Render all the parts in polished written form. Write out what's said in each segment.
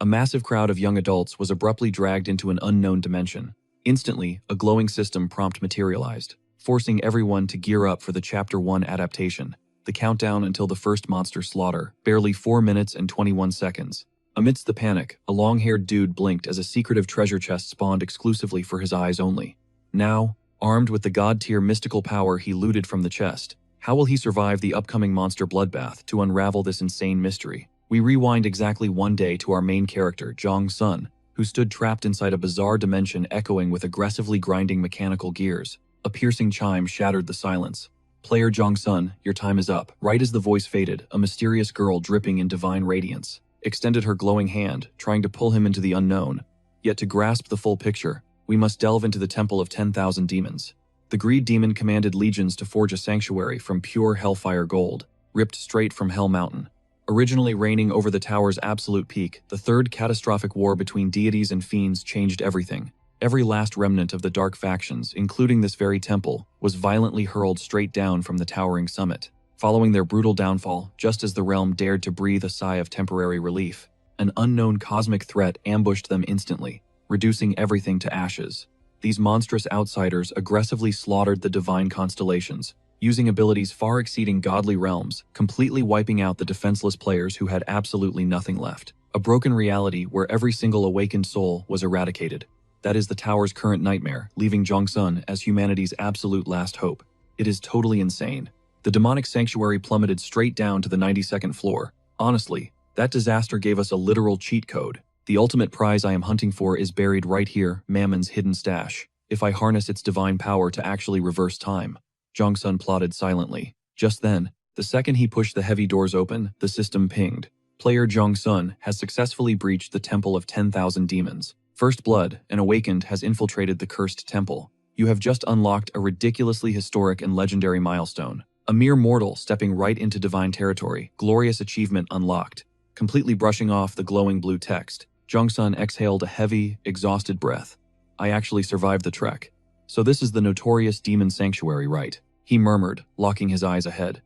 A massive crowd of young adults was abruptly dragged into an unknown dimension. Instantly, a glowing system prompt materialized, forcing everyone to gear up for the Chapter 1 adaptation. The countdown until the first monster slaughter, barely 4 minutes and 21 seconds. Amidst the panic, a long-haired dude blinked as a secretive treasure chest spawned exclusively for his eyes only. Now, armed with the god-tier mystical power he looted from the chest, how will he survive the upcoming monster bloodbath to unravel this insane mystery? We rewind exactly one day to our main character, Jong-sun, who stood trapped inside a bizarre dimension echoing with aggressively grinding mechanical gears. A piercing chime shattered the silence. Player Jong-sun, your time is up. Right as the voice faded, a mysterious girl dripping in divine radiance extended her glowing hand, trying to pull him into the unknown. Yet to grasp the full picture, we must delve into the Temple of 10,000 Demons. The Greed Demon commanded legions to forge a sanctuary from pure hellfire gold, ripped straight from Hell Mountain. Originally reigning over the tower's absolute peak, the third catastrophic war between deities and fiends changed everything. Every last remnant of the dark factions, including this very temple, was violently hurled straight down from the towering summit. Following their brutal downfall, just as the realm dared to breathe a sigh of temporary relief, an unknown cosmic threat ambushed them instantly, reducing everything to ashes. These monstrous outsiders aggressively slaughtered the divine constellations, using abilities far exceeding godly realms, completely wiping out the defenseless players who had absolutely nothing left. A broken reality where every single awakened soul was eradicated. That is the tower's current nightmare, leaving Jong-sun as humanity's absolute last hope. It is totally insane. The demonic sanctuary plummeted straight down to the 92nd floor. Honestly, that disaster gave us a literal cheat code. The ultimate prize I am hunting for is buried right here, Mammon's hidden stash. If I harness its divine power to actually reverse time. Jong-sun plotted silently. Just then, the second he pushed the heavy doors open, the system pinged. Player Jong-sun has successfully breached the Temple of 10,000 Demons. First Blood, an awakened, has infiltrated the cursed temple. You have just unlocked a ridiculously historic and legendary milestone. A mere mortal stepping right into divine territory, glorious achievement unlocked. Completely brushing off the glowing blue text, Jong-sun exhaled a heavy, exhausted breath. I actually survived the trek. So this is the notorious demon sanctuary, right? He murmured, locking his eyes ahead.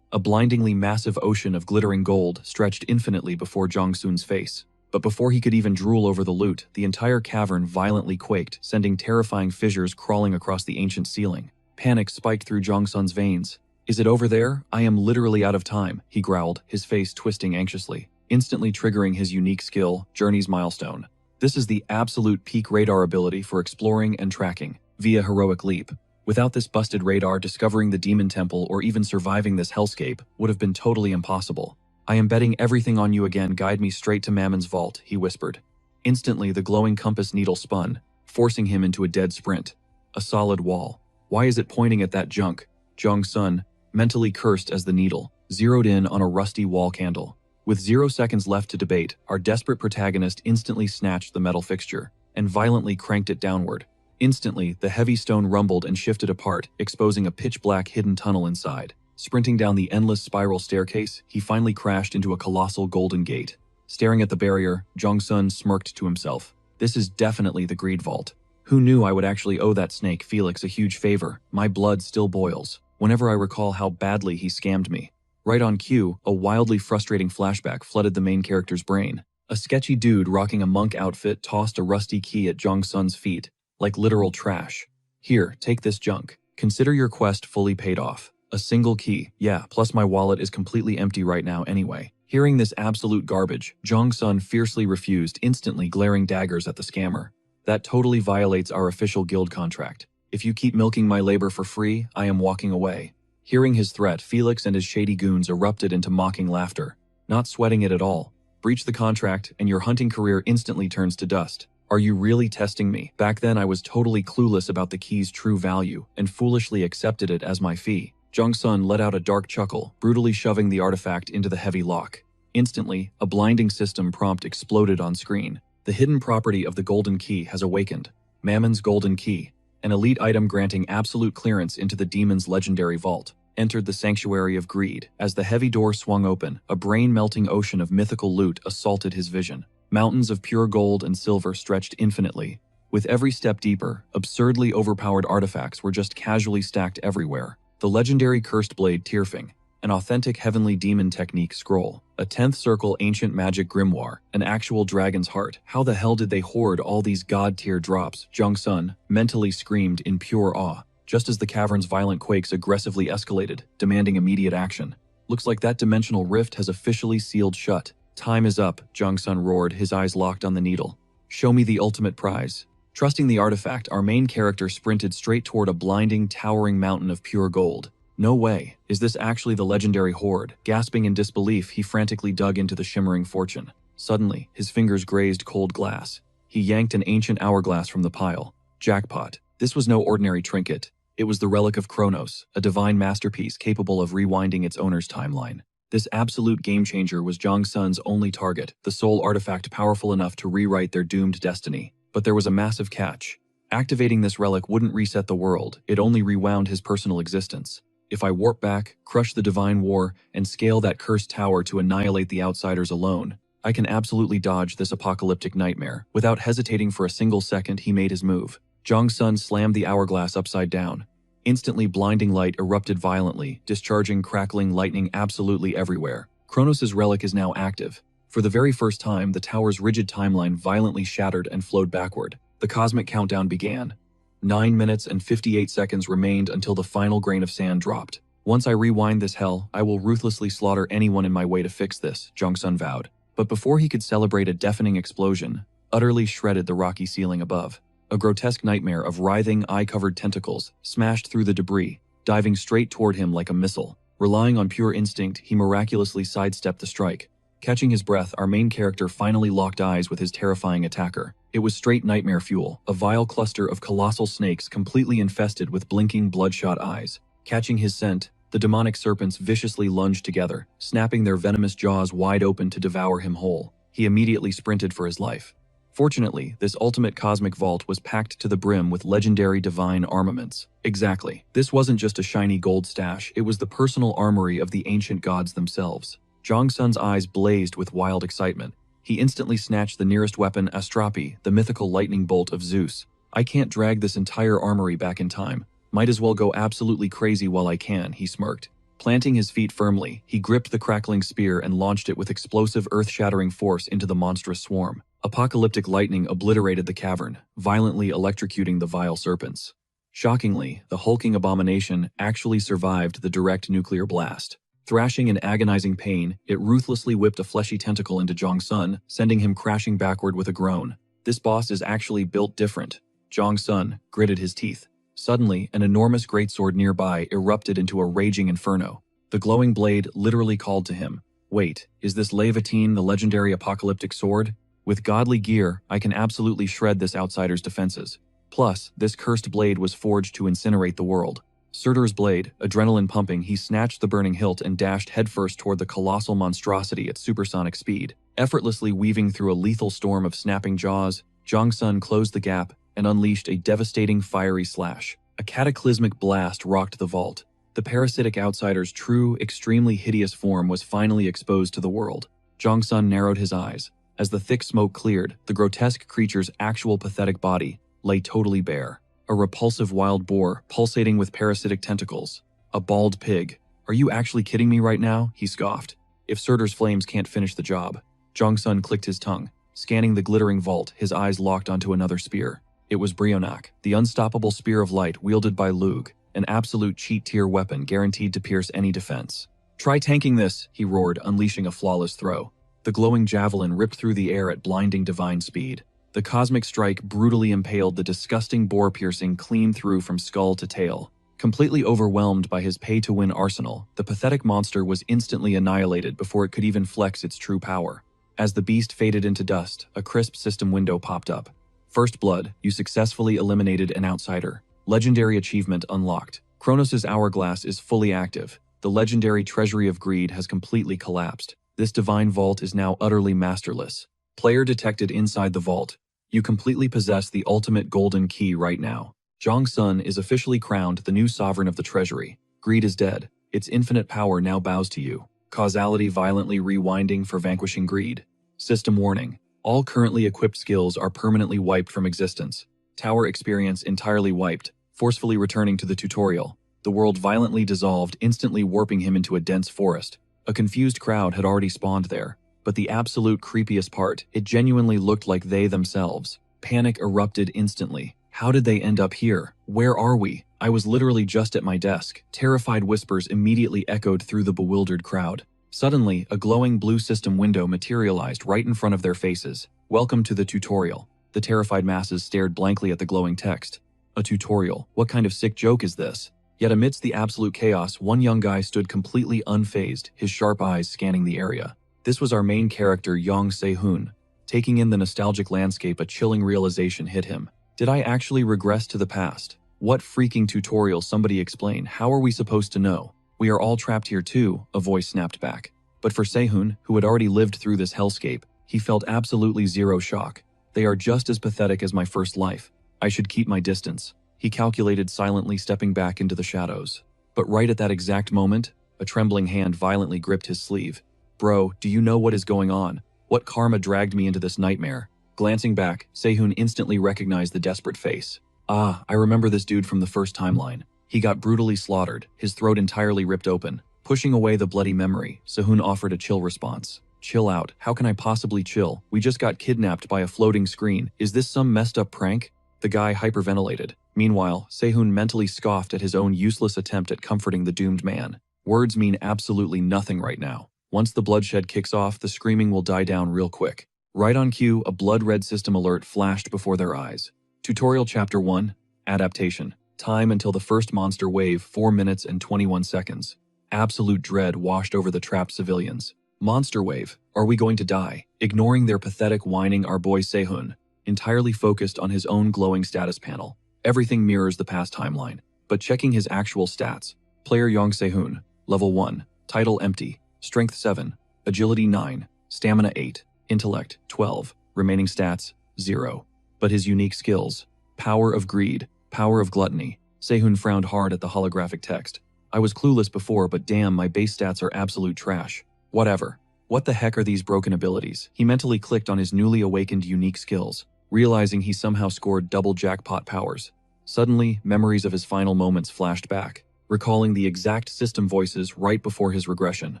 A blindingly massive ocean of glittering gold stretched infinitely before Jong-sun's face. But before he could even drool over the loot, the entire cavern violently quaked, sending terrifying fissures crawling across the ancient ceiling. Panic spiked through Jong-sun's veins. Is it over there? I am literally out of time, he growled, his face twisting anxiously, instantly triggering his unique skill, Journey's Milestone. This is the absolute peak radar ability for exploring and tracking, via heroic leap. Without this busted radar, discovering the demon temple or even surviving this hellscape would have been totally impossible. I am betting everything on you again, guide me straight to Mammon's vault, he whispered. Instantly, the glowing compass needle spun, forcing him into a dead sprint. A solid wall. Why is it pointing at that junk? Jong-sun, mentally cursed as the needle, zeroed in on a rusty wall candle. With 0 seconds left to debate, our desperate protagonist instantly snatched the metal fixture and violently cranked it downward. Instantly, the heavy stone rumbled and shifted apart, exposing a pitch-black hidden tunnel inside. Sprinting down the endless spiral staircase, he finally crashed into a colossal golden gate. Staring at the barrier, Jong-sun smirked to himself. This is definitely the Greed Vault. Who knew I would actually owe that snake Felix a huge favor? My blood still boils whenever I recall how badly he scammed me. Right on cue, a wildly frustrating flashback flooded the main character's brain. A sketchy dude rocking a monk outfit tossed a rusty key at Jong-sun's feet, like literal trash. Here, take this junk. Consider your quest fully paid off. A single key, yeah, plus my wallet is completely empty right now anyway. Hearing this absolute garbage, Jong-sun fiercely refused, instantly glaring daggers at the scammer. That totally violates our official guild contract. If you keep milking my labor for free, I am walking away. Hearing his threat, Felix and his shady goons erupted into mocking laughter. Not sweating it at all. Breach the contract, and your hunting career instantly turns to dust. Are you really testing me? Back then I was totally clueless about the key's true value, and foolishly accepted it as my fee. Jong-sun let out a dark chuckle, brutally shoving the artifact into the heavy lock. Instantly, a blinding system prompt exploded on screen. The hidden property of the golden key has awakened. Mammon's golden key, an elite item granting absolute clearance into the demon's legendary vault, entered the sanctuary of greed. As the heavy door swung open, a brain-melting ocean of mythical loot assaulted his vision. Mountains of pure gold and silver stretched infinitely. With every step deeper, absurdly overpowered artifacts were just casually stacked everywhere. The legendary cursed blade Tierfing, An authentic heavenly demon technique scroll. A 10th circle ancient magic grimoire. An actual dragon's heart. How the hell did they hoard all these god-tier drops? Jong Sun mentally screamed in pure awe, just as the cavern's violent quakes aggressively escalated, demanding immediate action. Looks like that dimensional rift has officially sealed shut. Time is up, Jong Sun roared, his eyes locked on the needle. Show me the ultimate prize. Trusting the artifact, our main character sprinted straight toward a blinding, towering mountain of pure gold. No way. Is this actually the legendary hoard? Gasping in disbelief, he frantically dug into the shimmering fortune. Suddenly, his fingers grazed cold glass. He yanked an ancient hourglass from the pile. Jackpot. This was no ordinary trinket. It was the relic of Kronos, a divine masterpiece capable of rewinding its owner's timeline. This absolute game-changer was Jong Sun's only target, the sole artifact powerful enough to rewrite their doomed destiny. But there was a massive catch. Activating this relic wouldn't reset the world, it only rewound his personal existence. If I warp back, crush the divine war, and scale that cursed tower to annihilate the outsiders alone, I can absolutely dodge this apocalyptic nightmare. Without hesitating for a single second, he made his move. Jong Sun slammed the hourglass upside down. Instantly, blinding light erupted violently, discharging crackling lightning absolutely everywhere. Kronos' relic is now active. For the very first time, the tower's rigid timeline violently shattered and flowed backward. The cosmic countdown began. 9 minutes and 58 seconds remained until the final grain of sand dropped. Once I rewind this hell, I will ruthlessly slaughter anyone in my way to fix this, Jong Sun vowed. But before he could celebrate, a deafening explosion utterly shredded the rocky ceiling above. A grotesque nightmare of writhing, eye-covered tentacles smashed through the debris, diving straight toward him like a missile. Relying on pure instinct, he miraculously sidestepped the strike. Catching his breath, our main character finally locked eyes with his terrifying attacker. It was straight nightmare fuel, a vile cluster of colossal snakes completely infested with blinking, bloodshot eyes. Catching his scent, the demonic serpents viciously lunged together, snapping their venomous jaws wide open to devour him whole. He immediately sprinted for his life. Fortunately, this ultimate cosmic vault was packed to the brim with legendary divine armaments. Exactly. This wasn't just a shiny gold stash, it was the personal armory of the ancient gods themselves. Jong Sun's eyes blazed with wild excitement. He instantly snatched the nearest weapon, Astrapi, the mythical lightning bolt of Zeus. I can't drag this entire armory back in time. Might as well go absolutely crazy while I can, he smirked. Planting his feet firmly, he gripped the crackling spear and launched it with explosive, earth-shattering force into the monstrous swarm. Apocalyptic lightning obliterated the cavern, violently electrocuting the vile serpents. Shockingly, the hulking abomination actually survived the direct nuclear blast. Thrashing in agonizing pain, it ruthlessly whipped a fleshy tentacle into Jong Sun, sending him crashing backward with a groan. This boss is actually built different. Jong Sun gritted his teeth. Suddenly, an enormous greatsword nearby erupted into a raging inferno. The glowing blade literally called to him. Wait, is this Levatine, the legendary apocalyptic sword? With godly gear, I can absolutely shred this outsider's defenses. Plus, this cursed blade was forged to incinerate the world. Surtur's blade, adrenaline pumping, he snatched the burning hilt and dashed headfirst toward the colossal monstrosity at supersonic speed. Effortlessly weaving through a lethal storm of snapping jaws, Jong Sun closed the gap and unleashed a devastating fiery slash. A cataclysmic blast rocked the vault. The parasitic outsider's true, extremely hideous form was finally exposed to the world. Jong Sun narrowed his eyes. As the thick smoke cleared, the grotesque creature's actual pathetic body lay totally bare. A repulsive wild boar, pulsating with parasitic tentacles. A bald pig. Are you actually kidding me right now? He scoffed. If Surtur's flames can't finish the job. Jong Sun clicked his tongue. Scanning the glittering vault, his eyes locked onto another spear. It was Brionac, the unstoppable spear of light wielded by Lug, an absolute cheat-tier weapon guaranteed to pierce any defense. Try tanking this, he roared, unleashing a flawless throw. The glowing javelin ripped through the air at blinding divine speed. The cosmic strike brutally impaled the disgusting boar, piercing clean through from skull to tail. Completely overwhelmed by his pay-to-win arsenal, the pathetic monster was instantly annihilated before it could even flex its true power. As the beast faded into dust, a crisp system window popped up. First blood, you successfully eliminated an outsider. Legendary achievement unlocked. Kronos' hourglass is fully active. The legendary treasury of greed has completely collapsed. This divine vault is now utterly masterless. Player detected inside the vault. You completely possess the ultimate golden key right now. Jong Sun is officially crowned the new sovereign of the treasury. Greed is dead. Its infinite power now bows to you. Causality violently rewinding for vanquishing greed. System warning. All currently equipped skills are permanently wiped from existence. Tower experience entirely wiped, forcefully returning to the tutorial. The world violently dissolved, instantly warping him into a dense forest. A confused crowd had already spawned there. But the absolute creepiest part, it genuinely looked like they themselves. Panic erupted instantly. How did they end up here? Where are we? I was literally just at my desk. Terrified whispers immediately echoed through the bewildered crowd. Suddenly, a glowing blue system window materialized right in front of their faces. Welcome to the tutorial. The terrified masses stared blankly at the glowing text. A tutorial? What kind of sick joke is this? Yet amidst the absolute chaos, one young guy stood completely unfazed, his sharp eyes scanning the area. This was our main character, Yong Se-hoon. Taking in the nostalgic landscape, a chilling realization hit him. Did I actually regress to the past? What freaking tutorial? Somebody explain. How are we supposed to know? We are all trapped here too, a voice snapped back. But for Se-hoon, who had already lived through this hellscape, he felt absolutely zero shock. They are just as pathetic as my first life. I should keep my distance. He calculated, silently stepping back into the shadows. But right at that exact moment, a trembling hand violently gripped his sleeve. Bro, do you know what is going on? What karma dragged me into this nightmare? Glancing back, Se-hoon instantly recognized the desperate face. Ah, I remember this dude from the first timeline. He got brutally slaughtered, his throat entirely ripped open. Pushing away the bloody memory, Se-hoon offered a chill response. Chill out. How can I possibly chill? We just got kidnapped by a floating screen. Is this some messed up prank? The guy hyperventilated. Meanwhile, Se-hoon mentally scoffed at his own useless attempt at comforting the doomed man. Words mean absolutely nothing right now. Once the bloodshed kicks off, the screaming will die down real quick. Right on cue, a blood-red system alert flashed before their eyes. Tutorial Chapter 1, Adaptation. Time until the first monster wave, 4 minutes and 21 seconds. Absolute dread washed over the trapped civilians. Monster wave. Are we going to die? Ignoring their pathetic whining, our boy Se-hoon, entirely focused on his own glowing status panel. Everything mirrors the past timeline. But checking his actual stats. Player Yong Se-hoon, Level 1, Title Empty, Strength 7, Agility 9, Stamina 8, Intellect 12, remaining stats 0. But his unique skills. Power of Greed, Power of Gluttony. Se-hoon frowned hard at the holographic text. I was clueless before, but damn, my base stats are absolute trash. Whatever. What the heck are these broken abilities? He mentally clicked on his newly awakened unique skills, realizing he somehow scored double jackpot powers. Suddenly, memories of his final moments flashed back, recalling the exact system voices right before his regression.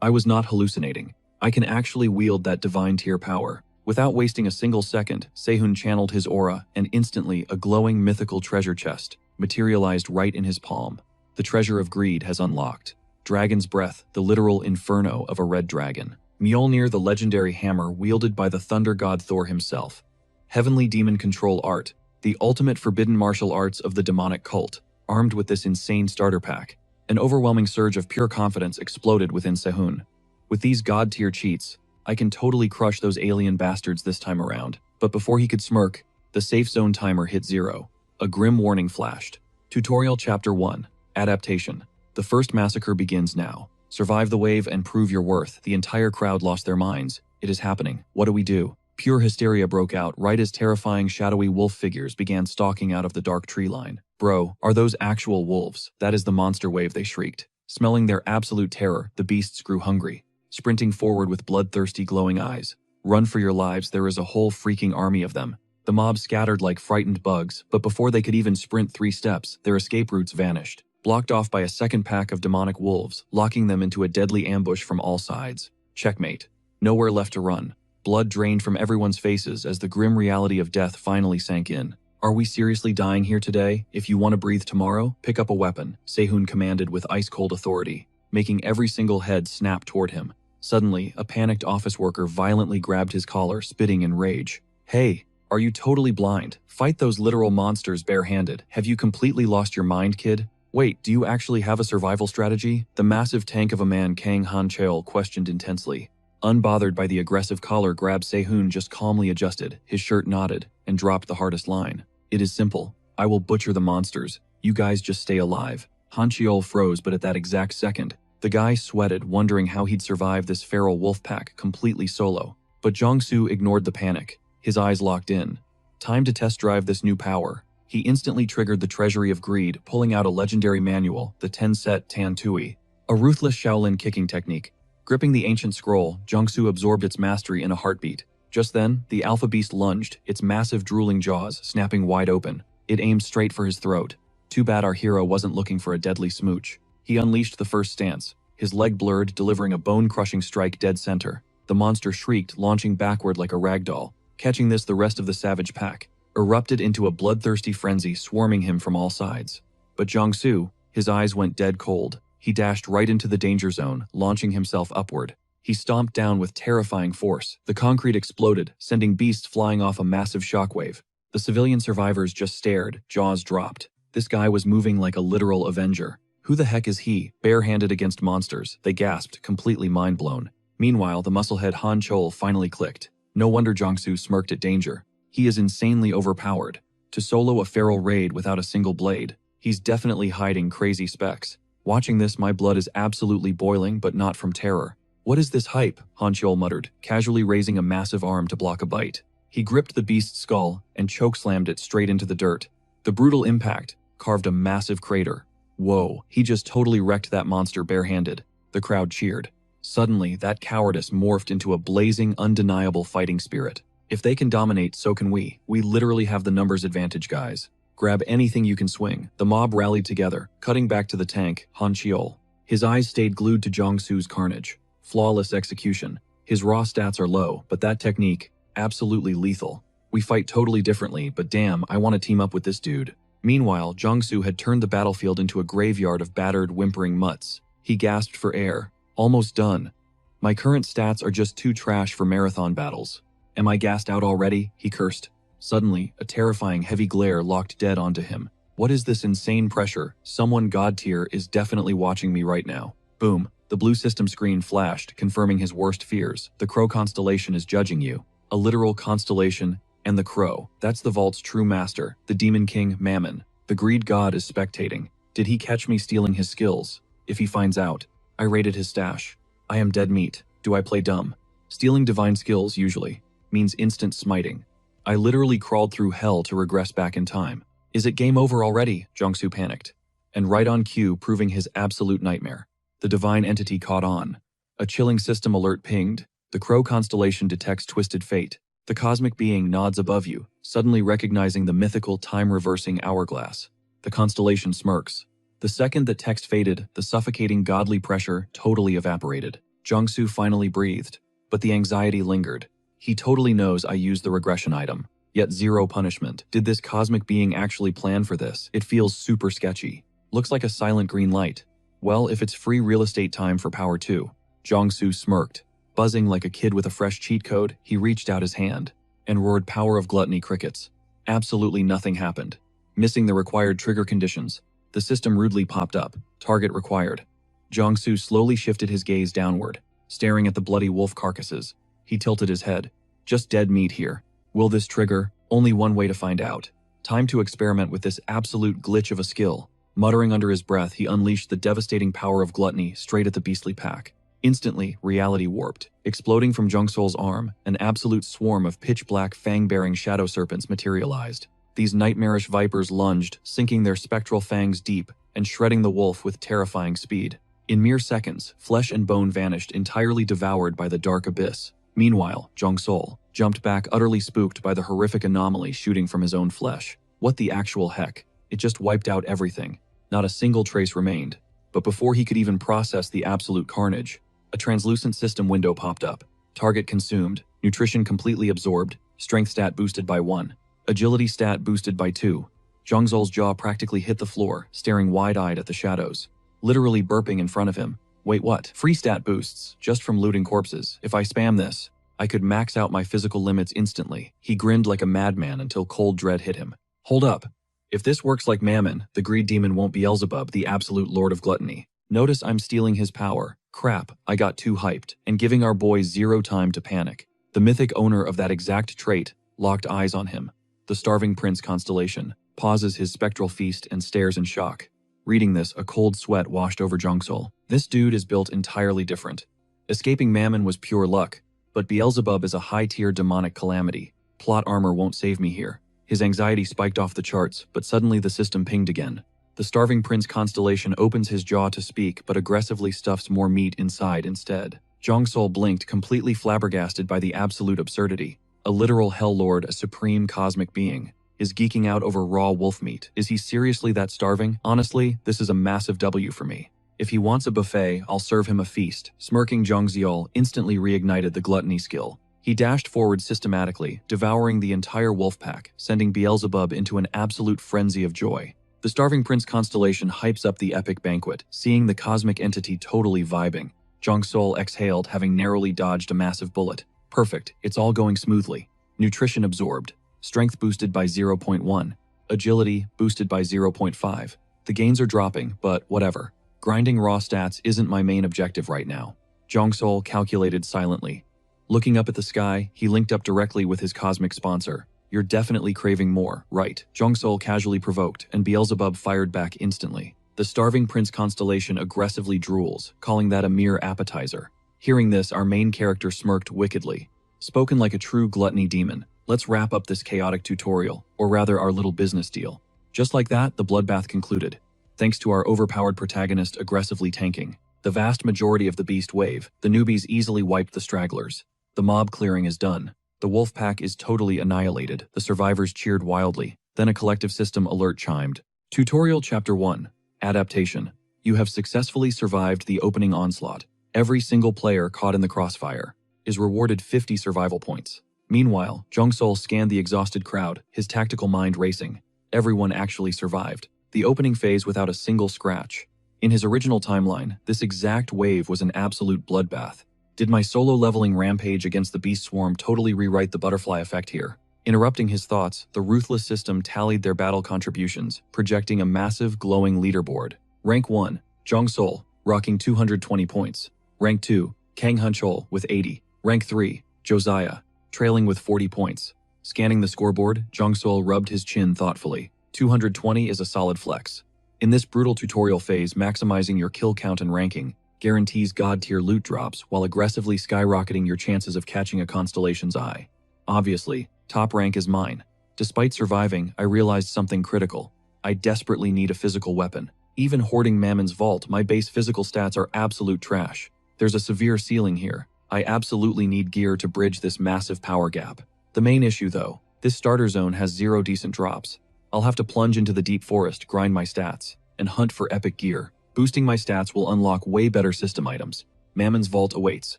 I was not hallucinating. I can actually wield that divine tier power. Without wasting a single second, Se-hoon channeled his aura, and instantly a glowing mythical treasure chest materialized right in his palm. The treasure of greed has unlocked. Dragon's Breath, the literal inferno of a red dragon. Mjolnir, the legendary hammer wielded by the thunder god Thor himself. Heavenly demon control art, the ultimate forbidden martial arts of the demonic cult. Armed with this insane starter pack, an overwhelming surge of pure confidence exploded within Se-hoon. With these god-tier cheats, I can totally crush those alien bastards this time around. But before he could smirk, the safe zone timer hit 0. A grim warning flashed. Tutorial Chapter 1, Adaptation. The first massacre begins now. Survive the wave and prove your worth. The entire crowd lost their minds. It is happening. What do we do? Pure hysteria broke out right as terrifying shadowy wolf figures began stalking out of the dark tree line. Bro, are those actual wolves? That is the monster wave, they shrieked. Smelling their absolute terror, the beasts grew hungry, sprinting forward with bloodthirsty glowing eyes. Run for your lives, there is a whole freaking army of them. The mob scattered like frightened bugs, but before they could even sprint 3 steps, their escape routes vanished, blocked off by a second pack of demonic wolves, locking them into a deadly ambush from all sides. Checkmate. Nowhere left to run. Blood drained from everyone's faces as the grim reality of death finally sank in. Are we seriously dying here today? If you want to breathe tomorrow, pick up a weapon, Se-hoon commanded with ice-cold authority, making every single head snap toward him. Suddenly, a panicked office worker violently grabbed his collar, spitting in rage. Hey, are you totally blind? Fight those literal monsters barehanded. Have you completely lost your mind, kid? Wait, do you actually have a survival strategy? The massive tank of a man Kang Han-cheol questioned intensely. Unbothered by the aggressive collar grab, Se-hoon just calmly adjusted, his shirt nodded, and dropped the hardest line. It is simple. I will butcher the monsters. You guys just stay alive. Han-cheol froze, but at that exact second, the guy sweated, wondering how he'd survive this feral wolf pack completely solo. But Jong-soo ignored the panic, his eyes locked in. Time to test drive this new power. He instantly triggered the Treasury of Greed, pulling out a legendary manual, the Tenset Tan Tui, a ruthless Shaolin kicking technique. Gripping the ancient scroll, Jong-soo absorbed its mastery in a heartbeat. Just then, the alpha beast lunged, its massive drooling jaws snapping wide open. It aimed straight for his throat. Too bad our hero wasn't looking for a deadly smooch. He unleashed the first stance, his leg blurred, delivering a bone-crushing strike dead center. The monster shrieked, launching backward like a ragdoll. Catching this, the rest of the savage pack erupted into a bloodthirsty frenzy, swarming him from all sides. But Jiangsu, his eyes went dead cold. He dashed right into the danger zone, launching himself upward. He stomped down with terrifying force. The concrete exploded, sending beasts flying off a massive shockwave. The civilian survivors just stared, jaws dropped. This guy was moving like a literal Avenger. Who the heck is he, barehanded against monsters? They gasped, completely mind-blown. Meanwhile, the musclehead Han Chol finally clicked. No wonder Jiangsu smirked at danger. He is insanely overpowered. To solo a feral raid without a single blade, he's definitely hiding crazy specs. Watching this, my blood is absolutely boiling, but not from terror. What is this hype? Han Chol muttered, casually raising a massive arm to block a bite. He gripped the beast's skull and chokeslammed it straight into the dirt. The brutal impact carved a massive crater. Whoa, he just totally wrecked that monster barehanded. The crowd cheered. Suddenly, that cowardice morphed into a blazing, undeniable fighting spirit. If they can dominate, so can we. We literally have the numbers advantage, guys. Grab anything you can swing. The mob rallied together, cutting back to the tank, Han Chiol. His eyes stayed glued to Jiangsu's carnage. Flawless execution. His raw stats are low, but that technique, absolutely lethal. We fight totally differently, but damn, I want to team up with this dude. Meanwhile, Jiangsu had turned the battlefield into a graveyard of battered, whimpering mutts. He gasped for air. Almost done. My current stats are just too trash for marathon battles. Am I gassed out already? He cursed. Suddenly, a terrifying heavy glare locked dead onto him. What is this insane pressure? Someone god tier is definitely watching me right now. Boom. The blue system screen flashed, confirming his worst fears. The Crow constellation is judging you. A literal constellation, and the Crow. That's the Vault's true master, the Demon King, Mammon. The greed god is spectating. Did he catch me stealing his skills? If he finds out, I raided his stash. I am dead meat. Do I play dumb? Stealing divine skills, usually, means instant smiting. I literally crawled through hell to regress back in time. Is it game over already? Jiangsu panicked. And right on cue, proving his absolute nightmare. The divine entity caught on. A chilling system alert pinged. The Crow constellation detects twisted fate. The cosmic being nods above you, suddenly recognizing the mythical time-reversing hourglass. The constellation smirks. The second that text faded, the suffocating godly pressure totally evaporated. Jiangsu finally breathed, but the anxiety lingered. He totally knows I used the regression item, yet zero punishment. Did this cosmic being actually plan for this? It feels super sketchy. Looks like a silent green light. Well, if it's free real estate time for power 2. Jiangsu smirked. Buzzing like a kid with a fresh cheat code, he reached out his hand and roared power of gluttony crickets. Absolutely nothing happened. Missing the required trigger conditions, the system rudely popped up. Target required. Jiangsu slowly shifted his gaze downward, staring at the bloody wolf carcasses. He tilted his head. Just dead meat here. Will this trigger? Only one way to find out. Time to experiment with this absolute glitch of a skill. Muttering under his breath, he unleashed the devastating power of gluttony straight at the beastly pack. Instantly, reality warped. Exploding from Jiangsu's arm, an absolute swarm of pitch-black fang-bearing shadow serpents materialized. These nightmarish vipers lunged, sinking their spectral fangs deep and shredding the wolf with terrifying speed. In mere seconds, flesh and bone vanished, entirely devoured by the dark abyss. Meanwhile, Jiangsu jumped back, utterly spooked by the horrific anomaly shooting from his own flesh. What the actual heck? It just wiped out everything. Not a single trace remained. But before he could even process the absolute carnage, a translucent system window popped up. Target consumed, nutrition completely absorbed, strength stat boosted by 1. Agility stat boosted by 2. Jiangsu's jaw practically hit the floor, staring wide-eyed at the shadows. Literally burping in front of him. Wait, what? Free stat boosts, just from looting corpses. If I spam this, I could max out my physical limits instantly. He grinned like a madman until cold dread hit him. Hold up. If this works like Mammon, the greed demon won't Beelzebub, the absolute lord of gluttony. Notice I'm stealing his power. Crap, I got too hyped, and giving our boy zero time to panic. The mythic owner of that exact trait locked eyes on him. The starving prince constellation pauses his spectral feast and stares in shock. Reading this, a cold sweat washed over Jiangsu. This dude is built entirely different. Escaping Mammon was pure luck, but Beelzebub is a high-tier demonic calamity. Plot armor won't save me here. His anxiety spiked off the charts, but suddenly the system pinged again. The starving prince constellation opens his jaw to speak, but aggressively stuffs more meat inside instead. Jiangsu blinked, completely flabbergasted by the absolute absurdity. A literal hell lord, a supreme cosmic being. is geeking out over raw wolf meat. Is he seriously that starving? Honestly, this is a massive W for me. If he wants a buffet, I'll serve him a feast. Smirking Zhongxiao instantly reignited the gluttony skill. He dashed forward systematically, devouring the entire wolf pack, sending Beelzebub into an absolute frenzy of joy. The Starving Prince constellation hypes up the epic banquet, seeing the cosmic entity totally vibing. Zhongxiao exhaled, having narrowly dodged a massive bullet. Perfect, it's all going smoothly. Nutrition absorbed. Strength boosted by 0.1. Agility boosted by 0.5. The gains are dropping, but whatever. Grinding raw stats isn't my main objective right now. Zhongxiao calculated silently. Looking up at the sky, he linked up directly with his cosmic sponsor. You're definitely craving more, right? Zhongxiao casually provoked, and Beelzebub fired back instantly. The Starving Prince constellation aggressively drools, calling that a mere appetizer. Hearing this, our main character smirked wickedly. Spoken like a true gluttony demon, let's wrap up this chaotic tutorial, or rather our little business deal. Just like that, the bloodbath concluded. Thanks to our overpowered protagonist aggressively tanking the vast majority of the beast wave, the newbies easily wiped the stragglers. The mob clearing is done. The wolf pack is totally annihilated. The survivors cheered wildly. Then a collective system alert chimed. Tutorial Chapter 1. Adaptation. You have successfully survived the opening onslaught. Every single player caught in the crossfire is rewarded 50 survival points. Meanwhile, Zhongxiao scanned the exhausted crowd, his tactical mind racing. Everyone actually survived the opening phase without a single scratch. In his original timeline, this exact wave was an absolute bloodbath. Did my solo leveling rampage against the beast swarm totally rewrite the butterfly effect here? Interrupting his thoughts, the ruthless system tallied their battle contributions, projecting a massive, glowing leaderboard. Rank 1, Zhongxiao, rocking 220 points. Rank 2, Kang Hunchol with 80. Rank 3, Josiah, trailing with 40 points. Scanning the scoreboard, Zhongxiao rubbed his chin thoughtfully. 220 is a solid flex. In this brutal tutorial phase, maximizing your kill count and ranking guarantees god-tier loot drops while aggressively skyrocketing your chances of catching a constellation's eye. Obviously, top rank is mine. Despite surviving, I realized something critical. I desperately need a physical weapon. Even hoarding Mammon's vault, my base physical stats are absolute trash. There's a severe ceiling here. I absolutely need gear to bridge this massive power gap. The main issue though, this starter zone has 0 decent drops. I'll have to plunge into the deep forest, grind my stats, and hunt for epic gear. Boosting my stats will unlock way better system items. Mammon's vault awaits.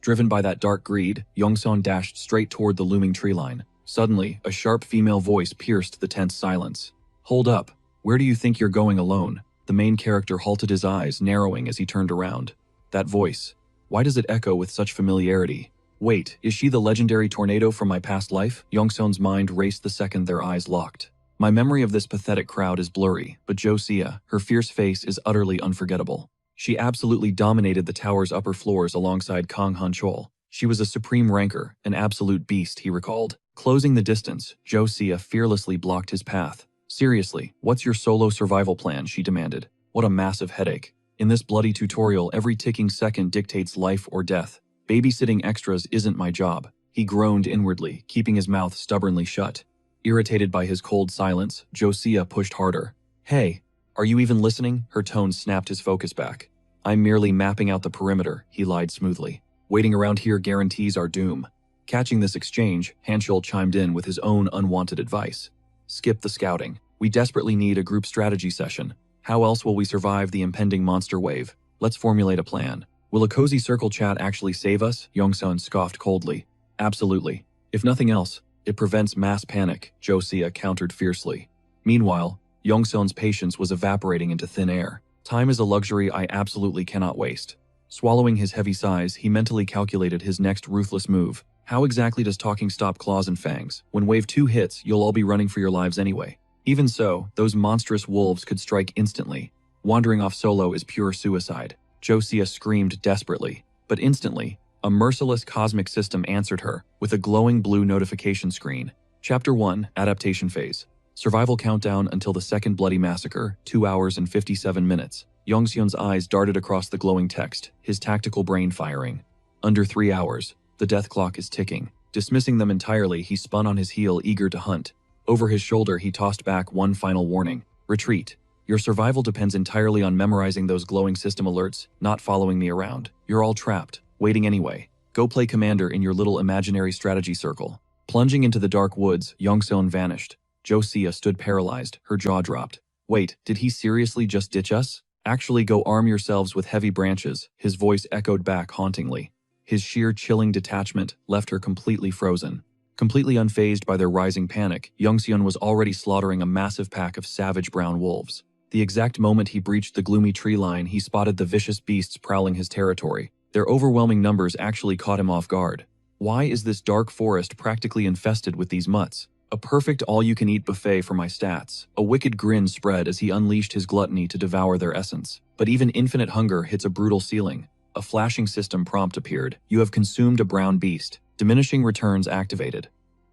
Driven by that dark greed, Yongson dashed straight toward the looming tree line. Suddenly, a sharp female voice pierced the tense silence. Hold up. Where do you think you're going alone? The main character halted, his eyes narrowing as he turned around. That voice. Why does it echo with such familiarity? Wait, is she the legendary tornado from my past life? Yongson's mind raced the second their eyes locked. My memory of this pathetic crowd is blurry, but Josiah, her fierce face is utterly unforgettable. She absolutely dominated the tower's upper floors alongside Kang Hunchol. She was a supreme ranker, an absolute beast, he recalled. Closing the distance, Josiah fearlessly blocked his path. Seriously, what's your solo survival plan? She demanded. What a massive headache. In this bloody tutorial, every ticking second dictates life or death. Babysitting extras isn't my job. He groaned inwardly, keeping his mouth stubbornly shut. Irritated by his cold silence, Josiah pushed harder. Hey, are you even listening? Her tone snapped his focus back. I'm merely mapping out the perimeter, he lied smoothly. Waiting around here guarantees our doom. Catching this exchange, Hanchul chimed in with his own unwanted advice. Skip the scouting. We desperately need a group strategy session. How else will we survive the impending monster wave? Let's formulate a plan. Will a cozy circle chat actually save us? Yongsun scoffed coldly. Absolutely. If nothing else, it prevents mass panic, Josiah countered fiercely. Meanwhile, Yongsun's patience was evaporating into thin air. Time is a luxury I absolutely cannot waste. Swallowing his heavy sighs, he mentally calculated his next ruthless move. How exactly does talking stop claws and fangs? When wave 2 hits, you'll all be running for your lives anyway. Even so, those monstrous wolves could strike instantly. Wandering off solo is pure suicide. Josiah screamed desperately, but instantly, a merciless cosmic system answered her with a glowing blue notification screen. Chapter 1, Adaptation Phase. Survival countdown until the second bloody massacre, 2 hours and 57 minutes. Yongxion's eyes darted across the glowing text, his tactical brain firing. Under 3 hours, the death clock is ticking. Dismissing them entirely, he spun on his heel, eager to hunt. Over his shoulder, he tossed back one final warning. Retreat. Your survival depends entirely on memorizing those glowing system alerts, not following me around. You're all trapped. Waiting anyway. Go play commander in your little imaginary strategy circle. Plunging into the dark woods, Yongson vanished. Josia stood paralyzed, her jaw dropped. Wait, did he seriously just ditch us? Actually go arm yourselves with heavy branches, his voice echoed back hauntingly. His sheer chilling detachment left her completely frozen. Completely unfazed by their rising panic, Youngseon was already slaughtering a massive pack of savage brown wolves. The exact moment he breached the gloomy tree line, he spotted the vicious beasts prowling his territory. Their overwhelming numbers actually caught him off guard. Why is this dark forest practically infested with these mutts? A perfect all-you-can-eat buffet for my stats. A wicked grin spread as he unleashed his gluttony to devour their essence. But even infinite hunger hits a brutal ceiling. A flashing system prompt appeared. You have consumed a brown beast. Diminishing returns activated.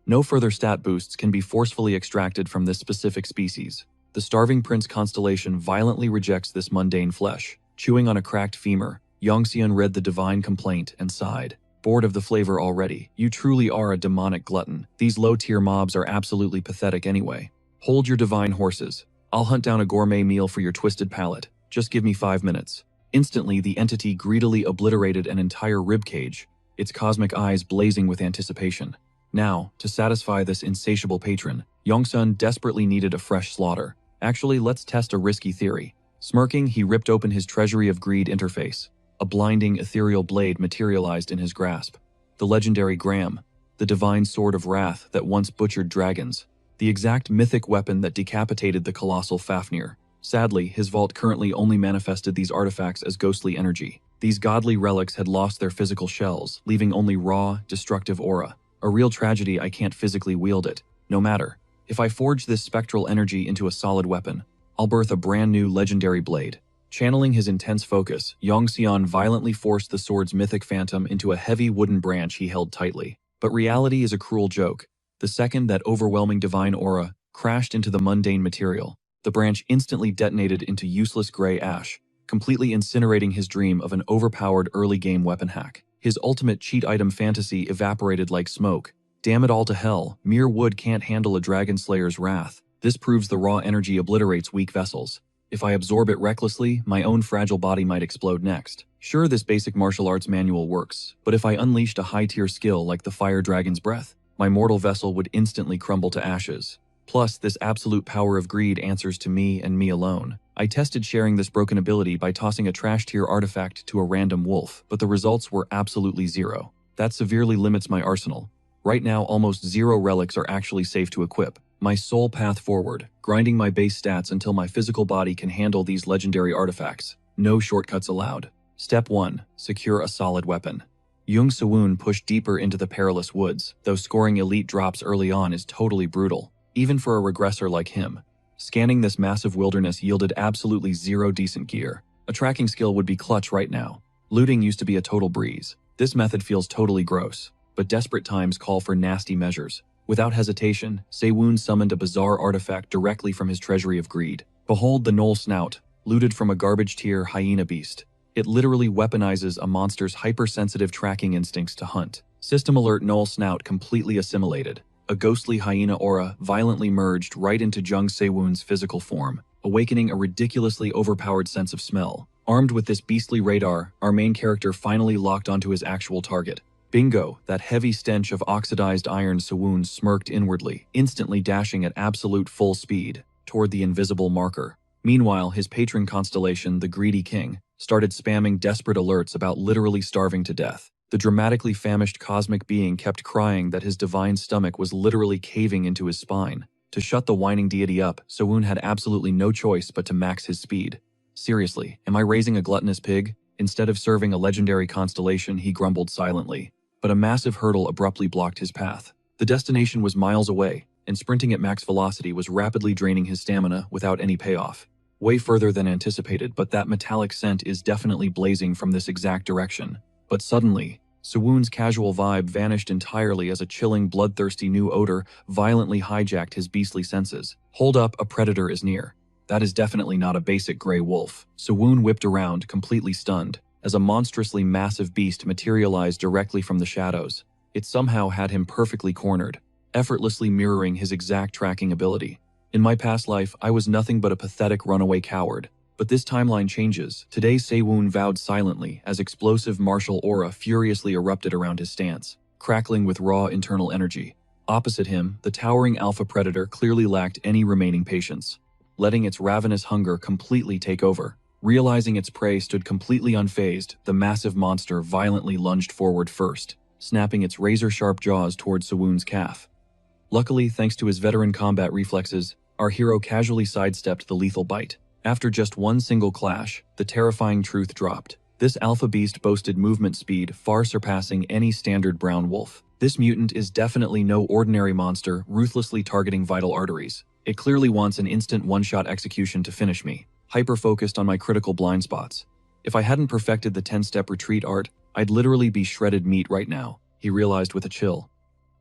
No further stat boosts can be forcefully extracted from this specific species. The Starving Prince constellation violently rejects this mundane flesh. Chewing on a cracked femur, Youngseon read the divine complaint and sighed. Bored of the flavor already, you truly are a demonic glutton. These low-tier mobs are absolutely pathetic anyway. Hold your divine horses. I'll hunt down a gourmet meal for your twisted palate. Just give me 5 minutes. Instantly, the entity greedily obliterated an entire ribcage, its cosmic eyes blazing with anticipation. Now, to satisfy this insatiable patron, Youngsun desperately needed a fresh slaughter. Actually, let's test a risky theory. Smirking, he ripped open his Treasury of Greed interface. A blinding, ethereal blade materialized in his grasp. The legendary Gram, the divine sword of wrath that once butchered dragons. The exact mythic weapon that decapitated the colossal Fafnir. Sadly, his vault currently only manifested these artifacts as ghostly energy. These godly relics had lost their physical shells, leaving only raw, destructive aura. A real tragedy I can't physically wield it. No matter. If I forge this spectral energy into a solid weapon, I'll birth a brand new legendary blade. Channeling his intense focus, Youngseon violently forced the sword's mythic phantom into a heavy wooden branch he held tightly. But reality is a cruel joke. The second that overwhelming divine aura crashed into the mundane material, the branch instantly detonated into useless gray ash, completely incinerating his dream of an overpowered early-game weapon hack. His ultimate cheat item fantasy evaporated like smoke. Damn it all to hell, mere wood can't handle a dragon slayer's wrath. This proves the raw energy obliterates weak vessels. If I absorb it recklessly, my own fragile body might explode next. Sure, this basic martial arts manual works, but if I unleashed a high-tier skill like the fire dragon's breath, my mortal vessel would instantly crumble to ashes. Plus, this absolute power of greed answers to me and me alone. I tested sharing this broken ability by tossing a trash-tier artifact to a random wolf, but the results were absolutely zero. That severely limits my arsenal. Right now, almost 0 relics are actually safe to equip. My sole path forward, grinding my base stats until my physical body can handle these legendary artifacts. No shortcuts allowed. Step 1. Secure a solid weapon. Jung Soo-woon pushed deeper into the perilous woods, though scoring elite drops early on is totally brutal, even for a regressor like him. Scanning this massive wilderness yielded absolutely 0 decent gear. A tracking skill would be clutch right now. Looting used to be a total breeze. This method feels totally gross, but desperate times call for nasty measures. Without hesitation, Seo-woon summoned a bizarre artifact directly from his Treasury of Greed. Behold the Knoll Snout, looted from a garbage-tier hyena beast. It literally weaponizes a monster's hypersensitive tracking instincts to hunt. System alert: Knoll Snout completely assimilated. A ghostly hyena aura violently merged right into Jung Se-woon's physical form, awakening a ridiculously overpowered sense of smell. Armed with this beastly radar, our main character finally locked onto his actual target. Bingo, that heavy stench of oxidized iron. Seo-woon smirked inwardly, instantly dashing at absolute full speed toward the invisible marker. Meanwhile, his patron constellation, the Greedy King, started spamming desperate alerts about literally starving to death. The dramatically famished cosmic being kept crying that his divine stomach was literally caving into his spine. To shut the whining deity up, Seo-woon had absolutely no choice but to max his speed. Seriously, am I raising a gluttonous pig? Instead of serving a legendary constellation, he grumbled silently. But a massive hurdle abruptly blocked his path. The destination was miles away, and sprinting at max velocity was rapidly draining his stamina without any payoff. Way further than anticipated, but that metallic scent is definitely blazing from this exact direction. But suddenly, Seo-woon's casual vibe vanished entirely as a chilling, bloodthirsty new odor violently hijacked his beastly senses. Hold up, a predator is near. That is definitely not a basic gray wolf. Seo-woon whipped around, completely stunned, as a monstrously massive beast materialized directly from the shadows. It somehow had him perfectly cornered, effortlessly mirroring his exact tracking ability. In my past life, I was nothing but a pathetic runaway coward. But this timeline changes. Today, Seo-woon vowed silently as explosive martial aura furiously erupted around his stance, crackling with raw internal energy. Opposite him, the towering alpha predator clearly lacked any remaining patience, letting its ravenous hunger completely take over. Realizing its prey stood completely unfazed, the massive monster violently lunged forward first, snapping its razor-sharp jaws toward Sawun's calf. Luckily, thanks to his veteran combat reflexes, our hero casually sidestepped the lethal bite. After just one single clash, the terrifying truth dropped. This alpha beast boasted movement speed far surpassing any standard brown wolf. This mutant is definitely no ordinary monster ruthlessly targeting vital arteries. It clearly wants an instant one-shot execution to finish me, hyper-focused on my critical blind spots. If I hadn't perfected the 10-step retreat art, I'd literally be shredded meat right now, he realized with a chill.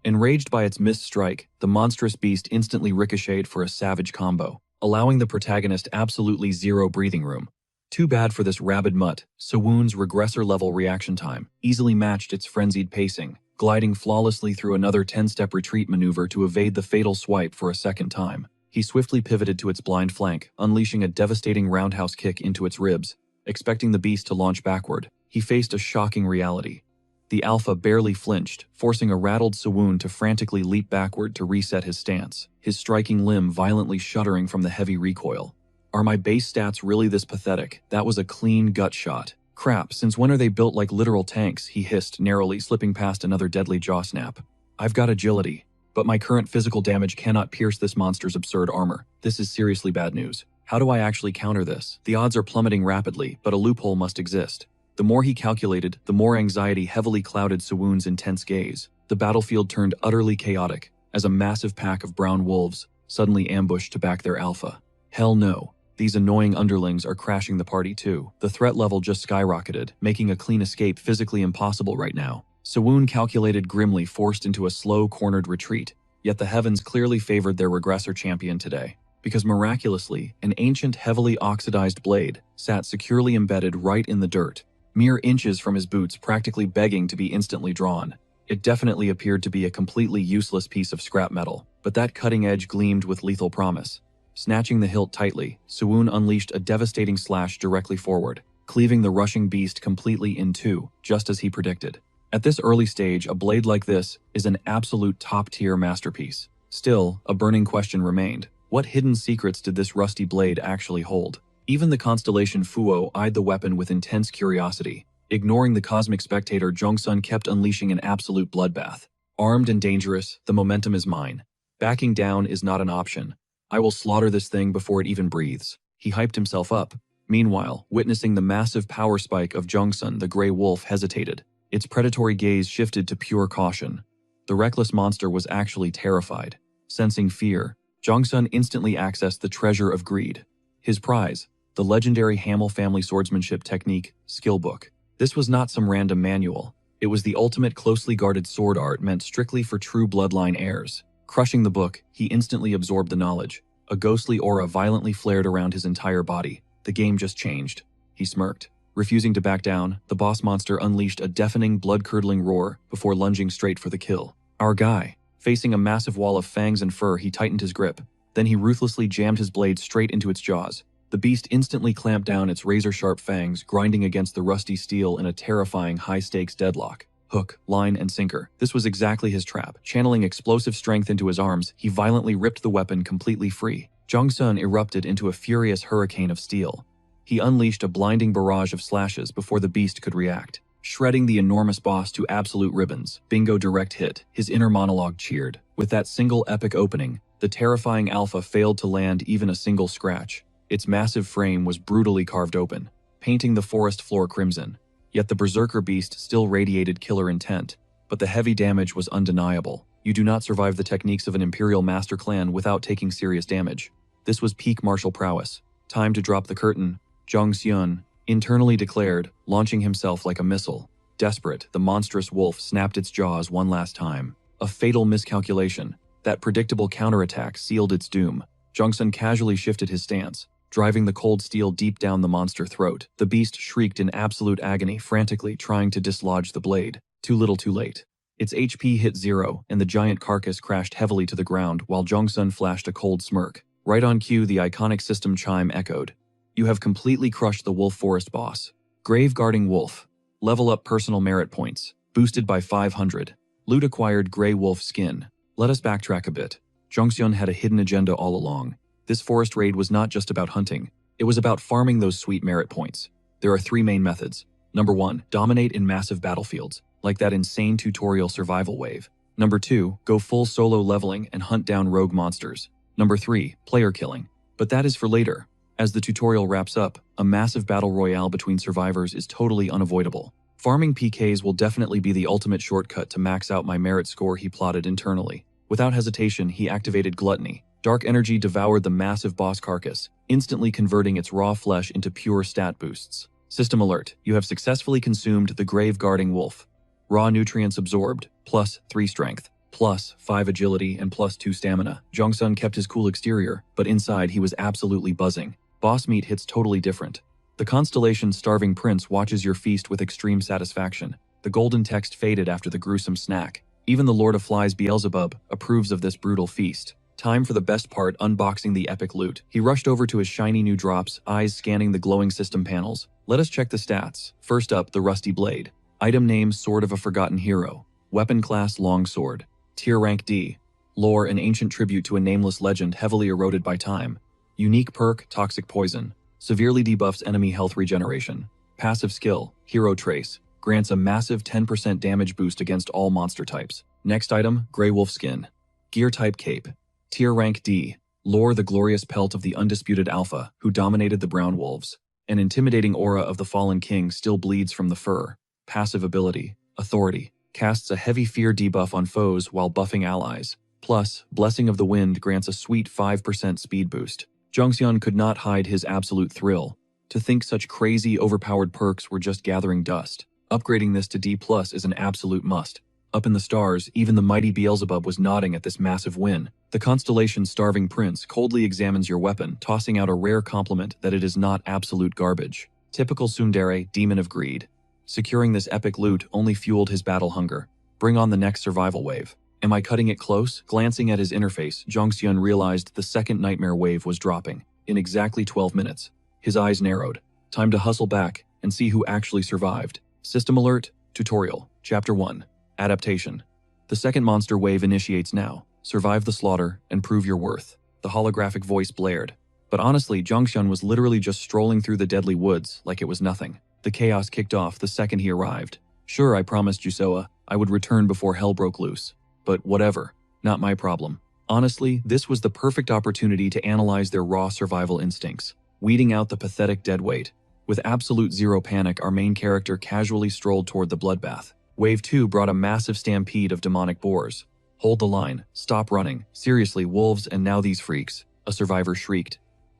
Enraged by its missed strike, the monstrous beast instantly ricocheted for a savage combo, allowing the protagonist absolutely zero breathing room. Too bad for this rabid mutt, Sawun's regressor-level reaction time easily matched its frenzied pacing, gliding flawlessly through another 10-step retreat maneuver to evade the fatal swipe for a second time. He swiftly pivoted to its blind flank, unleashing a devastating roundhouse kick into its ribs. Expecting the beast to launch backward, he faced a shocking reality. The alpha barely flinched, forcing a rattled Sawun to frantically leap backward to reset his stance, his striking limb violently shuddering from the heavy recoil. Are my base stats really this pathetic? That was a clean gut shot. Crap, since when are they built like literal tanks? He hissed, narrowly slipping past another deadly jaw snap. I've got agility, but my current physical damage cannot pierce this monster's absurd armor. This is seriously bad news. How do I actually counter this? The odds are plummeting rapidly, but a loophole must exist. The more he calculated, the more anxiety heavily clouded Sawun's intense gaze. The battlefield turned utterly chaotic, as a massive pack of brown wolves suddenly ambushed to back their alpha. Hell no. These annoying underlings are crashing the party too. The threat level just skyrocketed, making a clean escape physically impossible right now. Sawun calculated grimly, forced into a slow, cornered retreat, yet the heavens clearly favored their regressor champion today. Because miraculously, an ancient, heavily oxidized blade sat securely embedded right in the dirt, mere inches from his boots, practically begging to be instantly drawn. It definitely appeared to be a completely useless piece of scrap metal, but that cutting edge gleamed with lethal promise. Snatching the hilt tightly, Sawun unleashed a devastating slash directly forward, cleaving the rushing beast completely in two, just as he predicted. At this early stage, a blade like this is an absolute top-tier masterpiece. Still, a burning question remained. What hidden secrets did this rusty blade actually hold? Even the constellation Fuo eyed the weapon with intense curiosity. Ignoring the cosmic spectator, Jongsun kept unleashing an absolute bloodbath. Armed and dangerous, the momentum is mine. Backing down is not an option. I will slaughter this thing before it even breathes. He hyped himself up. Meanwhile, witnessing the massive power spike of Jongsun, the gray wolf hesitated. Its predatory gaze shifted to pure caution. The reckless monster was actually terrified. Sensing fear, Jongsun instantly accessed the treasure of greed. His prize, the legendary Hamel family swordsmanship technique, skill book. This was not some random manual. It was the ultimate closely guarded sword art meant strictly for true bloodline heirs. Crushing the book, he instantly absorbed the knowledge. A ghostly aura violently flared around his entire body. The game just changed. He smirked. Refusing to back down, the boss monster unleashed a deafening, blood-curdling roar before lunging straight for the kill. Our guy. Facing a massive wall of fangs and fur, he tightened his grip. Then he ruthlessly jammed his blade straight into its jaws. The beast instantly clamped down its razor-sharp fangs, grinding against the rusty steel in a terrifying high-stakes deadlock. Hook, line, and sinker. This was exactly his trap. Channeling explosive strength into his arms, he violently ripped the weapon completely free. Jongsun erupted into a furious hurricane of steel. He unleashed a blinding barrage of slashes before the beast could react, shredding the enormous boss to absolute ribbons. Bingo direct hit. His inner monologue cheered. With that single epic opening, the terrifying alpha failed to land even a single scratch. Its massive frame was brutally carved open, painting the forest floor crimson. Yet the berserker beast still radiated killer intent, but the heavy damage was undeniable. You do not survive the techniques of an imperial master clan without taking serious damage. This was peak martial prowess. Time to drop the curtain, Jongsun internally declared, launching himself like a missile. Desperate, the monstrous wolf snapped its jaws one last time. A fatal miscalculation. That predictable counterattack sealed its doom. Jongsun casually shifted his stance, driving the cold steel deep down the monster throat. The beast shrieked in absolute agony, frantically trying to dislodge the blade. Too little too late. Its HP hit zero, and the giant carcass crashed heavily to the ground while Jongsun flashed a cold smirk. Right on cue, the iconic system chime echoed. You have completely crushed the wolf forest boss. Grave guarding wolf. Level up personal merit points. Boosted by 500. Loot acquired gray wolf skin. Let us backtrack a bit. Jongseon had a hidden agenda all along. This forest raid was not just about hunting. It was about farming those sweet merit points. There are three main methods. Number 1, dominate in massive battlefields, like that insane tutorial survival wave. Number 2, go full solo leveling and hunt down rogue monsters. Number 3, player killing. But that is for later. As the tutorial wraps up, a massive battle royale between survivors is totally unavoidable. Farming PKs will definitely be the ultimate shortcut to max out my merit score, he plotted internally. Without hesitation, he activated Gluttony. Dark energy devoured the massive boss carcass, instantly converting its raw flesh into pure stat boosts. System alert, you have successfully consumed the Grave Guarding Wolf. Raw nutrients absorbed, plus 3 strength, plus 5 agility, and plus 2 stamina. Jongseon kept his cool exterior, but inside he was absolutely buzzing. Boss meat hits totally different. The constellation Starving Prince watches your feast with extreme satisfaction. The golden text faded after the gruesome snack. Even the Lord of Flies Beelzebub approves of this brutal feast. Time for the best part, unboxing the epic loot. He rushed over to his shiny new drops, eyes scanning the glowing system panels. Let us check the stats. First up, the Rusty Blade. Item name, Sword of a Forgotten Hero. Weapon class, Longsword. Tier rank D. Lore, an ancient tribute to a nameless legend heavily eroded by time. Unique perk, Toxic Poison. Severely debuffs enemy health regeneration. Passive skill, Hero Trace. Grants a massive 10% damage boost against all monster types. Next item, Grey Wolf Skin. Gear type Cape. Tier rank D. Lore, the glorious pelt of the undisputed alpha, who dominated the brown wolves. An intimidating aura of the fallen king still bleeds from the fur. Passive ability, Authority. Casts a heavy fear debuff on foes while buffing allies. Plus, Blessing of the Wind grants a sweet 5% speed boost. Jongseon could not hide his absolute thrill. To think such crazy, overpowered perks were just gathering dust. Upgrading this to D+ is an absolute must. Up in the stars, even the mighty Beelzebub was nodding at this massive win. The constellation Starving Prince coldly examines your weapon, tossing out a rare compliment that it is not absolute garbage. Typical tsundere, demon of greed. Securing this epic loot only fueled his battle hunger. Bring on the next survival wave. Am I cutting it close? Glancing at his interface, Jongseon realized the second nightmare wave was dropping. In exactly 12 minutes. His eyes narrowed. Time to hustle back and see who actually survived. System alert, Tutorial, Chapter 1. Adaptation. The second monster wave initiates now. Survive the slaughter and prove your worth. The holographic voice blared. But honestly, Jongseon was literally just strolling through the deadly woods like it was nothing. The chaos kicked off the second he arrived. Sure, I promised Jusoa I would return before hell broke loose. But whatever, not my problem. Honestly, this was the perfect opportunity to analyze their raw survival instincts, weeding out the pathetic deadweight. With absolute zero panic, our main character casually strolled toward the bloodbath. Wave 2 brought a massive stampede of demonic boars. Hold the line, stop running, seriously, wolves and now these freaks, a survivor shrieked.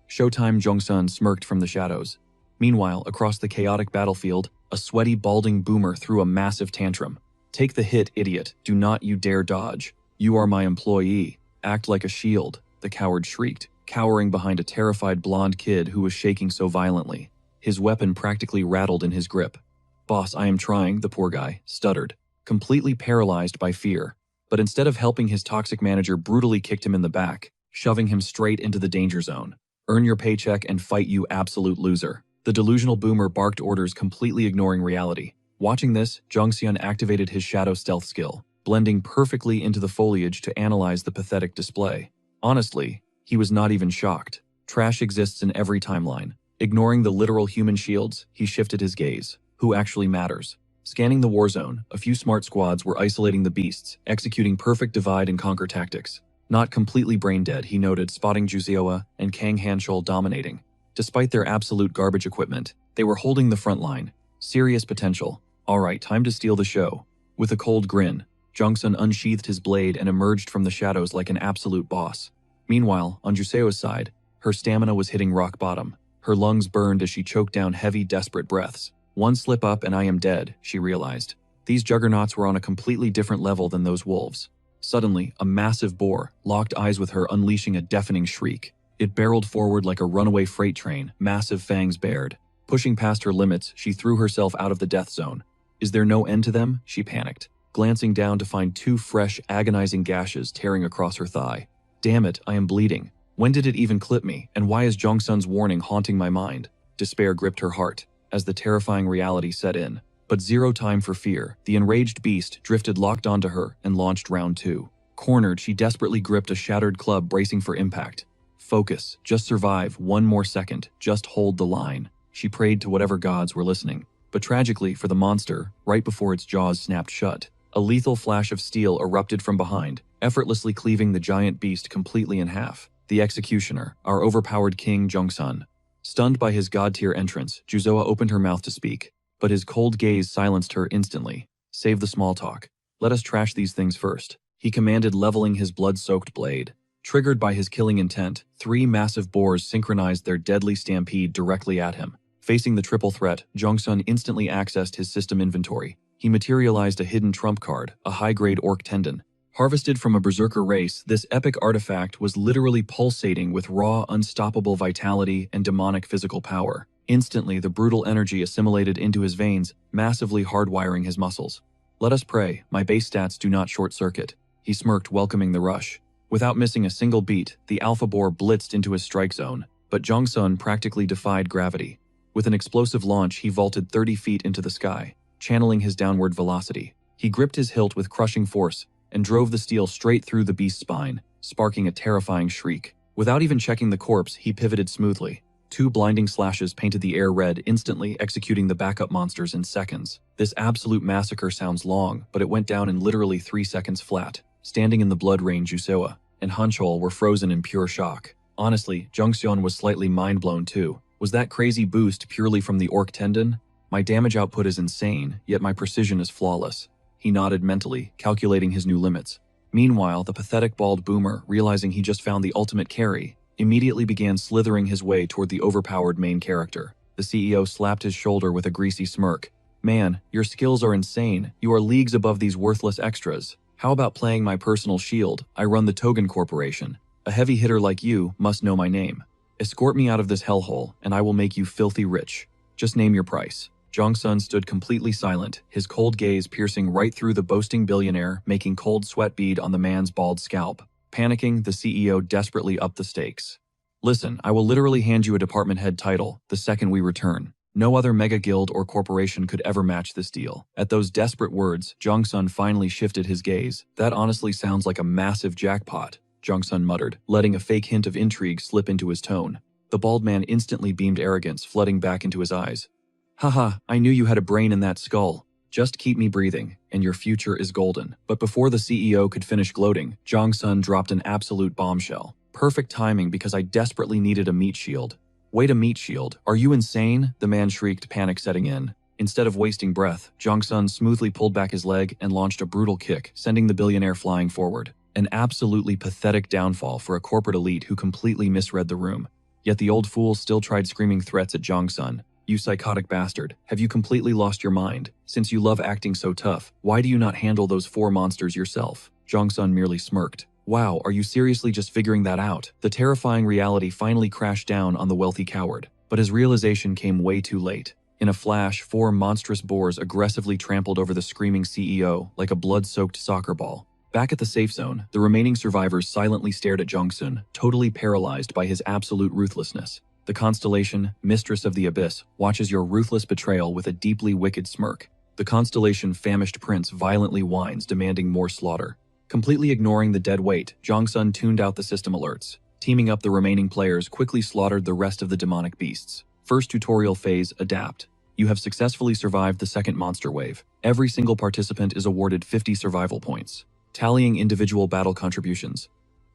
Showtime, Jongseon smirked from the shadows. Meanwhile, across the chaotic battlefield, a sweaty, balding boomer threw a massive tantrum. Take the hit, idiot, do not you dare dodge. You are my employee. Act like a shield, the coward shrieked, cowering behind a terrified blonde kid who was shaking so violently. His weapon practically rattled in his grip. Boss, I am trying, the poor guy stuttered, completely paralyzed by fear. But instead of helping, his toxic manager brutally kicked him in the back, shoving him straight into the danger zone. Earn your paycheck and fight, you absolute loser. The delusional boomer barked orders, completely ignoring reality. Watching this, Jongseon activated his shadow stealth skill, blending perfectly into the foliage to analyze the pathetic display. Honestly, he was not even shocked. Trash exists in every timeline. Ignoring the literal human shields, he shifted his gaze. Who actually matters? Scanning the war zone, a few smart squads were isolating the beasts, executing perfect divide and conquer tactics. Not completely brain dead, he noted, spotting Juseoa and Kang Hanchul dominating. Despite their absolute garbage equipment, they were holding the front line. Serious potential. Alright, time to steal the show. With a cold grin, Jongseon unsheathed his blade and emerged from the shadows like an absolute boss. Meanwhile, on Juseo's side, her stamina was hitting rock bottom. Her lungs burned as she choked down heavy, desperate breaths. One slip up and I am dead, she realized. These juggernauts were on a completely different level than those wolves. Suddenly, a massive boar locked eyes with her, unleashing a deafening shriek. It barreled forward like a runaway freight train, massive fangs bared. Pushing past her limits, she threw herself out of the death zone. Is there no end to them? She panicked, glancing down to find 2 fresh, agonizing gashes tearing across her thigh. Damn it, I am bleeding. When did it even clip me, and why is Jongseon's warning haunting my mind? Despair gripped her heart as the terrifying reality set in. But zero time for fear. The enraged beast drifted locked onto her and launched round 2. Cornered, she desperately gripped a shattered club, bracing for impact. Focus, just survive, one more second, just hold the line. She prayed to whatever gods were listening. But tragically for the monster, right before its jaws snapped shut, a lethal flash of steel erupted from behind, effortlessly cleaving the giant beast completely in half. The executioner, our overpowered king Jongsun. Stunned by his god-tier entrance, Juzoa opened her mouth to speak, but his cold gaze silenced her instantly. Save the small talk. Let us trash these things first, he commanded, leveling his blood-soaked blade. Triggered by his killing intent, 3 massive boars synchronized their deadly stampede directly at him. Facing the triple threat, Jongsun instantly accessed his system inventory. He materialized a hidden trump card, a high-grade orc tendon. Harvested from a berserker race, this epic artifact was literally pulsating with raw, unstoppable vitality and demonic physical power. Instantly, the brutal energy assimilated into his veins, massively hardwiring his muscles. Let us pray, my base stats do not short-circuit. He smirked, welcoming the rush. Without missing a single beat, the alpha boar blitzed into his strike zone, but Jongsun practically defied gravity. With an explosive launch, he vaulted 30 feet into the sky, channeling his downward velocity. He gripped his hilt with crushing force and drove the steel straight through the beast's spine, sparking a terrifying shriek. Without even checking the corpse, he pivoted smoothly. 2 blinding slashes painted the air red, instantly executing the backup monsters in seconds. This absolute massacre sounds long, but it went down in literally 3 seconds flat. Standing in the blood rain, Jusoa and Hunchol were frozen in pure shock. Honestly, Jungseon was slightly mind-blown too. Was that crazy boost purely from the orc tendon? My damage output is insane, yet my precision is flawless. He nodded mentally, calculating his new limits. Meanwhile, the pathetic bald boomer, realizing he just found the ultimate carry, immediately began slithering his way toward the overpowered main character. The CEO slapped his shoulder with a greasy smirk. Man, your skills are insane. You are leagues above these worthless extras. How about playing my personal shield? I run the Togen Corporation. A heavy hitter like you must know my name. Escort me out of this hellhole, and I will make you filthy rich. Just name your price. Jongsun stood completely silent, his cold gaze piercing right through the boasting billionaire, making cold sweat bead on the man's bald scalp. Panicking, the CEO desperately upped the stakes. Listen, I will literally hand you a department head title the second we return. No other mega guild or corporation could ever match this deal. At those desperate words, Jongsun finally shifted his gaze. That honestly sounds like a massive jackpot, Jongsun muttered, letting a fake hint of intrigue slip into his tone. The bald man instantly beamed arrogance, flooding back into his eyes. Haha, I knew you had a brain in that skull. Just keep me breathing, and your future is golden. But before the CEO could finish gloating, Jongsun dropped an absolute bombshell. Perfect timing because I desperately needed a meat shield. Wait, a meat shield? Are you insane? The man shrieked, panic setting in. Instead of wasting breath, Jongsun smoothly pulled back his leg and launched a brutal kick, sending the billionaire flying forward. An absolutely pathetic downfall for a corporate elite who completely misread the room. Yet the old fool still tried screaming threats at Jongsun. You psychotic bastard, have you completely lost your mind? Since you love acting so tough, why do you not handle those 4 monsters yourself? Jongsun merely smirked. Wow, are you seriously just figuring that out? The terrifying reality finally crashed down on the wealthy coward, but his realization came way too late. In a flash, 4 monstrous boars aggressively trampled over the screaming CEO like a blood-soaked soccer ball. Back at the safe zone, the remaining survivors silently stared at Jongsun, totally paralyzed by his absolute ruthlessness. The constellation, mistress of the abyss, watches your ruthless betrayal with a deeply wicked smirk. The constellation famished prince violently whines, demanding more slaughter. Completely ignoring the dead weight, Jongsun tuned out the system alerts. Teaming up, the remaining players quickly slaughtered the rest of the demonic beasts. First tutorial phase, adapt. You have successfully survived the second monster wave. Every single participant is awarded 50 survival points. Tallying individual battle contributions.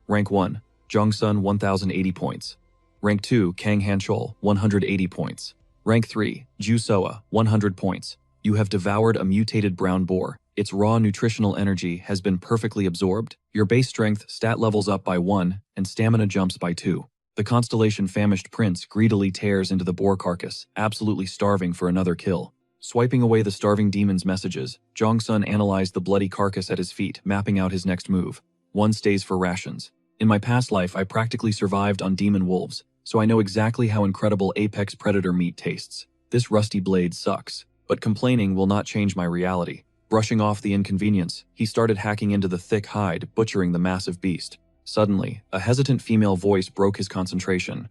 Rank 1, Jongsun 1080 points. Rank 2, Kang Hanchol, 180 points. Rank 3, Ju Soa, 100 points. You have devoured a mutated brown boar. Its raw nutritional energy has been perfectly absorbed. Your base strength stat levels up by 1, and stamina jumps by 2. The constellation famished prince greedily tears into the boar carcass, absolutely starving for another kill. Swiping away the starving demon's messages, Jongsun analyzed the bloody carcass at his feet, mapping out his next move. 1 stays for rations. In my past life, I practically survived on demon wolves, so I know exactly how incredible apex predator meat tastes. This rusty blade sucks, but complaining will not change my reality. Brushing off the inconvenience, he started hacking into the thick hide, butchering the massive beast. Suddenly, a hesitant female voice broke his concentration.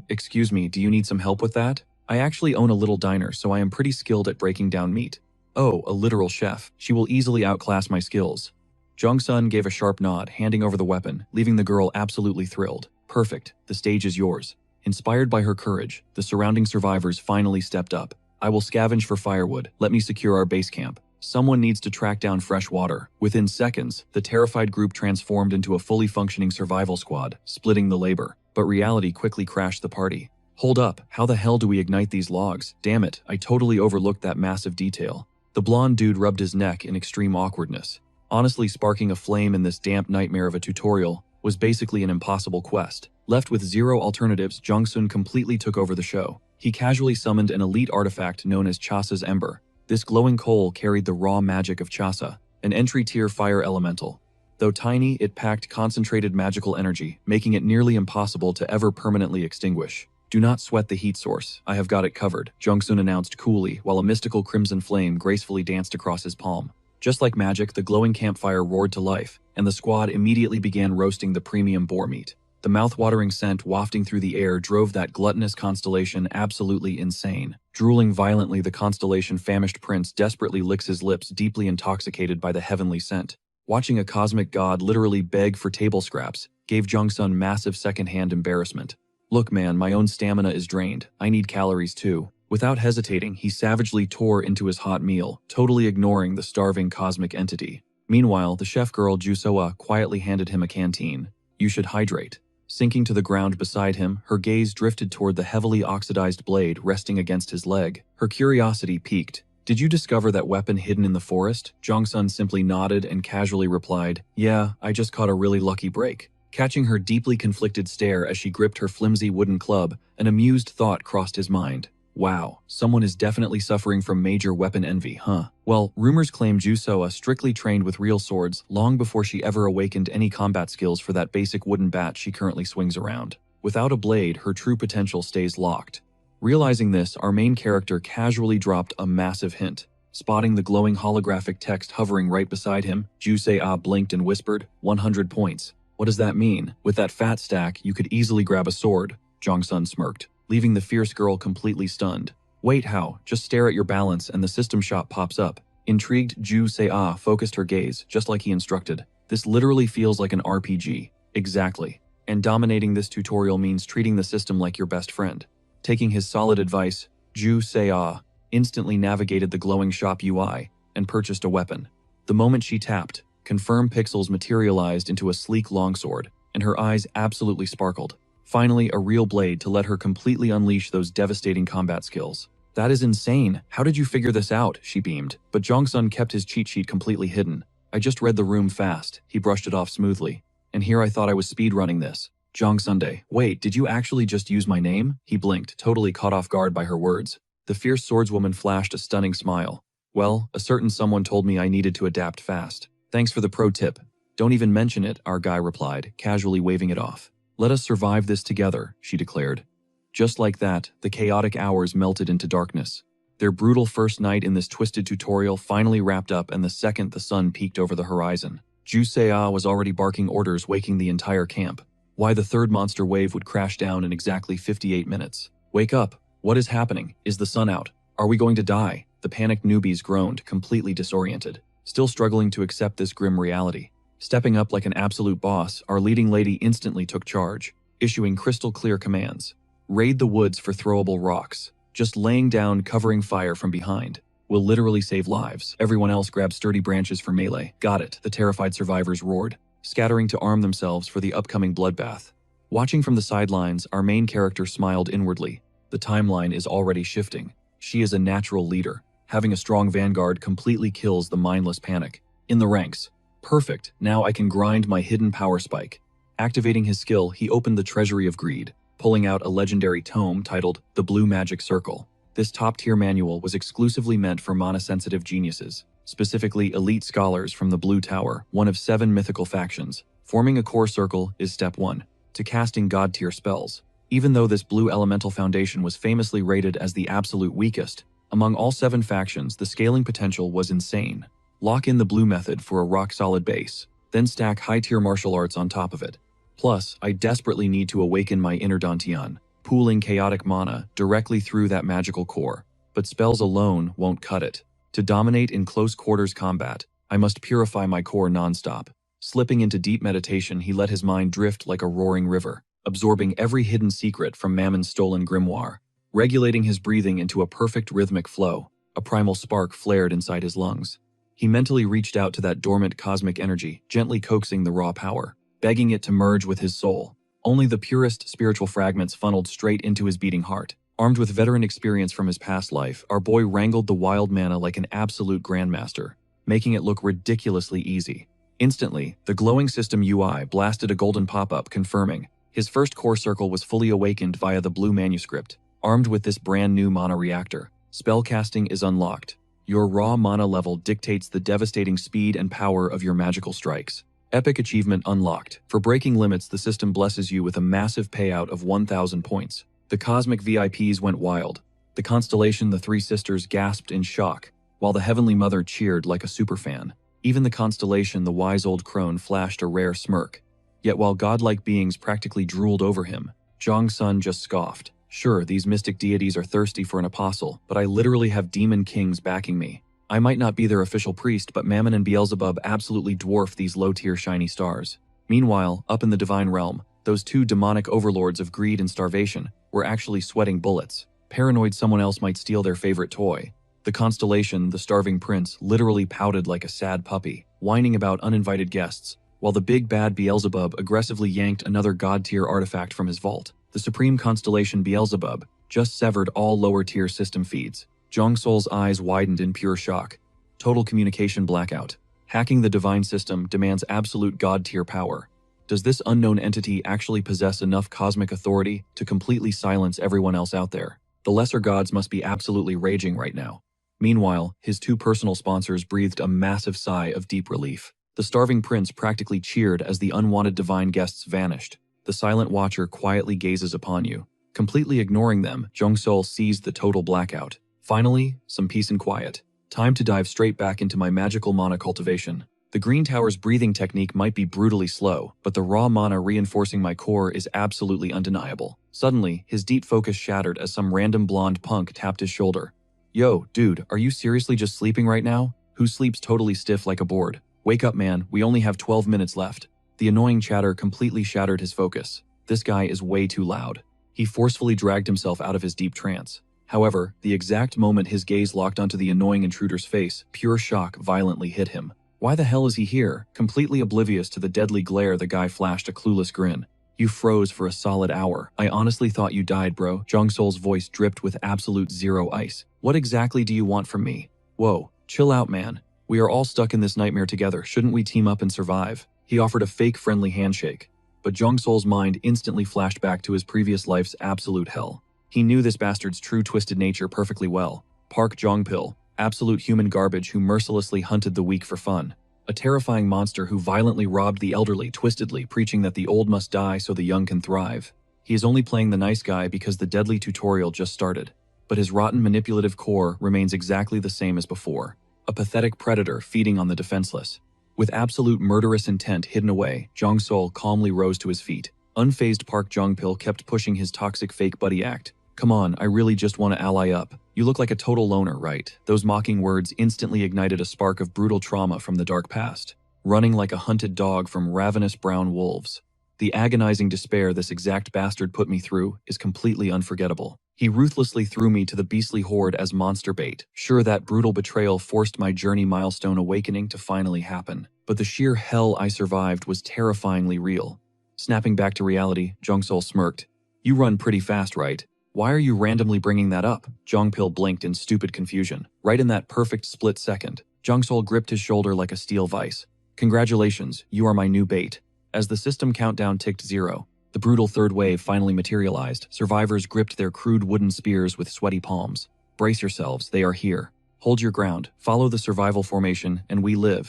Excuse me, do you need some help with that? I actually own a little diner, so I am pretty skilled at breaking down meat. Oh, a literal chef. She will easily outclass my skills. Jung-sun gave a sharp nod, handing over the weapon, leaving the girl absolutely thrilled. Perfect, the stage is yours. Inspired by her courage, the surrounding survivors finally stepped up. I will scavenge for firewood, let me secure our base camp. Someone needs to track down fresh water. Within seconds, the terrified group transformed into a fully functioning survival squad, splitting the labor. But reality quickly crashed the party. Hold up, how the hell do we ignite these logs? Damn it, I totally overlooked that massive detail. The blonde dude rubbed his neck in extreme awkwardness. Honestly, sparking a flame in this damp nightmare of a tutorial was basically an impossible quest. Left with zero alternatives, Jung-sun completely took over the show. He casually summoned an elite artifact known as Chasa's Ember. This glowing coal carried the raw magic of Chasa, an entry-tier fire elemental. Though tiny, it packed concentrated magical energy, making it nearly impossible to ever permanently extinguish. Do not sweat the heat source, I have got it covered, Jung-sun announced coolly while a mystical crimson flame gracefully danced across his palm. Just like magic, the glowing campfire roared to life, and the squad immediately began roasting the premium boar meat. The mouth-watering scent wafting through the air drove that gluttonous constellation absolutely insane. Drooling violently, the constellation-famished prince desperately licks his lips, deeply intoxicated by the heavenly scent. Watching a cosmic god literally beg for table scraps gave Jung-sun massive second-hand embarrassment. Look man, my own stamina is drained. I need calories too. Without hesitating, he savagely tore into his hot meal, totally ignoring the starving cosmic entity. Meanwhile, the chef girl Jusoa quietly handed him a canteen. You should hydrate. Sinking to the ground beside him, her gaze drifted toward the heavily oxidized blade resting against his leg. Her curiosity piqued. Did you discover that weapon hidden in the forest? Jung-sun simply nodded and casually replied, yeah, I just caught a really lucky break. Catching her deeply conflicted stare as she gripped her flimsy wooden club, an amused thought crossed his mind. Wow, someone is definitely suffering from major weapon envy, huh? Well, rumors claim Jusoa strictly trained with real swords long before she ever awakened any combat skills for that basic wooden bat she currently swings around. Without a blade, her true potential stays locked. Realizing this, our main character casually dropped a massive hint. Spotting the glowing holographic text hovering right beside him, Jusea blinked and whispered, 100 points. What does that mean? With that fat stack, you could easily grab a sword, Jung-sun smirked, leaving the fierce girl completely stunned. Wait, how? Just stare at your balance and the system shop pops up. Intrigued, Jusea focused her gaze, just like he instructed. This literally feels like an RPG. Exactly. And dominating this tutorial means treating the system like your best friend. Taking his solid advice, Jusea instantly navigated the glowing shop UI and purchased a weapon. The moment she tapped, confirm pixels materialized into a sleek longsword, and her eyes absolutely sparkled. Finally, a real blade to let her completely unleash those devastating combat skills. That is insane. How did you figure this out? She beamed. But Jung-sun kept his cheat sheet completely hidden. I just read the room fast. He brushed it off smoothly. And here I thought I was speedrunning this. Jung-sundae, wait, did you actually just use my name? He blinked, totally caught off guard by her words. The fierce swordswoman flashed a stunning smile. Well, a certain someone told me I needed to adapt fast. Thanks for the pro tip. Don't even mention it, our guy replied, casually waving it off. Let us survive this together, she declared. Just like that, the chaotic hours melted into darkness. Their brutal first night in this twisted tutorial finally wrapped up, and the second the sun peeked over the horizon, Jusea was already barking orders, waking the entire camp. Why the third monster wave would crash down in exactly 58 minutes. Wake up. What is happening? Is the sun out? Are we going to die? The panicked newbies groaned, completely disoriented, still struggling to accept this grim reality. Stepping up like an absolute boss, our leading lady instantly took charge, issuing crystal-clear commands. Raid the woods for throwable rocks. Just laying down covering fire from behind will literally save lives. Everyone else grabbed sturdy branches for melee. Got it, the terrified survivors roared, scattering to arm themselves for the upcoming bloodbath. Watching from the sidelines, our main character smiled inwardly. The timeline is already shifting. She is a natural leader. Having a strong vanguard completely kills the mindless panic. In the ranks. Perfect, now I can grind my hidden power spike. Activating his skill, he opened the Treasury of Greed, pulling out a legendary tome titled The Blue Magic Circle. This top-tier manual was exclusively meant for mana-sensitive geniuses, specifically elite scholars from the Blue Tower, one of 7 mythical factions. Forming a core circle is step 1, to casting god-tier spells. Even though this blue elemental foundation was famously rated as the absolute weakest, among all 7 factions, the scaling potential was insane. Lock in the blue method for a rock-solid base, then stack high-tier martial arts on top of it. Plus, I desperately need to awaken my inner Dantian, pooling chaotic mana directly through that magical core. But spells alone won't cut it. To dominate in close quarters combat, I must purify my core nonstop. Slipping into deep meditation, he let his mind drift like a roaring river, absorbing every hidden secret from Mammon's stolen grimoire. Regulating his breathing into a perfect rhythmic flow, a primal spark flared inside his lungs. He mentally reached out to that dormant cosmic energy, gently coaxing the raw power, begging it to merge with his soul. Only the purest spiritual fragments funneled straight into his beating heart. Armed with veteran experience from his past life, our boy wrangled the wild mana like an absolute grandmaster, making it look ridiculously easy. Instantly, the glowing system UI blasted a golden pop-up confirming his first core circle was fully awakened via the blue manuscript. Armed with this brand new mana reactor, spellcasting is unlocked. Your raw mana level dictates the devastating speed and power of your magical strikes. Epic achievement unlocked. For breaking limits, the system blesses you with a massive payout of 1,000 points. The cosmic VIPs went wild. The constellation The Three Sisters gasped in shock, while the Heavenly Mother cheered like a superfan. Even the constellation The Wise Old Crone flashed a rare smirk. Yet while godlike beings practically drooled over him, Zhang Sun just scoffed. Sure, these mystic deities are thirsty for an apostle, but I literally have demon kings backing me. I might not be their official priest, but Mammon and Beelzebub absolutely dwarf these low-tier shiny stars. Meanwhile, up in the divine realm, those two demonic overlords of greed and starvation were actually sweating bullets, paranoid someone else might steal their favorite toy. The constellation, the starving prince, literally pouted like a sad puppy, whining about uninvited guests, while the big bad Beelzebub aggressively yanked another god-tier artifact from his vault. The supreme constellation Beelzebub just severed all lower-tier system feeds. Zhang Sol's eyes widened in pure shock. Total communication blackout. Hacking the divine system demands absolute god-tier power. Does this unknown entity actually possess enough cosmic authority to completely silence everyone else out there? The lesser gods must be absolutely raging right now. Meanwhile, his two personal sponsors breathed a massive sigh of deep relief. The starving prince practically cheered as the unwanted divine guests vanished. The silent watcher quietly gazes upon you. Completely ignoring them, Zhang Sol seized the total blackout. Finally, some peace and quiet. Time to dive straight back into my magical mana cultivation. The Green Tower's breathing technique might be brutally slow, but the raw mana reinforcing my core is absolutely undeniable. Suddenly, his deep focus shattered as some random blonde punk tapped his shoulder. Yo, dude, are you seriously just sleeping right now? Who sleeps totally stiff like a board? Wake up, man, we only have 12 minutes left. The annoying chatter completely shattered his focus. This guy is way too loud. He forcefully dragged himself out of his deep trance. However, the exact moment his gaze locked onto the annoying intruder's face, pure shock violently hit him. Why the hell is he here? Completely oblivious to the deadly glare, the guy flashed a clueless grin. You froze for a solid hour. I honestly thought you died, bro. Zhang Sol's voice dripped with absolute zero ice. What exactly do you want from me? Whoa, chill out, man. We are all stuck in this nightmare together. Shouldn't we team up and survive? He offered a fake friendly handshake. But Zhang Sol's mind instantly flashed back to his previous life's absolute hell. He knew this bastard's true twisted nature perfectly well. Park Jongpil, absolute human garbage who mercilessly hunted the weak for fun. A terrifying monster who violently robbed the elderly twistedly, preaching that the old must die so the young can thrive. He is only playing the nice guy because the deadly tutorial just started. But his rotten manipulative core remains exactly the same as before. A pathetic predator feeding on the defenseless. With absolute murderous intent hidden away, Zhang Sol calmly rose to his feet. Unfazed, Park Jongpil kept pushing his toxic fake buddy act. Come on, I really just want to ally up. You look like a total loner, right? Those mocking words instantly ignited a spark of brutal trauma from the dark past. Running like a hunted dog from ravenous brown wolves. The agonizing despair this exact bastard put me through is completely unforgettable. He ruthlessly threw me to the beastly horde as monster bait. Sure, that brutal betrayal forced my journey milestone awakening to finally happen. But the sheer hell I survived was terrifyingly real. Snapping back to reality, Zhang Sol smirked. You run pretty fast, right? Why are you randomly bringing that up? Jongpil blinked in stupid confusion. Right in that perfect split second, Zhang Sol gripped his shoulder like a steel vice. Congratulations, you are my new bait. As the system countdown ticked 0, the brutal third wave finally materialized. Survivors gripped their crude wooden spears with sweaty palms. Brace yourselves, they are here. Hold your ground, follow the survival formation, and we live.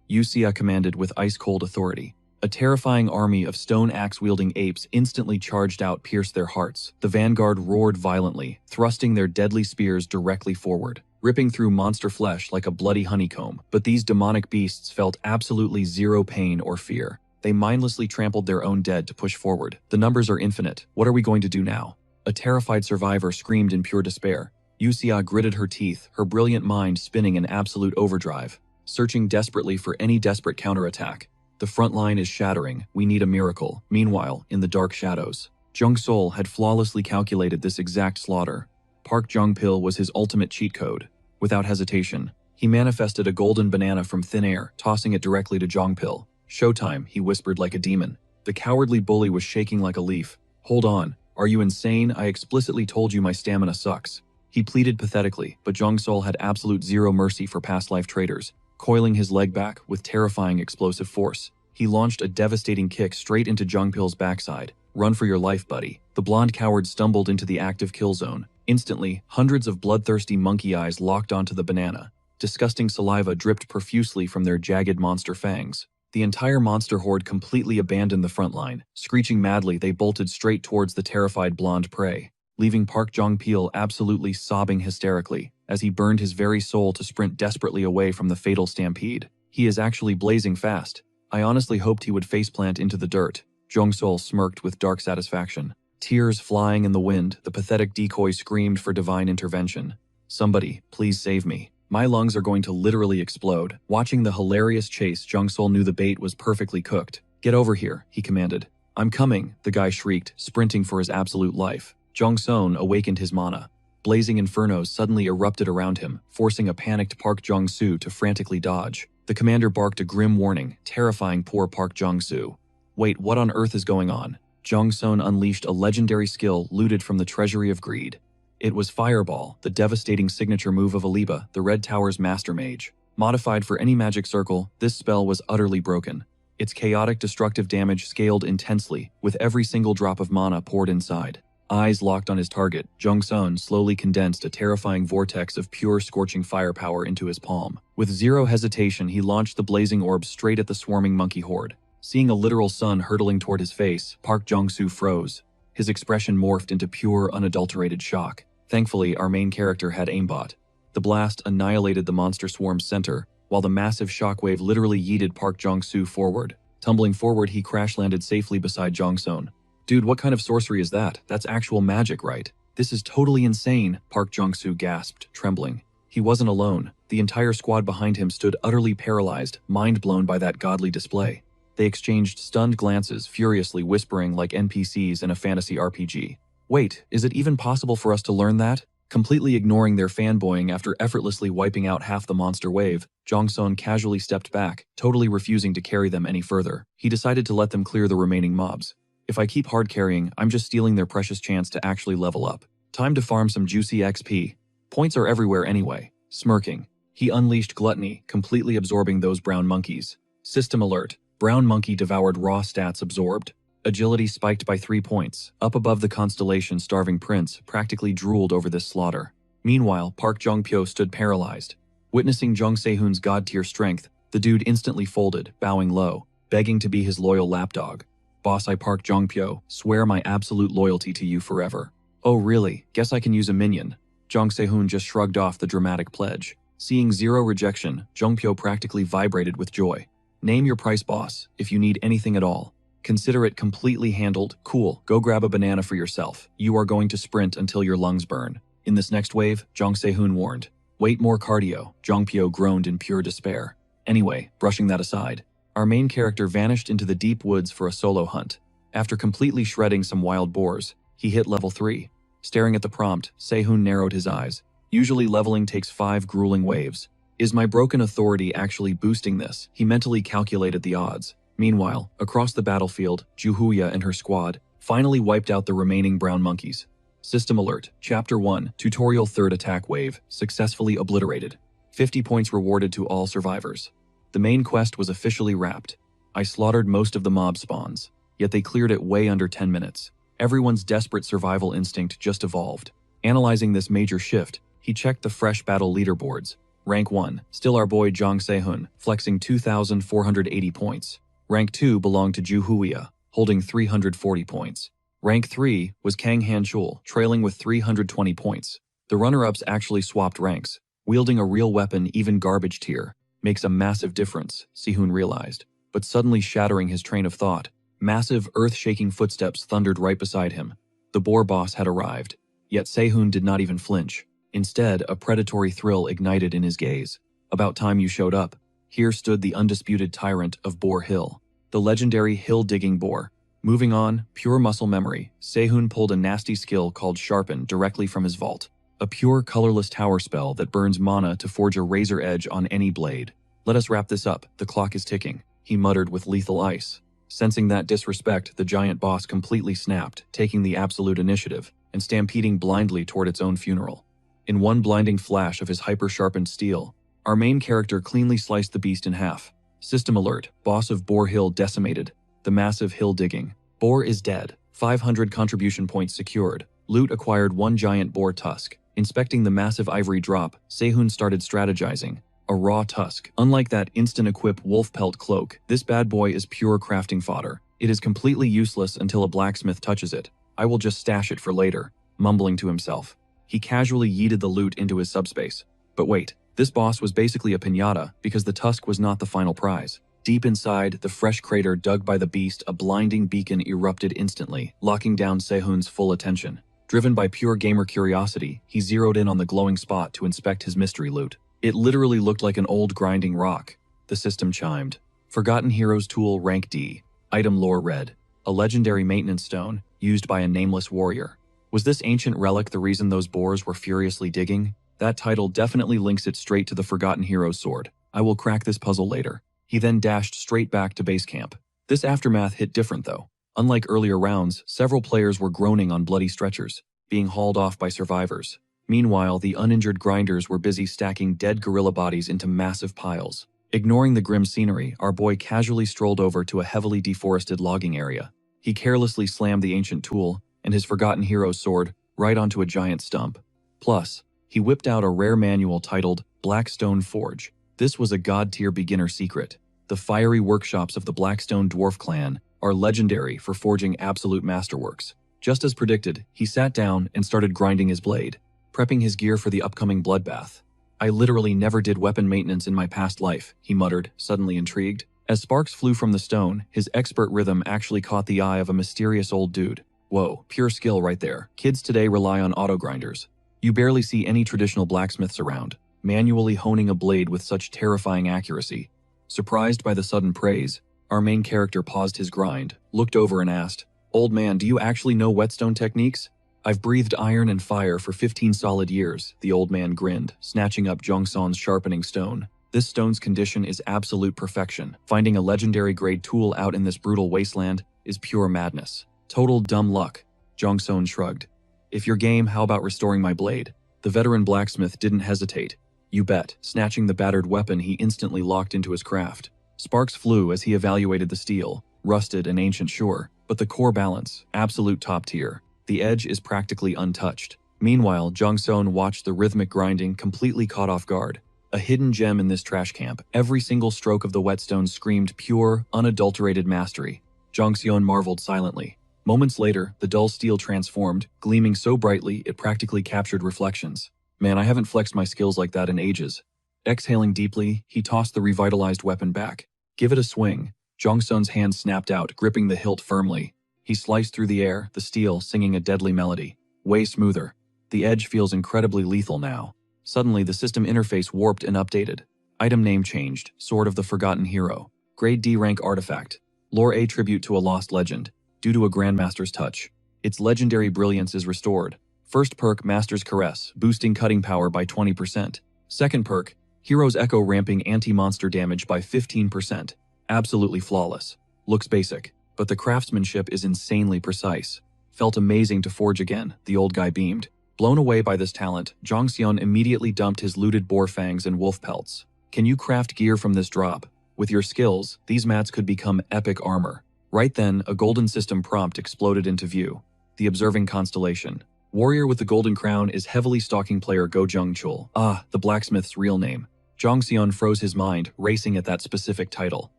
Yuxia commanded with ice-cold authority. A terrifying army of stone axe-wielding apes instantly charged out, pierced their hearts. The vanguard roared violently, thrusting their deadly spears directly forward, ripping through monster flesh like a bloody honeycomb. But these demonic beasts felt absolutely zero pain or fear. They mindlessly trampled their own dead to push forward. The numbers are infinite. What are we going to do now? A terrified survivor screamed in pure despair. Yuxia gritted her teeth, her brilliant mind spinning in absolute overdrive. searching desperately for any desperate counterattack. The front line is shattering, we need a miracle. Meanwhile, in the dark shadows, Jung Sol had flawlessly calculated this exact slaughter. Park Jong-pil was his ultimate cheat code. Without hesitation, he manifested a golden banana from thin air, tossing it directly to Jong-pil. "Showtime," he whispered like a demon. The cowardly bully was shaking like a leaf. "Hold on, are you insane? I explicitly told you my stamina sucks." He pleaded pathetically, but Jong Sol had absolute zero mercy for past life traitors. Coiling his leg back with terrifying explosive force, he launched a devastating kick straight into Jong-pil's backside. "Run for your life, buddy." The blonde coward stumbled into the active kill zone. Instantly, hundreds of bloodthirsty monkey eyes locked onto the banana. Disgusting saliva dripped profusely from their jagged monster fangs. The entire monster horde completely abandoned the front line. Screeching madly, they bolted straight towards the terrified blonde prey, leaving Park Jong-pil absolutely sobbing hysterically as he burned his very soul to sprint desperately away from the fatal stampede. "He is actually blazing fast. I honestly hoped he would faceplant into the dirt." Jong Sol smirked with dark satisfaction. Tears flying in the wind, the pathetic decoy screamed for divine intervention. "Somebody, please save me. My lungs are going to literally explode." Watching the hilarious chase, Jong Sol knew the bait was perfectly cooked. "Get over here," he commanded. "I'm coming," the guy shrieked, sprinting for his absolute life. Jong Son awakened his mana. Blazing infernos suddenly erupted around him, forcing a panicked Park Jong-soo to frantically dodge. The commander barked a grim warning, terrifying poor Park Jong-soo. "Wait, what on earth is going on?" Jong Son unleashed a legendary skill looted from the Treasury of Greed. It was Fireball, the devastating signature move of Aliba, the Red Tower's master mage. Modified for any magic circle, this spell was utterly broken. Its chaotic destructive damage scaled intensely, with every single drop of mana poured inside. Eyes locked on his target, Jong Son slowly condensed a terrifying vortex of pure scorching firepower into his palm. With zero hesitation, he launched the blazing orb straight at the swarming monkey horde. Seeing a literal sun hurtling toward his face, Park Jong-soo froze. His expression morphed into pure, unadulterated shock. Thankfully, our main character had aimbot. The blast annihilated the monster swarm's center, while the massive shockwave literally yeeted Park Jong-soo forward. Tumbling forward, he crash-landed safely beside Jong Son. "Dude, what kind of sorcery is that? That's actual magic, right?" "This is totally insane," Park Jong-soo gasped, trembling. He wasn't alone. The entire squad behind him stood utterly paralyzed, mind-blown by that godly display. They exchanged stunned glances, furiously whispering like NPCs in a fantasy RPG. "Wait, is it even possible for us to learn that?" Completely ignoring their fanboying after effortlessly wiping out half the monster wave, Jong Son casually stepped back, totally refusing to carry them any further. He decided to let them clear the remaining mobs. "If I keep hard carrying, I'm just stealing their precious chance to actually level up. Time to farm some juicy XP. Points are everywhere anyway." Smirking, he unleashed Gluttony, completely absorbing those brown monkeys. System alert. Brown monkey devoured raw stats absorbed. Agility spiked by 3 points. Up above the constellation, Starving Prince practically drooled over this slaughter. Meanwhile, Park Jong-pyo stood paralyzed. Witnessing Jung Se-hoon's god-tier strength, the dude instantly folded, bowing low, begging to be his loyal lapdog. "Boss, I Park Jong-pyo, swear my absolute loyalty to you forever." "Oh really? Guess I can use a minion." Jung Se-hoon just shrugged off the dramatic pledge. Seeing zero rejection, Jong-pyo practically vibrated with joy. "Name your price, boss, if you need anything at all. Consider it completely handled. Cool, go grab a banana for yourself. You are going to sprint until your lungs burn." In this next wave, Jong Se-hoon warned. "Wait, more cardio." Jong-pyo groaned in pure despair. Anyway, brushing that aside, our main character vanished into the deep woods for a solo hunt. After completely shredding some wild boars, he hit level 3. Staring at the prompt, Se-hoon narrowed his eyes. Usually leveling takes 5 grueling waves. Is my broken authority actually boosting this? He mentally calculated the odds. Meanwhile, across the battlefield, Juhuya and her squad finally wiped out the remaining brown monkeys. System alert. Chapter 1, Tutorial 3rd Attack Wave, successfully obliterated. 50 points rewarded to all survivors. The main quest was officially wrapped. I slaughtered most of the mob spawns, yet they cleared it way under 10 minutes. Everyone's desperate survival instinct just evolved. Analyzing this major shift, he checked the fresh battle leaderboards. Rank 1, still our boy Jong Se-hoon, flexing 2,480 points. Rank 2 belonged to Juhuya, holding 340 points. Rank 3 was Kang Han-chul, trailing with 320 points. The runner-ups actually swapped ranks. Wielding a real weapon, even garbage tier, makes a massive difference, Se-hoon realized. But suddenly shattering his train of thought, massive, earth-shaking footsteps thundered right beside him. The boar boss had arrived. Yet Se-hoon did not even flinch. Instead, a predatory thrill ignited in his gaze. "About time you showed up." Here stood the undisputed tyrant of Boar Hill, the legendary hill-digging boar. Moving on, pure muscle memory, Sehun pulled a nasty skill called Sharpen directly from his vault. A pure, colorless tower spell that burns mana to forge a razor edge on any blade. Let us wrap this up, the clock is ticking, he muttered with lethal ice. Sensing that disrespect, the giant boss completely snapped, taking the absolute initiative, and stampeding blindly toward its own funeral. In one blinding flash of his hyper-sharpened steel, our main character cleanly sliced the beast in half. System alert, boss of Boar Hill decimated. The massive hill digging. Boar is dead. 500 contribution points secured. Loot acquired 1 giant boar tusk. Inspecting the massive ivory drop, Sehun started strategizing. A raw tusk. Unlike that instant-equip wolf pelt cloak, this bad boy is pure crafting fodder. It is completely useless until a blacksmith touches it. I will just stash it for later, mumbling to himself. He casually yeeted the loot into his subspace. But wait, this boss was basically a piñata because the tusk was not the final prize. Deep inside, the fresh crater dug by the beast, a blinding beacon erupted instantly, locking down Sehun's full attention. Driven by pure gamer curiosity, he zeroed in on the glowing spot to inspect his mystery loot. It literally looked like an old grinding rock. The system chimed. Forgotten Heroes Tool Rank D. Item Lore Red. A legendary maintenance stone, used by a nameless warrior. Was this ancient relic the reason those boars were furiously digging? That title definitely links it straight to the Forgotten Heroes sword. I will crack this puzzle later. He then dashed straight back to base camp. This aftermath hit different though. Unlike earlier rounds, several players were groaning on bloody stretchers, being hauled off by survivors. Meanwhile, the uninjured grinders were busy stacking dead gorilla bodies into massive piles. Ignoring the grim scenery, our boy casually strolled over to a heavily deforested logging area. He carelessly slammed the ancient tool, and his Forgotten Heroes sword, right onto a giant stump. Plus, he whipped out a rare manual titled Blackstone Forge. This was a god-tier beginner secret. The fiery workshops of the Blackstone Dwarf clan are legendary for forging absolute masterworks. Just as predicted, he sat down and started grinding his blade, prepping his gear for the upcoming bloodbath. I literally never did weapon maintenance in my past life, he muttered, suddenly intrigued. As sparks flew from the stone, his expert rhythm actually caught the eye of a mysterious old dude. Whoa, pure skill right there. Kids today rely on auto-grinders. You barely see any traditional blacksmiths around, manually honing a blade with such terrifying accuracy. Surprised by the sudden praise, our main character paused his grind, looked over and asked, "Old man, do you actually know whetstone techniques?" "I've breathed iron and fire for 15 solid years," the old man grinned, snatching up Jongson's sharpening stone. "This stone's condition is absolute perfection. Finding a legendary grade tool out in this brutal wasteland is pure madness. Total dumb luck." Jongson shrugged. "If you're game, how about restoring my blade?" The veteran blacksmith didn't hesitate. "You bet." Snatching the battered weapon, he instantly locked into his craft. Sparks flew as he evaluated the steel, rusted and ancient sure, but the core balance, absolute top tier. The edge is practically untouched. Meanwhile, Jongson watched the rhythmic grinding, completely caught off guard. A hidden gem in this trash camp, every single stroke of the whetstone screamed pure, unadulterated mastery. Jongson marveled silently. Moments later, the dull steel transformed, gleaming so brightly it practically captured reflections. "Man, I haven't flexed my skills like that in ages." Exhaling deeply, he tossed the revitalized weapon back. "Give it a swing." Jongson's hand snapped out, gripping the hilt firmly. He sliced through the air, the steel singing a deadly melody. Way smoother. The edge feels incredibly lethal now. Suddenly, the system interface warped and updated. Item name changed. Sword of the Forgotten Hero. Grade D rank artifact. Lore A tribute to a lost legend. Due to a Grandmaster's touch. Its legendary brilliance is restored. First perk, Master's Caress, boosting cutting power by 20%. Second perk, Hero's Echo ramping anti-monster damage by 15%. Absolutely flawless. Looks basic, but the craftsmanship is insanely precise. Felt amazing to forge again, the old guy beamed. Blown away by this talent, Jongseon immediately dumped his looted boar fangs and wolf pelts. "Can you craft gear from this drop? With your skills, these mats could become epic armor." Right then, a golden system prompt exploded into view. The observing constellation. Warrior with the golden crown is heavily stalking player Go Jung-chul. The blacksmith's real name. Jongseon froze his mind, racing at that specific title.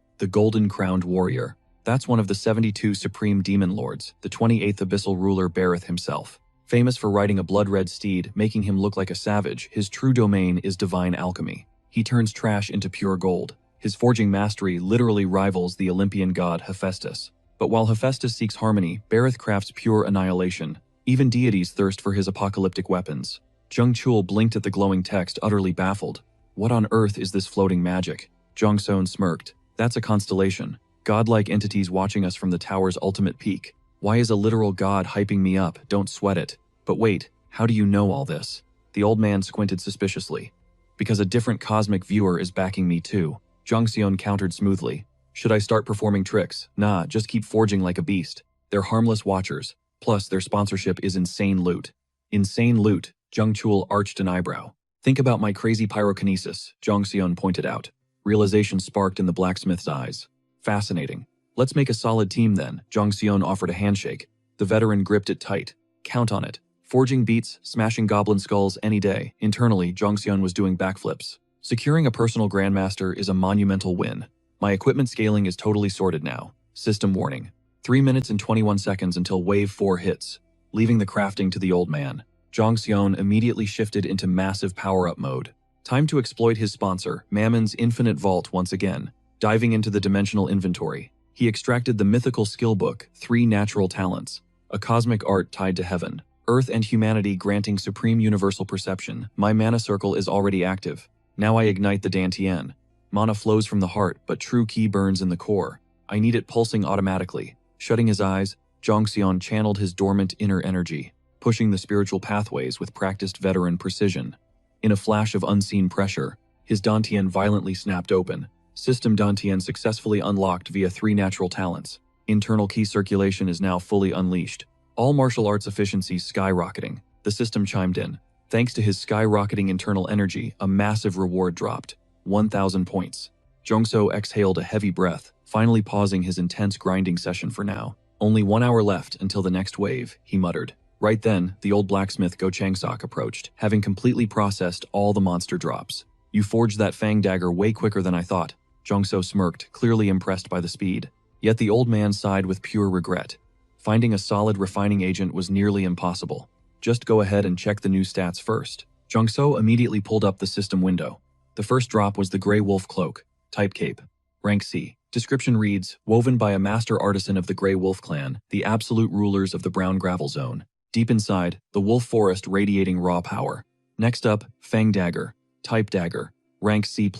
The Golden Crowned Warrior. That's one of the 72 Supreme Demon Lords, the 28th Abyssal Ruler Bareth himself. Famous for riding a blood-red steed, making him look like a savage, his true domain is divine alchemy. He turns trash into pure gold. His forging mastery literally rivals the Olympian god Hephaestus. But while Hephaestus seeks harmony, Bareth crafts pure annihilation. Even deities thirst for his apocalyptic weapons. Jung-chul blinked at the glowing text, utterly baffled. What on earth is this floating magic? Jongseon smirked. That's a constellation. Godlike entities watching us from the tower's ultimate peak. Why is a literal god hyping me up? Don't sweat it. But wait, how do you know all this? The old man squinted suspiciously. Because a different cosmic viewer is backing me too. Jongseon countered smoothly. Should I start performing tricks? Nah, just keep forging like a beast. They're harmless watchers. Plus, their sponsorship is insane loot. Insane loot, Jung Chul arched an eyebrow. Think about my crazy pyrokinesis, Jongseon pointed out. Realization sparked in the blacksmith's eyes. Fascinating. Let's make a solid team then, Jongseon offered a handshake. The veteran gripped it tight. Count on it. Forging beats, smashing goblin skulls any day. Internally, Jongseon was doing backflips. Securing a personal grandmaster is a monumental win. My equipment scaling is totally sorted now. System warning. 3 minutes and 21 seconds until wave 4 hits. Leaving the crafting to the old man. Jongseon immediately shifted into massive power-up mode. Time to exploit his sponsor, Mammon's infinite vault once again. Diving into the dimensional inventory, he extracted the mythical skill book, 3 natural talents. A cosmic art tied to heaven. Earth and humanity granting supreme universal perception. My mana circle is already active. Now I ignite the Dantian. Mana flows from the heart, but true ki burns in the core. I need it pulsing automatically. Shutting his eyes, Jongseon channeled his dormant inner energy, pushing the spiritual pathways with practiced veteran precision. In a flash of unseen pressure, his Dantian violently snapped open. System Dantian successfully unlocked via 3 natural talents. Internal ki circulation is now fully unleashed. All martial arts efficiencies skyrocketing. The system chimed in. Thanks to his skyrocketing internal energy, a massive reward dropped. 1,000 points. Jongseon exhaled a heavy breath, finally pausing his intense grinding session for now. Only 1 hour left until the next wave, he muttered. Right then, the old blacksmith Go Changsok approached, having completely processed all the monster drops. You forged that fang dagger way quicker than I thought. Jongseon smirked, clearly impressed by the speed. Yet the old man sighed with pure regret. Finding a solid refining agent was nearly impossible. Just go ahead and check the new stats first. Jongseon immediately pulled up the system window. The first drop was the Grey Wolf Cloak, type cape, rank C. Description reads, woven by a master artisan of the Grey Wolf clan, the absolute rulers of the Brown Gravel Zone. Deep inside, the wolf forest radiating raw power. Next up, Fang Dagger, type dagger, rank C+.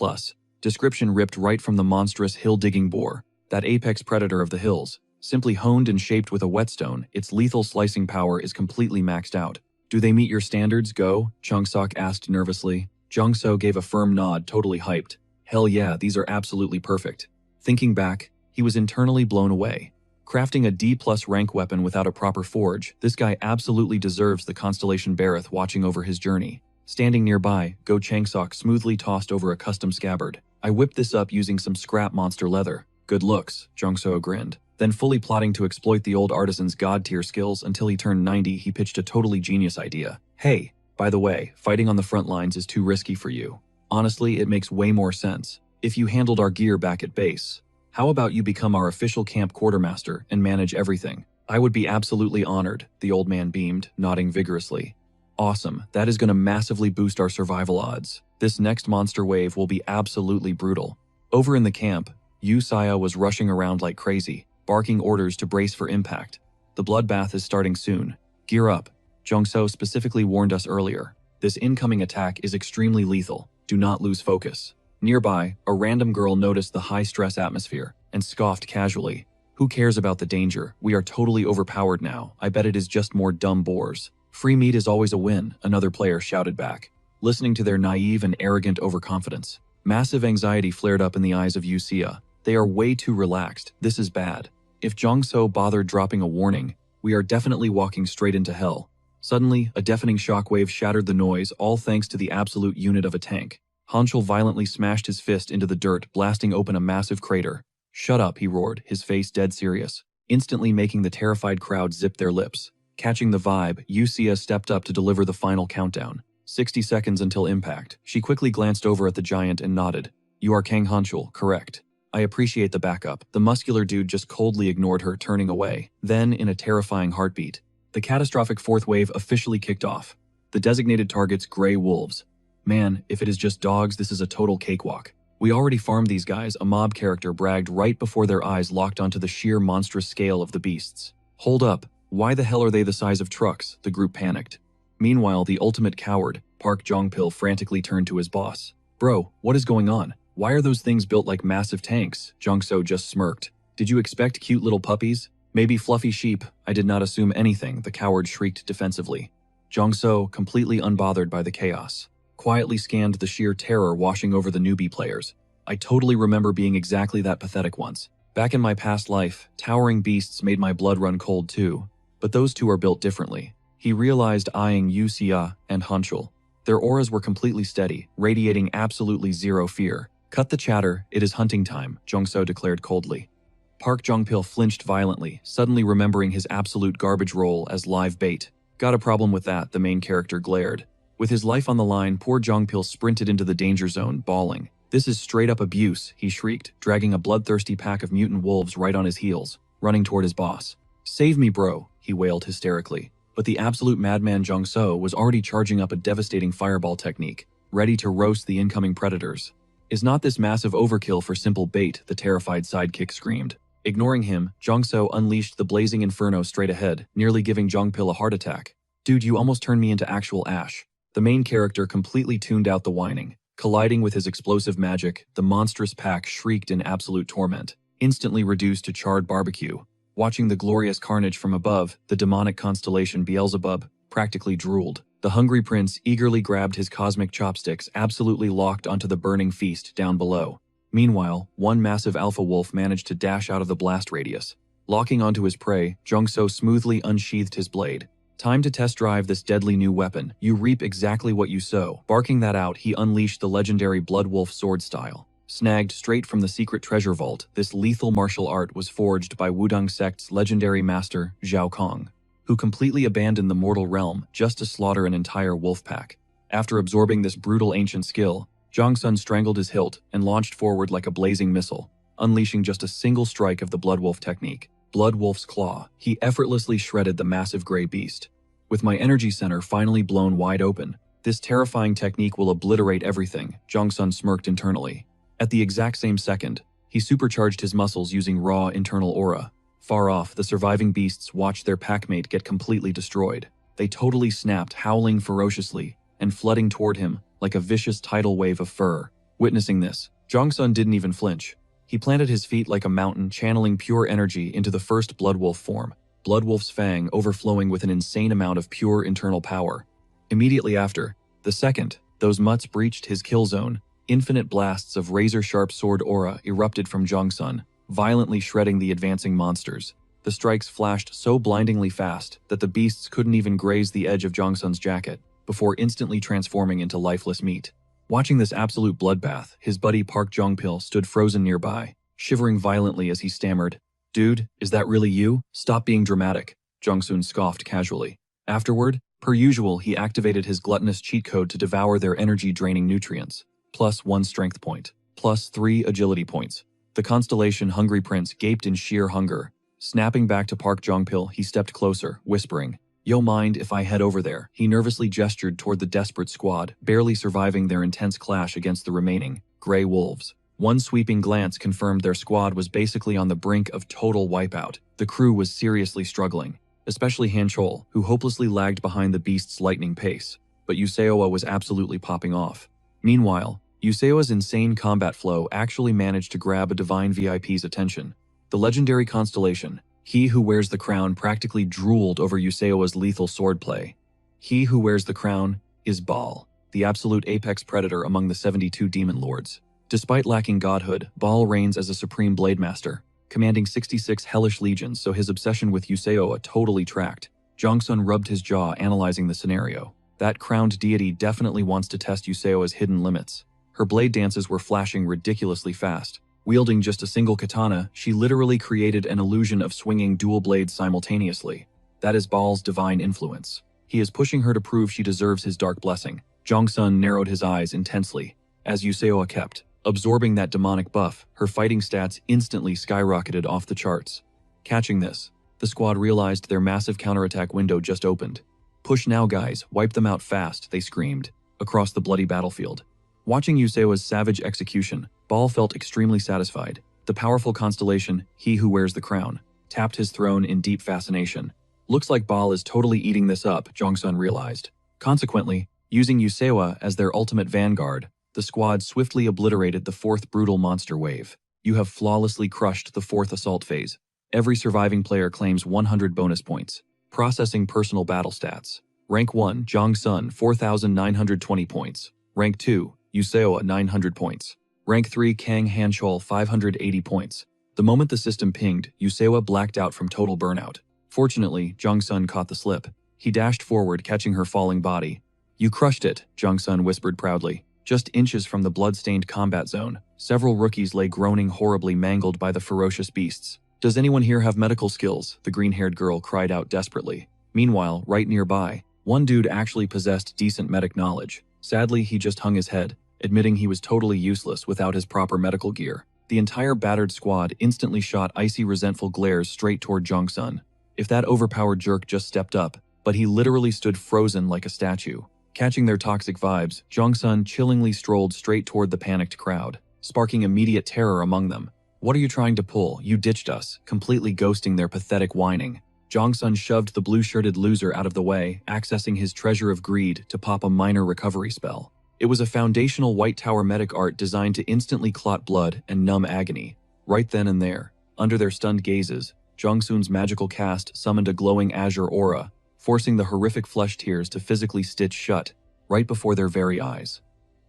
Description ripped right from the monstrous hill-digging boar, that apex predator of the hills. Simply honed and shaped with a whetstone, its lethal slicing power is completely maxed out. Do they meet your standards, Go? Changsok asked nervously. Jongseon gave a firm nod, totally hyped. Hell yeah, these are absolutely perfect. Thinking back, he was internally blown away. Crafting a D+ rank weapon without a proper forge, this guy absolutely deserves the Constellation Bareth watching over his journey. Standing nearby, Go Changsok smoothly tossed over a custom scabbard. I whipped this up using some scrap monster leather. Good looks, Jongseon grinned. Then fully plotting to exploit the old artisan's god-tier skills until he turned 90, he pitched a totally genius idea. Hey, by the way, fighting on the front lines is too risky for you. Honestly, it makes way more sense if you handled our gear back at base. How about you become our official camp quartermaster and manage everything? I would be absolutely honored, the old man beamed, nodding vigorously. Awesome, that is going to massively boost our survival odds. This next monster wave will be absolutely brutal. Over in the camp, Yu Saya was rushing around like crazy, barking orders to brace for impact. The bloodbath is starting soon. Gear up. Jongseon specifically warned us earlier. This incoming attack is extremely lethal. Do not lose focus. Nearby, a random girl noticed the high-stress atmosphere and scoffed casually. Who cares about the danger? We are totally overpowered now. I bet it is just more dumb boars. Free meat is always a win, another player shouted back, listening to their naive and arrogant overconfidence. Massive anxiety flared up in the eyes of Yusia. They are way too relaxed. This is bad. If Jongseon bothered dropping a warning, we are definitely walking straight into hell. Suddenly, a deafening shockwave shattered the noise, all thanks to the absolute unit of a tank. Hanchul violently smashed his fist into the dirt, blasting open a massive crater. Shut up, he roared, his face dead serious, instantly making the terrified crowd zip their lips. Catching the vibe, Yusia stepped up to deliver the final countdown. 60 seconds until impact. She quickly glanced over at the giant and nodded. You are Kang Hanchul, correct? I appreciate the backup. The muscular dude just coldly ignored her, turning away. Then, in a terrifying heartbeat, the catastrophic fourth wave officially kicked off. The designated targets, Grey Wolves. Man, if it is just dogs, this is a total cakewalk. We already farmed these guys, a mob character bragged right before their eyes locked onto the sheer monstrous scale of the beasts. Hold up, why the hell are they the size of trucks? The group panicked. Meanwhile, the ultimate coward, Park Jongpil frantically turned to his boss. Bro, what is going on? Why are those things built like massive tanks? Jungso just smirked. Did you expect cute little puppies? Maybe fluffy sheep? I did not assume anything, the coward shrieked defensively. Jungso, completely unbothered by the chaos, quietly scanned the sheer terror washing over the newbie players. I totally remember being exactly that pathetic once. Back in my past life, towering beasts made my blood run cold too. But those two are built differently. He realized, eyeing Yu Xia and Hanchul. Their auras were completely steady, radiating absolutely zero fear. Cut the chatter, it is hunting time, Jungso declared coldly. Park Jongpil flinched violently, suddenly remembering his absolute garbage role as live bait. Got a problem with that, the main character glared. With his life on the line, poor Jongpil sprinted into the danger zone, bawling. This is straight up abuse, he shrieked, dragging a bloodthirsty pack of mutant wolves right on his heels, running toward his boss. Save me, bro, he wailed hysterically. But the absolute madman Jungso was already charging up a devastating fireball technique, ready to roast the incoming predators. Is not this massive overkill for simple bait? The terrified sidekick screamed. Ignoring him, Jungso unleashed the blazing inferno straight ahead, nearly giving Jongpil a heart attack. Dude, you almost turned me into actual ash. The main character completely tuned out the whining. Colliding with his explosive magic, the monstrous pack shrieked in absolute torment, instantly reduced to charred barbecue. Watching the glorious carnage from above, the demonic constellation Beelzebub practically drooled. The hungry prince eagerly grabbed his cosmic chopsticks, absolutely locked onto the burning feast down below. Meanwhile, one massive alpha wolf managed to dash out of the blast radius. Locking onto his prey, Jungso smoothly unsheathed his blade. Time to test drive this deadly new weapon. You reap exactly what you sow. Barking that out, he unleashed the legendary Blood Wolf sword style. Snagged straight from the secret treasure vault, this lethal martial art was forged by Wudang sect's legendary master, Zhao Kong, who completely abandoned the mortal realm just to slaughter an entire wolf pack. After absorbing this brutal ancient skill, Jongsun strangled his hilt and launched forward like a blazing missile, unleashing just a single strike of the Blood Wolf technique. Blood Wolf's claw, he effortlessly shredded the massive gray beast. With my energy center finally blown wide open, this terrifying technique will obliterate everything, Jongsun smirked internally. At the exact same second, he supercharged his muscles using raw internal aura. Far off, the surviving beasts watched their packmate get completely destroyed. They totally snapped, howling ferociously, and flooding toward him like a vicious tidal wave of fur. Witnessing this, Jongsun didn't even flinch. He planted his feet like a mountain, channeling pure energy into the first Blood Wolf form, Blood Wolf's fang overflowing with an insane amount of pure internal power. Immediately after, the second, those mutts breached his kill zone. Infinite blasts of razor-sharp sword aura erupted from Jongsun, violently shredding the advancing monsters. The strikes flashed so blindingly fast that the beasts couldn't even graze the edge of Jongsun's jacket, before instantly transforming into lifeless meat. Watching this absolute bloodbath, his buddy Park Jongpil stood frozen nearby, shivering violently as he stammered, "Dude, is that really you? Stop being dramatic," Jongsun scoffed casually. Afterward, per usual, he activated his gluttonous cheat code to devour their energy-draining nutrients. +1 strength point, +3 agility points. The constellation Hungry Prince gaped in sheer hunger. Snapping back to Park Jongpil, he stepped closer, whispering, "Yo, mind if I head over there?" He nervously gestured toward the desperate squad, barely surviving their intense clash against the remaining gray wolves. One sweeping glance confirmed their squad was basically on the brink of total wipeout. The crew was seriously struggling, especially Hanchul, who hopelessly lagged behind the beast's lightning pace. But Yuseoa was absolutely popping off. Meanwhile, Yuseoa's insane combat flow actually managed to grab a divine VIP's attention. The legendary constellation, He Who Wears the Crown, practically drooled over Yuseoa's lethal swordplay. He who wears the crown is Baal, the absolute apex predator among the 72 demon lords. Despite lacking godhood, Baal reigns as a supreme blade master, commanding 66 hellish legions, so his obsession with Yuseoa totally tracked. Jongsun rubbed his jaw, analyzing the scenario. That crowned deity definitely wants to test Yuseoa's hidden limits. Her blade dances were flashing ridiculously fast. Wielding just a single katana, she literally created an illusion of swinging dual blades simultaneously. That is Baal's divine influence. He is pushing her to prove she deserves his dark blessing. Jongsun narrowed his eyes intensely. As Yuseoa kept absorbing that demonic buff, her fighting stats instantly skyrocketed off the charts. Catching this, the squad realized their massive counterattack window just opened. "Push now, guys, wipe them out fast," they screamed, across the bloody battlefield. Watching Yuseoa's savage execution, Baal felt extremely satisfied. The powerful constellation, He Who Wears the Crown, tapped his throne in deep fascination. Looks like Baal is totally eating this up, Jongsun realized. Consequently, using Yuseoa as their ultimate vanguard, The squad swiftly obliterated the fourth brutal monster wave. You have flawlessly crushed the fourth assault phase. Every surviving player claims 100 bonus points. Processing personal battle stats. Rank 1, Jong-sun, 4,920 points. Rank 2, Yuseo, 900 points. Rank 3, Kang Han-chol, 580 points. The moment the system pinged, Yuseo blacked out from total burnout. Fortunately, Jong-sun caught the slip. He dashed forward, catching her falling body. "You crushed it," Jong-sun whispered proudly. Just inches from the blood-stained combat zone, several rookies lay groaning horribly, mangled by the ferocious beasts. "Does anyone here have medical skills?" the green-haired girl cried out desperately. Meanwhile, right nearby, one dude actually possessed decent medic knowledge. Sadly, he just hung his head, admitting he was totally useless without his proper medical gear. The entire battered squad instantly shot icy, resentful glares straight toward Jong-sun. If that overpowered jerk just stepped up, but he literally stood frozen like a statue. Catching their toxic vibes, Jong-sun chillingly strolled straight toward the panicked crowd, sparking immediate terror among them. "What are you trying to pull? You ditched us," completely ghosting their pathetic whining. Jong-sun shoved the blue-shirted loser out of the way, accessing his treasure of greed to pop a minor recovery spell. It was a foundational White Tower medic art designed to instantly clot blood and numb agony. Right then and there, under their stunned gazes, Jong-sun's magical cast summoned a glowing azure aura, forcing the horrific flesh tears to physically stitch shut, right before their very eyes.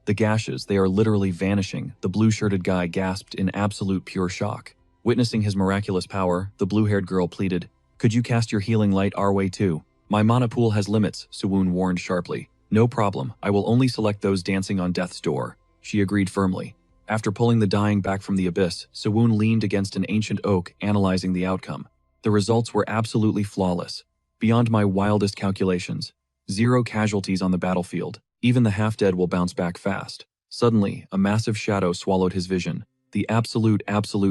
"The gashes, they are literally vanishing," the blue-shirted guy gasped in absolute pure shock. Witnessing his miraculous power, the blue-haired girl pleaded, "Could you cast your healing light our way too?" "My mana pool has limits," Suwon warned sharply. "No problem, I will only select those dancing on death's door," she agreed firmly. After pulling the dying back from the abyss, Suwon leaned against an ancient oak, analyzing the outcome. The results were absolutely flawless. Beyond my wildest calculations. 0 casualties on the battlefield. Even the half-dead will bounce back fast. Suddenly, a massive shadow swallowed his vision. The absolute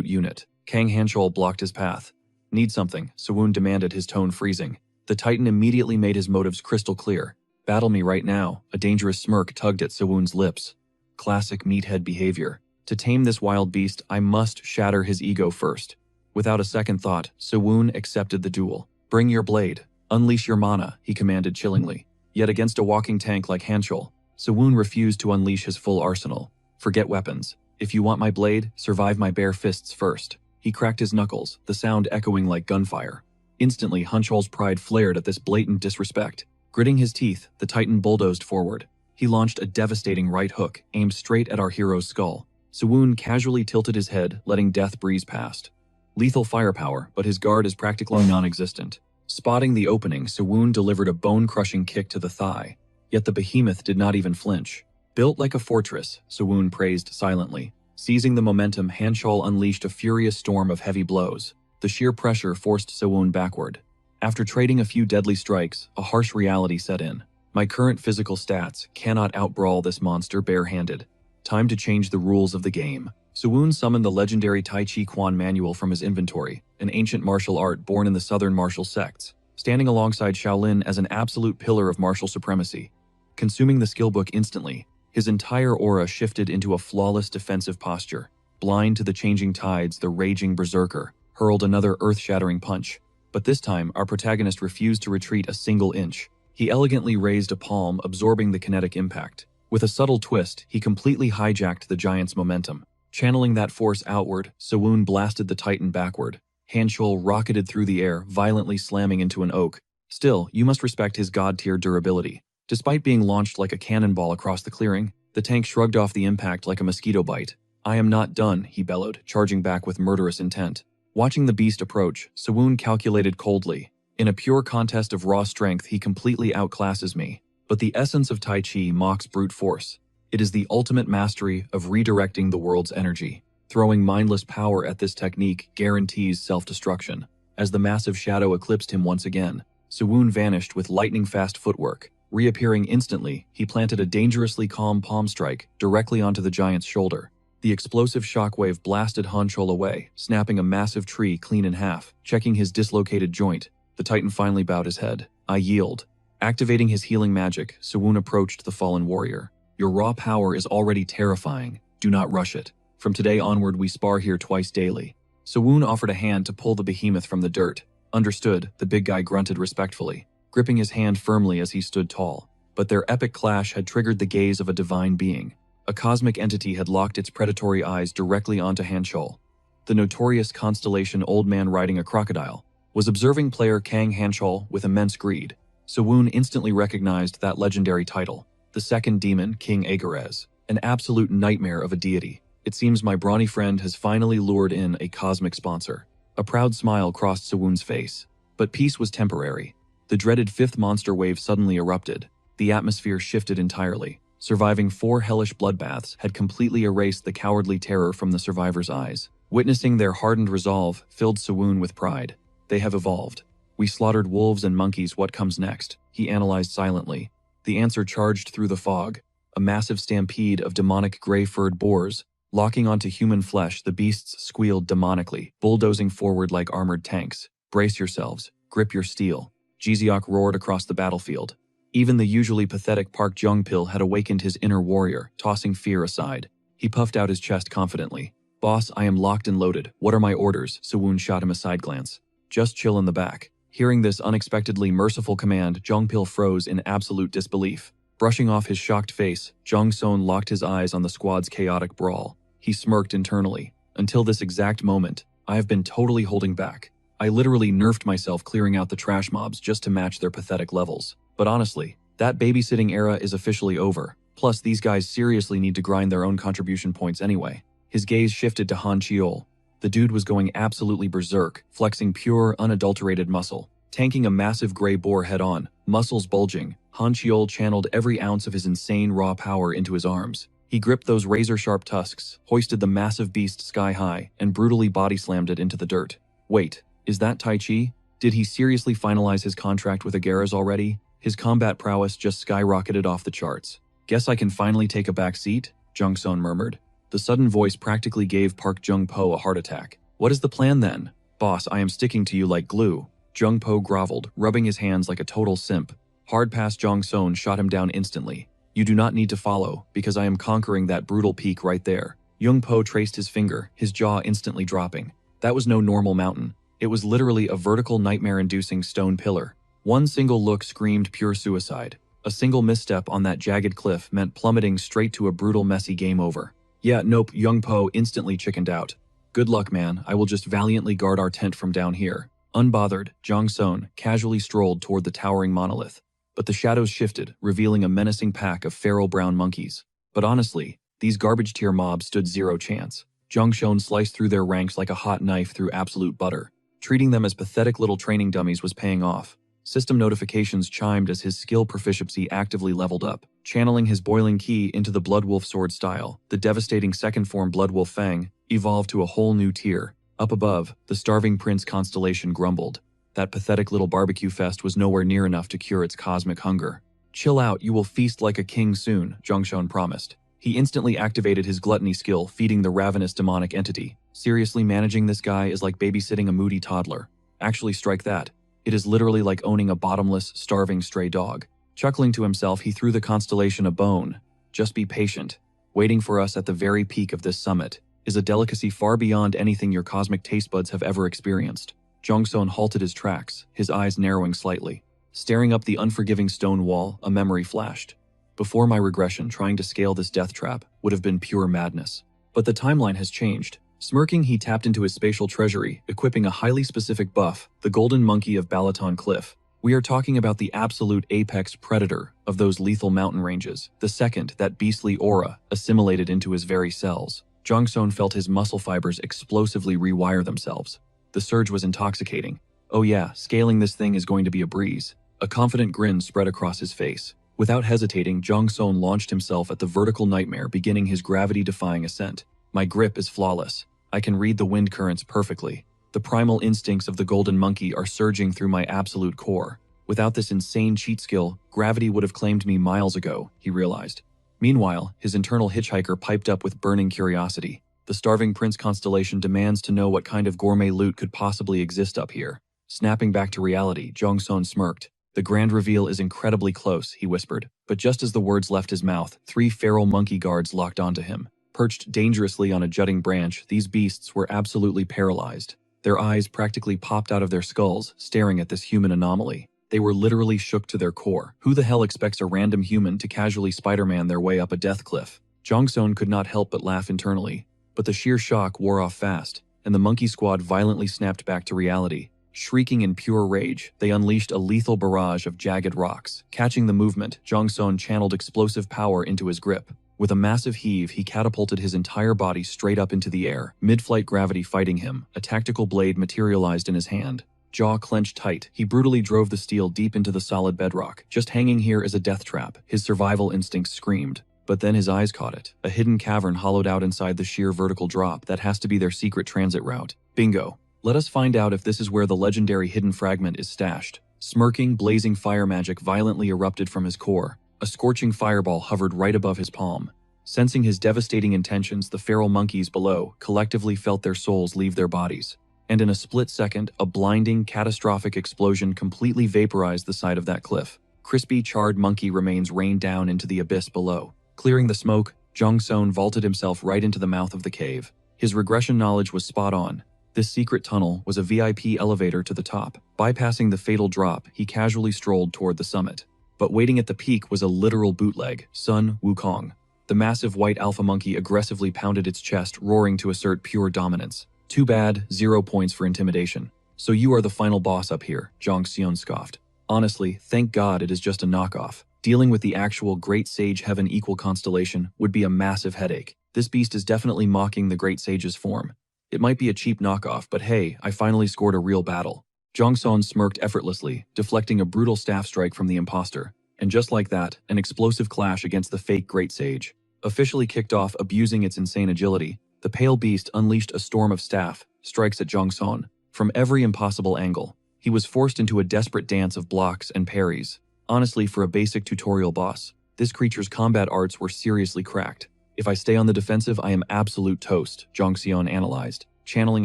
unit. Kang Han-chol blocked his path. "Need something," Suwon demanded, his tone freezing. The Titan immediately made his motives crystal clear. "Battle me right now." A dangerous smirk tugged at Suwon's lips. Classic meathead behavior. To tame this wild beast, I must shatter his ego first. Without a second thought, Suwon accepted the duel. "Bring your blade. Unleash your mana," he commanded chillingly. Yet against a walking tank like Han-chol, Suwon refused to unleash his full arsenal. "Forget weapons. If you want my blade, survive my bare fists first." He cracked his knuckles, the sound echoing like gunfire. Instantly, Han-chol's pride flared at this blatant disrespect. Gritting his teeth, the Titan bulldozed forward. He launched a devastating right hook, aimed straight at our hero's skull. Suwon casually tilted his head, letting death breeze past. Lethal firepower, but his guard is practically non-existent. Spotting the opening, Suwon delivered a bone-crushing kick to the thigh. Yet the behemoth did not even flinch. "Built like a fortress," Suwon praised silently. Seizing the momentum, Han-chol unleashed a furious storm of heavy blows. The sheer pressure forced Suwon backward. After trading a few deadly strikes, a harsh reality set in. My current physical stats cannot outbrawl this monster barehanded. Time to change the rules of the game. Suwon summoned the legendary Tai Chi Quan manual from his inventory, an ancient martial art born in the southern martial sects, standing alongside Shaolin as an absolute pillar of martial supremacy. Consuming the skillbook instantly, his entire aura shifted into a flawless defensive posture. Blind to the changing tides, the raging berserker hurled another earth-shattering punch. But this time, our protagonist refused to retreat a single inch. He elegantly raised a palm, absorbing the kinetic impact. With a subtle twist, he completely hijacked the giant's momentum. Channeling that force outward, Suwon blasted the Titan backward. Han-chol rocketed through the air, violently slamming into an oak. Still, you must respect his god-tier durability. Despite being launched like a cannonball across the clearing, the tank shrugged off the impact like a mosquito bite. "I am not done," he bellowed, charging back with murderous intent. Watching the beast approach, Suwon calculated coldly. "In a pure contest of raw strength, he completely outclasses me. But the essence of Tai Chi mocks brute force. It is the ultimate mastery of redirecting the world's energy. Throwing mindless power at this technique guarantees self-destruction." As the massive shadow eclipsed him once again, Suwon vanished with lightning-fast footwork. Reappearing instantly, he planted a dangerously calm palm strike directly onto the giant's shoulder. The explosive shockwave blasted Han-chol away, snapping a massive tree clean in half. Checking his dislocated joint, the Titan finally bowed his head. "I yield." Activating his healing magic, Suwon approached the fallen warrior. "Your raw power is already terrifying. Do not rush it. From today onward, we spar here twice daily." Suwon offered a hand to pull the behemoth from the dirt. "Understood," the big guy grunted respectfully, gripping his hand firmly as he stood tall. But their epic clash had triggered the gaze of a divine being. A cosmic entity had locked its predatory eyes directly onto Hanchul. The notorious constellation Old Man Riding a Crocodile was observing player Kang Hanchul with immense greed. Sewon instantly recognized that legendary title, the second demon, King Agarez, an absolute nightmare of a deity. It seems my brawny friend has finally lured in a cosmic sponsor. A proud smile crossed Sewon's face. But peace was temporary. The dreaded fifth monster wave suddenly erupted. The atmosphere shifted entirely. Surviving 4 hellish bloodbaths had completely erased the cowardly terror from the survivors' eyes. Witnessing their hardened resolve filled Sewon with pride. They have evolved. We slaughtered wolves and monkeys, what comes next? He analyzed silently. The answer charged through the fog. A massive stampede of demonic gray-furred boars. Locking onto human flesh, the beasts squealed demonically, bulldozing forward like armored tanks. Brace yourselves. Grip your steel. Jiseok roared across the battlefield. Even the usually pathetic Park Jung-pil had awakened his inner warrior, tossing fear aside. He puffed out his chest confidently. Boss, I am locked and loaded. What are my orders? Sewon shot him a side glance. Just chill in the back. Hearing this unexpectedly merciful command, Jung-pil froze in absolute disbelief. Brushing off his shocked face, Jong-seon locked his eyes on the squad's chaotic brawl. He smirked internally. Until this exact moment, I have been totally holding back. I literally nerfed myself clearing out the trash mobs just to match their pathetic levels. But honestly, that babysitting era is officially over. Plus, these guys seriously need to grind their own contribution points anyway. His gaze shifted to Han Cheol. The dude was going absolutely berserk, flexing pure, unadulterated muscle. Tanking a massive gray boar head-on, muscles bulging, Han Cheol channeled every ounce of his insane raw power into his arms. He gripped those razor-sharp tusks, hoisted the massive beast sky-high, and brutally body-slammed it into the dirt. Wait, is that Tai Chi? Did he seriously finalize his contract with Agarez already? His combat prowess just skyrocketed off the charts. Guess I can finally take a back seat? Jung-seon murmured. The sudden voice practically gave Park Jung-po a heart attack. What is the plan then? Boss, I am sticking to you like glue. Jung-po groveled, rubbing his hands like a total simp. Hard pass Jong-seon shot him down instantly. You do not need to follow, because I am conquering that brutal peak right there. Jung-po traced his finger, his jaw instantly dropping. That was no normal mountain. It was literally a vertical nightmare-inducing stone pillar. One single look screamed pure suicide. A single misstep on that jagged cliff meant plummeting straight to a brutal, messy game over. Yeah, nope, Jung-po instantly chickened out. Good luck, man. I will just valiantly guard our tent from down here. Unbothered, Jong-seon casually strolled toward the towering monolith. But the shadows shifted, revealing a menacing pack of feral brown monkeys. But honestly, these garbage-tier mobs stood zero chance. Jong-seon sliced through their ranks like a hot knife through absolute butter. Treating them as pathetic little training dummies was paying off. System notifications chimed as his skill proficiency actively leveled up. Channeling his boiling ki into the Bloodwolf sword style, the devastating second form Bloodwolf Fang evolved to a whole new tier. Up above, the starving prince constellation grumbled. That pathetic little barbecue fest was nowhere near enough to cure its cosmic hunger. Chill out, you will feast like a king soon, Jong-seon promised. He instantly activated his gluttony skill, feeding the ravenous demonic entity. Seriously, managing this guy is like babysitting a moody toddler. Actually, strike that. It is literally like owning a bottomless, starving stray dog. Chuckling to himself, he threw the constellation a bone. Just be patient. Waiting for us at the very peak of this summit is a delicacy far beyond anything your cosmic taste buds have ever experienced. Jong-seon halted his tracks, his eyes narrowing slightly. Staring up the unforgiving stone wall, a memory flashed. Before my regression, trying to scale this death trap would have been pure madness. But the timeline has changed. Smirking, he tapped into his spatial treasury, equipping a highly specific buff, the Golden Monkey of Balaton Cliff. We are talking about the absolute apex predator of those lethal mountain ranges, the second that beastly aura assimilated into his very cells. Jong-seon felt his muscle fibers explosively rewire themselves. The surge was intoxicating. Oh yeah, scaling this thing is going to be a breeze. A confident grin spread across his face. Without hesitating, Jong-seon launched himself at the vertical nightmare, beginning his gravity-defying ascent. My grip is flawless. I can read the wind currents perfectly. The primal instincts of the golden monkey are surging through my absolute core. Without this insane cheat skill, gravity would have claimed me miles ago, he realized. Meanwhile, his internal hitchhiker piped up with burning curiosity. The starving prince constellation demands to know what kind of gourmet loot could possibly exist up here. Snapping back to reality, Jong-seon smirked. The grand reveal is incredibly close, he whispered. But just as the words left his mouth, 3 feral monkey guards locked onto him. Perched dangerously on a jutting branch, these beasts were absolutely paralyzed. Their eyes practically popped out of their skulls, staring at this human anomaly. They were literally shook to their core. Who the hell expects a random human to casually Spider-Man their way up a death cliff? Jongseon could not help but laugh internally, but the sheer shock wore off fast, and the monkey squad violently snapped back to reality. Shrieking in pure rage, they unleashed a lethal barrage of jagged rocks. Catching the movement, Jongseon channeled explosive power into his grip. With a massive heave, he catapulted his entire body straight up into the air, mid-flight gravity fighting him. A tactical blade materialized in his hand. Jaw clenched tight, he brutally drove the steel deep into the solid bedrock. Just hanging here is a death trap, his survival instincts screamed. But then his eyes caught it. A hidden cavern hollowed out inside the sheer vertical drop. That has to be their secret transit route. Bingo. Let us find out if this is where the legendary hidden fragment is stashed. Smirking, blazing fire magic violently erupted from his core. A scorching fireball hovered right above his palm. Sensing his devastating intentions, the feral monkeys below collectively felt their souls leave their bodies. And in a split second, a blinding, catastrophic explosion completely vaporized the side of that cliff. Crispy, charred monkey remains rained down into the abyss below. Clearing the smoke, Jongseon vaulted himself right into the mouth of the cave. His regression knowledge was spot on. This secret tunnel was a VIP elevator to the top. Bypassing the fatal drop, he casually strolled toward the summit. But waiting at the peak was a literal bootleg, Sun Wukong. The massive white alpha monkey aggressively pounded its chest, roaring to assert pure dominance. Too bad, 0 points for intimidation. So you are the final boss up here, Jongseon scoffed. Honestly, thank God it is just a knockoff. Dealing with the actual Great Sage Heaven Equal constellation would be a massive headache. This beast is definitely mocking the Great Sage's form. It might be a cheap knockoff, but hey, I finally scored a real battle. Jongseon smirked effortlessly, deflecting a brutal staff strike from the imposter. And just like that, an explosive clash against the fake Great Sage. Officially kicked off abusing its insane agility, the pale beast unleashed a storm of staff strikes at Jongseon. From every impossible angle, he was forced into a desperate dance of blocks and parries. Honestly, for a basic tutorial boss, this creature's combat arts were seriously cracked. If I stay on the defensive, I am absolute toast, Jongseon analyzed. Channeling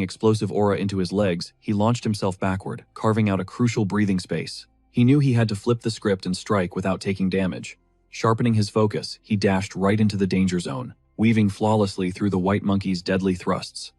explosive aura into his legs, he launched himself backward, carving out a crucial breathing space. He knew he had to flip the script and strike without taking damage. Sharpening his focus, he dashed right into the danger zone, weaving flawlessly through the white monkey's deadly thrusts.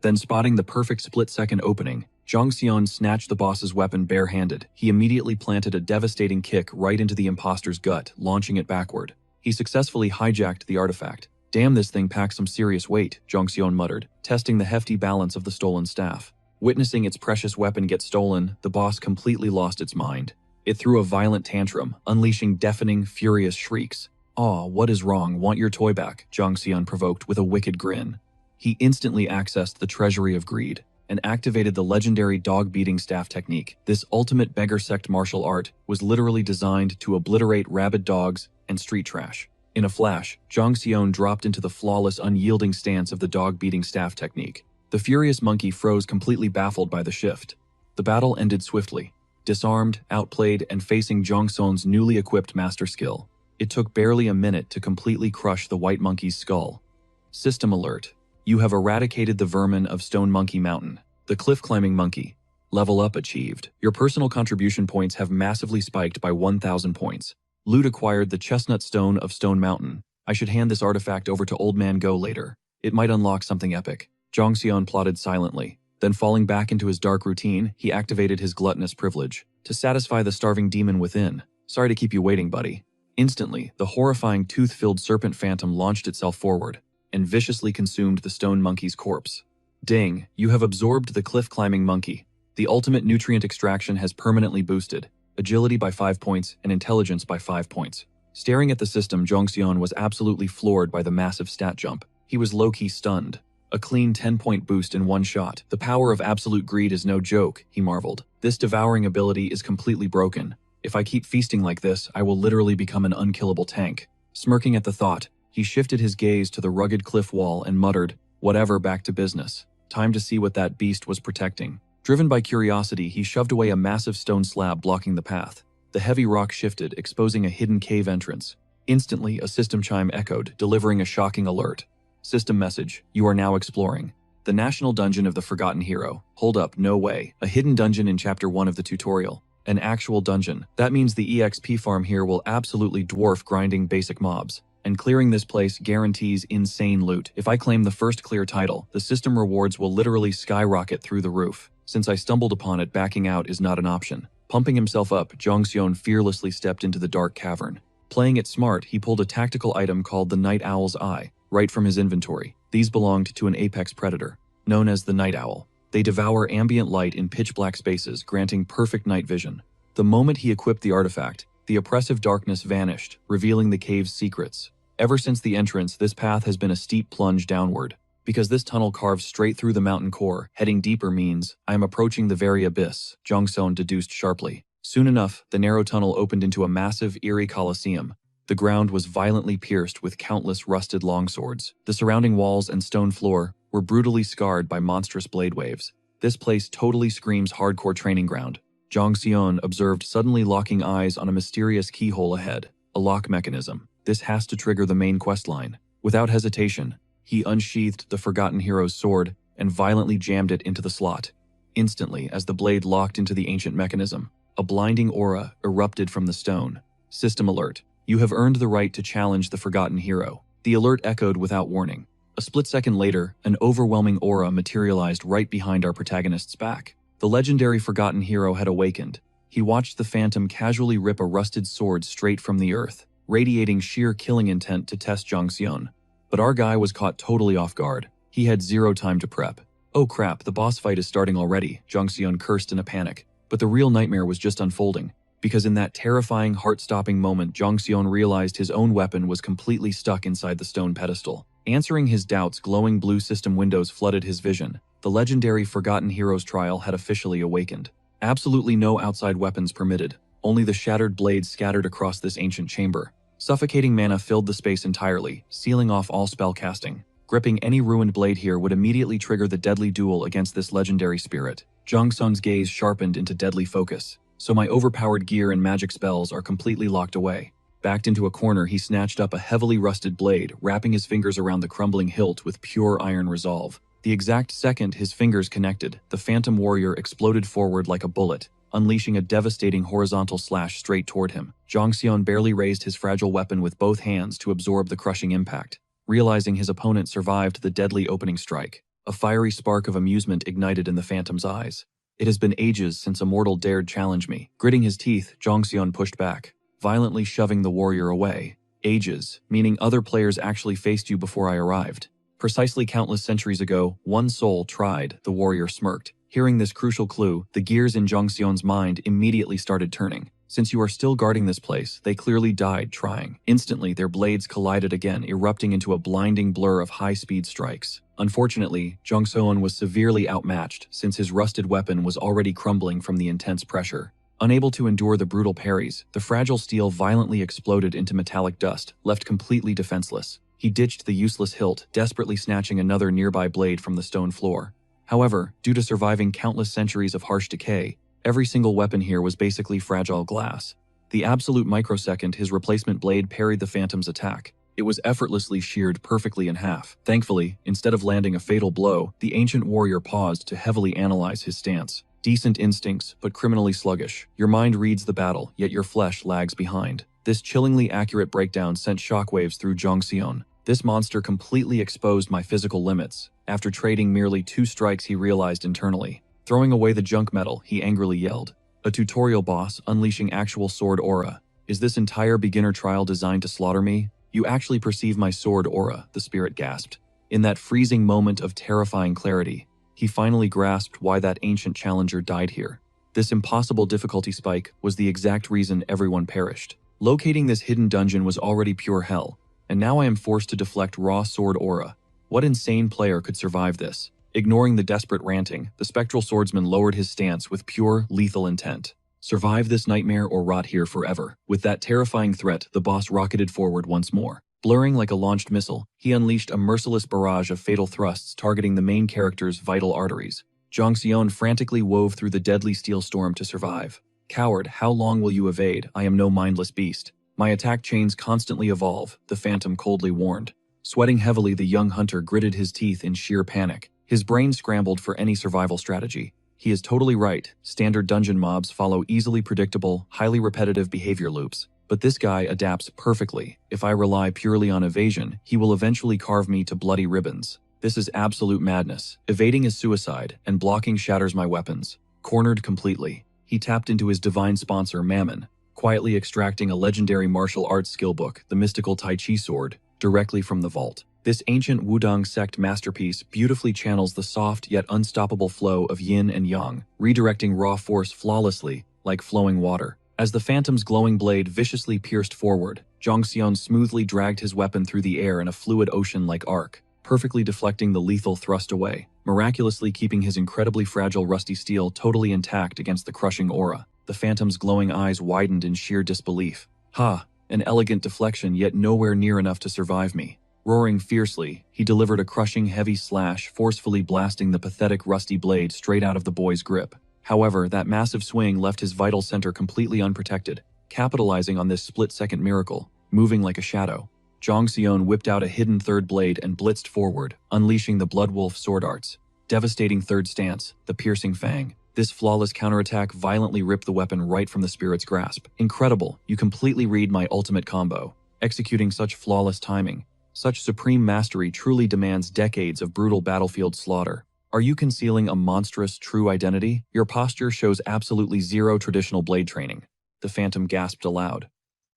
Then spotting the perfect split-second opening, Jongseon snatched the boss's weapon barehanded. He immediately planted a devastating kick right into the imposter's gut, launching it backward. He successfully hijacked the artifact. Damn, this thing packs some serious weight, Jongseon muttered, testing the hefty balance of the stolen staff. Witnessing its precious weapon get stolen, the boss completely lost its mind. It threw a violent tantrum, unleashing deafening, furious shrieks. "Aw, what is wrong? Want your toy back?" Jongseon provoked with a wicked grin. He instantly accessed the treasury of greed and activated the legendary dog-beating staff technique. This ultimate beggar sect martial art was literally designed to obliterate rabid dogs and street trash. In a flash, Jongseon dropped into the flawless, unyielding stance of the dog-beating staff technique. The furious monkey froze, completely baffled by the shift. The battle ended swiftly. Disarmed, outplayed, and facing Jongseon's newly equipped master skill, it took barely a minute to completely crush the white monkey's skull. System alert. You have eradicated the vermin of Stone Monkey Mountain. The cliff-climbing monkey. Level up achieved. Your personal contribution points have massively spiked by 1,000 points. Loot acquired the Chestnut Stone of Stone Mountain. I should hand this artifact over to Old Man Go later. It might unlock something epic. Jongseon plotted silently. Then falling back into his dark routine, he activated his gluttonous privilege to satisfy the starving demon within. Sorry to keep you waiting, buddy. Instantly, the horrifying tooth-filled serpent phantom launched itself forward and viciously consumed the stone monkey's corpse. Ding, you have absorbed the cliff-climbing monkey. The ultimate nutrient extraction has permanently boosted agility by 5 points and intelligence by 5 points. Staring at the system, Jongseon was absolutely floored by the massive stat jump. He was low-key stunned. A clean 10-point boost in one shot. The power of absolute greed is no joke, he marveled. This devouring ability is completely broken. If I keep feasting like this, I will literally become an unkillable tank. Smirking at the thought, he shifted his gaze to the rugged cliff wall and muttered, "Whatever, back to business. Time to see what that beast was protecting." Driven by curiosity, he shoved away a massive stone slab blocking the path. The heavy rock shifted, exposing a hidden cave entrance. Instantly, a system chime echoed, delivering a shocking alert. System message, you are now exploring the National Dungeon of the Forgotten Hero. Hold up, no way. A hidden dungeon in Chapter 1 of the tutorial. An actual dungeon. That means the EXP farm here will absolutely dwarf grinding basic mobs. And clearing this place guarantees insane loot. If I claim the first clear title, the system rewards will literally skyrocket through the roof. Since I stumbled upon it, backing out is not an option. Pumping himself up, Jongseon fearlessly stepped into the dark cavern. Playing it smart, he pulled a tactical item called the Night Owl's Eye right from his inventory. These belonged to an apex predator, known as the Night Owl. They devour ambient light in pitch-black spaces, granting perfect night vision. The moment he equipped the artifact, the oppressive darkness vanished, revealing the cave's secrets. Ever since the entrance, this path has been a steep plunge downward. Because this tunnel carves straight through the mountain core, heading deeper means I am approaching the very abyss, Jong Seon deduced sharply. Soon enough, the narrow tunnel opened into a massive, eerie coliseum. The ground was violently pierced with countless rusted longswords. The surrounding walls and stone floor were brutally scarred by monstrous blade waves. This place totally screams hardcore training ground. Jong Seon observed, suddenly locking eyes on a mysterious keyhole ahead, a lock mechanism. This has to trigger the main questline. Without hesitation, he unsheathed the Forgotten Hero's sword and violently jammed it into the slot. Instantly, as the blade locked into the ancient mechanism, a blinding aura erupted from the stone. System alert. You have earned the right to challenge the Forgotten Hero. The alert echoed without warning. A split second later, an overwhelming aura materialized right behind our protagonist's back. The legendary Forgotten Hero had awakened. He watched the phantom casually rip a rusted sword straight from the earth, radiating sheer killing intent to test Jong Seon. But our guy was caught totally off guard. He had zero time to prep. Oh crap, the boss fight is starting already, Jong Seon cursed in a panic. But the real nightmare was just unfolding. Because in that terrifying, heart-stopping moment, Jong Seon realized his own weapon was completely stuck inside the stone pedestal. Answering his doubts, glowing blue system windows flooded his vision. The legendary Forgotten Hero's trial had officially awakened. Absolutely no outside weapons permitted, only the shattered blades scattered across this ancient chamber. Suffocating mana filled the space entirely, sealing off all spell casting. Gripping any ruined blade here would immediately trigger the deadly duel against this legendary spirit. Jong Seon's gaze sharpened into deadly focus. So my overpowered gear and magic spells are completely locked away. Backed into a corner, he snatched up a heavily rusted blade, wrapping his fingers around the crumbling hilt with pure iron resolve. The exact second his fingers connected, the phantom warrior exploded forward like a bullet, unleashing a devastating horizontal slash straight toward him. Jong Seon barely raised his fragile weapon with both hands to absorb the crushing impact. Realizing his opponent survived the deadly opening strike, a fiery spark of amusement ignited in the phantom's eyes. It has been ages since a mortal dared challenge me. Gritting his teeth, Jong Seon pushed back, violently shoving the warrior away. Ages, meaning other players actually faced you before I arrived. Precisely countless centuries ago, one soul tried, the warrior smirked. Hearing this crucial clue, the gears in Jong Seon's mind immediately started turning. Since you are still guarding this place, they clearly died trying. Instantly, their blades collided again, erupting into a blinding blur of high-speed strikes. Unfortunately, Jong Seon was severely outmatched since his rusted weapon was already crumbling from the intense pressure. Unable to endure the brutal parries, the fragile steel violently exploded into metallic dust, left completely defenseless. He ditched the useless hilt, desperately snatching another nearby blade from the stone floor. However, due to surviving countless centuries of harsh decay, every single weapon here was basically fragile glass. The absolute microsecond his replacement blade parried the phantom's attack, it was effortlessly sheared perfectly in half. Thankfully, instead of landing a fatal blow, the ancient warrior paused to heavily analyze his stance. Decent instincts, but criminally sluggish. Your mind reads the battle, yet your flesh lags behind. This chillingly accurate breakdown sent shockwaves through Jong Seon. This monster completely exposed my physical limits. After trading merely 2 strikes, he realized internally. Throwing away the junk metal, he angrily yelled. A tutorial boss unleashing actual sword aura. Is this entire beginner trial designed to slaughter me? You actually perceive my sword aura, the spirit gasped. In that freezing moment of terrifying clarity, he finally grasped why that ancient challenger died here. This impossible difficulty spike was the exact reason everyone perished. Locating this hidden dungeon was already pure hell, and now I am forced to deflect raw sword aura. What insane player could survive this? Ignoring the desperate ranting, the spectral swordsman lowered his stance with pure, lethal intent. Survive this nightmare or rot here forever. With that terrifying threat, the boss rocketed forward once more. Blurring like a launched missile, he unleashed a merciless barrage of fatal thrusts targeting the main character's vital arteries. Jong Seon frantically wove through the deadly steel storm to survive. Coward, how long will you evade? I am no mindless beast. My attack chains constantly evolve, the phantom coldly warned. Sweating heavily, the young hunter gritted his teeth in sheer panic. His brain scrambled for any survival strategy. He is totally right. Standard dungeon mobs follow easily predictable, highly repetitive behavior loops. But this guy adapts perfectly. If I rely purely on evasion, he will eventually carve me to bloody ribbons. This is absolute madness. Evading is suicide, and blocking shatters my weapons. Cornered completely, he tapped into his divine sponsor, Mammon. quietly extracting a legendary martial arts skillbook, the mystical Tai Chi sword, directly from the vault. This ancient Wudang sect masterpiece beautifully channels the soft yet unstoppable flow of yin and yang, redirecting raw force flawlessly, like flowing water. As the phantom's glowing blade viciously pierced forward, Zhang Xion smoothly dragged his weapon through the air in a fluid ocean-like arc, perfectly deflecting the lethal thrust away, miraculously keeping his incredibly fragile rusty steel totally intact against the crushing aura. The phantom's glowing eyes widened in sheer disbelief. Ha! An elegant deflection, yet nowhere near enough to survive me. Roaring fiercely, he delivered a crushing heavy slash, forcefully blasting the pathetic rusty blade straight out of the boy's grip. However, that massive swing left his vital center completely unprotected, capitalizing on this split-second miracle, moving like a shadow. Zhang Xion whipped out a hidden third blade and blitzed forward, unleashing the Bloodwolf sword arts. Devastating third stance, the piercing fang. This flawless counterattack violently ripped the weapon right from the spirit's grasp. Incredible, you completely read my ultimate combo. Executing such flawless timing, such supreme mastery truly demands decades of brutal battlefield slaughter. Are you concealing a monstrous true identity? Your posture shows absolutely zero traditional blade training. The phantom gasped aloud.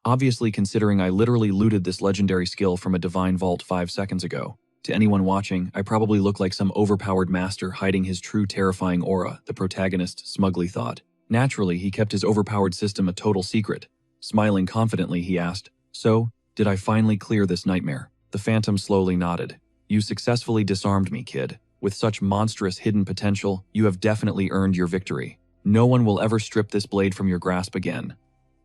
Obviously, considering I literally looted this legendary skill from a divine vault 5 seconds ago. To anyone watching, I probably look like some overpowered master hiding his true terrifying aura, the protagonist smugly thought. Naturally, he kept his overpowered system a total secret. Smiling confidently, he asked, "So, did I finally clear this nightmare?" The phantom slowly nodded. "You successfully disarmed me, kid. With such monstrous hidden potential, you have definitely earned your victory. No one will ever strip this blade from your grasp again."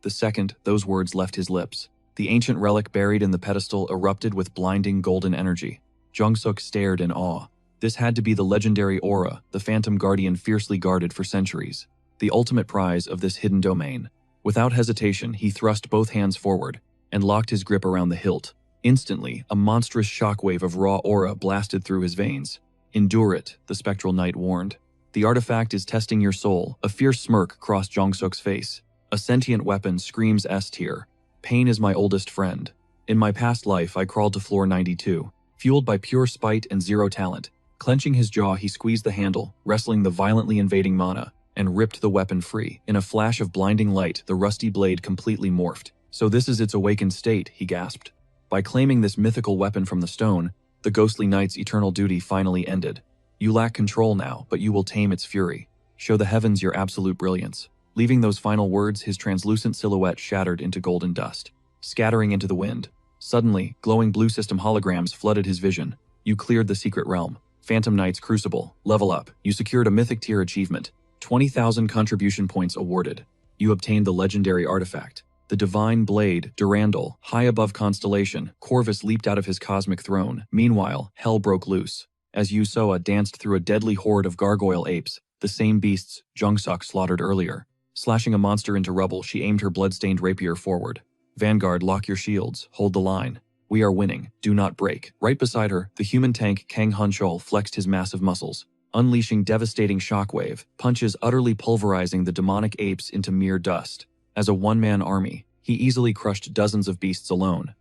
The second those words left his lips, the ancient relic buried in the pedestal erupted with blinding golden energy. Jungsuk stared in awe. This had to be the legendary aura the Phantom Guardian fiercely guarded for centuries, the ultimate prize of this hidden domain. Without hesitation, he thrust both hands forward and locked his grip around the hilt. Instantly, a monstrous shockwave of raw aura blasted through his veins. "Endure it," the spectral knight warned. "The artifact is testing your soul." A fierce smirk crossed Jongsuk's face. "A sentient weapon screams S tier. Pain is my oldest friend. In my past life, I crawled to floor 92, fueled by pure spite and zero talent." Clenching his jaw, he squeezed the handle, wrestling the violently invading mana, and ripped the weapon free. In a flash of blinding light, the rusty blade completely morphed. "So this is its awakened state," he gasped. By claiming this mythical weapon from the stone, the ghostly knight's eternal duty finally ended. "You lack control now, but you will tame its fury. Show the heavens your absolute brilliance." Leaving those final words, his translucent silhouette shattered into golden dust, scattering into the wind. Suddenly, glowing blue system holograms flooded his vision. "You cleared the secret realm. Phantom Knight's Crucible. Level up. You secured a mythic tier achievement. 20,000 contribution points awarded. You obtained the legendary artifact. The Divine Blade, Durandal, high above Constellation." Corvus leaped out of his cosmic throne. Meanwhile, hell broke loose, as Yusoa danced through a deadly horde of gargoyle apes, the same beasts Jungsuk slaughtered earlier. Slashing a monster into rubble, she aimed her blood-stained rapier forward. "Vanguard, lock your shields. Hold the line. We are winning. Do not break." Right beside her, the human tank Kang Hunchol flexed his massive muscles, unleashing devastating shockwave, punches utterly pulverizing the demonic apes into mere dust. As a one-man army, he easily crushed dozens of beasts alone.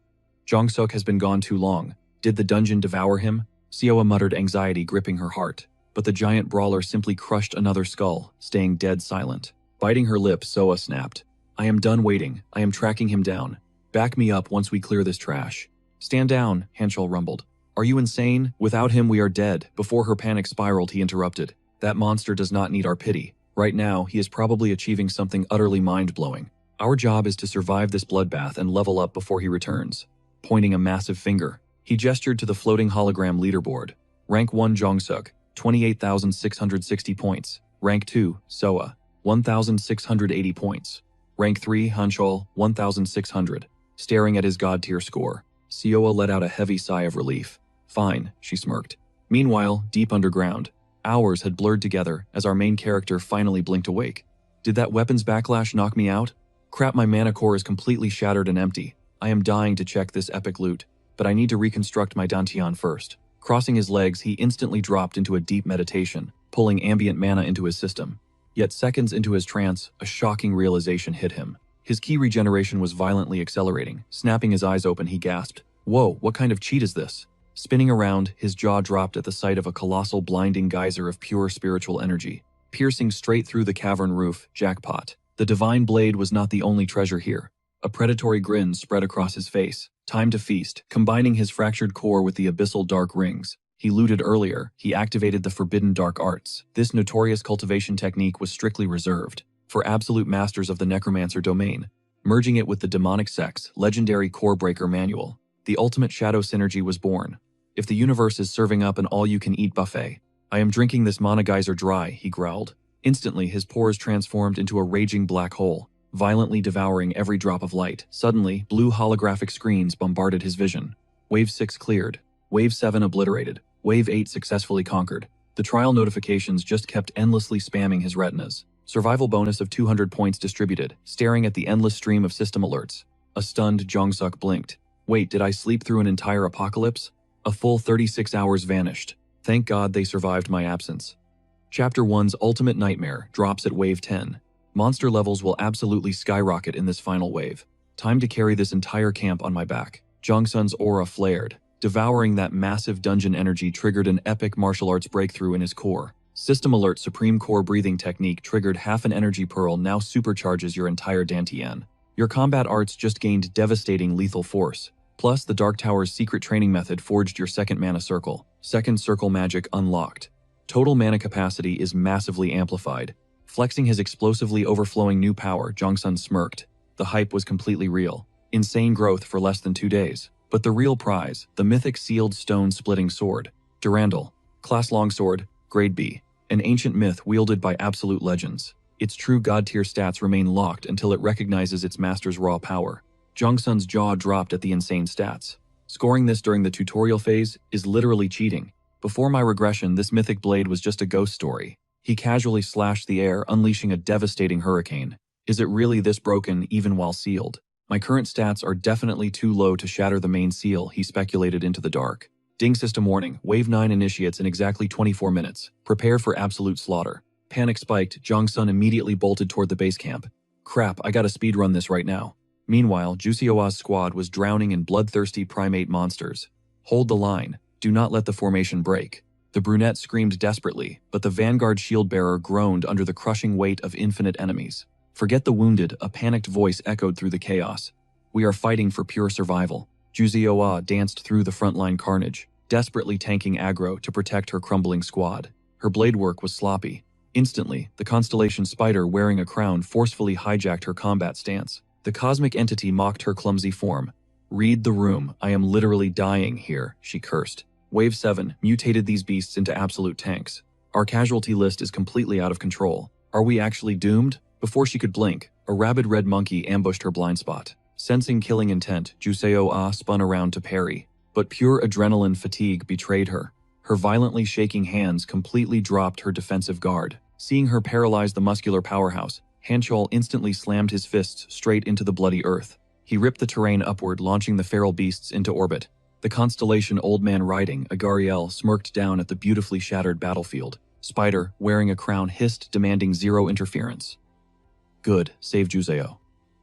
Jongsuk has been gone too long. Did the dungeon devour him? Sioa muttered, anxiety gripping her heart. But the giant brawler simply crushed another skull, staying dead silent. Biting her lip, Soa snapped. "I am done waiting. I am tracking him down. Back me up once we clear this trash." "Stand down," Hanchol rumbled. "Are you insane? Without him we are dead." Before her panic spiraled, he interrupted. "That monster does not need our pity. Right now, he is probably achieving something utterly mind-blowing. Our job is to survive this bloodbath and level up before he returns." Pointing a massive finger, he gestured to the floating hologram leaderboard. Rank 1 Jongsuk, 28,660 points. Rank 2 Soa, 1,680 points. Rank 3 Hanchol, 1,600. Staring at his god-tier score, Sioa let out a heavy sigh of relief. "Fine," she smirked. Meanwhile, deep underground, hours had blurred together as our main character finally blinked awake. "Did that weapon's backlash knock me out? Crap, my mana core is completely shattered and empty. I am dying to check this epic loot, but I need to reconstruct my Dantian first." Crossing his legs, he instantly dropped into a deep meditation, pulling ambient mana into his system. Yet seconds into his trance, a shocking realization hit him. His ki regeneration was violently accelerating. Snapping his eyes open, he gasped, "Whoa, what kind of cheat is this?" Spinning around, his jaw dropped at the sight of a colossal blinding geyser of pure spiritual energy, piercing straight through the cavern roof. Jackpot. The divine blade was not the only treasure here. A predatory grin spread across his face. Time to feast. Combining his fractured core with the abyssal dark rings he looted earlier, he activated the forbidden dark arts. This notorious cultivation technique was strictly reserved for absolute masters of the necromancer domain. Merging it with the demonic sex, legendary core breaker manual, the ultimate shadow synergy was born. If the universe is serving up an all-you-can-eat buffet, I am drinking this mana geyser dry, he growled. Instantly, his pores transformed into a raging black hole, violently devouring every drop of light. Suddenly, blue holographic screens bombarded his vision. Wave 6 cleared. Wave 7 obliterated. Wave 8 successfully conquered. The trial notifications just kept endlessly spamming his retinas. Survival bonus of 200 points distributed, staring at the endless stream of system alerts. A stunned Jong-suk blinked. Wait, did I sleep through an entire apocalypse? A full 36 hours vanished. Thank God they survived my absence. Chapter 1's ultimate nightmare drops at wave 10. Monster levels will absolutely skyrocket in this final wave. Time to carry this entire camp on my back. Jong-sun's aura flared. Devouring that massive dungeon energy triggered an epic martial arts breakthrough in his core. System Alert Supreme Core Breathing Technique triggered half an energy pearl now supercharges your entire Dantian. Your combat arts just gained devastating lethal force. Plus, the Dark Tower's secret training method forged your second mana circle. Second circle magic unlocked. Total mana capacity is massively amplified. Flexing his explosively overflowing new power, Jong-sun smirked. The hype was completely real. Insane growth for less than 2 days. But the real prize, the mythic sealed stone-splitting sword. Durandal. Class longsword, grade B. An ancient myth wielded by absolute legends. Its true god-tier stats remain locked until it recognizes its master's raw power. Jong-sun's jaw dropped at the insane stats. Scoring this during the tutorial phase is literally cheating. Before my regression, this mythic blade was just a ghost story. He casually slashed the air, unleashing a devastating hurricane. Is it really this broken, even while sealed? My current stats are definitely too low to shatter the main seal, he speculated into the dark. Ding system warning, Wave 9 initiates in exactly 24 minutes. Prepare for absolute slaughter. Panic spiked, Jong-sun immediately bolted toward the base camp. Crap, I gotta speedrun this right now. Meanwhile, Juseoa's squad was drowning in bloodthirsty primate monsters. Hold the line. Do not let the formation break. The brunette screamed desperately, but the vanguard shield-bearer groaned under the crushing weight of infinite enemies. Forget the wounded, a panicked voice echoed through the chaos. We are fighting for pure survival. Juseoa danced through the frontline carnage, desperately tanking aggro to protect her crumbling squad. Her blade work was sloppy. Instantly, the constellation spider wearing a crown forcefully hijacked her combat stance. The cosmic entity mocked her clumsy form. Read the room, I am literally dying here, she cursed. Wave 7 mutated these beasts into absolute tanks. Our casualty list is completely out of control. Are we actually doomed? Before she could blink, a rabid red monkey ambushed her blind spot. Sensing killing intent, Juseo-ah spun around to parry, but pure adrenaline fatigue betrayed her. Her violently shaking hands completely dropped her defensive guard. Seeing her paralyze the muscular powerhouse, Hanchol instantly slammed his fists straight into the bloody earth. He ripped the terrain upward, launching the feral beasts into orbit. The constellation Old Man riding, Agariel, smirked down at the beautifully shattered battlefield. Spider, wearing a crown, hissed, demanding zero interference. Good, save Juseo.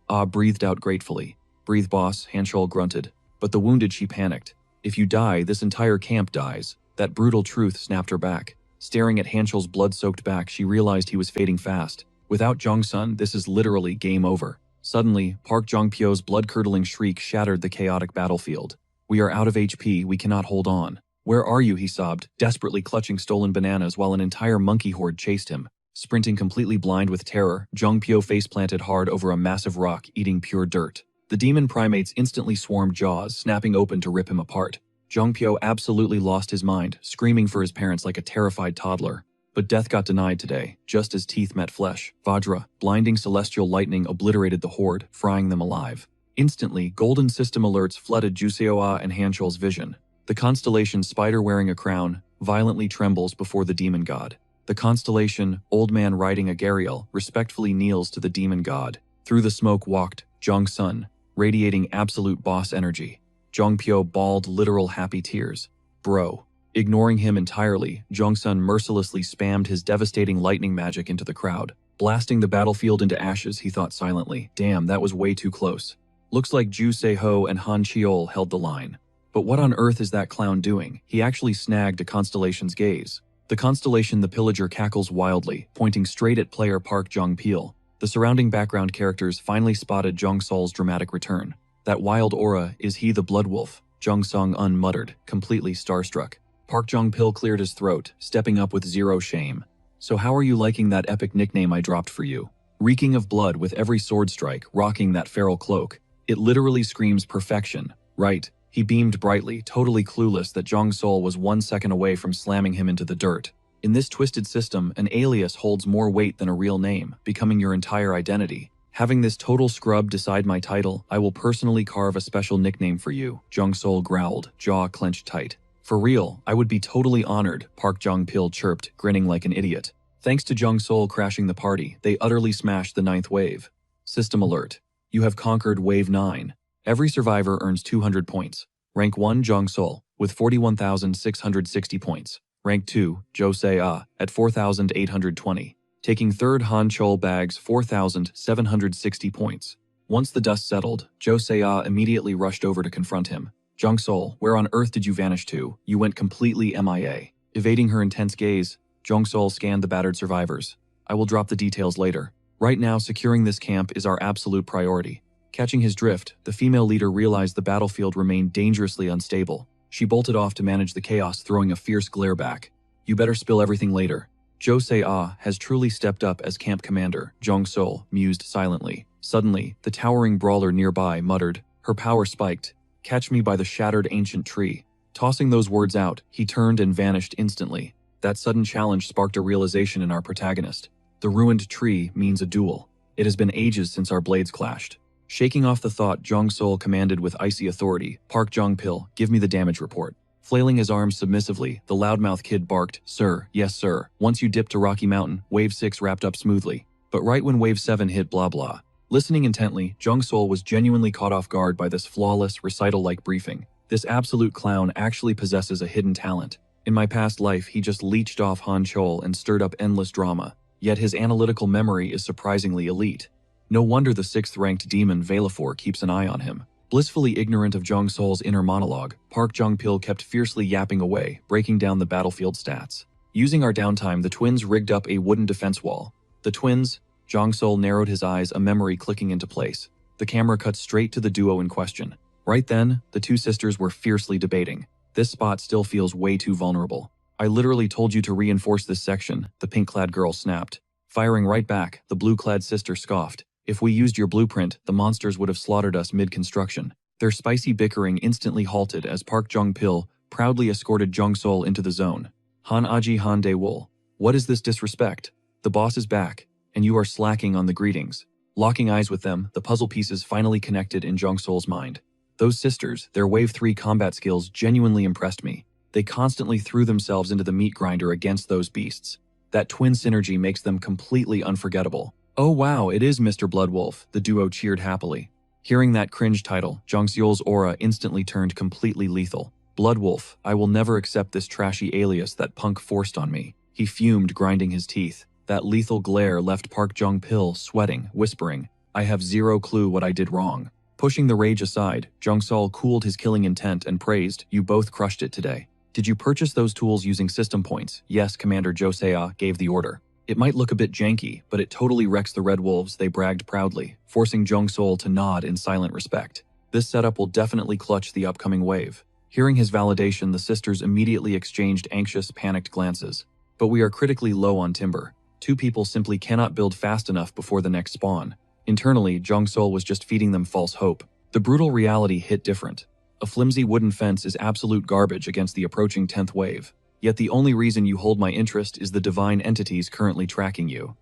Ah breathed out gratefully. Breathe boss, Hanchol grunted. But the wounded, she panicked. If you die, this entire camp dies. That brutal truth snapped her back. Staring at Hanchol's blood-soaked back, she realized he was fading fast. Without Jong-sun, this is literally game over. Suddenly, Park Jong-pyo's blood-curdling shriek shattered the chaotic battlefield. We are out of HP, we cannot hold on. Where are you, he sobbed, desperately clutching stolen bananas while an entire monkey horde chased him. Sprinting completely blind with terror, Jong-pyo face-planted hard over a massive rock, eating pure dirt. The demon primates instantly swarmed jaws, snapping open to rip him apart. Jong-pyo absolutely lost his mind, screaming for his parents like a terrified toddler. But death got denied today, just as teeth met flesh. Vajra, blinding celestial lightning obliterated the horde, frying them alive. Instantly, golden system alerts flooded Juseo-ah and Hanchol's vision. The constellation Spider wearing a crown violently trembles before the demon god. The constellation Old Man riding a Gariel respectfully kneels to the demon god. Through the smoke walked Jong-sun, radiating absolute boss energy. Jong-pyo bawled literal happy tears. Bro. Ignoring him entirely, Jong-sun mercilessly spammed his devastating lightning magic into the crowd. Blasting the battlefield into ashes, he thought silently. Damn, that was way too close. Looks like Ju Se-ho and Han Cheol held the line. But what on earth is that clown doing? He actually snagged a constellation's gaze. The constellation The Pillager cackles wildly, pointing straight at player Park Jong-pil. The surrounding background characters finally spotted Jung Sol's dramatic return. That wild aura, is he the blood wolf? Jung Sung-un muttered, completely starstruck. Park Jong-pil cleared his throat, stepping up with zero shame. So how are you liking that epic nickname I dropped for you? Reeking of blood with every sword strike, rocking that feral cloak. It literally screams perfection, right? He beamed brightly, totally clueless that Jong Sol was 1 second away from slamming him into the dirt. In this twisted system, an alias holds more weight than a real name, becoming your entire identity. Having this total scrub decide my title, I will personally carve a special nickname for you, Jong Sol growled, jaw clenched tight. For real, I would be totally honored, Park Jong-pil chirped, grinning like an idiot. Thanks to Jung Sol crashing the party, they utterly smashed the 9th wave. System alert. You have conquered Wave 9. Every survivor earns 200 points. Rank 1 Jung Sol, with 41,660 points. Rank 2 Jo Se-ah, at 4,820. Taking 3rd Han Chol bags 4,760 points. Once the dust settled, Jo Se-ah immediately rushed over to confront him. Jung Sol, where on earth did you vanish to? You went completely MIA. Evading her intense gaze, Jung Sol scanned the battered survivors. I will drop the details later. Right now, securing this camp is our absolute priority. Catching his drift, the female leader realized the battlefield remained dangerously unstable. She bolted off to manage the chaos, throwing a fierce glare back. You better spill everything later. Jo Se-ah has truly stepped up as camp commander, Jung Sol mused silently. Suddenly, the towering brawler nearby muttered, her power spiked. Catch me by the shattered ancient tree. Tossing those words out, he turned and vanished instantly. That sudden challenge sparked a realization in our protagonist. The ruined tree means a duel. It has been ages since our blades clashed. Shaking off the thought, Jong Sol commanded with icy authority, Park Jong-pil, give me the damage report. Flailing his arms submissively, the loudmouth kid barked, sir, yes sir. Once you dipped to Rocky Mountain, Wave 6 wrapped up smoothly. But right when Wave 7 hit blah blah. Listening intently, Jung Sol was genuinely caught off guard by this flawless, recital-like briefing. This absolute clown actually possesses a hidden talent. In my past life, he just leeched off Han Chol and stirred up endless drama. Yet his analytical memory is surprisingly elite. No wonder the 6th-ranked demon Velafor keeps an eye on him. Blissfully ignorant of Jung Sol's inner monologue, Park Jong-pil kept fiercely yapping away, breaking down the battlefield stats. Using our downtime, the twins rigged up a wooden defense wall. The twins, Jong Sol narrowed his eyes, a memory clicking into place. The camera cut straight to the duo in question. Right then, the two sisters were fiercely debating. This spot still feels way too vulnerable. I literally told you to reinforce this section, the pink-clad girl snapped. Firing right back, the blue-clad sister scoffed. If we used your blueprint, the monsters would have slaughtered us mid-construction. Their spicy bickering instantly halted as Park Jong-pil proudly escorted Jung Sol into the zone. Han Aji Han Dae-wol. What is this disrespect? The boss is back, and you are slacking on the greetings. Locking eyes with them, the puzzle pieces finally connected in Jung Sol's mind. Those sisters, their Wave 3 combat skills genuinely impressed me. They constantly threw themselves into the meat grinder against those beasts. That twin synergy makes them completely unforgettable. Oh wow, it is Mr. Bloodwolf, the duo cheered happily. Hearing that cringe title, Jung Seol's aura instantly turned completely lethal. Bloodwolf, I will never accept this trashy alias that punk forced on me. He fumed, grinding his teeth. That lethal glare left Park Jong-pil sweating, whispering, I have zero clue what I did wrong. Pushing the rage aside, Jung Sol cooled his killing intent and praised, you both crushed it today. Did you purchase those tools using system points? Yes, Commander Jo Se-ah gave the order. It might look a bit janky, but it totally wrecks the Red Wolves, they bragged proudly, forcing Jung Sol to nod in silent respect. This setup will definitely clutch the upcoming wave. Hearing his validation, the sisters immediately exchanged anxious, panicked glances. But we are critically low on timber. Two people simply cannot build fast enough before the next spawn. Internally, Jung Sol was just feeding them false hope. The brutal reality hit different. A flimsy wooden fence is absolute garbage against the approaching 10th wave. Yet the only reason you hold my interest is the divine entities currently tracking you.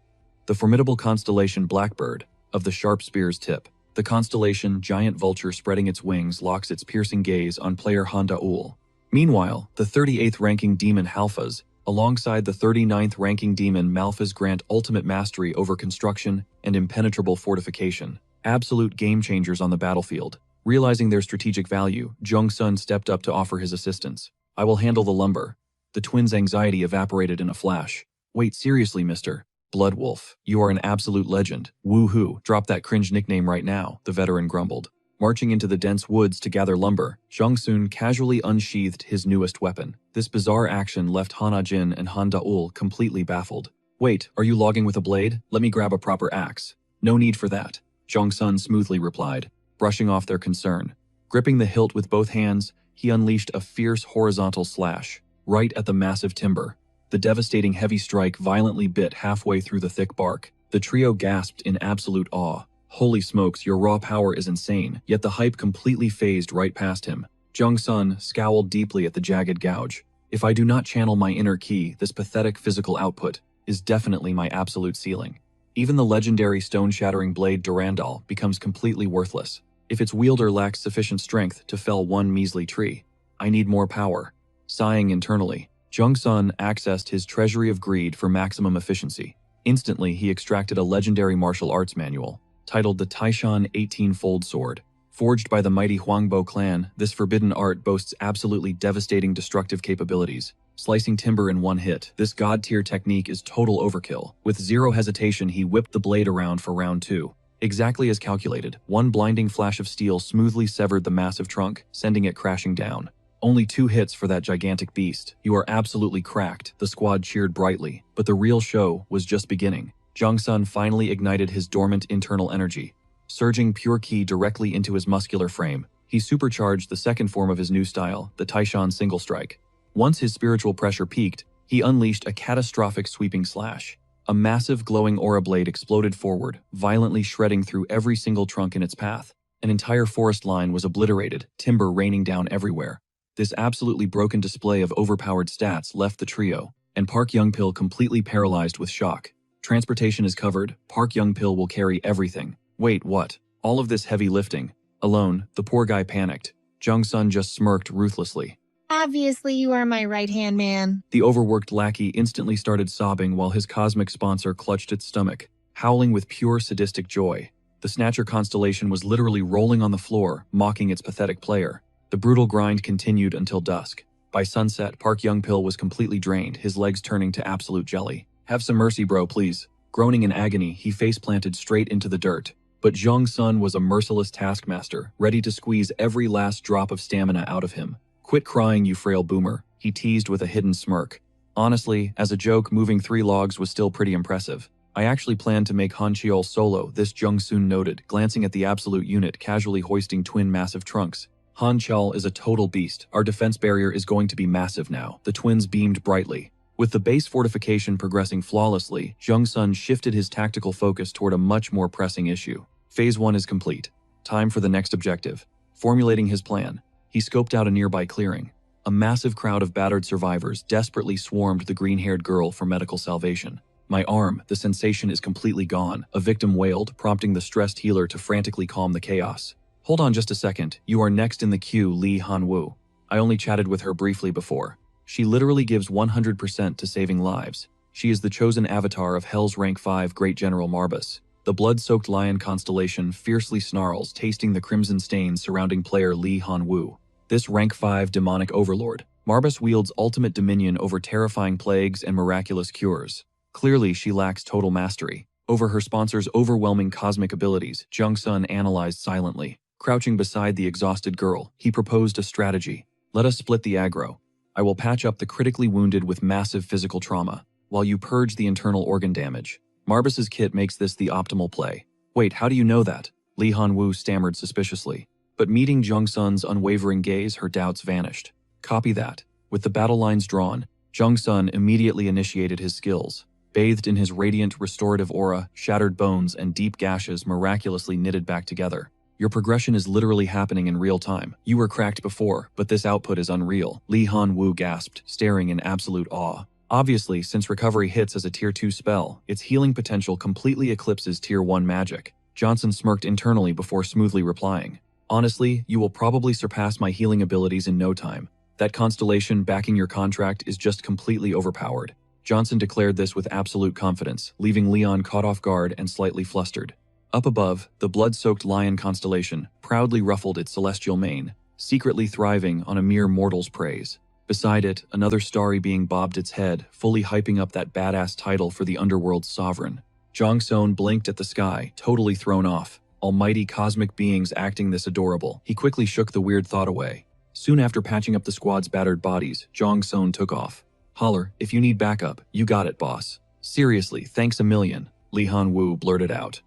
The formidable constellation Blackbird, of the sharp spear's tip. The constellation Giant Vulture spreading its wings locks its piercing gaze on player Han Da-ul. Meanwhile, the 38th ranking demon Halfas, alongside the 39th ranking demon Malphas grant ultimate mastery over construction and impenetrable fortification. Absolute game changers on the battlefield. Realizing their strategic value, Jung Sun stepped up to offer his assistance. I will handle the lumber. The twins' anxiety evaporated in a flash. Wait, seriously, Mr. Bloodwolf, you are an absolute legend. Woo-hoo, drop that cringe nickname right now, the veteran grumbled. Marching into the dense woods to gather lumber, Jung Sun casually unsheathed his newest weapon. This bizarre action left Han Ah-jin and Han Da-ul completely baffled. Wait, are you logging with a blade? Let me grab a proper axe. No need for that, Jong Sun smoothly replied, brushing off their concern. Gripping the hilt with both hands, he unleashed a fierce horizontal slash, right at the massive timber. The devastating heavy strike violently bit halfway through the thick bark. The trio gasped in absolute awe. Holy smokes, your raw power is insane, yet the hype completely phased right past him. Jong Sun scowled deeply at the jagged gouge. If I do not channel my inner ki, this pathetic physical output is definitely my absolute ceiling. Even the legendary stone-shattering blade Durandal becomes completely worthless if its wielder lacks sufficient strength to fell one measly tree. I need more power. Sighing internally, Jong Sun accessed his treasury of greed for maximum efficiency. Instantly, he extracted a legendary martial arts manual, titled the Taishan 18-Fold Sword. Forged by the mighty Huangbo clan, this forbidden art boasts absolutely devastating destructive capabilities, slicing timber in one hit. This god-tier technique is total overkill. With zero hesitation, he whipped the blade around for round 2. Exactly as calculated, one blinding flash of steel smoothly severed the massive trunk, sending it crashing down. Only 2 hits for that gigantic beast. You are absolutely cracked, the squad cheered brightly, but the real show was just beginning. Jong Sun finally ignited his dormant internal energy. Surging pure ki directly into his muscular frame, he supercharged the second form of his new style, the Taishan single strike. Once his spiritual pressure peaked, he unleashed a catastrophic sweeping slash. A massive glowing aura blade exploded forward, violently shredding through every single trunk in its path. An entire forest line was obliterated, timber raining down everywhere. This absolutely broken display of overpowered stats left the trio, and Park Youngpil completely paralyzed with shock. Transportation is covered, Park Youngpil will carry everything. Wait, what? All of this heavy lifting? Alone, the poor guy panicked. Jong Sun just smirked ruthlessly. Obviously, you are my right-hand man. The overworked lackey instantly started sobbing while his cosmic sponsor clutched its stomach, howling with pure sadistic joy. The Snatcher constellation was literally rolling on the floor, mocking its pathetic player. The brutal grind continued until dusk. By sunset, Park Youngpil was completely drained, his legs turning to absolute jelly. Have some mercy, bro, please. Groaning in agony, he face-planted straight into the dirt. But Jong Sun was a merciless taskmaster, ready to squeeze every last drop of stamina out of him. Quit crying, you frail boomer, he teased with a hidden smirk. Honestly, as a joke, moving 3 logs was still pretty impressive. I actually planned to make Han Cheol solo, this Jung Soon noted, glancing at the absolute unit casually hoisting twin massive trunks. Han Cheol is a total beast. Our defense barrier is going to be massive now. The twins beamed brightly. With the base fortification progressing flawlessly, Jung Sun shifted his tactical focus toward a much more pressing issue. Phase 1 is complete. Time for the next objective. Formulating his plan, he scoped out a nearby clearing. A massive crowd of battered survivors desperately swarmed the green-haired girl for medical salvation. My arm, the sensation is completely gone, a victim wailed, prompting the stressed healer to frantically calm the chaos. Hold on just a second, you are next in the queue, Lee Han-woo. I only chatted with her briefly before. She literally gives 100% to saving lives. She is the chosen avatar of Hell's Rank 5 Great General Marbas. The blood-soaked lion constellation fiercely snarls, tasting the crimson stains surrounding player Lee Han-woo. This Rank 5 demonic overlord, Marbas wields ultimate dominion over terrifying plagues and miraculous cures. Clearly, she lacks total mastery. Over her sponsor's overwhelming cosmic abilities, Jung Sun analyzed silently. Crouching beside the exhausted girl, he proposed a strategy. Let us split the aggro. I will patch up the critically wounded with massive physical trauma, while you purge the internal organ damage. Marbas's kit makes this the optimal play. Wait, how do you know that? Lee Han-woo stammered suspiciously. But meeting Jung Sun's unwavering gaze, her doubts vanished. Copy that. With the battle lines drawn, Jung Sun immediately initiated his skills. Bathed in his radiant, restorative aura, shattered bones and deep gashes miraculously knitted back together. Your progression is literally happening in real time. You were cracked before, but this output is unreal. Lee Han-woo gasped, staring in absolute awe. Obviously, since recovery hits as a Tier 2 spell, its healing potential completely eclipses Tier 1 magic. Johnson smirked internally before smoothly replying. Honestly, you will probably surpass my healing abilities in no time. That constellation backing your contract is just completely overpowered. Johnson declared this with absolute confidence, leaving Leon caught off guard and slightly flustered. Up above, the blood-soaked lion constellation proudly ruffled its celestial mane, secretly thriving on a mere mortal's praise. Beside it, another starry being bobbed its head, fully hyping up that badass title for the underworld's sovereign. Jong Sun blinked at the sky, totally thrown off. Almighty cosmic beings acting this adorable. He quickly shook the weird thought away. Soon after patching up the squad's battered bodies, Jong Sun took off. Holler, if you need backup, you got it, boss. Seriously, thanks a million, Lee Han-woo blurted out.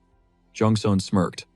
Jongson smirked,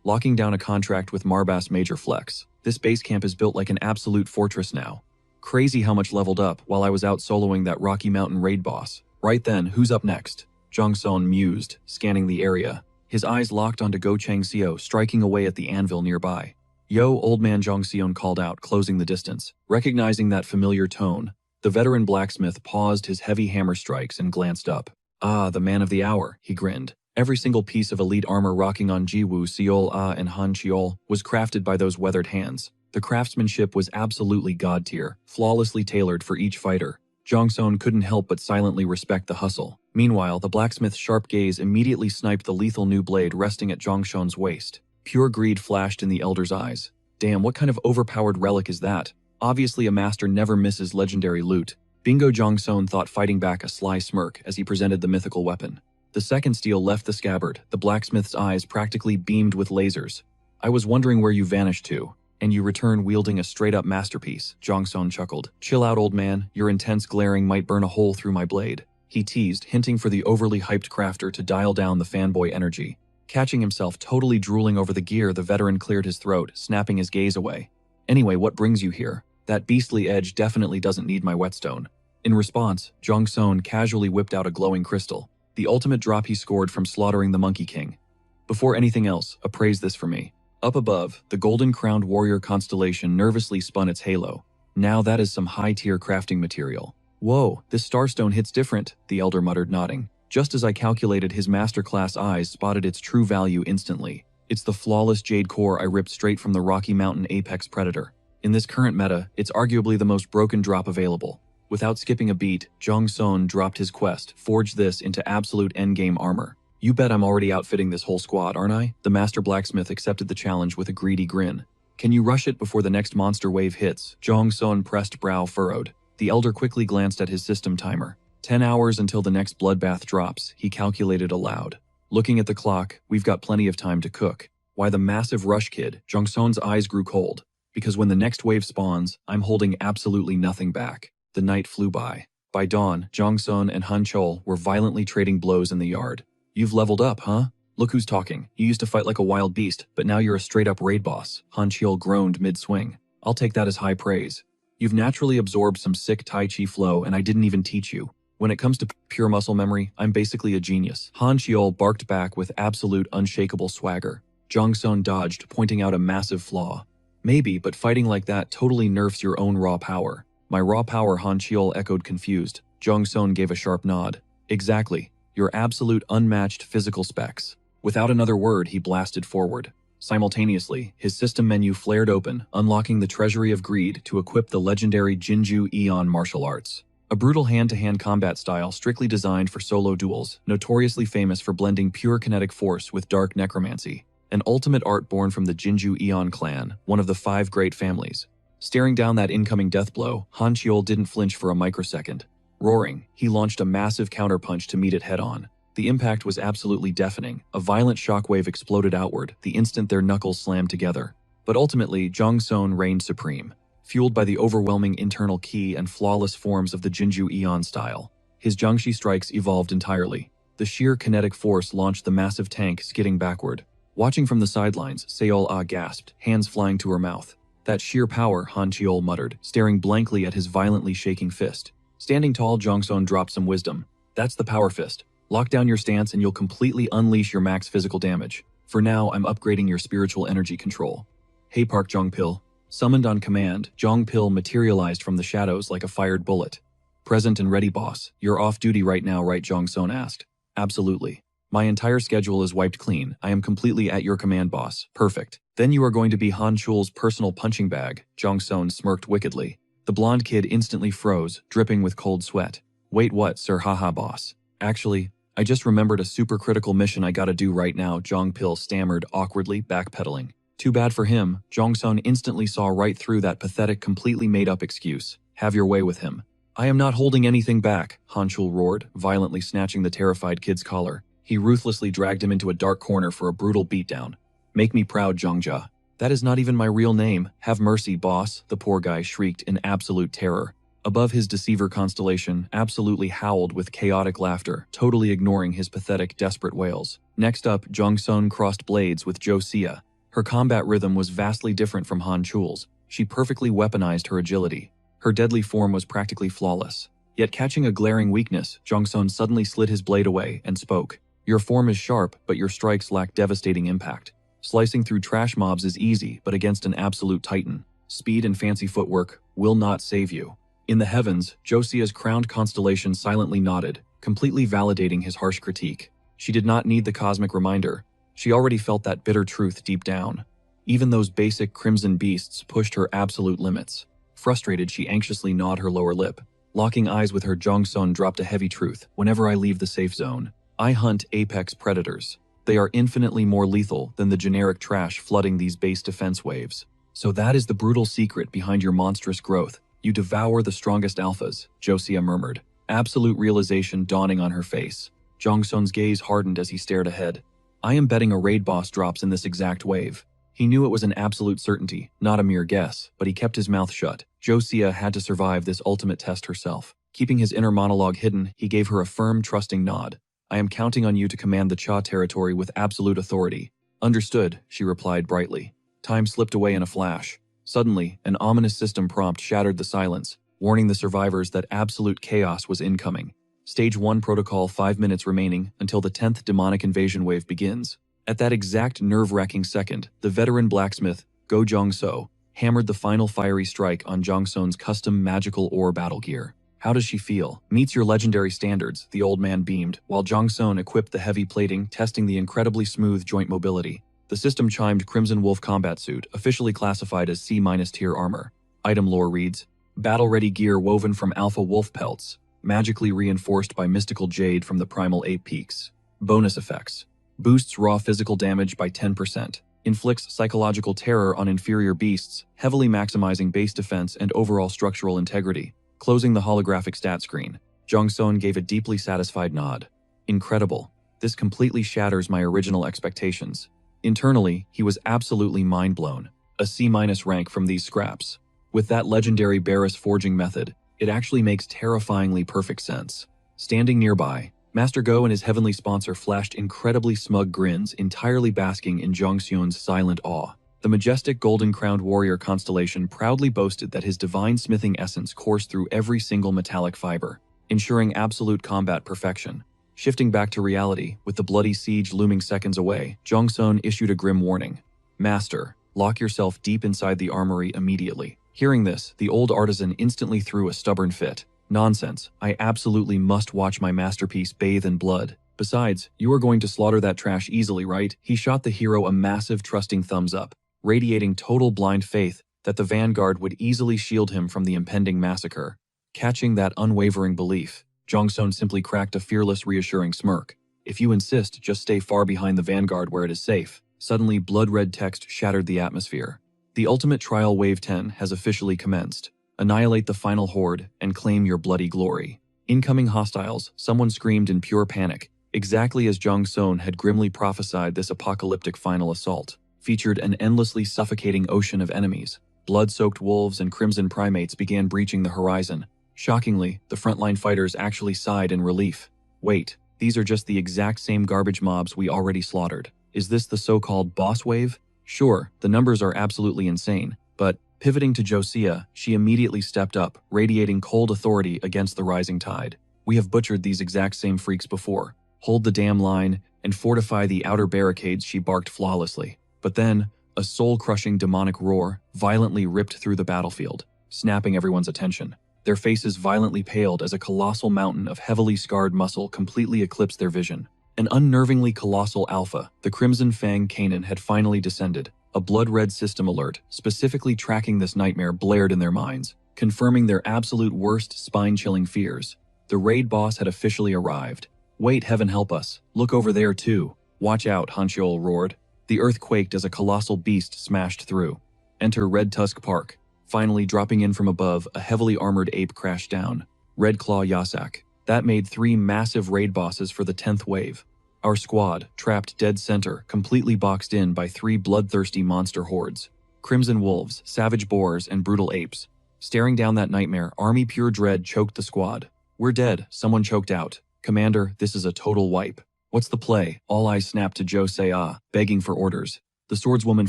locking down a contract with Marbas Major Flex. This base camp is built like an absolute fortress now. Crazy how much leveled up while I was out soloing that Rocky Mountain raid boss. Right then, who's up next? Jongson mused, scanning the area. His eyes locked onto Go Changseo striking away at the anvil nearby. Yo, old man, Jongseon called out, closing the distance. Recognizing that familiar tone, the veteran blacksmith paused his heavy hammer strikes and glanced up. Ah, the man of the hour, he grinned. Every single piece of elite armor rocking on Jiwoo, Seol Ah, and Han Cheol was crafted by those weathered hands. The craftsmanship was absolutely god tier, flawlessly tailored for each fighter. Jongson couldn't help but silently respect the hustle. Meanwhile, the blacksmith's sharp gaze immediately sniped the lethal new blade resting at Jongson's waist. Pure greed flashed in the elder's eyes. Damn, what kind of overpowered relic is that? Obviously a master never misses legendary loot. Bingo, Jongson thought, fighting back a sly smirk as he presented the mythical weapon. The second steel left the scabbard, the blacksmith's eyes practically beamed with lasers. I was wondering where you vanished to. And you return wielding a straight-up masterpiece, Jongson chuckled. Chill out, old man, your intense glaring might burn a hole through my blade. He teased, hinting for the overly hyped crafter to dial down the fanboy energy. Catching himself totally drooling over the gear, the veteran cleared his throat, snapping his gaze away. Anyway, what brings you here? That beastly edge definitely doesn't need my whetstone. In response, Jongson casually whipped out a glowing crystal, the ultimate drop he scored from slaughtering the Monkey King. Before anything else, appraise this for me. Up above, the golden-crowned warrior constellation nervously spun its halo. Now that is some high-tier crafting material. Whoa, this starstone hits different, the elder muttered, nodding. Just as I calculated, his masterclass eyes spotted its true value instantly. It's the flawless jade core I ripped straight from the Rocky Mountain apex predator. In this current meta, it's arguably the most broken drop available. Without skipping a beat, Jongson dropped his quest, forged this into absolute endgame armor. You bet I'm already outfitting this whole squad, aren't I? The master blacksmith accepted the challenge with a greedy grin. Can you rush it before the next monster wave hits? Jongson pressed, brow furrowed. The elder quickly glanced at his system timer. 10 hours until the next bloodbath drops, he calculated aloud. Looking at the clock, we've got plenty of time to cook. Why the massive rush, kid? Jongson's eyes grew cold. Because when the next wave spawns, I'm holding absolutely nothing back. The night flew by. By dawn, Jongson and Han Chol were violently trading blows in the yard. You've leveled up, huh? Look who's talking. You used to fight like a wild beast, but now you're a straight-up raid boss. Han Cheol groaned mid-swing. I'll take that as high praise. You've naturally absorbed some sick Tai Chi flow, and I didn't even teach you. When it comes to pure muscle memory, I'm basically a genius. Han Cheol barked back with absolute unshakable swagger. Jongson dodged, pointing out a massive flaw. Maybe, but fighting like that totally nerfs your own raw power. My raw power, Han Cheol echoed, confused. Jongson gave a sharp nod. Exactly. Your absolute unmatched physical specs. Without another word, he blasted forward. Simultaneously, his system menu flared open, unlocking the treasury of greed to equip the legendary Jinju Eon martial arts. A brutal hand-to-hand combat style strictly designed for solo duels, notoriously famous for blending pure kinetic force with dark necromancy. An ultimate art born from the Jinju Eon clan, one of the 5 great families. Staring down that incoming death blow, Han Cheol didn't flinch for a microsecond. Roaring, he launched a massive counterpunch to meet it head-on. The impact was absolutely deafening. A violent shockwave exploded outward the instant their knuckles slammed together. But ultimately, Jongson reigned supreme, fueled by the overwhelming internal ki and flawless forms of the Jinju Eon style. His Jiangshi strikes evolved entirely. The sheer kinetic force launched the massive tank skidding backward. Watching from the sidelines, Seol Ah gasped, hands flying to her mouth. That sheer power, Han Cheol muttered, staring blankly at his violently shaking fist. Standing tall, Jongson dropped some wisdom. That's the power fist. Lock down your stance and you'll completely unleash your max physical damage. For now, I'm upgrading your spiritual energy control. Hey Park Jongpil. Summoned on command, Jongpil materialized from the shadows like a fired bullet. Present and ready, boss. You're off duty right now, right? Jongson asked. Absolutely. My entire schedule is wiped clean. I am completely at your command, boss. Perfect. Then you are going to be Han Cheol's personal punching bag, Jongson smirked wickedly. The blonde kid instantly froze, dripping with cold sweat. Wait, what, sir? Haha, boss. Actually, I just remembered a super critical mission I gotta do right now, Jongpil stammered, awkwardly, backpedaling. Too bad for him, Jongson instantly saw right through that pathetic, completely made-up excuse. Have your way with him. I am not holding anything back, Han Cheol roared, violently snatching the terrified kid's collar. He ruthlessly dragged him into a dark corner for a brutal beatdown. Make me proud, Jongjia. That is not even my real name. Have mercy, boss, the poor guy shrieked in absolute terror. Above his deceiver constellation absolutely howled with chaotic laughter, totally ignoring his pathetic, desperate wails. Next up, Jongsun crossed blades with Josia. Her combat rhythm was vastly different from Han Chul's. She perfectly weaponized her agility. Her deadly form was practically flawless. Yet catching a glaring weakness, Jongsun suddenly slid his blade away and spoke. Your form is sharp, but your strikes lack devastating impact. Slicing through trash mobs is easy, but against an absolute titan, speed and fancy footwork will not save you. In the heavens, Josia's crowned constellation silently nodded, completely validating his harsh critique. She did not need the cosmic reminder. She already felt that bitter truth deep down. Even those basic crimson beasts pushed her absolute limits. Frustrated, she anxiously gnawed her lower lip. Locking eyes with her, Jongsun dropped a heavy truth. Whenever I leave the safe zone, I hunt apex predators. They are infinitely more lethal than the generic trash flooding these base defense waves. So that is the brutal secret behind your monstrous growth. You devour the strongest alphas, Josia murmured, absolute realization dawning on her face. Jongsun's gaze hardened as he stared ahead. I am betting a raid boss drops in this exact wave. He knew it was an absolute certainty, not a mere guess, but he kept his mouth shut. Josia had to survive this ultimate test herself. Keeping his inner monologue hidden, he gave her a firm, trusting nod. I am counting on you to command the Cha territory with absolute authority. Understood, she replied brightly. Time slipped away in a flash. Suddenly, an ominous system prompt shattered the silence, warning the survivors that absolute chaos was incoming. Stage 1 protocol, 5 minutes remaining until the 10th demonic invasion wave begins. At that exact nerve-wracking second, the veteran blacksmith, Go Jong-so, hammered the final fiery strike on Jongsun's custom magical ore battle gear. How does she feel? Meets your legendary standards, the old man beamed, while Jongsun equipped the heavy plating, testing the incredibly smooth joint mobility. The system chimed Crimson Wolf combat suit, officially classified as C- tier armor. Item lore reads, battle-ready gear woven from alpha wolf pelts, magically reinforced by mystical jade from the primal ape peaks. Bonus effects. Boosts raw physical damage by 10%. Inflicts psychological terror on inferior beasts, heavily maximizing base defense and overall structural integrity. Closing the holographic stat screen, Jongsun gave a deeply satisfied nod. Incredible. This completely shatters my original expectations. Internally, he was absolutely mind-blown. A C- rank from these scraps. With that legendary Barris forging method, it actually makes terrifyingly perfect sense. Standing nearby, Master Go and his heavenly sponsor flashed incredibly smug grins, entirely basking in Jongsun's silent awe. The majestic golden-crowned warrior constellation proudly boasted that his divine smithing essence coursed through every single metallic fiber, ensuring absolute combat perfection. Shifting back to reality, with the bloody siege looming seconds away, Jongsun issued a grim warning. Master, lock yourself deep inside the armory immediately. Hearing this, the old artisan instantly threw a stubborn fit. Nonsense, I absolutely must watch my masterpiece bathe in blood. Besides, you are going to slaughter that trash easily, right? He shot the hero a massive, trusting thumbs up, radiating total blind faith that the vanguard would easily shield him from the impending massacre. Catching that unwavering belief, Jongsun simply cracked a fearless, reassuring smirk. If you insist, just stay far behind the vanguard where it is safe. Suddenly, blood-red text shattered the atmosphere. The ultimate trial Wave 10 has officially commenced. Annihilate the final horde and claim your bloody glory. Incoming hostiles, someone screamed in pure panic. Exactly as Jongsun had grimly prophesied, this apocalyptic final assault featured an endlessly suffocating ocean of enemies. Blood-soaked wolves and crimson primates began breaching the horizon. Shockingly, the frontline fighters actually sighed in relief. Wait, these are just the exact same garbage mobs we already slaughtered. Is this the so-called boss wave? Sure, the numbers are absolutely insane, but pivoting to Josia, she immediately stepped up, radiating cold authority against the rising tide. We have butchered these exact same freaks before. Hold the damn line and fortify the outer barricades, she barked flawlessly. But then, a soul-crushing demonic roar violently ripped through the battlefield, snapping everyone's attention. Their faces violently paled as a colossal mountain of heavily scarred muscle completely eclipsed their vision. An unnervingly colossal alpha, the Crimson Fang Kanan, had finally descended. A blood-red system alert, specifically tracking this nightmare, blared in their minds, confirming their absolute worst spine-chilling fears. The raid boss had officially arrived. Wait, heaven help us. Look over there too. Watch out, Hanchiol roared. The earth quaked as a colossal beast smashed through. Enter Red Tusk Park. Finally, dropping in from above, a heavily armored ape crashed down. Red Claw Yasak. That made 3 massive raid bosses for the 10th wave. Our squad, trapped dead center, completely boxed in by 3 bloodthirsty monster hordes. Crimson wolves, savage boars, and brutal apes. Staring down that nightmare, army pure dread choked the squad. "We're dead," someone choked out. "Commander, this is a total wipe." "What's the play?" All eyes snapped to Josea, begging for orders. The swordswoman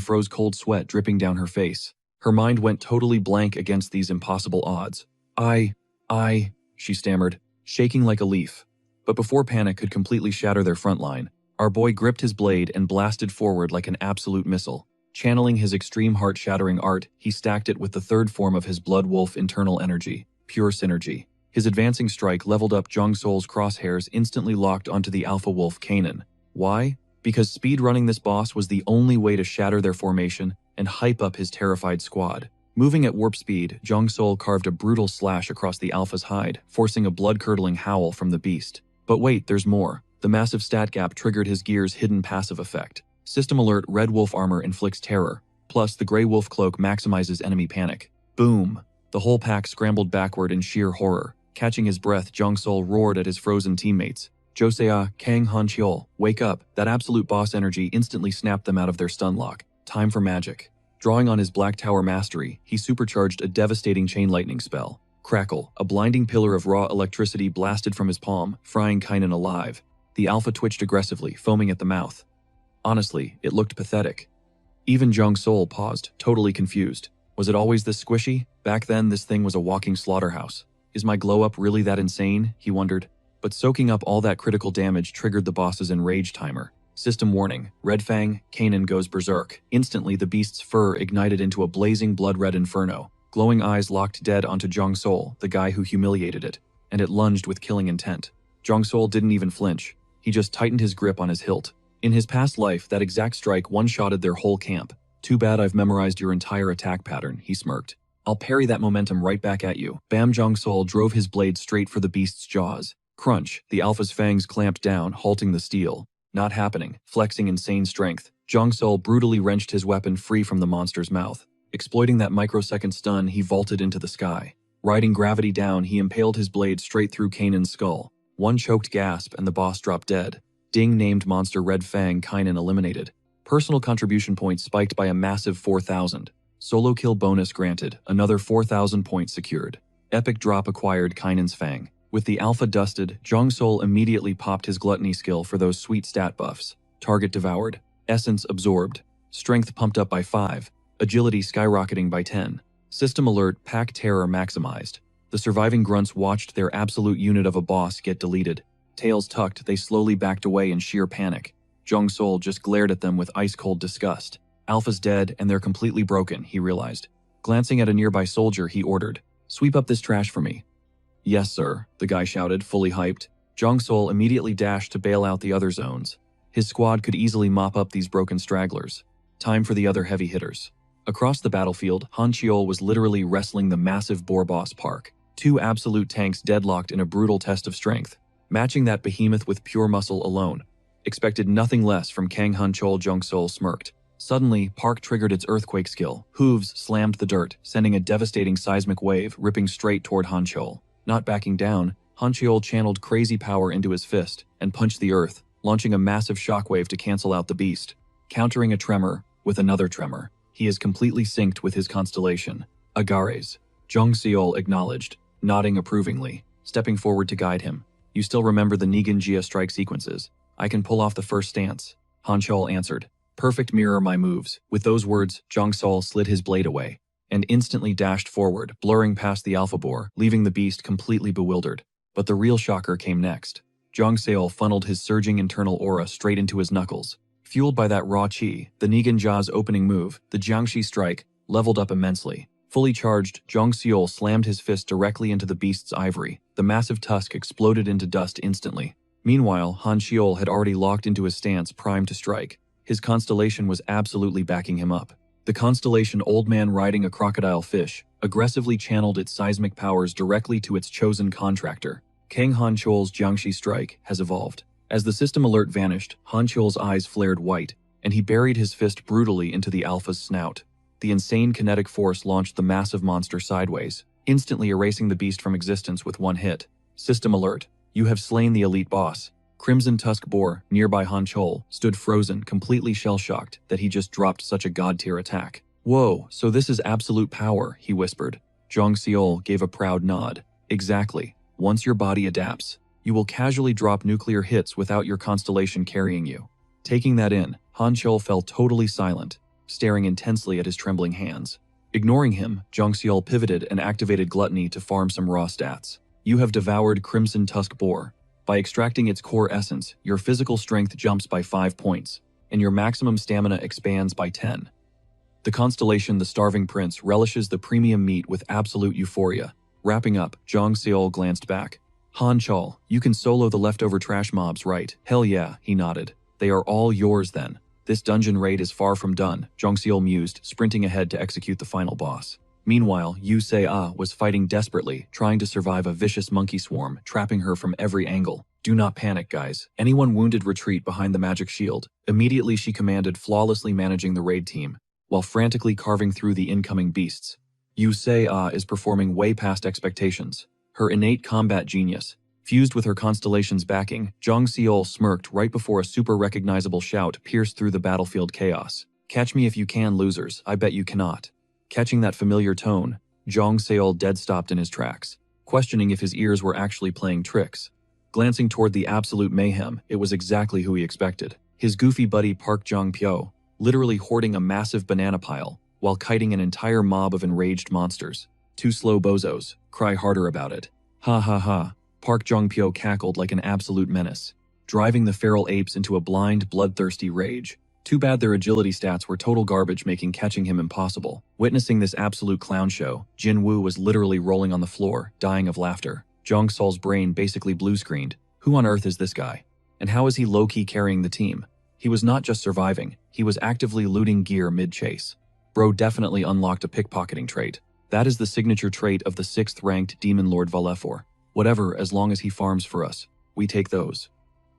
froze, cold sweat dripping down her face. Her mind went totally blank against these impossible odds. I, she stammered, shaking like a leaf. But before panic could completely shatter their front line, our boy gripped his blade and blasted forward like an absolute missile. Channeling his extreme heart-shattering art, he stacked it with the third form of his blood wolf internal energy, pure synergy. His advancing strike leveled up Jong-sol's crosshairs, instantly locked onto the alpha wolf Kanan. Why? Because speedrunning this boss was the only way to shatter their formation and hype up his terrified squad. Moving at warp speed, Jong-sol carved a brutal slash across the alpha's hide, forcing a blood-curdling howl from the beast. But wait, there's more. The massive stat gap triggered his gear's hidden passive effect. System alert: Red Wolf armor inflicts terror. Plus, the Grey Wolf cloak maximizes enemy panic. Boom! The whole pack scrambled backward in sheer horror. Catching his breath, Jong-sol roared at his frozen teammates. "Josea, Kang Han-cheol, wake up." That absolute boss energy instantly snapped them out of their stun lock. Time for magic. Drawing on his Black Tower mastery, he supercharged a devastating chain lightning spell. Crackle, a blinding pillar of raw electricity blasted from his palm, frying Kanan alive. The alpha twitched aggressively, foaming at the mouth. Honestly, it looked pathetic. Even Jong-sol paused, totally confused. Was it always this squishy? Back then, this thing was a walking slaughterhouse. Is my glow-up really that insane? He wondered. But soaking up all that critical damage triggered the boss's enrage timer. System warning: Red Fang, Kanan goes berserk. Instantly, the beast's fur ignited into a blazing blood-red inferno. Glowing eyes locked dead onto Jong-sol, the guy who humiliated it, and it lunged with killing intent. Jong-sol didn't even flinch. He just tightened his grip on his hilt. In his past life, that exact strike one-shotted their whole camp. "Too bad I've memorized your entire attack pattern," he smirked. "I'll parry that momentum right back at you." Bam! Jong-sol drove his blade straight for the beast's jaws. Crunch! The alpha's fangs clamped down, halting the steel. Not happening. Flexing insane strength, Jong-sol brutally wrenched his weapon free from the monster's mouth. Exploiting that microsecond stun, he vaulted into the sky. Riding gravity down, he impaled his blade straight through Kanan's skull. One choked gasp and the boss dropped dead. Ding! Named monster Red Fang Kanan eliminated. Personal contribution points spiked by a massive 4,000. Solo kill bonus granted, another 4,000 points secured. Epic drop acquired Kanan's Fang. With the alpha dusted, Jong-sol immediately popped his gluttony skill for those sweet stat buffs. Target devoured. Essence absorbed. Strength pumped up by 5. Agility skyrocketing by 10. System alert: Pack terror maximized. The surviving grunts watched their absolute unit of a boss get deleted. Tails tucked, they slowly backed away in sheer panic. Jong-sol just glared at them with ice-cold disgust. Alpha's dead and they're completely broken, he realized. Glancing at a nearby soldier, he ordered, "Sweep up this trash for me." "Yes, sir," the guy shouted, fully hyped. Jong-sol immediately dashed to bail out the other zones. His squad could easily mop up these broken stragglers. Time for the other heavy hitters. Across the battlefield, Han-cheol was literally wrestling the massive boar boss Park. Two absolute tanks deadlocked in a brutal test of strength. Matching that behemoth with pure muscle alone. Expected nothing less from Kang Han-cheol. Jong-sol smirked. Suddenly, Park triggered its earthquake skill. Hooves slammed the dirt, sending a devastating seismic wave ripping straight toward Han-cheol. Not backing down, Han-cheol channeled crazy power into his fist and punched the earth, launching a massive shockwave to cancel out the beast. Countering a tremor with another tremor, he is completely synced with his constellation. Agares. Jong-seol acknowledged, nodding approvingly, stepping forward to guide him. "You still remember the Negan Gia strike sequences? I can pull off the first stance," Han-cheol answered. "Perfect, mirror my moves." With those words, Jong-seol slid his blade away and instantly dashed forward, blurring past the alpha boar, leaving the beast completely bewildered. But the real shocker came next. Jong-seol funneled his surging internal aura straight into his knuckles. Fueled by that raw chi, the Negan Ja's opening move, the Jiangshi strike, leveled up immensely. Fully charged, Jong-seol slammed his fist directly into the beast's ivory. The massive tusk exploded into dust instantly. Meanwhile, Han-cheol had already locked into his stance, primed to strike. His constellation was absolutely backing him up. The constellation Old Man Riding a Crocodile Fish aggressively channeled its seismic powers directly to its chosen contractor. Kang Han-cheol's Jiangshi strike has evolved. As the system alert vanished, Han-cheol's eyes flared white, and he buried his fist brutally into the alpha's snout. The insane kinetic force launched the massive monster sideways, instantly erasing the beast from existence with one hit. System alert: You have slain the elite boss. Crimson Tusk Boar, nearby Han-cheol, stood frozen, completely shell-shocked that he just dropped such a god-tier attack. "Whoa, so this is absolute power," he whispered. Zhang Xiol gave a proud nod. Exactly. Once your body adapts, you will casually drop nuclear hits without your constellation carrying you. Taking that in, Han Qiu fell totally silent, staring intensely at his trembling hands. Ignoring him, Zhang Xiol pivoted and activated Gluttony to farm some raw stats. You have devoured Crimson Tusk Boar. By extracting its core essence, your physical strength jumps by 5 points, and your maximum stamina expands by 10. The constellation The Starving Prince relishes the premium meat with absolute euphoria. Wrapping up, Zhang Xiol glanced back. Han Chal, you can solo the leftover trash mobs, right? Hell yeah, he nodded. They are all yours then. This dungeon raid is far from done, Zhang Xiol mused, sprinting ahead to execute the final boss. Meanwhile, Yu Se-ah was fighting desperately, trying to survive a vicious monkey swarm, trapping her from every angle. Do not panic, guys. Anyone wounded retreat behind the magic shield. Immediately she commanded, flawlessly managing the raid team, while frantically carving through the incoming beasts. Yu Se-ah is performing way past expectations. Her innate combat genius, fused with her constellation's backing, Zhang Xiol smirked right before a super recognizable shout pierced through the battlefield chaos. Catch me if you can, losers. I bet you cannot. Catching that familiar tone, Zhang Xiol dead stopped in his tracks, questioning if his ears were actually playing tricks. Glancing toward the absolute mayhem, it was exactly who he expected. His goofy buddy Park Jong-pyo, literally hoarding a massive banana pile, while kiting an entire mob of enraged monsters. Two slow bozos, cry harder about it. Ha ha ha, Park Jong-pyo cackled like an absolute menace, driving the feral apes into a blind, bloodthirsty rage. Too bad their agility stats were total garbage, making catching him impossible. Witnessing this absolute clown show, Jin Woo was literally rolling on the floor, dying of laughter. Zhang Sol's brain basically blue-screened. Who on earth is this guy? And how is he low-key carrying the team? He was not just surviving, he was actively looting gear mid-chase. Bro definitely unlocked a pickpocketing trait. That is the signature trait of the 6th-ranked Demon Lord Valefor. Whatever, as long as he farms for us. We take those.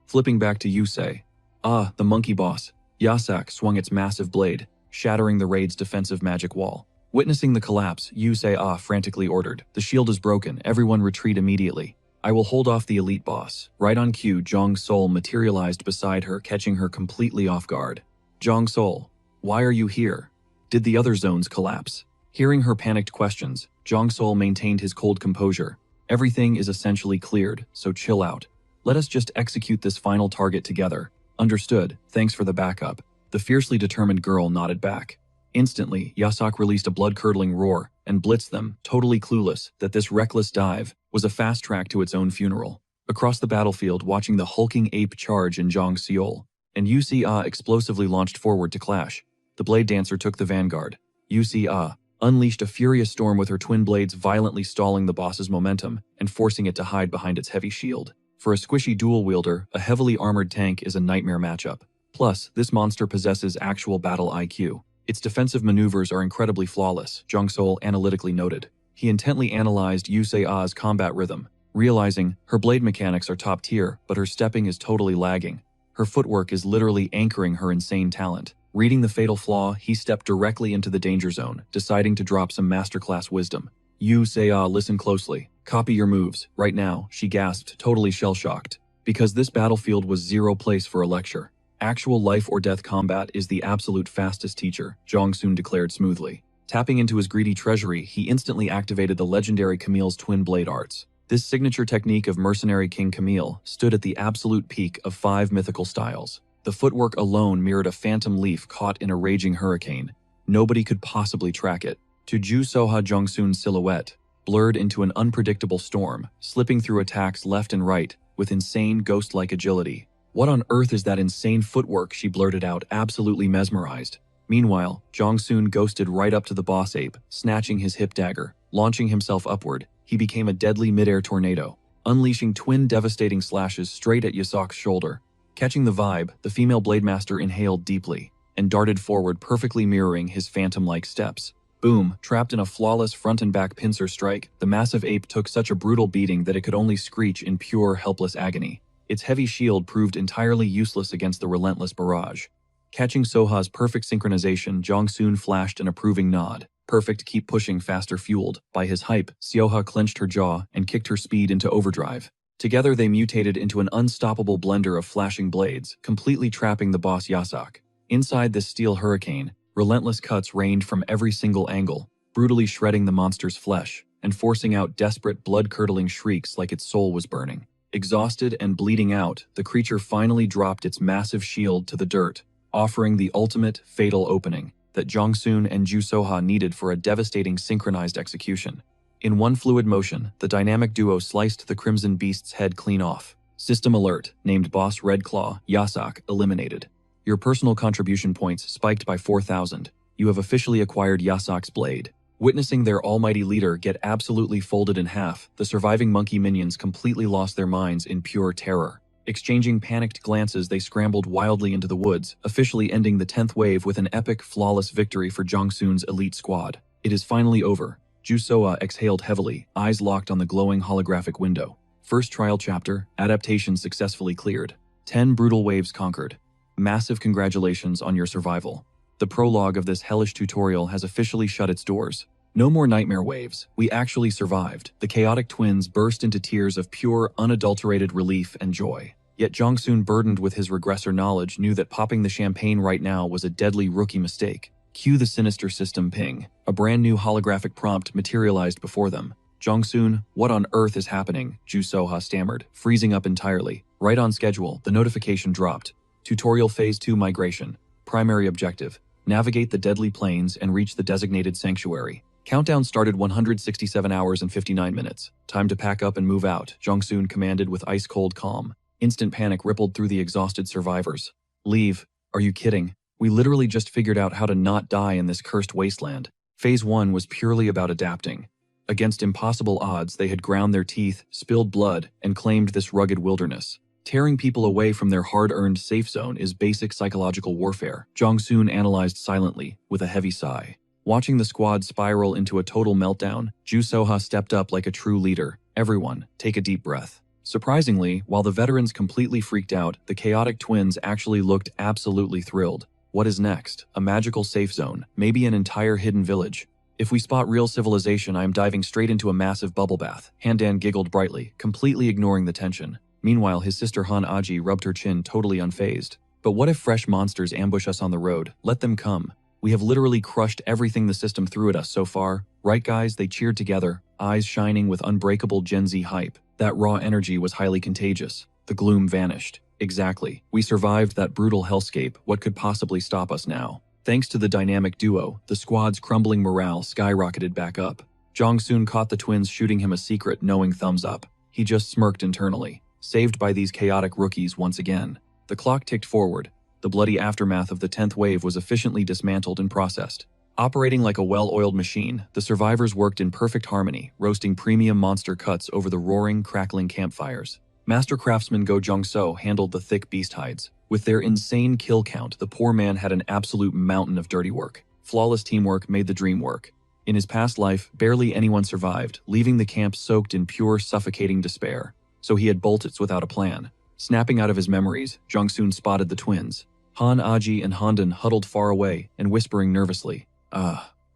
Flipping back to Yusei. Ah, the monkey boss. Yasak swung its massive blade, shattering the raid's defensive magic wall. Witnessing the collapse, Yusei frantically ordered, "The shield is broken, everyone retreat immediately. I will hold off the elite boss." Right on cue, Zhang Sol materialized beside her, catching her completely off guard. "Zhang Sol, why are you here? Did the other zones collapse?" Hearing her panicked questions, Zhang Sol maintained his cold composure. "Everything is essentially cleared, so chill out. Let us just execute this final target together." "Understood, thanks for the backup." The fiercely determined girl nodded back. Instantly, Yasak released a blood-curdling roar and blitzed them, totally clueless that this reckless dive was a fast track to its own funeral. Across the battlefield, watching the hulking ape charge in Zhang Xiol, and Yu Se-ah explosively launched forward to clash. The Blade Dancer took the vanguard. Yu Se-ah unleashed a furious storm with her twin blades violently stalling the boss's momentum and forcing it to hide behind its heavy shield. For a squishy dual wielder, a heavily armored tank is a nightmare matchup. Plus, this monster possesses actual battle IQ. Its defensive maneuvers are incredibly flawless, Zhang Sol analytically noted. He intently analyzed Yu Se-ah's combat rhythm, realizing her blade mechanics are top tier, but her stepping is totally lagging. Her footwork is literally anchoring her insane talent. Reading the fatal flaw, he stepped directly into the danger zone, deciding to drop some masterclass wisdom. "Yu Se-ah, listen closely. Copy your moves, right now," she gasped, totally shell-shocked. Because this battlefield was zero place for a lecture. Actual life-or-death combat is the absolute fastest teacher, Zhang Sun declared smoothly. Tapping into his greedy treasury, he instantly activated the legendary Camille's twin blade arts. This signature technique of mercenary King Camille stood at the absolute peak of 5 mythical styles. The footwork alone mirrored a phantom leaf caught in a raging hurricane. Nobody could possibly track it. To Ju Soha Jongsun's silhouette, blurred into an unpredictable storm, slipping through attacks left and right with insane ghost-like agility. "What on earth is that insane footwork?" she blurted out, absolutely mesmerized. Meanwhile, Jongsun ghosted right up to the boss ape, snatching his hip dagger. Launching himself upward, he became a deadly mid-air tornado, unleashing twin devastating slashes straight at Yasak's shoulder. Catching the vibe, the female Blademaster inhaled deeply and darted forward, perfectly mirroring his phantom-like steps. Boom! Trapped in a flawless front and back pincer strike, the massive ape took such a brutal beating that it could only screech in pure, helpless agony. Its heavy shield proved entirely useless against the relentless barrage. Catching Soha's perfect synchronization, Jongsun flashed an approving nod. "Perfect, keep pushing," faster fueled by his hype, Soha clenched her jaw and kicked her speed into overdrive. Together they mutated into an unstoppable blender of flashing blades, completely trapping the boss Yasak. Inside this steel hurricane, relentless cuts rained from every single angle. brutally shredding the monster's flesh and forcing out desperate, blood-curdling shrieks like its soul was burning. Exhausted and bleeding out, the creature finally dropped its massive shield to the dirt, offering the ultimate, fatal opening that Jongsoon and Ju Soha needed for a devastating synchronized execution. In one fluid motion, the dynamic duo sliced the Crimson Beast's head clean off. System alert, named Boss Redclaw, Yasak, eliminated. Your personal contribution points spiked by 4,000. You have officially acquired Yasak's blade. Witnessing their almighty leader get absolutely folded in half, the surviving monkey minions completely lost their minds in pure terror. Exchanging panicked glances, they scrambled wildly into the woods, officially ending the 10th wave with an epic, flawless victory for Jongsoon's elite squad. It is finally over. Ju Soa exhaled heavily, eyes locked on the glowing holographic window. First trial chapter, adaptation successfully cleared. 10 brutal waves conquered. Massive congratulations on your survival. The prologue of this hellish tutorial has officially shut its doors. No more nightmare waves. We actually survived. The chaotic twins burst into tears of pure, unadulterated relief and joy. Yet Jongsoon, burdened with his regressor knowledge, knew that popping the champagne right now was a deadly rookie mistake. Cue the sinister system ping. A brand new holographic prompt materialized before them. Jongsoon, what on earth is happening? Ju Soha stammered, freezing up entirely. Right on schedule, the notification dropped. Tutorial Phase 2 Migration. Primary objective. Navigate the deadly plains and reach the designated sanctuary. Countdown started 167 hours and 59 minutes. Time to pack up and move out, Jongsoon commanded with ice-cold calm. Instant panic rippled through the exhausted survivors. Leave. Are you kidding? We literally just figured out how to not die in this cursed wasteland. Phase 1 was purely about adapting. Against impossible odds, they had ground their teeth, spilled blood, and claimed this rugged wilderness. Tearing people away from their hard-earned safe zone is basic psychological warfare, Jongsoon analyzed silently, with a heavy sigh. Watching the squad spiral into a total meltdown, Ju Soha stepped up like a true leader. Everyone, take a deep breath. Surprisingly, while the veterans completely freaked out, the chaotic twins actually looked absolutely thrilled. What is next? A magical safe zone, maybe an entire hidden village. If we spot real civilization, I am diving straight into a massive bubble bath. Handan giggled brightly, completely ignoring the tension. Meanwhile, his sister Han Aji rubbed her chin, totally unfazed. But what if fresh monsters ambush us on the road? Let them come. We have literally crushed everything the system threw at us so far. Right, guys? They cheered together, eyes shining with unbreakable Gen Z hype. That raw energy was highly contagious. The gloom vanished. Exactly. We survived that brutal hellscape. What could possibly stop us now? Thanks to the dynamic duo, the squad's crumbling morale skyrocketed back up. Jongsoon caught the twins shooting him a secret, knowing thumbs up. He just smirked internally. Saved by these chaotic rookies once again. The clock ticked forward. The bloody aftermath of the 10th wave was efficiently dismantled and processed. Operating like a well-oiled machine, the survivors worked in perfect harmony, roasting premium monster cuts over the roaring, crackling campfires. Master craftsman Go Jong-so handled the thick beast hides. With their insane kill count, the poor man had an absolute mountain of dirty work. Flawless teamwork made the dream work. In his past life, barely anyone survived, leaving the camp soaked in pure, suffocating despair. So he had bolted without a plan. Snapping out of his memories, Jongsoon spotted the twins. Han Aji and Handan huddled far away and whispering nervously.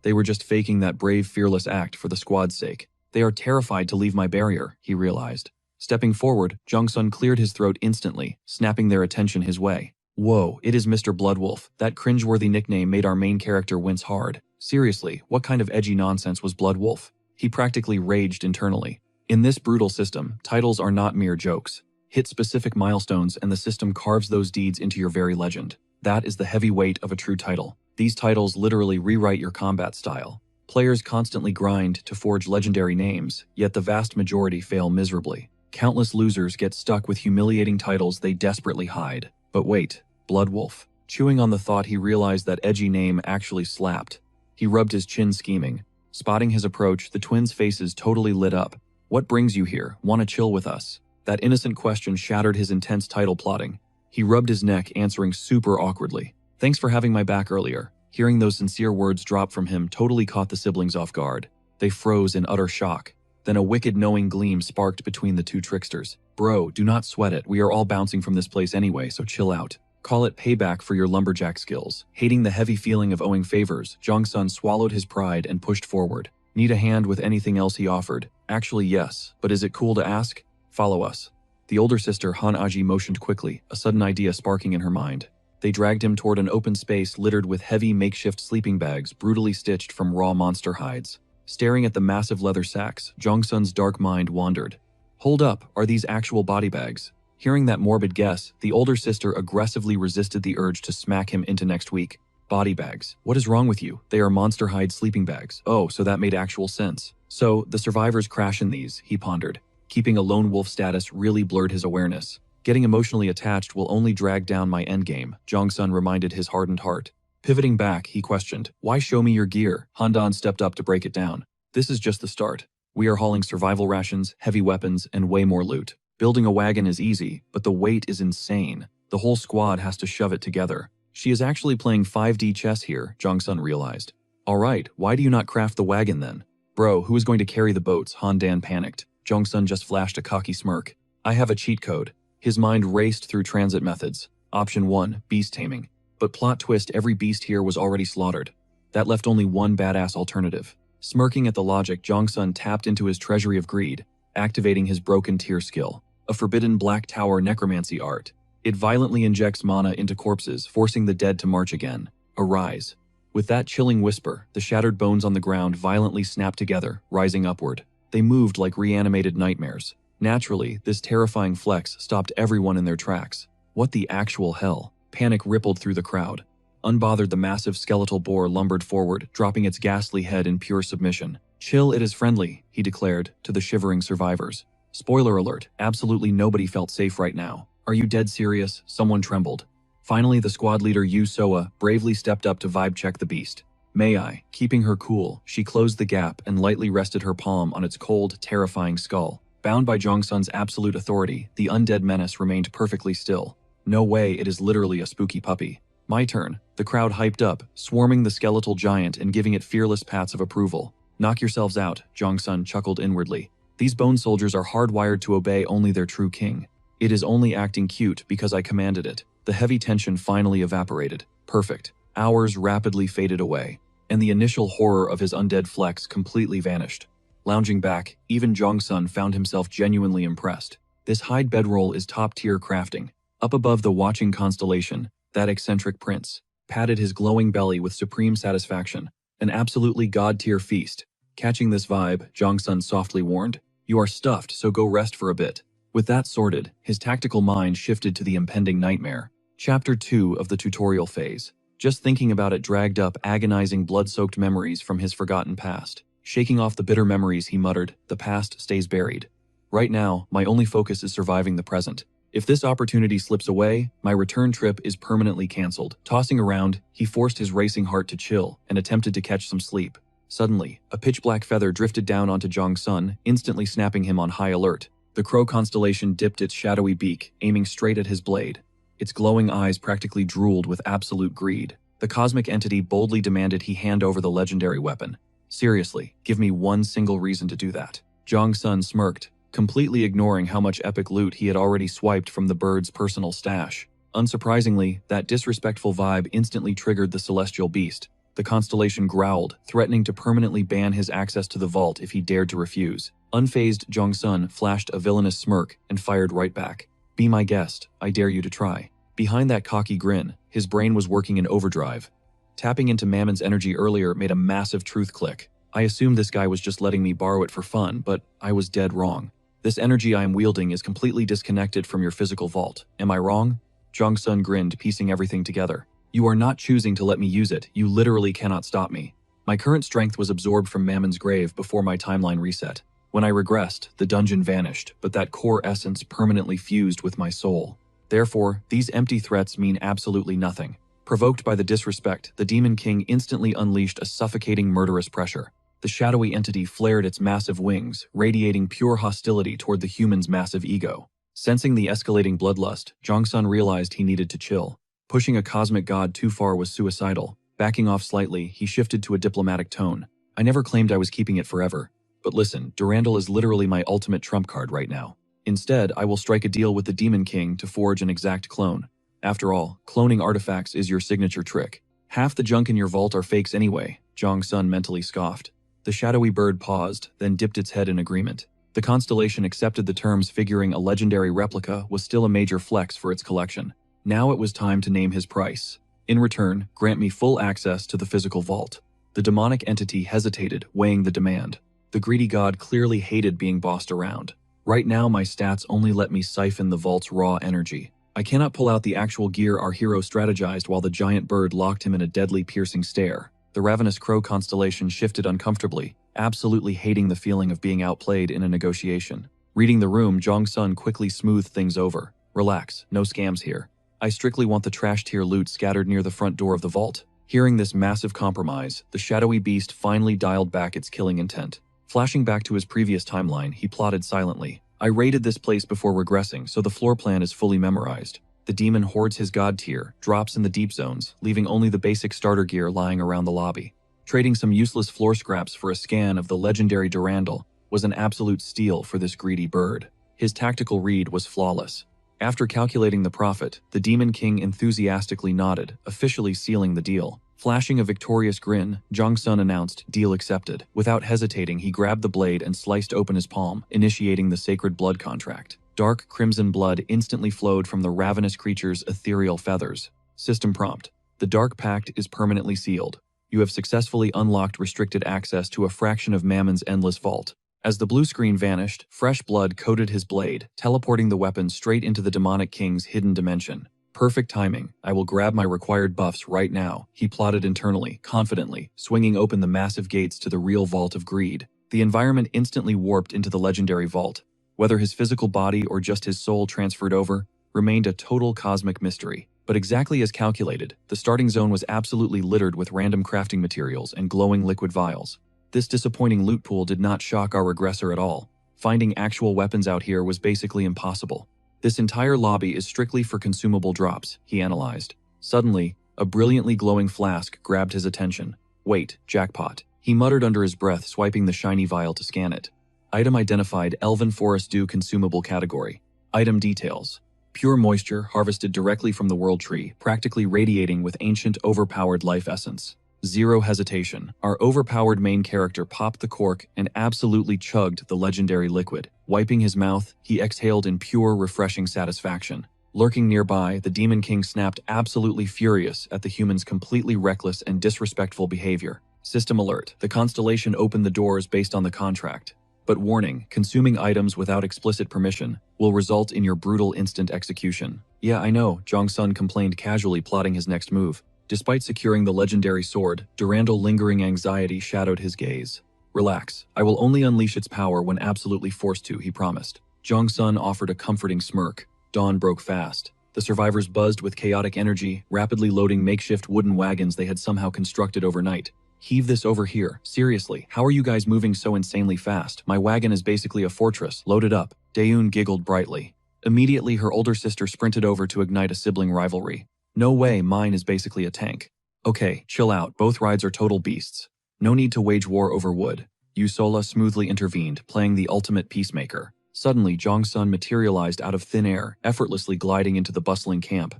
They were just faking that brave, fearless act for the squad's sake. They are terrified to leave my barrier, he realized. Stepping forward, Jongsun cleared his throat instantly, snapping their attention his way. Whoa, it is Mr. Bloodwolf. That cringeworthy nickname made our main character wince hard. Seriously, what kind of edgy nonsense was Bloodwolf? He practically raged internally. In this brutal system, titles are not mere jokes. Hit specific milestones and the system carves those deeds into your very legend. That is the heavy weight of a true title. These titles literally rewrite your combat style. Players constantly grind to forge legendary names, yet the vast majority fail miserably. Countless losers get stuck with humiliating titles they desperately hide. But wait, Bloodwolf. Chewing on the thought, he realized that edgy name actually slapped. He rubbed his chin scheming. Spotting his approach, the twins' faces totally lit up. What brings you here? Want to chill with us? That innocent question shattered his intense title plotting. He rubbed his neck, answering super awkwardly. Thanks for having my back earlier. Hearing those sincere words drop from him totally caught the siblings off guard. They froze in utter shock. Then a wicked knowing gleam sparked between the two tricksters. Bro, do not sweat it. We are all bouncing from this place anyway, so chill out. Call it payback for your lumberjack skills. Hating the heavy feeling of owing favors, Jongsun swallowed his pride and pushed forward. Need a hand with anything else he offered? Actually, yes, but is it cool to ask? Follow us. The older sister, Han Aji, motioned quickly, a sudden idea sparking in her mind. They dragged him toward an open space littered with heavy makeshift sleeping bags brutally stitched from raw monster hides. Staring at the massive leather sacks, Jongsun's dark mind wandered. Hold up, are these actual body bags? Hearing that morbid guess, the older sister aggressively resisted the urge to smack him into next week. Body bags. What is wrong with you? They are monster hide sleeping bags. Oh, so that made actual sense. So, the survivors crash in these, he pondered. Keeping a lone wolf status really blurred his awareness. Getting emotionally attached will only drag down my endgame, Jongsun reminded his hardened heart. Pivoting back, he questioned, why show me your gear? Handan stepped up to break it down. This is just the start. We are hauling survival rations, heavy weapons, and way more loot. Building a wagon is easy, but the weight is insane. The whole squad has to shove it together. She is actually playing 5D chess here, Jongsun realized. Alright, why do you not craft the wagon then? Bro, who is going to carry the boats? Handan panicked. Jongsun just flashed a cocky smirk. I have a cheat code. His mind raced through transit methods. Option 1, beast taming. But plot twist, every beast here was already slaughtered. That left only one badass alternative. Smirking at the logic, Jongsun tapped into his treasury of greed, activating his broken tier skill. A forbidden black tower necromancy art. It violently injects mana into corpses, forcing the dead to march again. Arise. With that chilling whisper, the shattered bones on the ground violently snapped together, rising upward. They moved like reanimated nightmares. Naturally, this terrifying flex stopped everyone in their tracks. What the actual hell? Panic rippled through the crowd. Unbothered, the massive skeletal boar lumbered forward, dropping its ghastly head in pure submission. Chill, it is friendly, he declared to the shivering survivors. Spoiler alert, absolutely nobody felt safe right now. Are you dead serious? Someone trembled. Finally, the squad leader Yu Soa bravely stepped up to vibe check the beast. May I? Keeping her cool, she closed the gap and lightly rested her palm on its cold, terrifying skull. Bound by Jongsun's absolute authority, the undead menace remained perfectly still. No way, it is literally a spooky puppy. My turn. The crowd hyped up, swarming the skeletal giant and giving it fearless pats of approval. Knock yourselves out, Jongsun chuckled inwardly. These bone soldiers are hardwired to obey only their true king. It is only acting cute because I commanded it. The heavy tension finally evaporated. Perfect. Hours rapidly faded away, and the initial horror of his undead flex completely vanished. Lounging back, even Jongsun found himself genuinely impressed. This hide bedroll is top-tier crafting. Up above the watching constellation, that eccentric prince patted his glowing belly with supreme satisfaction. An absolutely god-tier feast. Catching this vibe, Jongsun softly warned, "You are stuffed, so go rest for a bit." With that sorted, his tactical mind shifted to the impending nightmare. Chapter 2 of the tutorial phase. Just thinking about it dragged up agonizing blood-soaked memories from his forgotten past. Shaking off the bitter memories, he muttered, "The past stays buried. Right now, my only focus is surviving the present. If this opportunity slips away, my return trip is permanently cancelled." Tossing around, he forced his racing heart to chill and attempted to catch some sleep. Suddenly, a pitch-black feather drifted down onto Jongsun, instantly snapping him on high alert. The crow constellation dipped its shadowy beak, aiming straight at his blade. Its glowing eyes practically drooled with absolute greed. The cosmic entity boldly demanded he hand over the legendary weapon. Seriously, give me one single reason to do that. Jongsun smirked, completely ignoring how much epic loot he had already swiped from the bird's personal stash. Unsurprisingly, that disrespectful vibe instantly triggered the celestial beast. The constellation growled, threatening to permanently ban his access to the vault if he dared to refuse. Unfazed, Jongsun flashed a villainous smirk and fired right back. "Be my guest, I dare you to try." Behind that cocky grin, his brain was working in overdrive. Tapping into Mammon's energy earlier made a massive truth click. I assumed this guy was just letting me borrow it for fun, but I was dead wrong. This energy I am wielding is completely disconnected from your physical vault. Am I wrong? Jongsun grinned, piecing everything together. You are not choosing to let me use it. You literally cannot stop me. My current strength was absorbed from Mammon's grave before my timeline reset. When I regressed, the dungeon vanished, but that core essence permanently fused with my soul. Therefore, these empty threats mean absolutely nothing. Provoked by the disrespect, the Demon King instantly unleashed a suffocating murderous pressure. The shadowy entity flared its massive wings, radiating pure hostility toward the human's massive ego. Sensing the escalating bloodlust, Jongsun realized he needed to chill. Pushing a cosmic god too far was suicidal. Backing off slightly, he shifted to a diplomatic tone. I never claimed I was keeping it forever. But listen, Durandal is literally my ultimate trump card right now. Instead, I will strike a deal with the Demon King to forge an exact clone. After all, cloning artifacts is your signature trick. Half the junk in your vault are fakes anyway, Jongsun mentally scoffed. The shadowy bird paused, then dipped its head in agreement. The constellation accepted the terms, figuring a legendary replica was still a major flex for its collection. Now it was time to name his price. In return, grant me full access to the physical vault. The demonic entity hesitated, weighing the demand. The greedy god clearly hated being bossed around. Right now, my stats only let me siphon the vault's raw energy. I cannot pull out the actual gear our hero strategized while the giant bird locked him in a deadly piercing stare. The ravenous crow constellation shifted uncomfortably, absolutely hating the feeling of being outplayed in a negotiation. Reading the room, Jong-sun quickly smoothed things over. Relax, no scams here. I strictly want the trash tier loot scattered near the front door of the vault. Hearing this massive compromise, the shadowy beast finally dialed back its killing intent. Flashing back to his previous timeline, he plotted silently. I raided this place before regressing, so the floor plan is fully memorized. The demon hoards his god tier, drops in the deep zones, leaving only the basic starter gear lying around the lobby. Trading some useless floor scraps for a scan of the legendary Durandal was an absolute steal for this greedy bird. His tactical read was flawless. After calculating the profit, the Demon King enthusiastically nodded, officially sealing the deal. Flashing a victorious grin, Jong-sun announced, "Deal accepted." Without hesitating, he grabbed the blade and sliced open his palm, initiating the sacred blood contract. Dark crimson blood instantly flowed from the ravenous creature's ethereal feathers. System prompt: the Dark Pact is permanently sealed. You have successfully unlocked restricted access to a fraction of Mammon's endless vault. As the blue screen vanished, fresh blood coated his blade, teleporting the weapon straight into the demonic king's hidden dimension. Perfect timing. I will grab my required buffs right now, he plotted internally, confidently, swinging open the massive gates to the real Vault of Greed. The environment instantly warped into the legendary vault. Whether his physical body or just his soul transferred over, remained a total cosmic mystery. But exactly as calculated, the starting zone was absolutely littered with random crafting materials and glowing liquid vials. This disappointing loot pool did not shock our regressor at all. Finding actual weapons out here was basically impossible. This entire lobby is strictly for consumable drops, he analyzed. Suddenly, a brilliantly glowing flask grabbed his attention. Wait, jackpot. He muttered under his breath, swiping the shiny vial to scan it. Item identified: Elven Forest Dew consumable category. Item details: pure moisture harvested directly from the world tree, practically radiating with ancient overpowered life essence. Zero hesitation. Our overpowered main character popped the cork and absolutely chugged the legendary liquid. Wiping his mouth, he exhaled in pure, refreshing satisfaction. Lurking nearby, the Demon King snapped, absolutely furious at the human's completely reckless and disrespectful behavior. System alert: the constellation opened the doors based on the contract. But warning, consuming items without explicit permission will result in your brutal instant execution. Yeah, I know, Jong-sun complained casually, plotting his next move. Despite securing the legendary sword, Durandal lingering anxiety shadowed his gaze. Relax, I will only unleash its power when absolutely forced to, he promised. Jong-sun offered a comforting smirk. Dawn broke fast. The survivors buzzed with chaotic energy, rapidly loading makeshift wooden wagons they had somehow constructed overnight. Heave this over here. Seriously, how are you guys moving so insanely fast? My wagon is basically a fortress. Load it up. Daeun giggled brightly. Immediately, her older sister sprinted over to ignite a sibling rivalry. No way, mine is basically a tank. Okay, chill out, both rides are total beasts. No need to wage war over wood. Yusola smoothly intervened, playing the ultimate peacemaker. Suddenly, Jong-sun materialized out of thin air, effortlessly gliding into the bustling camp.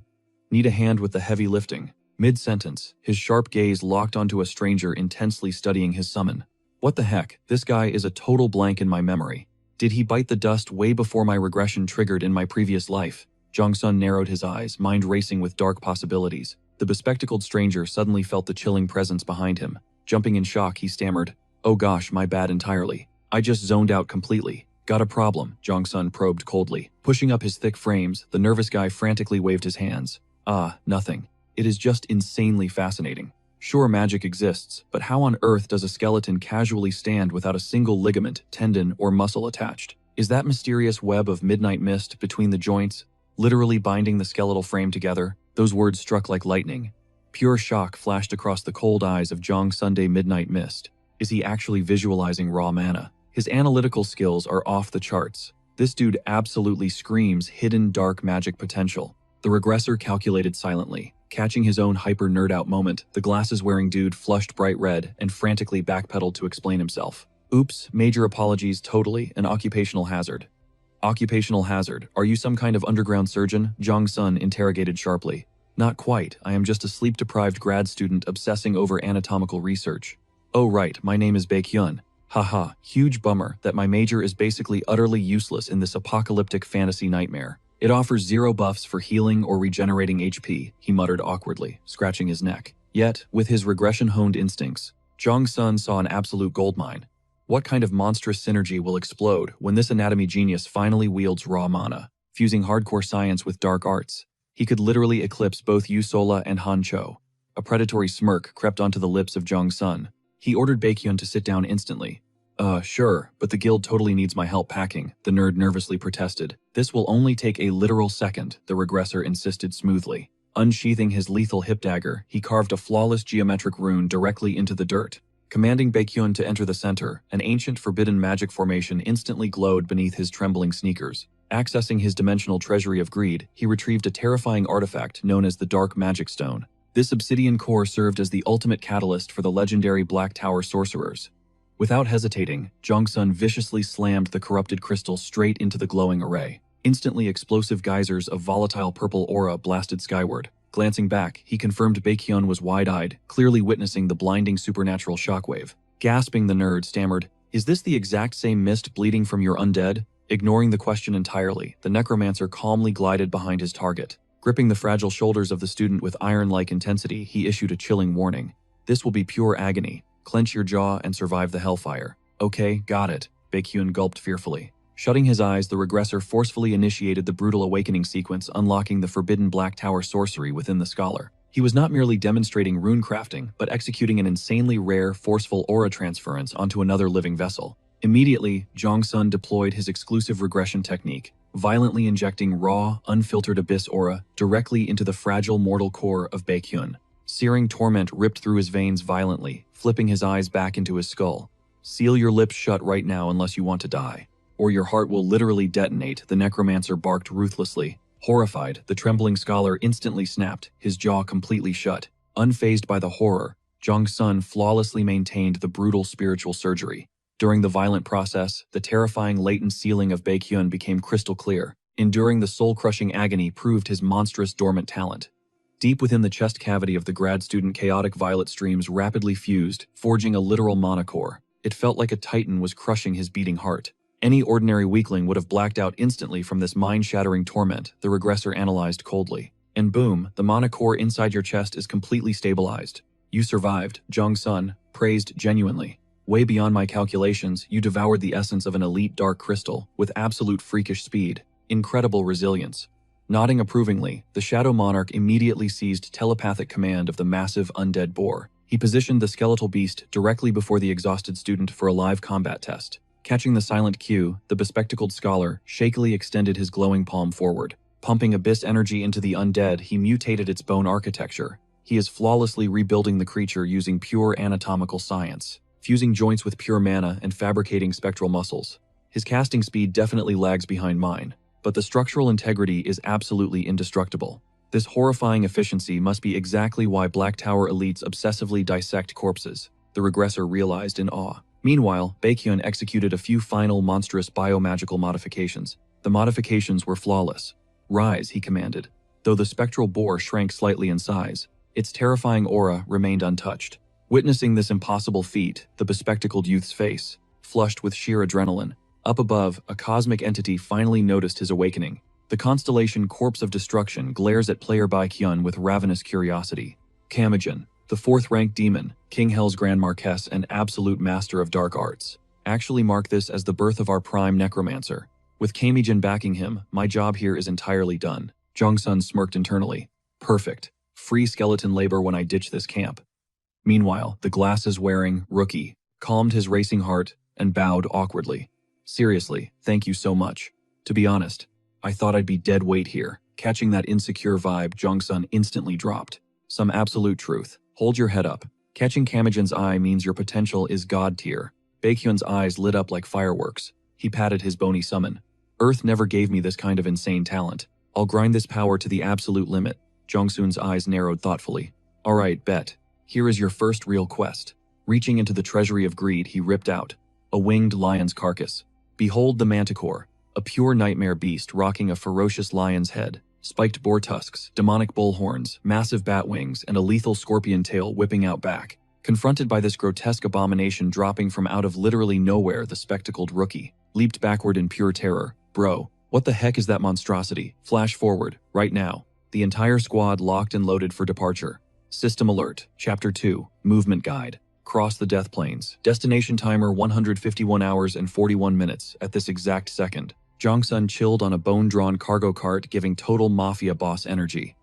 Need a hand with the heavy lifting. Mid-sentence, his sharp gaze locked onto a stranger intensely studying his summon. What the heck, this guy is a total blank in my memory. Did he bite the dust way before my regression triggered in my previous life? Jong-sun narrowed his eyes, mind racing with dark possibilities. The bespectacled stranger suddenly felt the chilling presence behind him. Jumping in shock, he stammered, "Oh gosh, my bad entirely. I just zoned out completely." "Got a problem?" Jong-sun probed coldly. Pushing up his thick frames, the nervous guy frantically waved his hands. "Ah, nothing. It is just insanely fascinating. Sure, magic exists, but how on earth does a skeleton casually stand without a single ligament, tendon, or muscle attached? Is that mysterious web of midnight mist between the joints literally binding the skeletal frame together?" Those words struck like lightning. Pure shock flashed across the cold eyes of Jong-sunday Midnight Mist. Is he actually visualizing raw mana? His analytical skills are off the charts. This dude absolutely screams hidden dark magic potential. The regressor calculated silently. Catching his own hyper nerd-out moment, the glasses-wearing dude flushed bright red and frantically backpedaled to explain himself. "Oops, major apologies, totally an occupational hazard." "Occupational hazard? Are you some kind of underground surgeon?" Jong-sun interrogated sharply. "Not quite, I am just a sleep-deprived grad student obsessing over anatomical research." "Oh right, my name is Baekhyun. Haha, huge bummer that my major is basically utterly useless in this apocalyptic fantasy nightmare." It offers 0 buffs for healing or regenerating HP, he muttered awkwardly, scratching his neck. Yet, with his regression-honed instincts, Jong Sun saw an absolute goldmine. What kind of monstrous synergy will explode when this anatomy genius finally wields raw mana, fusing hardcore science with dark arts? He could literally eclipse both Yu Sola and Han Cho. A predatory smirk crept onto the lips of Jong Sun. He ordered Baekhyun to sit down instantly. Sure, but the guild totally needs my help packing, the nerd nervously protested. This will only take a literal second, the regressor insisted smoothly. Unsheathing his lethal hip dagger, he carved a flawless geometric rune directly into the dirt. Commanding Baekhyun to enter the center, an ancient forbidden magic formation instantly glowed beneath his trembling sneakers. Accessing his dimensional treasury of greed, he retrieved a terrifying artifact known as the Dark Magic Stone. This obsidian core served as the ultimate catalyst for the legendary Black Tower sorcerers. Without hesitating, Jong Sun viciously slammed the corrupted crystal straight into the glowing array. Instantly explosive geysers of volatile purple aura blasted skyward. Glancing back, he confirmed Baekhyun was wide-eyed, clearly witnessing the blinding supernatural shockwave. Gasping, the nerd stammered, "Is this the exact same mist bleeding from your undead?" Ignoring the question entirely, the necromancer calmly glided behind his target. Gripping the fragile shoulders of the student with iron-like intensity, he issued a chilling warning. "This will be pure agony. Clench your jaw and survive the hellfire." "Okay, got it," Baekhyun gulped fearfully. Shutting his eyes, the regressor forcefully initiated the brutal awakening sequence, unlocking the forbidden Black Tower sorcery within the scholar. He was not merely demonstrating rune crafting, but executing an insanely rare, forceful aura transference onto another living vessel. Immediately, Jong Sun deployed his exclusive regression technique, violently injecting raw, unfiltered abyss aura directly into the fragile mortal core of Baekhyun. Searing torment ripped through his veins violently, flipping his eyes back into his skull. "Seal your lips shut right now unless you want to die, or your heart will literally detonate," the necromancer barked ruthlessly. Horrified, the trembling scholar instantly snapped, his jaw completely shut. Unfazed by the horror, Jong Sun flawlessly maintained the brutal spiritual surgery. During the violent process, the terrifying latent sealing of Baekhyun became crystal clear. Enduring the soul-crushing agony proved his monstrous dormant talent. Deep within the chest cavity of the grad student, chaotic violet streams rapidly fused, forging a literal mana core. It felt like a titan was crushing his beating heart. Any ordinary weakling would have blacked out instantly from this mind-shattering torment, the regressor analyzed coldly. And boom, the mana core inside your chest is completely stabilized. "You survived," Jong Sun praised genuinely. "Way beyond my calculations, you devoured the essence of an elite dark crystal, with absolute freakish speed. Incredible resilience." Nodding approvingly, the Shadow Monarch immediately seized telepathic command of the massive undead boar. He positioned the skeletal beast directly before the exhausted student for a live combat test. Catching the silent cue, the bespectacled scholar shakily extended his glowing palm forward. Pumping abyss energy into the undead, he mutated its bone architecture. He is flawlessly rebuilding the creature using pure anatomical science, fusing joints with pure mana and fabricating spectral muscles. His casting speed definitely lags behind mine, but the structural integrity is absolutely indestructible. This horrifying efficiency must be exactly why Black Tower elites obsessively dissect corpses, the regressor realized in awe. Meanwhile, Baekhyun executed a few final monstrous biomagical modifications. The modifications were flawless. "Rise," he commanded. Though the spectral boar shrank slightly in size, its terrifying aura remained untouched. Witnessing this impossible feat, the bespectacled youth's face flushed with sheer adrenaline. Up above, a cosmic entity finally noticed his awakening. The constellation Corpse of Destruction glares at player Baekhyun with ravenous curiosity. Kamajan, the 4th-ranked demon, King Hell's Grand Marquess and absolute master of dark arts, actually mark this as the birth of our prime necromancer. With Kamajan backing him, my job here is entirely done. Jong Sun smirked internally. Perfect. Free skeleton labor when I ditch this camp. Meanwhile, the glasses-wearing rookie calmed his racing heart and bowed awkwardly. "Seriously, thank you so much. To be honest, I thought I'd be dead weight here." Catching that insecure vibe, Jong Sun instantly dropped. "Some absolute truth. Hold your head up. Catching Kamajan's eye means your potential is god tier." Baekhyun's eyes lit up like fireworks. He patted his bony summon. "Earth never gave me this kind of insane talent. I'll grind this power to the absolute limit." Jong Sun's eyes narrowed thoughtfully. "All right, bet. Here is your first real quest." Reaching into the treasury of greed, he ripped out a winged lion's carcass. Behold the manticore, a pure nightmare beast rocking a ferocious lion's head, spiked boar tusks, demonic bull horns, massive bat wings, and a lethal scorpion tail whipping out back. Confronted by this grotesque abomination dropping from out of literally nowhere, the spectacled rookie leaped backward in pure terror. "Bro, What the heck is that monstrosity? Flash forward, right now. The entire squad locked and loaded for departure. System alert. Chapter 2. Movement guide. Cross the death plains. Destination timer 151 hours and 41 minutes at this exact second. Jong-sun chilled on a bone-drawn cargo cart, giving total mafia boss energy.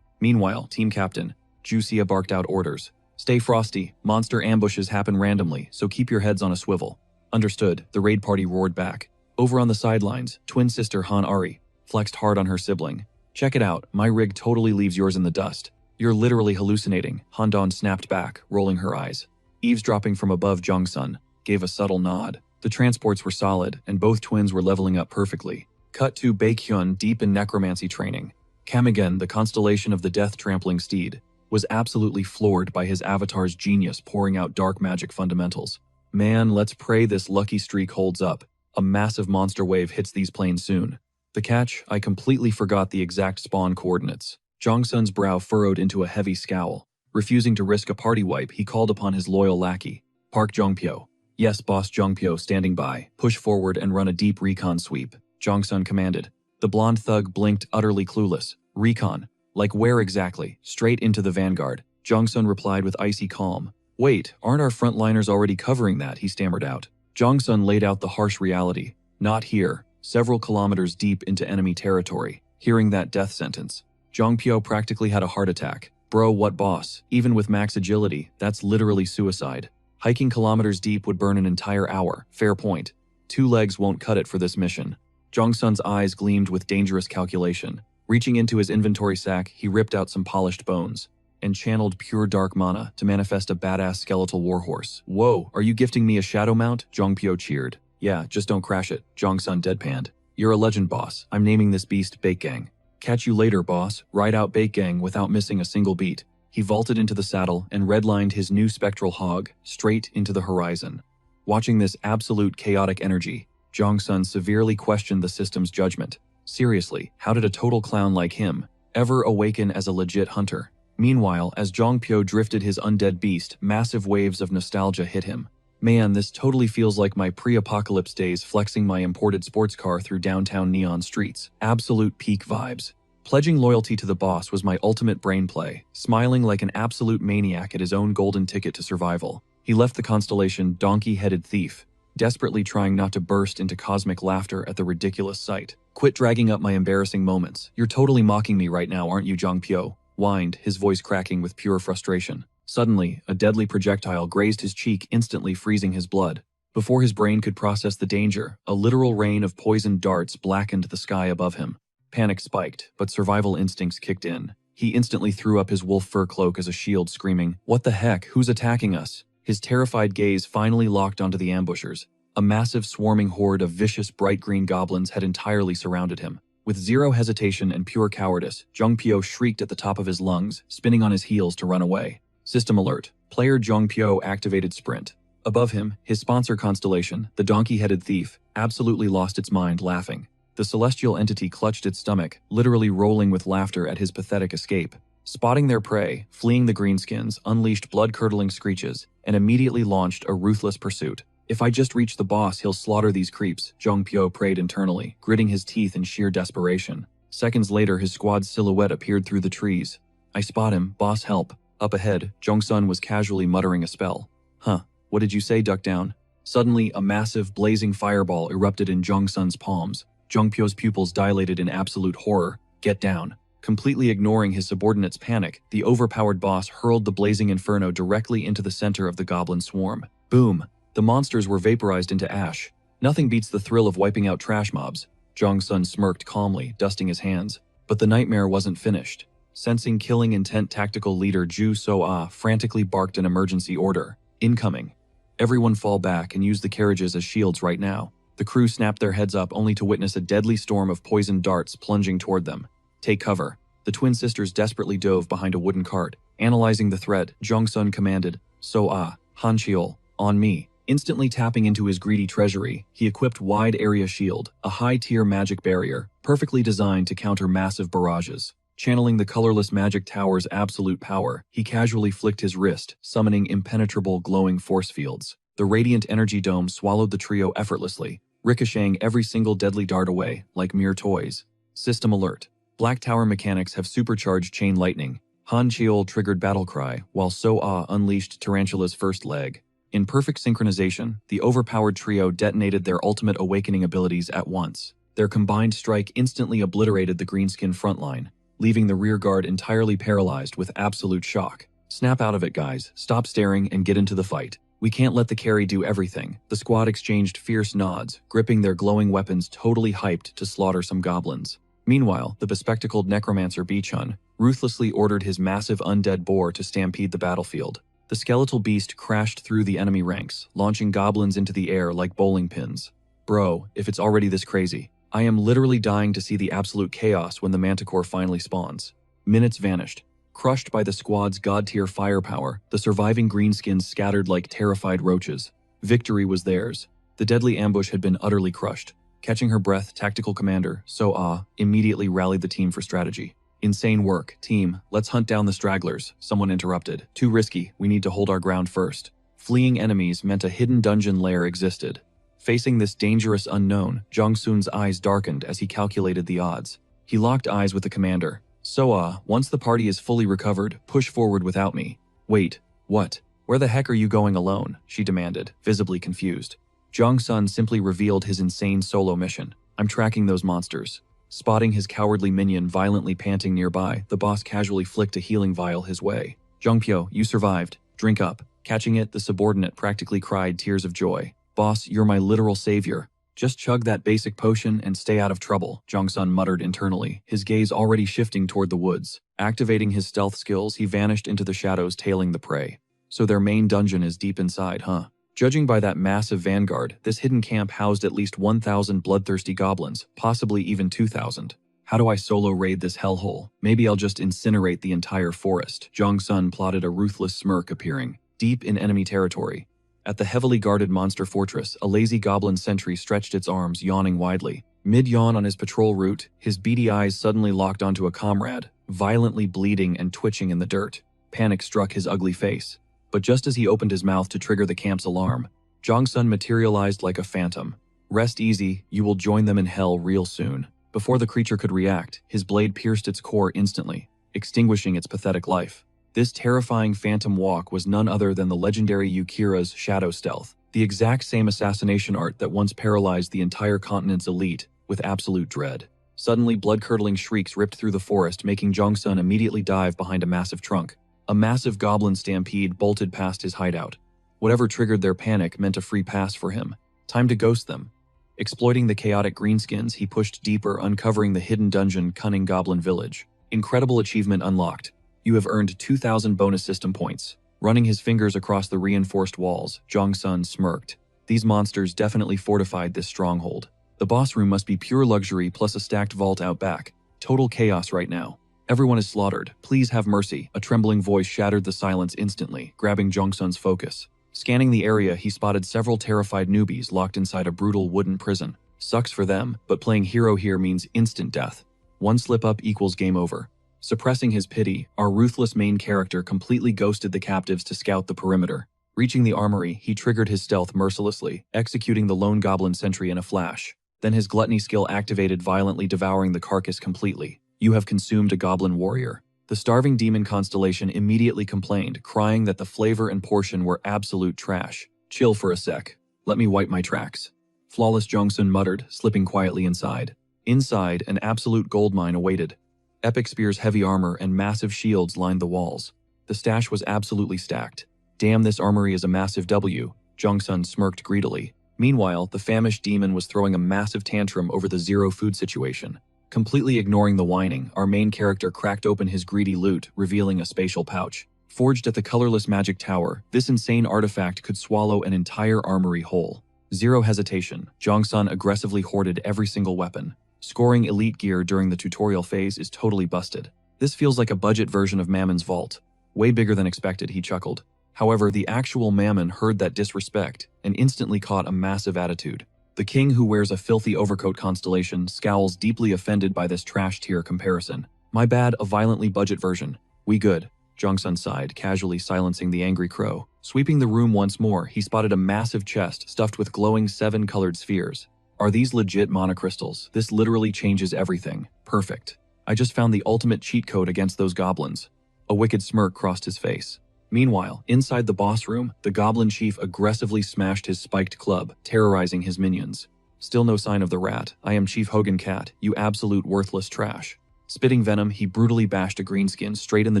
Meanwhile, team captain, Jusia barked out orders. Stay frosty, monster ambushes happen randomly, so keep your heads on a swivel. Understood, the raid party roared back. Over on the sidelines, twin sister Han Ari flexed hard on her sibling. Check it out, my rig totally leaves yours in the dust. You're literally hallucinating, Han Don snapped back, rolling her eyes. Eavesdropping from above, Jong-sun gave a subtle nod. The transports were solid, and both twins were leveling up perfectly. Cut to Baekhyun deep in necromancy training. Kamigen, the constellation of the death-trampling steed, was absolutely floored by his avatar's genius pouring out dark magic fundamentals. Man, let's pray this lucky streak holds up. A massive monster wave hits these planes soon. The catch, I completely forgot the exact spawn coordinates. Jong-sun's brow furrowed into a heavy scowl. Refusing to risk a party wipe, he called upon his loyal lackey, Park Jongpyo. Yes, boss. Jongpyo standing by. Push forward and run a deep recon sweep, Jong-sun commanded. The blonde thug blinked, utterly clueless. Recon? Like where exactly? Straight into the vanguard. Jong-sun replied with icy calm. Wait, aren't our frontliners already covering that? He stammered out. Jong-sun laid out the harsh reality. Not here. Several kilometers deep into enemy territory. Hearing that death sentence, Jongpyo practically had a heart attack. Bro, what boss? Even with max agility, that's literally suicide. Hiking kilometers deep would burn an entire hour. Fair point. 2 legs won't cut it for this mission. Jong-sun's eyes gleamed with dangerous calculation. Reaching into his inventory sack, he ripped out some polished bones and channeled pure dark mana to manifest a badass skeletal warhorse. Whoa, are you gifting me a shadow mount? Jongpyo cheered. Yeah, just don't crash it, Jong-sun deadpanned. You're a legend, boss. I'm naming this beast Baekgang. Catch you later, boss. Ride out Baekgang without missing a single beat. He vaulted into the saddle and redlined his new spectral hog straight into the horizon. Watching this absolute chaotic energy, Jong-sun severely questioned the system's judgment. Seriously, how did a total clown like him ever awaken as a legit hunter? Meanwhile, as Jongpyo drifted his undead beast, massive waves of nostalgia hit him. Man, this totally feels like my pre-apocalypse days flexing my imported sports car through downtown neon streets. Absolute peak vibes. Pledging loyalty to the boss was my ultimate brain play, smiling like an absolute maniac at his own golden ticket to survival. He left the constellation Donkey-Headed Thief, desperately trying not to burst into cosmic laughter at the ridiculous sight. Quit dragging up my embarrassing moments. You're totally mocking me right now, aren't you, Jongpyo? Whined, his voice cracking with pure frustration. Suddenly, a deadly projectile grazed his cheek, instantly freezing his blood. Before his brain could process the danger, a literal rain of poisoned darts blackened the sky above him. Panic spiked, but survival instincts kicked in. He instantly threw up his wolf fur cloak as a shield, screaming, "What the heck? Who's attacking us?" His terrified gaze finally locked onto the ambushers. A massive swarming horde of vicious bright green goblins had entirely surrounded him. With zero hesitation and pure cowardice, Jongpyo shrieked at the top of his lungs, spinning on his heels to run away. System alert. Player Jongpyo activated sprint. Above him, his sponsor constellation, the Donkey-Headed Thief, absolutely lost its mind, laughing. The celestial entity clutched its stomach, literally rolling with laughter at his pathetic escape. Spotting their prey, fleeing the greenskins unleashed blood-curdling screeches and immediately launched a ruthless pursuit. If I just reach the boss, he'll slaughter these creeps, Jongpyo prayed internally, gritting his teeth in sheer desperation. Seconds later, his squad's silhouette appeared through the trees. I spot him, boss, help. Up ahead, Jong-sun was casually muttering a spell. Huh, what did you say, duck down? Suddenly, a massive, blazing fireball erupted in Jong-sun's palms. Jongpyo's pupils dilated in absolute horror. Get down. Completely ignoring his subordinate's panic, the overpowered boss hurled the blazing inferno directly into the center of the goblin swarm. Boom! The monsters were vaporized into ash. Nothing beats the thrill of wiping out trash mobs. Jong-sun smirked calmly, dusting his hands. But the nightmare wasn't finished. Sensing killing intent, tactical leader Ju So-ah frantically barked an emergency order. Incoming. Everyone fall back and use the carriages as shields right now. The crew snapped their heads up only to witness a deadly storm of poisoned darts plunging toward them. Take cover. The twin sisters desperately dove behind a wooden cart. Analyzing the threat, Jong-sun commanded, So-ah, Hancheol, on me. Instantly tapping into his greedy treasury, he equipped Wide Area Shield, a high-tier magic barrier, perfectly designed to counter massive barrages. Channeling the colorless magic tower's absolute power, he casually flicked his wrist, summoning impenetrable glowing force fields. The radiant energy dome swallowed the trio effortlessly, ricocheting every single deadly dart away, like mere toys. System alert. Black Tower mechanics have supercharged chain lightning. Han Cheol triggered battle cry, while So-Ah unleashed Tarantula's first leg. In perfect synchronization, the overpowered trio detonated their ultimate awakening abilities at once. Their combined strike instantly obliterated the greenskin frontline, leaving the rearguard entirely paralyzed with absolute shock. Snap out of it, guys. Stop staring and get into the fight. We can't let the carry do everything. The squad exchanged fierce nods, gripping their glowing weapons, totally hyped to slaughter some goblins. Meanwhile, the bespectacled necromancer Bichun ruthlessly ordered his massive undead boar to stampede the battlefield. The skeletal beast crashed through the enemy ranks, launching goblins into the air like bowling pins. Bro, if it's already this crazy, I am literally dying to see the absolute chaos when the manticore finally spawns. Minutes vanished. Crushed by the squad's god-tier firepower, the surviving greenskins scattered like terrified roaches. Victory was theirs. The deadly ambush had been utterly crushed. Catching her breath, tactical commander, So-Ah, immediately rallied the team for strategy. Insane work, team. Let's hunt down the stragglers, someone interrupted. Too risky, we need to hold our ground first. Fleeing enemies meant a hidden dungeon lair existed. Facing this dangerous unknown, Jong-sun's eyes darkened as he calculated the odds. He locked eyes with the commander. So-Ah, once the party is fully recovered, push forward without me. Wait, what? Where the heck are you going alone? She demanded, visibly confused. Jong-sun simply revealed his insane solo mission. I'm tracking those monsters. Spotting his cowardly minion violently panting nearby, the boss casually flicked a healing vial his way. Jongpyo, you survived. Drink up. Catching it, the subordinate practically cried tears of joy. Boss, you're my literal savior. Just chug that basic potion and stay out of trouble, Jong-sun muttered internally, his gaze already shifting toward the woods. Activating his stealth skills, he vanished into the shadows tailing the prey. So their main dungeon is deep inside, huh? Judging by that massive vanguard, this hidden camp housed at least 1,000 bloodthirsty goblins, possibly even 2,000. How do I solo raid this hellhole? Maybe I'll just incinerate the entire forest. Jong-sun plotted a ruthless smirk appearing, deep in enemy territory. At the heavily guarded monster fortress, a lazy goblin sentry stretched its arms, yawning widely. Mid-yawn on his patrol route, his beady eyes suddenly locked onto a comrade, violently bleeding and twitching in the dirt. Panic struck his ugly face. But just as he opened his mouth to trigger the camp's alarm, Jong-sun materialized like a phantom. Rest easy, you will join them in hell real soon. Before the creature could react, his blade pierced its core instantly, extinguishing its pathetic life. This terrifying phantom walk was none other than the legendary Yukira's shadow stealth, the exact same assassination art that once paralyzed the entire continent's elite with absolute dread. Suddenly, blood-curdling shrieks ripped through the forest, making Jong-sun immediately dive behind a massive trunk. A massive goblin stampede bolted past his hideout. Whatever triggered their panic meant a free pass for him. Time to ghost them. Exploiting the chaotic greenskins, he pushed deeper, uncovering the hidden dungeon Cunning Goblin Village. Incredible achievement unlocked. You have earned 2,000 bonus system points. Running his fingers across the reinforced walls, Jong-sun smirked. These monsters definitely fortified this stronghold. The boss room must be pure luxury plus a stacked vault out back. Total chaos right now. Everyone is slaughtered. Please have mercy. A trembling voice shattered the silence instantly, grabbing Jong-sun's focus. Scanning the area, he spotted several terrified newbies locked inside a brutal wooden prison. Sucks for them, but playing hero here means instant death. One slip-up equals game over. Suppressing his pity, our ruthless main character completely ghosted the captives to scout the perimeter. Reaching the armory, he triggered his stealth mercilessly, executing the lone goblin sentry in a flash. Then his gluttony skill activated, violently devouring the carcass completely. You have consumed a goblin warrior. The starving demon constellation immediately complained, crying that the flavor and portion were absolute trash. Chill for a sec. Let me wipe my tracks. Flawless Jong-sun muttered, slipping quietly inside. Inside, an absolute goldmine awaited. Epic spears, heavy armor, and massive shields lined the walls. The stash was absolutely stacked. Damn, this armory is a massive W, Jong-sun smirked greedily. Meanwhile, the famished demon was throwing a massive tantrum over the zero food situation. Completely ignoring the whining, our main character cracked open his greedy loot, revealing a spatial pouch. Forged at the colorless magic tower, this insane artifact could swallow an entire armory whole. Zero hesitation, Jong-sun aggressively hoarded every single weapon. Scoring elite gear during the tutorial phase is totally busted. This feels like a budget version of Mammon's vault. Way bigger than expected, he chuckled. However, the actual Mammon heard that disrespect and instantly caught a massive attitude. The king who wears a filthy overcoat constellation scowls, deeply offended by this trash tier comparison. My bad, a violently budget version. We good. Jong-sun sighed, casually silencing the angry crow. Sweeping the room once more, he spotted a massive chest stuffed with glowing 7-colored spheres. Are these legit monocrystals? This literally changes everything. Perfect. I just found the ultimate cheat code against those goblins. A wicked smirk crossed his face. Meanwhile, inside the boss room, the goblin chief aggressively smashed his spiked club, terrorizing his minions. Still no sign of the rat. I am Chief Hogan Cat, you absolute worthless trash. Spitting venom, he brutally bashed a greenskin straight in the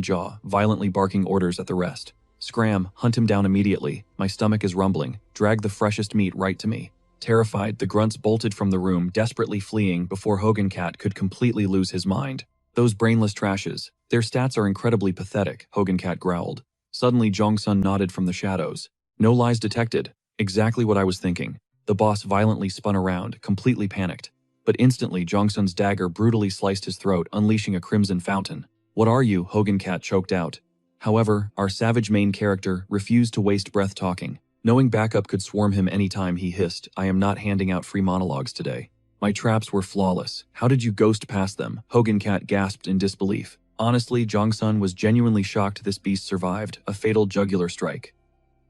jaw, violently barking orders at the rest. Scram, hunt him down immediately. My stomach is rumbling. Drag the freshest meat right to me. Terrified, the grunts bolted from the room, desperately fleeing before Hogan Cat could completely lose his mind. Those brainless trashes. Their stats are incredibly pathetic, Hogan Cat growled. Suddenly, Jong-sun nodded from the shadows. No lies detected. Exactly what I was thinking. The boss violently spun around, completely panicked. But instantly, Jong-sun's dagger brutally sliced his throat, unleashing a crimson fountain. What are you? Hogan Cat choked out. However, our savage main character refused to waste breath talking. Knowing backup could swarm him anytime, he hissed, I am not handing out free monologues today. My traps were flawless. How did you ghost past them? Hogan Cat gasped in disbelief. Honestly, Jong-sun was genuinely shocked this beast survived a fatal jugular strike.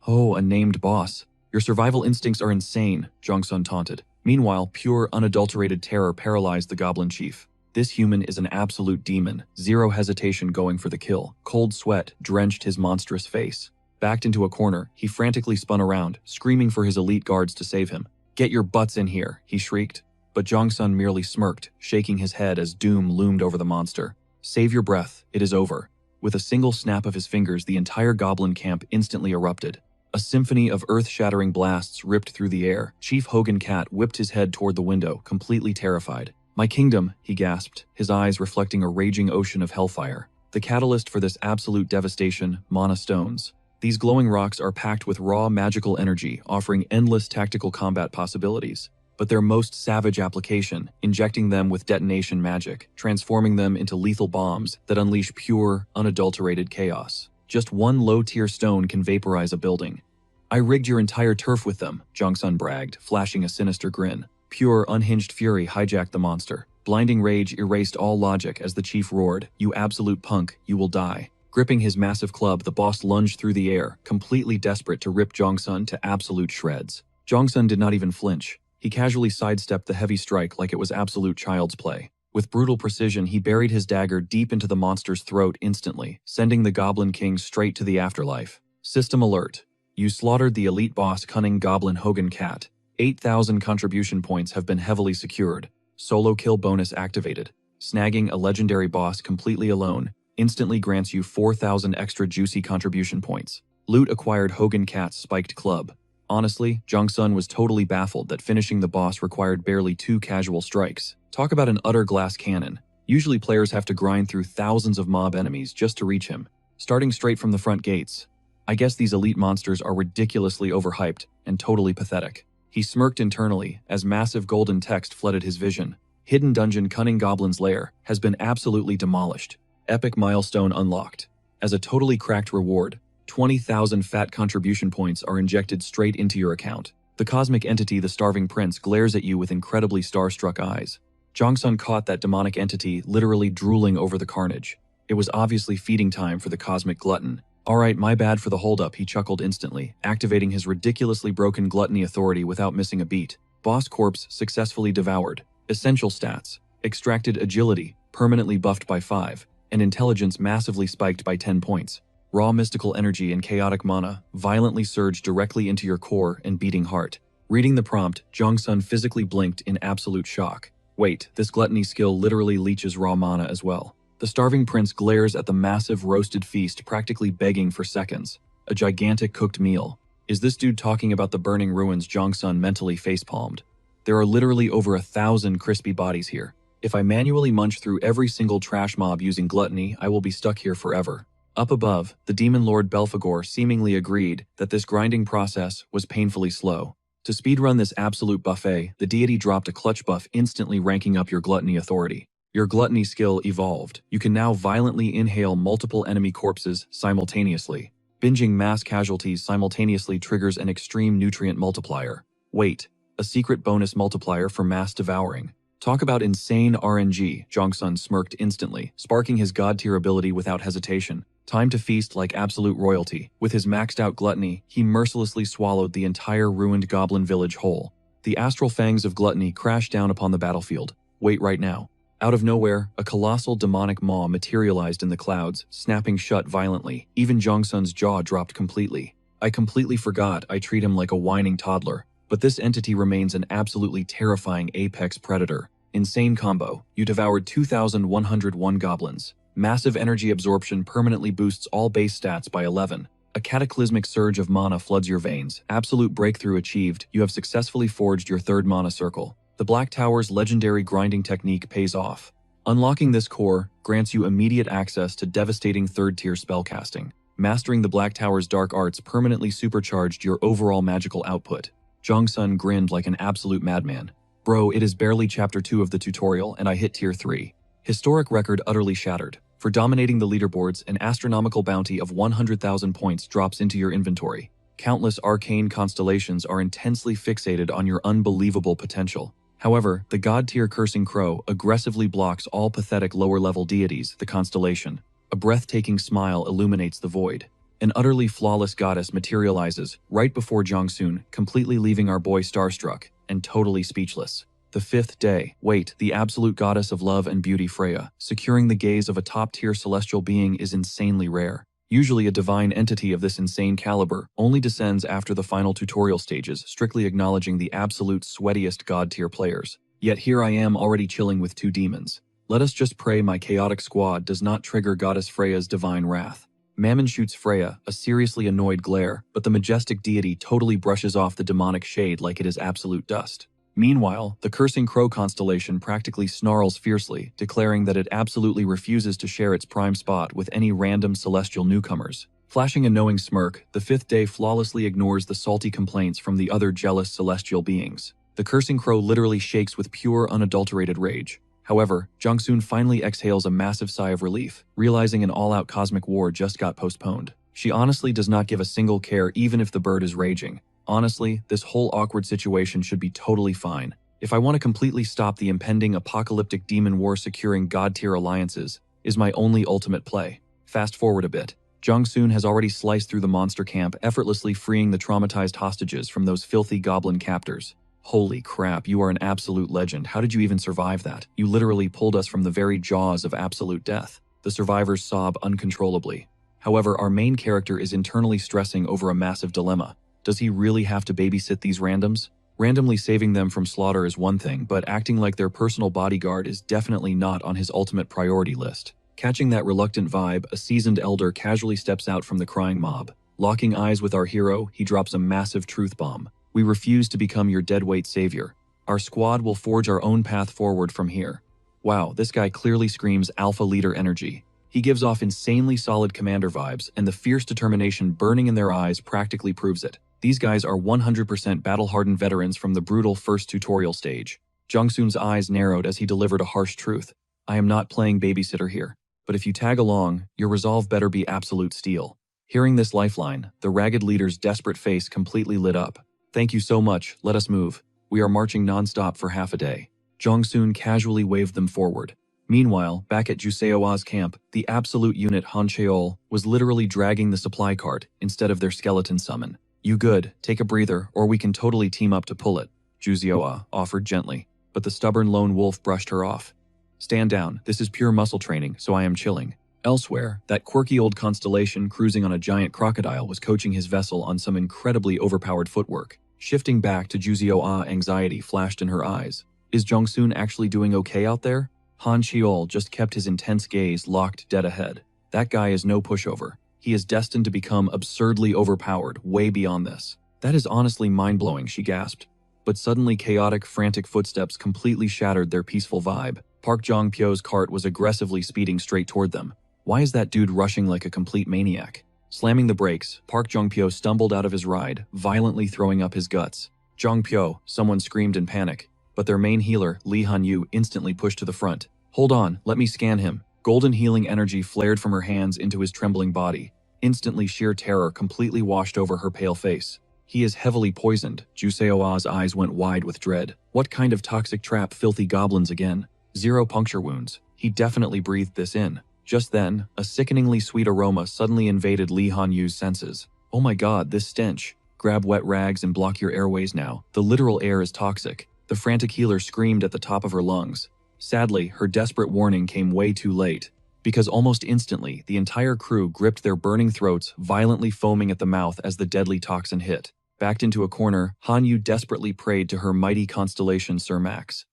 Oh, a named boss. Your survival instincts are insane, Jong-sun taunted. Meanwhile, pure, unadulterated terror paralyzed the goblin chief. This human is an absolute demon, zero hesitation going for the kill. Cold sweat drenched his monstrous face. Backed into a corner, he frantically spun around, screaming for his elite guards to save him. Get your butts in here, he shrieked. But Jong-sun merely smirked, shaking his head as doom loomed over the monster. Save your breath, it is over. With a single snap of his fingers, the entire goblin camp instantly erupted. A symphony of earth-shattering blasts ripped through the air. Chief Hogan Cat whipped his head toward the window, completely terrified. My kingdom, he gasped, his eyes reflecting a raging ocean of hellfire. The catalyst for this absolute devastation, mana stones. These glowing rocks are packed with raw magical energy, offering endless tactical combat possibilities. But their most savage application, injecting them with detonation magic, transforming them into lethal bombs that unleash pure, unadulterated chaos. Just one low-tier stone can vaporize a building. I rigged your entire turf with them, Jong-sun bragged, flashing a sinister grin. Pure, unhinged fury hijacked the monster. Blinding rage erased all logic as the chief roared, You absolute punk, you will die. Gripping his massive club, the boss lunged through the air, completely desperate to rip Jong-sun to absolute shreds. Jong-sun did not even flinch. He casually sidestepped the heavy strike like it was absolute child's play. With brutal precision, he buried his dagger deep into the monster's throat instantly, sending the Goblin King straight to the afterlife. System alert. You slaughtered the elite boss cunning Goblin Hogan Cat. 8,000 contribution points have been heavily secured. Solo kill bonus activated. Snagging a legendary boss completely alone instantly grants you 4,000 extra juicy contribution points. Loot acquired Hogan Cat's spiked club. Honestly, Jong-sun was totally baffled that finishing the boss required barely 2 casual strikes. Talk about an utter glass cannon. Usually players have to grind through thousands of mob enemies just to reach him, starting straight from the front gates. I guess these elite monsters are ridiculously overhyped and totally pathetic. He smirked internally as massive golden text flooded his vision. Hidden dungeon Cunning Goblin's Lair has been absolutely demolished. Epic milestone unlocked. As a totally cracked reward, 20,000 fat contribution points are injected straight into your account. The cosmic entity, the Starving Prince, glares at you with incredibly starstruck eyes. Jong-sun caught that demonic entity literally drooling over the carnage. It was obviously feeding time for the cosmic glutton. Alright, my bad for the holdup, he chuckled instantly, activating his ridiculously broken gluttony authority without missing a beat. Boss corpse successfully devoured. Essential stats. Extracted agility, permanently buffed by 5, and intelligence massively spiked by 10 points. Raw mystical energy and chaotic mana violently surged directly into your core and beating heart. Reading the prompt, Jong-sun physically blinked in absolute shock. Wait, this gluttony skill literally leeches raw mana as well. The Starving Prince glares at the massive roasted feast, practically begging for seconds. A gigantic cooked meal. Is this dude talking about the burning ruins? Jong-sun mentally facepalmed. There are literally over 1,000 crispy bodies here. If I manually munch through every single trash mob using gluttony, I will be stuck here forever. Up above, the demon lord Belphegor seemingly agreed that this grinding process was painfully slow. To speedrun this absolute buffet, the deity dropped a clutch buff, instantly ranking up your gluttony authority. Your gluttony skill evolved. You can now violently inhale multiple enemy corpses simultaneously. Binging mass casualties simultaneously triggers an extreme nutrient multiplier. Wait, a secret bonus multiplier for mass devouring. Talk about insane RNG, Jong-sun smirked instantly, sparking his god-tier ability without hesitation. Time to feast like absolute royalty. With his maxed out gluttony, he mercilessly swallowed the entire ruined goblin village whole. the astral fangs of gluttony crash down upon the battlefield. Wait right now. Out of nowhere, a colossal demonic maw materialized in the clouds, snapping shut violently. Even Jongsun's jaw dropped completely. I completely forgot I treat him like a whining toddler, but this entity remains an absolutely terrifying apex predator. Insane combo. You devoured 2,101 goblins. Massive energy absorption permanently boosts all base stats by 11. A cataclysmic surge of mana floods your veins. Absolute breakthrough achieved. You have successfully forged your third mana circle. The Black Tower's legendary grinding technique pays off. Unlocking this core grants you immediate access to devastating third-tier spellcasting. Mastering the Black Tower's dark arts permanently supercharged your overall magical output. Jongsun grinned like an absolute madman. Bro, it is barely chapter 2 of the tutorial and I hit tier 3. Historic record utterly shattered. For dominating the leaderboards, an astronomical bounty of 100,000 points drops into your inventory. Countless arcane constellations are intensely fixated on your unbelievable potential. However, the god-tier Cursing Crow aggressively blocks all pathetic lower-level deities, the constellation. A breathtaking smile illuminates the void. An utterly flawless goddess materializes right before Jongsun, completely leaving our boy starstruck and totally speechless. The fifth day. Wait, the absolute goddess of love and beauty Freya, securing the gaze of a top-tier celestial being is insanely rare. Usually a divine entity of this insane caliber only descends after the final tutorial stages, strictly acknowledging the absolute sweatiest god-tier players. Yet here I am already chilling with 2 demons. Let us just pray my chaotic squad does not trigger goddess Freya's divine wrath. Mammon shoots Freya, a seriously annoyed glare, but the majestic deity totally brushes off the demonic shade like it is absolute dust. Meanwhile, the Cursing Crow constellation practically snarls fiercely, declaring that it absolutely refuses to share its prime spot with any random celestial newcomers. Flashing a knowing smirk, the fifth day flawlessly ignores the salty complaints from the other jealous celestial beings. The Cursing Crow literally shakes with pure, unadulterated rage. However, Jongsun finally exhales a massive sigh of relief, realizing an all-out cosmic war just got postponed. She honestly does not give a single care even if the bird is raging. Honestly, this whole awkward situation should be totally fine. If I want to completely stop the impending apocalyptic demon war, securing god-tier alliances is my only ultimate play. Fast forward a bit. Jongsun has already sliced through the monster camp, effortlessly freeing the traumatized hostages from those filthy goblin captors. Holy crap, you are an absolute legend. How did you even survive that? You literally pulled us from the very jaws of absolute death. The survivors sob uncontrollably. However, our main character is internally stressing over a massive dilemma. Does he really have to babysit these randoms? Randomly saving them from slaughter is one thing, but acting like their personal bodyguard is definitely not on his ultimate priority list. Catching that reluctant vibe, a seasoned elder casually steps out from the crying mob. Locking eyes with our hero, he drops a massive truth bomb. We refuse to become your deadweight savior. Our squad will forge our own path forward from here. Wow, this guy clearly screams alpha leader energy. He gives off insanely solid commander vibes, and the fierce determination burning in their eyes practically proves it. These guys are 100% battle-hardened veterans from the brutal first tutorial stage. Jongsun's eyes narrowed as he delivered a harsh truth. I am not playing babysitter here, but if you tag along, your resolve better be absolute steel. Hearing this lifeline, the ragged leader's desperate face completely lit up. Thank you so much, let us move. We are marching non-stop for half a day. Jongsun casually waved them forward. Meanwhile, back at Juseoa's camp, the absolute unit Han Cheol was literally dragging the supply cart instead of their skeleton summon. You good, take a breather, or we can totally team up to pull it, Juseoa offered gently, but the stubborn lone wolf brushed her off. Stand down, this is pure muscle training, so I am chilling. Elsewhere, that quirky old constellation cruising on a giant crocodile was coaching his vessel on some incredibly overpowered footwork. Shifting back to Juseoa, anxiety flashed in her eyes. Is Jongsun actually doing okay out there? Han Cheol just kept his intense gaze locked dead ahead. That guy is no pushover. He is destined to become absurdly overpowered, way beyond this. That is honestly mind-blowing, she gasped. But suddenly chaotic, frantic footsteps completely shattered their peaceful vibe. Park Jong-pyo's cart was aggressively speeding straight toward them. Why is that dude rushing like a complete maniac? Slamming the brakes, Park Jong-pyo stumbled out of his ride, violently throwing up his guts. Jong-pyo, someone screamed in panic, but their main healer, Lee Han-yu, instantly pushed to the front. Hold on, let me scan him. Golden healing energy flared from her hands into his trembling body. Instantly, sheer terror completely washed over her pale face. He is heavily poisoned. Juseoa's eyes went wide with dread. What kind of toxic trap, filthy goblins again? 0 puncture wounds. He definitely breathed this in. Just then, a sickeningly sweet aroma suddenly invaded Lee Han-yu's senses. Oh my god, this stench. Grab wet rags and block your airways now. The literal air is toxic. The frantic healer screamed at the top of her lungs. Sadly, her desperate warning came way too late, because almost instantly, the entire crew gripped their burning throats, violently foaming at the mouth as the deadly toxin hit. Backed into a corner, Hanyu desperately prayed to her mighty constellation Sir Max.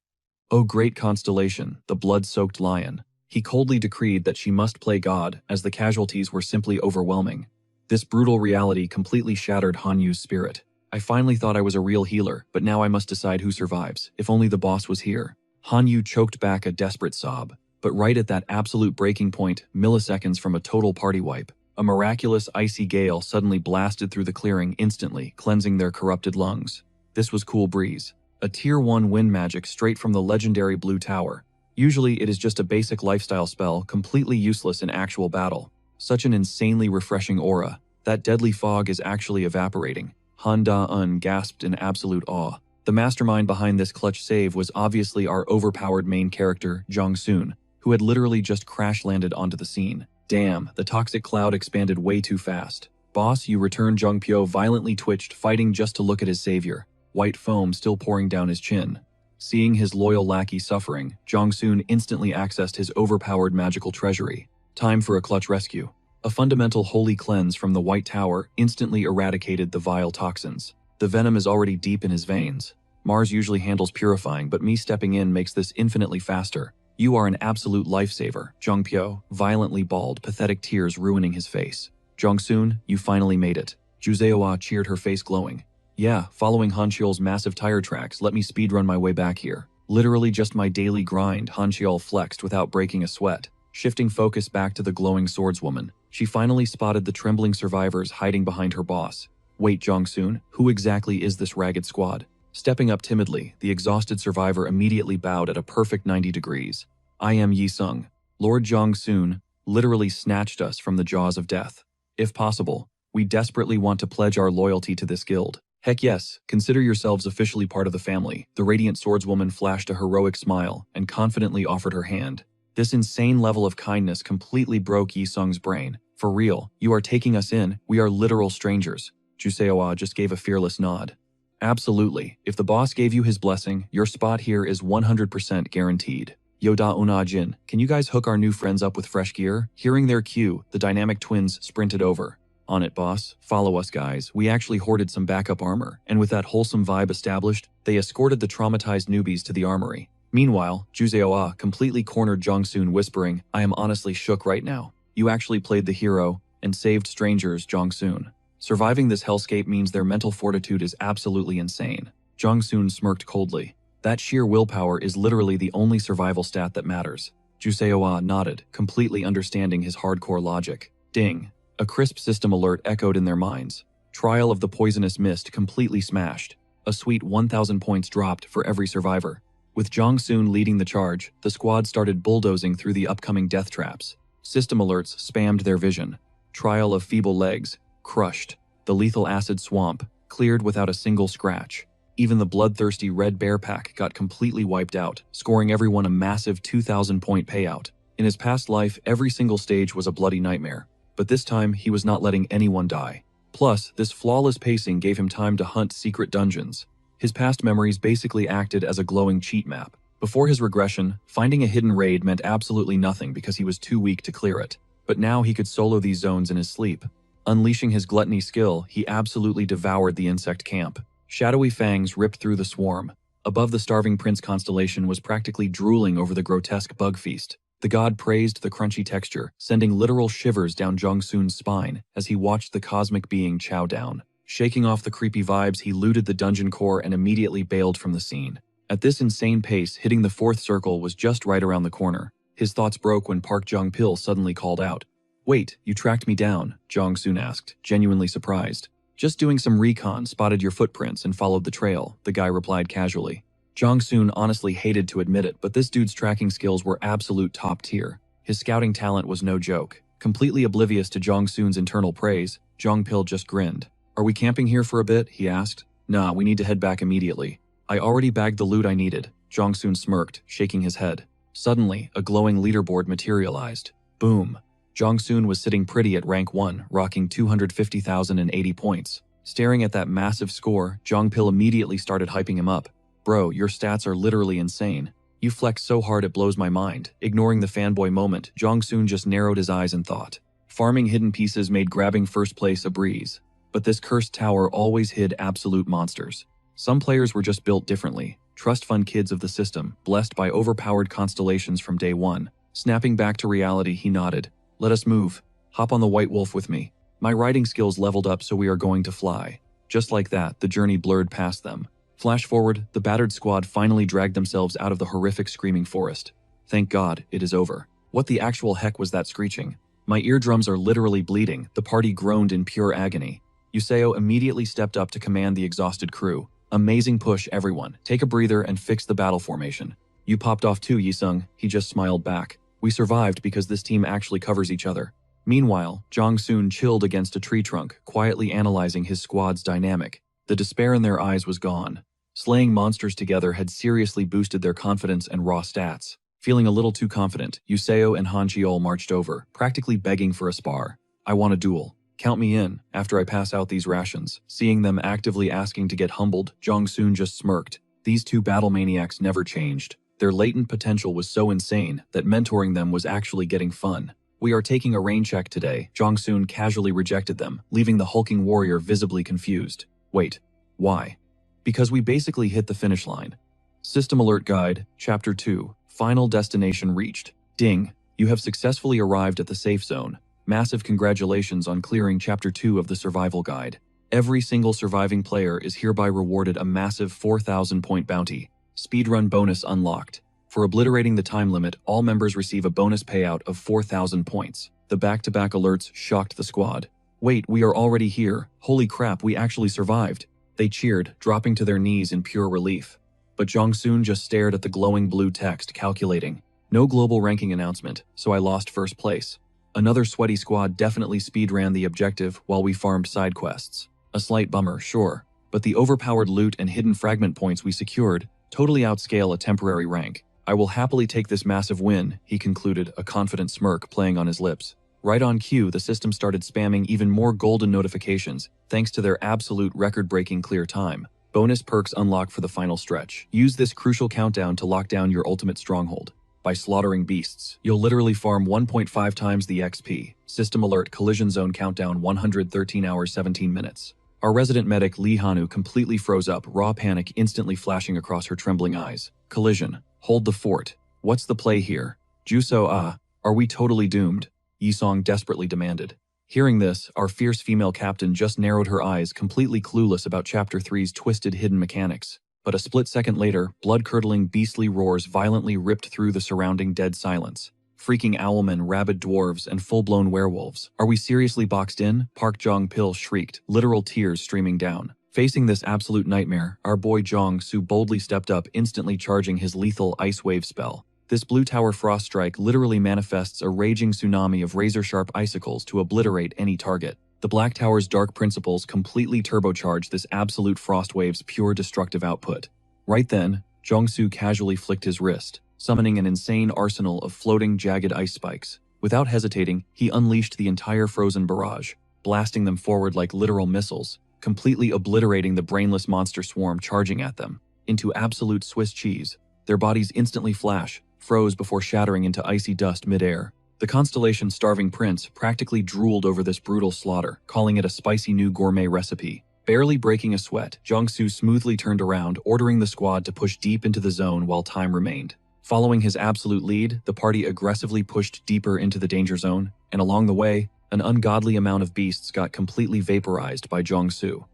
"O great constellation, the blood-soaked lion." He coldly decreed that she must play God, as the casualties were simply overwhelming. This brutal reality completely shattered Hanyu's spirit. "I finally thought I was a real healer, but now I must decide who survives. If only the boss was here." Hanyu choked back a desperate sob. But right at that absolute breaking point, milliseconds from a total party wipe, a miraculous icy gale suddenly blasted through the clearing, instantly cleansing their corrupted lungs. This was Cool Breeze, a Tier 1 wind magic straight from the legendary Blue Tower. Usually it is just a basic lifestyle spell, completely useless in actual battle. Such an insanely refreshing aura. That deadly fog is actually evaporating. Han Da-un gasped in absolute awe. The mastermind behind this clutch save was obviously our overpowered main character, Jong-soon, who had literally just crash-landed onto the scene. Damn, the toxic cloud expanded way too fast. "Boss, you returned." Jong-pyo violently twitched, fighting just to look at his savior, white foam still pouring down his chin. Seeing his loyal lackey suffering, Jong-soon instantly accessed his overpowered magical treasury. Time for a clutch rescue. A fundamental holy cleanse from the White Tower instantly eradicated the vile toxins. The venom is already deep in his veins. Mars usually handles purifying, but me stepping in makes this infinitely faster. "You are an absolute lifesaver." Jong-pyo violently bawled, pathetic tears ruining his face. "Jong-soon, you finally made it." Juseoa cheered, her face glowing. "Yeah, following Hancheol's massive tire tracks, let me speedrun my way back here. Literally just my daily grind." Hancheol flexed without breaking a sweat. Shifting focus back to the glowing swordswoman, she finally spotted the trembling survivors hiding behind her boss. "Wait, Jong-soon, who exactly is this ragged squad?" Stepping up timidly, the exhausted survivor immediately bowed at a perfect 90 degrees. "I am Yi-sung. Lord Jong-soon literally snatched us from the jaws of death. If possible, we desperately want to pledge our loyalty to this guild." "Heck yes, consider yourselves officially part of the family." The radiant swordswoman flashed a heroic smile and confidently offered her hand. This insane level of kindness completely broke Yi-sung's brain. "For real, you are taking us in? We are literal strangers." Juseoa just gave a fearless nod. "Absolutely. If the boss gave you his blessing, your spot here is 100% guaranteed." "Yoda Una-jin, can you guys hook our new friends up with fresh gear?" Hearing their cue, the dynamic twins sprinted over. "On it, boss. Follow us, guys. We actually hoarded some backup armor." And with that wholesome vibe established, they escorted the traumatized newbies to the armory. Meanwhile, Juseoa completely cornered Jong-soon, whispering, "I am honestly shook right now. You actually played the hero and saved strangers, Jong-soon. Surviving this hellscape means their mental fortitude is absolutely insane." Jong-soon smirked coldly. "That sheer willpower is literally the only survival stat that matters." Juseoa nodded, completely understanding his hardcore logic. Ding. A crisp system alert echoed in their minds. Trial of the poisonous mist completely smashed. A sweet 1,000 points dropped for every survivor. With Jong-soon leading the charge, the squad started bulldozing through the upcoming death traps. System alerts spammed their vision. Trial of feeble legs, crushed. The lethal acid swamp, cleared without a single scratch. Even the bloodthirsty red bear pack got completely wiped out, scoring everyone a massive 2,000-point payout. In his past life, every single stage was a bloody nightmare, but this time he was not letting anyone die. Plus, this flawless pacing gave him time to hunt secret dungeons. His past memories basically acted as a glowing cheat map. Before his regression, finding a hidden raid meant absolutely nothing because he was too weak to clear it. But now he could solo these zones in his sleep. Unleashing his gluttony skill, he absolutely devoured the insect camp. Shadowy fangs ripped through the swarm. Above, the starving prince constellation was practically drooling over the grotesque bug feast. The god praised the crunchy texture, sending literal shivers down Jong-soon's spine as he watched the cosmic being chow down. Shaking off the creepy vibes, he looted the dungeon core and immediately bailed from the scene. At this insane pace, hitting the fourth circle was just right around the corner. His thoughts broke when Park Jong-pil suddenly called out. "Wait, you tracked me down?" Jong-soon asked, genuinely surprised. "Just doing some recon, spotted your footprints and followed the trail," the guy replied casually. Jong-soon honestly hated to admit it, but this dude's tracking skills were absolute top tier. His scouting talent was no joke. Completely oblivious to Jong-soon's internal praise, Jong-pil just grinned. "Are we camping here for a bit?" he asked. "Nah, we need to head back immediately." "I already bagged the loot I needed." Jong-soon smirked, shaking his head. Suddenly, a glowing leaderboard materialized. Boom. Jong-soon was sitting pretty at rank 1, rocking 250,080 points. Staring at that massive score, Jongpil immediately started hyping him up. Bro, your stats are literally insane. You flex so hard it blows my mind. Ignoring the fanboy moment, Jongsoon just narrowed his eyes and thought. Farming hidden pieces made grabbing first place a breeze. But this cursed tower always hid absolute monsters. Some players were just built differently. Trust fund kids of the system, blessed by overpowered constellations from day one. Snapping back to reality, he nodded. Let us move. Hop on the White Wolf with me. My riding skills leveled up, so we are going to fly. Just like that, the journey blurred past them. Flash forward, the battered squad finally dragged themselves out of the horrific screaming forest. Thank God, it is over. What the actual heck was that screeching? My eardrums are literally bleeding, the party groaned in pure agony. Yuseo immediately stepped up to command the exhausted crew. Amazing push, everyone. Take a breather and fix the battle formation. You popped off too, Yisung, he just smiled back. We survived because this team actually covers each other. Meanwhile, Jongsoon chilled against a tree trunk, quietly analyzing his squad's dynamic. The despair in their eyes was gone. Slaying monsters together had seriously boosted their confidence and raw stats. Feeling a little too confident, Yuseo and Han Chiol marched over, practically begging for a spar. I want a duel. Count me in, after I pass out these rations. Seeing them actively asking to get humbled, Jongsoon just smirked. These two battle maniacs never changed. Their latent potential was so insane that mentoring them was actually getting fun. We are taking a rain check today, Jongsoon casually rejected them, leaving the hulking warrior visibly confused. Wait, why? Because we basically hit the finish line. System Alert Guide, Chapter 2, Final Destination Reached. Ding, you have successfully arrived at the safe zone. Massive congratulations on clearing Chapter 2 of the Survival Guide. Every single surviving player is hereby rewarded a massive 4,000-point bounty. Speedrun bonus unlocked. For obliterating the time limit, all members receive a bonus payout of 4,000 points. The back-to-back alerts shocked the squad. Wait, we are already here. Holy crap, we actually survived. They cheered, dropping to their knees in pure relief. But Jongsoon just stared at the glowing blue text, calculating. No global ranking announcement, so I lost first place. Another sweaty squad definitely speedran the objective while we farmed side quests. A slight bummer, sure, but the overpowered loot and hidden fragment points we secured totally outscale a temporary rank. I will happily take this massive win, he concluded, a confident smirk playing on his lips. Right on cue, the system started spamming even more golden notifications, thanks to their absolute record-breaking clear time. Bonus perks unlock for the final stretch. Use this crucial countdown to lock down your ultimate stronghold. By slaughtering beasts, you'll literally farm 1.5 times the XP. System alert, collision zone countdown 113 hours 17 minutes. Our resident medic Lee Hanu completely froze up, raw panic instantly flashing across her trembling eyes. Collision. Hold the fort. What's the play here? Juso, are we totally doomed? Yisong desperately demanded. Hearing this, our fierce female captain just narrowed her eyes, completely clueless about Chapter 3's twisted hidden mechanics. But a split second later, blood-curdling beastly roars violently ripped through the surrounding dead silence. Freaking owlmen, rabid dwarves, and full-blown werewolves. Are we seriously boxed in? Park Jong-pil shrieked, literal tears streaming down. Facing this absolute nightmare, our boy Jong-soo boldly stepped up, instantly charging his lethal Ice Wave spell. This Blue Tower Frost Strike literally manifests a raging tsunami of razor-sharp icicles to obliterate any target. The Black Tower's dark principles completely turbocharge this absolute Frost Wave's pure destructive output. Right then, Jong-soo casually flicked his wrist, summoning an insane arsenal of floating, jagged ice spikes. Without hesitating, he unleashed the entire frozen barrage, blasting them forward like literal missiles, completely obliterating the brainless monster swarm charging at them. Into absolute Swiss cheese, their bodies instantly froze before shattering into icy dust mid-air. The constellation's starving prince practically drooled over this brutal slaughter, calling it a spicy new gourmet recipe. Barely breaking a sweat, Jong-soo smoothly turned around, ordering the squad to push deep into the zone while time remained. Following his absolute lead, the party aggressively pushed deeper into the danger zone, and along the way, an ungodly amount of beasts got completely vaporized by Jong-soo.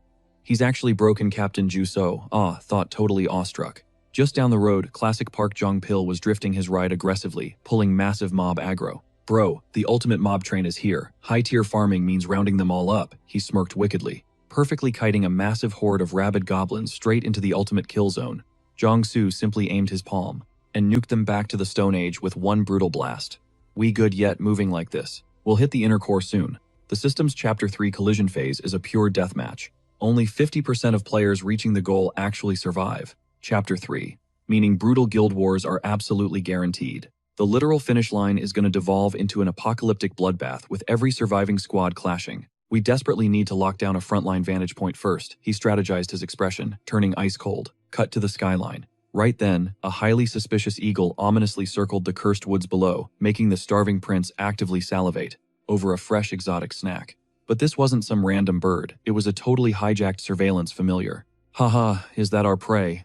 He's actually broken Captain Juso, thought totally awestruck. Just down the road, classic Park Jong-pil was drifting his ride aggressively, pulling massive mob aggro. Bro, the ultimate mob train is here. High-tier farming means rounding them all up, he smirked wickedly, perfectly kiting a massive horde of rabid goblins straight into the ultimate kill zone. Jong-soo simply aimed his palm and nuked them back to the Stone Age with one brutal blast. We good yet moving like this. We'll hit the inner core soon. The system's Chapter 3 collision phase is a pure deathmatch. Only 50% of players reaching the goal actually survive. Chapter 3, meaning brutal guild wars are absolutely guaranteed. The literal finish line is going to devolve into an apocalyptic bloodbath with every surviving squad clashing. We desperately need to lock down a frontline vantage point first, he strategized, his expression turning ice cold. Cut to the skyline. Right then, a highly suspicious eagle ominously circled the cursed woods below, making the starving prince actively salivate over a fresh exotic snack. But this wasn't some random bird, it was a totally hijacked surveillance familiar. Haha, is that our prey?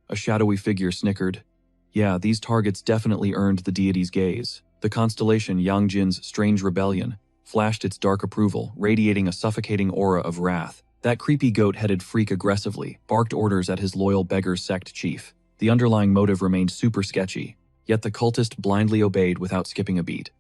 A shadowy figure snickered. Yeah, these targets definitely earned the deity's gaze. The constellation Yangjin's strange rebellion flashed its dark approval, radiating a suffocating aura of wrath. That creepy goat-headed freak aggressively barked orders at his loyal beggar sect chief. The underlying motive remained super sketchy, yet the cultist blindly obeyed without skipping a beat.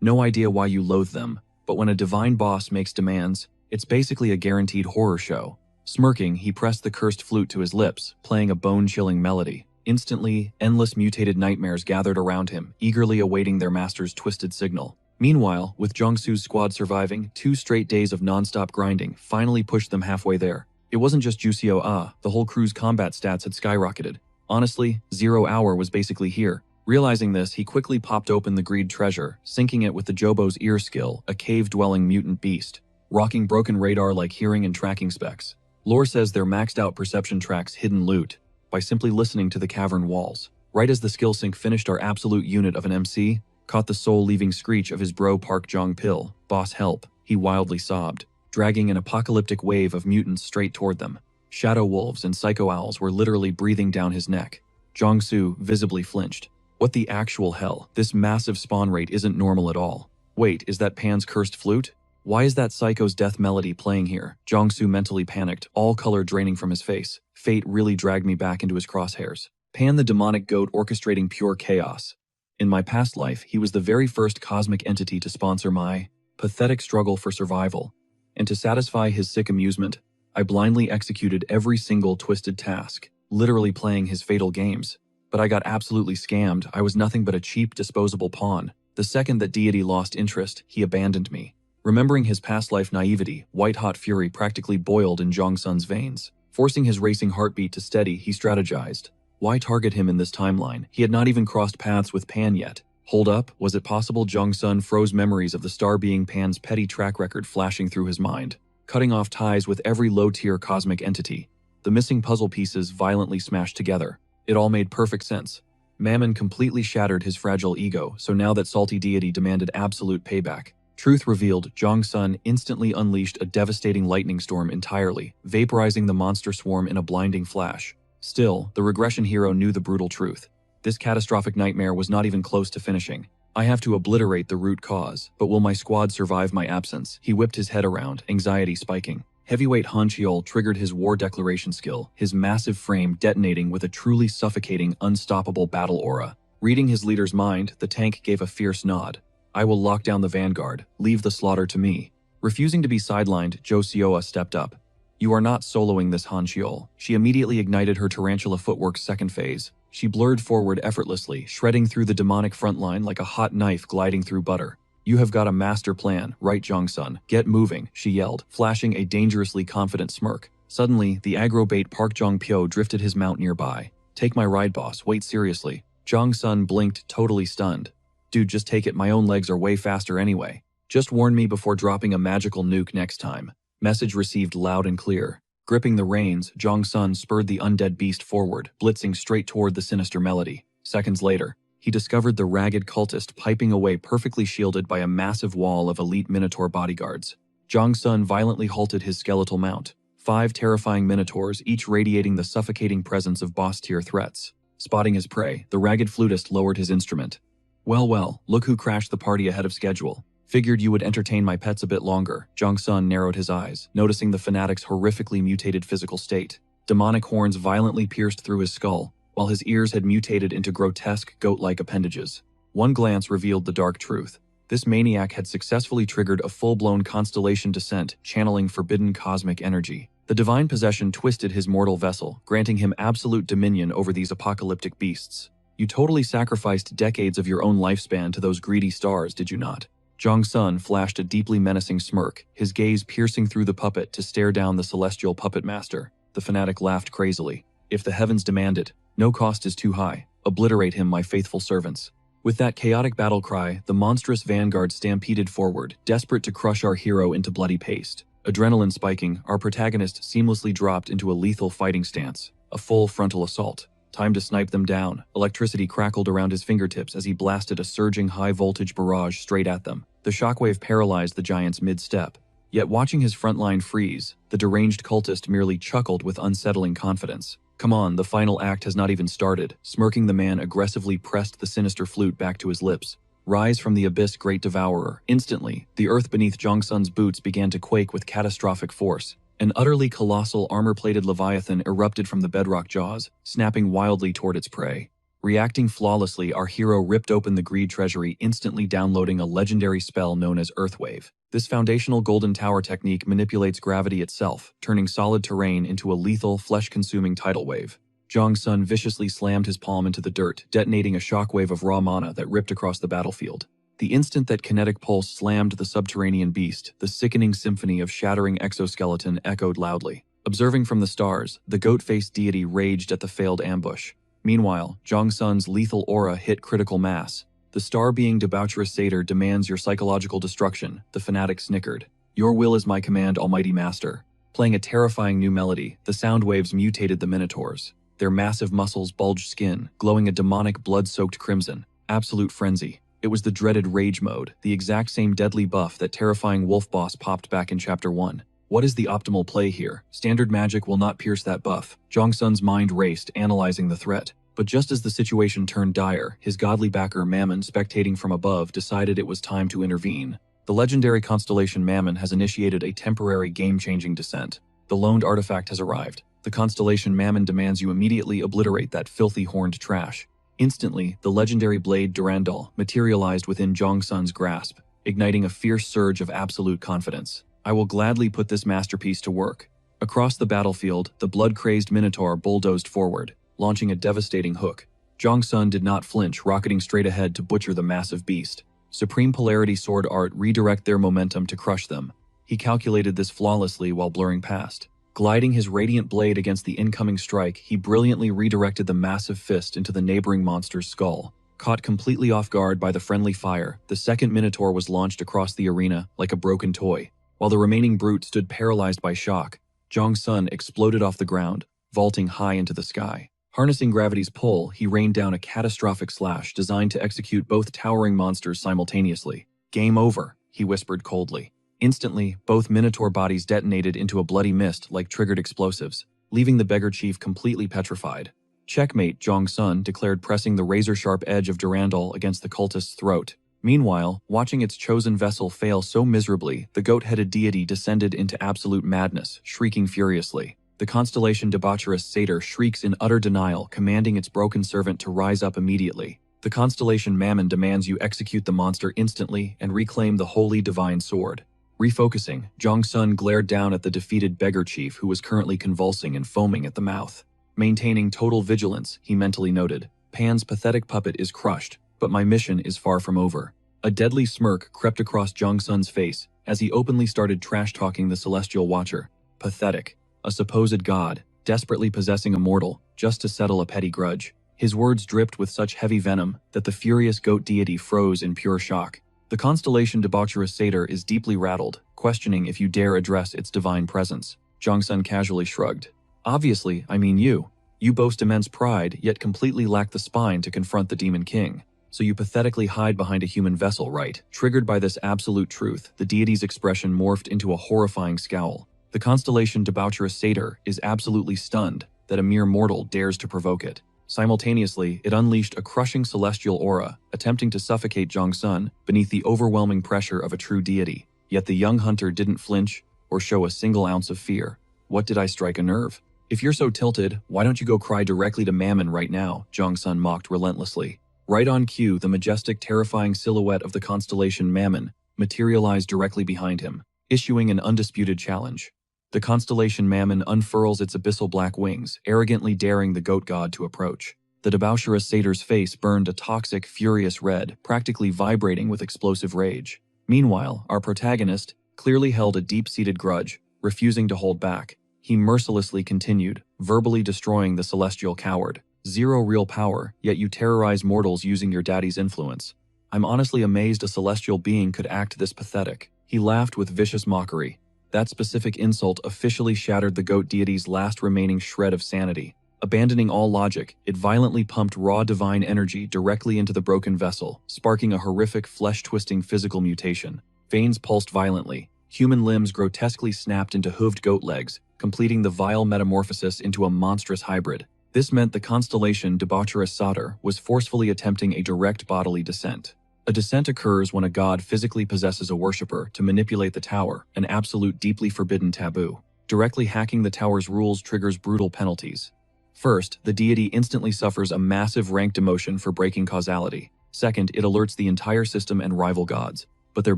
No idea why you loathe them, but when a divine boss makes demands, it's basically a guaranteed horror show. Smirking, he pressed the cursed flute to his lips, playing a bone-chilling melody. Instantly, endless mutated nightmares gathered around him, eagerly awaiting their master's twisted signal. Meanwhile, with Jongsu's squad surviving, 2 straight days of non-stop grinding finally pushed them halfway there. It wasn't just Jusio, the whole crew's combat stats had skyrocketed. Honestly, 0 Hour was basically here. Realizing this, he quickly popped open the greed treasure, syncing it with the Jobo's ear skill, a cave-dwelling mutant beast, rocking broken radar like hearing and tracking specs. Lore says their maxed-out perception tracks hidden loot by simply listening to the cavern walls. Right as the skill sync finished, our absolute unit of an MC caught the soul-leaving screech of his bro Park Jong-pil. Boss, help, he wildly sobbed, dragging an apocalyptic wave of mutants straight toward them. Shadow wolves and psycho owls were literally breathing down his neck. Jongsu visibly flinched. What the actual hell? This massive spawn rate isn't normal at all. Wait, is that Pan's cursed flute? Why is that psycho's death melody playing here? Jongsu mentally panicked, all color draining from his face. Fate really dragged me back into his crosshairs. Pan the demonic goat orchestrating pure chaos. In my past life, he was the very first cosmic entity to sponsor my pathetic struggle for survival. And to satisfy his sick amusement, I blindly executed every single twisted task, literally playing his fatal games. But I got absolutely scammed. I was nothing but a cheap, disposable pawn. The second that deity lost interest, he abandoned me. Remembering his past life naivety, white-hot fury practically boiled in Jongsun's veins. Forcing his racing heartbeat to steady, he strategized. Why target him in this timeline? He had not even crossed paths with Pan yet. Hold up, was it possible? Jongsun froze memories of the star being Pan's petty track record flashing through his mind, cutting off ties with every low-tier cosmic entity. The missing puzzle pieces violently smashed together. It all made perfect sense. Mammon completely shattered his fragile ego, so now that salty deity demanded absolute payback. Truth revealed, Jongsun instantly unleashed a devastating lightning storm entirely, vaporizing the monster swarm in a blinding flash. Still, the regression hero knew the brutal truth. This catastrophic nightmare was not even close to finishing. I have to obliterate the root cause, but will my squad survive my absence? He whipped his head around, anxiety spiking. Heavyweight Han Cheol triggered his war declaration skill, his massive frame detonating with a truly suffocating, unstoppable battle aura. Reading his leader's mind, the tank gave a fierce nod. I will lock down the vanguard, leave the slaughter to me. Refusing to be sidelined, Jo Seoa stepped up. You are not soloing this, Han Cheol. She immediately ignited her tarantula footwork's second phase. She blurred forward effortlessly, shredding through the demonic front line like a hot knife gliding through butter. You have got a master plan, right, Jongsun? Get moving, she yelled, flashing a dangerously confident smirk. Suddenly, the aggro bait Park Jong-pyo drifted his mount nearby. Take my ride, boss, wait, seriously. Jongsun blinked, totally stunned. Dude, just take it, my own legs are way faster anyway. Just warn me before dropping a magical nuke next time. Message received loud and clear. Gripping the reins, Jongsun spurred the undead beast forward, blitzing straight toward the sinister melody. Seconds later, he discovered the ragged cultist piping away perfectly shielded by a massive wall of elite Minotaur bodyguards. Jongsun violently halted his skeletal mount. 5 terrifying Minotaurs, each radiating the suffocating presence of boss-tier threats. Spotting his prey, the ragged flutist lowered his instrument. Well, look who crashed the party ahead of schedule. Figured you would entertain my pets a bit longer. Jongsun narrowed his eyes, noticing the fanatic's horrifically mutated physical state. Demonic horns violently pierced through his skull, while his ears had mutated into grotesque, goat-like appendages. One glance revealed the dark truth. This maniac had successfully triggered a full-blown constellation descent, channeling forbidden cosmic energy. The divine possession twisted his mortal vessel, granting him absolute dominion over these apocalyptic beasts. You totally sacrificed decades of your own lifespan to those greedy stars, did you not? Jongsun flashed a deeply menacing smirk, his gaze piercing through the puppet to stare down the celestial puppet master. The fanatic laughed crazily. If the heavens demand it, no cost is too high. Obliterate him, my faithful servants. With that chaotic battle cry, the monstrous vanguard stampeded forward, desperate to crush our hero into bloody paste. Adrenaline spiking, our protagonist seamlessly dropped into a lethal fighting stance, a full frontal assault. Time to snipe them down. Electricity crackled around his fingertips as he blasted a surging high-voltage barrage straight at them. The shockwave paralyzed the giant's mid-step. Yet watching his front line freeze, the deranged cultist merely chuckled with unsettling confidence. Come on, the final act has not even started. Smirking, the man aggressively pressed the sinister flute back to his lips. Rise from the abyss, great devourer. Instantly, the earth beneath Jongsun's boots began to quake with catastrophic force. An utterly colossal armor-plated leviathan erupted from the bedrock jaws, snapping wildly toward its prey. Reacting flawlessly, our hero ripped open the greed treasury, instantly downloading a legendary spell known as Earthwave. This foundational golden tower technique manipulates gravity itself, turning solid terrain into a lethal, flesh-consuming tidal wave. Jongsun viciously slammed his palm into the dirt, detonating a shockwave of raw mana that ripped across the battlefield. The instant that kinetic pulse slammed the subterranean beast, the sickening symphony of shattering exoskeleton echoed loudly. Observing from the stars, the goat-faced deity raged at the failed ambush. Meanwhile, Jongsun's lethal aura hit critical mass. The star-being debaucherous satyr demands your psychological destruction, the fanatic snickered. Your will is my command, almighty master. Playing a terrifying new melody, the sound waves mutated the minotaurs. Their massive muscles bulged skin, glowing a demonic blood-soaked crimson. Absolute frenzy. It was the dreaded rage mode, the exact same deadly buff that terrifying wolf boss popped back in Chapter 1. What is the optimal play here? Standard magic will not pierce that buff. Jongsun's mind raced, analyzing the threat. But just as the situation turned dire, his godly backer Mammon, spectating from above, decided it was time to intervene. The legendary constellation Mammon has initiated a temporary game-changing descent. The loaned artifact has arrived. The constellation Mammon demands you immediately obliterate that filthy horned trash. Instantly, the legendary blade Durandal materialized within Jongsun's grasp, igniting a fierce surge of absolute confidence. I will gladly put this masterpiece to work. Across the battlefield, the blood-crazed Minotaur bulldozed forward, launching a devastating hook. Jongsun did not flinch, rocketing straight ahead to butcher the massive beast. Supreme Polarity Sword Art redirect their momentum to crush them. He calculated this flawlessly while blurring past. Gliding his radiant blade against the incoming strike, he brilliantly redirected the massive fist into the neighboring monster's skull. Caught completely off guard by the friendly fire, the second Minotaur was launched across the arena like a broken toy. While the remaining brute stood paralyzed by shock, Jongsun exploded off the ground, vaulting high into the sky. Harnessing gravity's pull, he rained down a catastrophic slash designed to execute both towering monsters simultaneously. Game over, he whispered coldly. Instantly, both Minotaur bodies detonated into a bloody mist like triggered explosives, leaving the beggar chief completely petrified. Checkmate, Jongsun declared, pressing the razor-sharp edge of Durandal against the cultist's throat. Meanwhile, watching its chosen vessel fail so miserably, the goat-headed deity descended into absolute madness, shrieking furiously. The constellation debaucherous satyr shrieks in utter denial, commanding its broken servant to rise up immediately. The constellation Mammon demands you execute the monster instantly and reclaim the holy divine sword. Refocusing, Jongsun glared down at the defeated beggar chief who was currently convulsing and foaming at the mouth. Maintaining total vigilance, he mentally noted. Pan's pathetic puppet is crushed, but my mission is far from over. A deadly smirk crept across Jongsun's face as he openly started trash-talking the celestial watcher. Pathetic. A supposed god, desperately possessing a mortal, just to settle a petty grudge. His words dripped with such heavy venom that the furious goat deity froze in pure shock. The constellation debaucherous satyr is deeply rattled, questioning if you dare address its divine presence. Jongsun casually shrugged. Obviously, I mean you. You boast immense pride, yet completely lack the spine to confront the demon king. So you pathetically hide behind a human vessel, right? Triggered by this absolute truth, the deity's expression morphed into a horrifying scowl. The constellation debaucherous satyr is absolutely stunned that a mere mortal dares to provoke it. Simultaneously, it unleashed a crushing celestial aura, attempting to suffocate Jongsun beneath the overwhelming pressure of a true deity. Yet the young hunter didn't flinch or show a single ounce of fear. What did I strike a nerve? If you're so tilted, why don't you go cry directly to Mammon right now? Jongsun mocked relentlessly. Right on cue, the majestic, terrifying silhouette of the constellation Mammon materialized directly behind him, issuing an undisputed challenge. The constellation Mammon unfurls its abyssal black wings, arrogantly daring the goat god to approach. The debaucherous satyr's face burned a toxic, furious red, practically vibrating with explosive rage. Meanwhile, our protagonist clearly held a deep-seated grudge, refusing to hold back. He mercilessly continued, verbally destroying the celestial coward. Zero real power, yet you terrorize mortals using your daddy's influence. I'm honestly amazed a celestial being could act this pathetic. He laughed with vicious mockery. That specific insult officially shattered the goat deity's last remaining shred of sanity. Abandoning all logic, it violently pumped raw divine energy directly into the broken vessel, sparking a horrific, flesh-twisting physical mutation. Veins pulsed violently. Human limbs grotesquely snapped into hooved goat legs, completing the vile metamorphosis into a monstrous hybrid. This meant the constellation Debaucherous Satyr was forcefully attempting a direct bodily descent. A descent occurs when a god physically possesses a worshipper to manipulate the tower, an absolute deeply forbidden taboo. Directly hacking the tower's rules triggers brutal penalties. First, the deity instantly suffers a massive rank demotion for breaking causality. Second, it alerts the entire system and rival gods. But their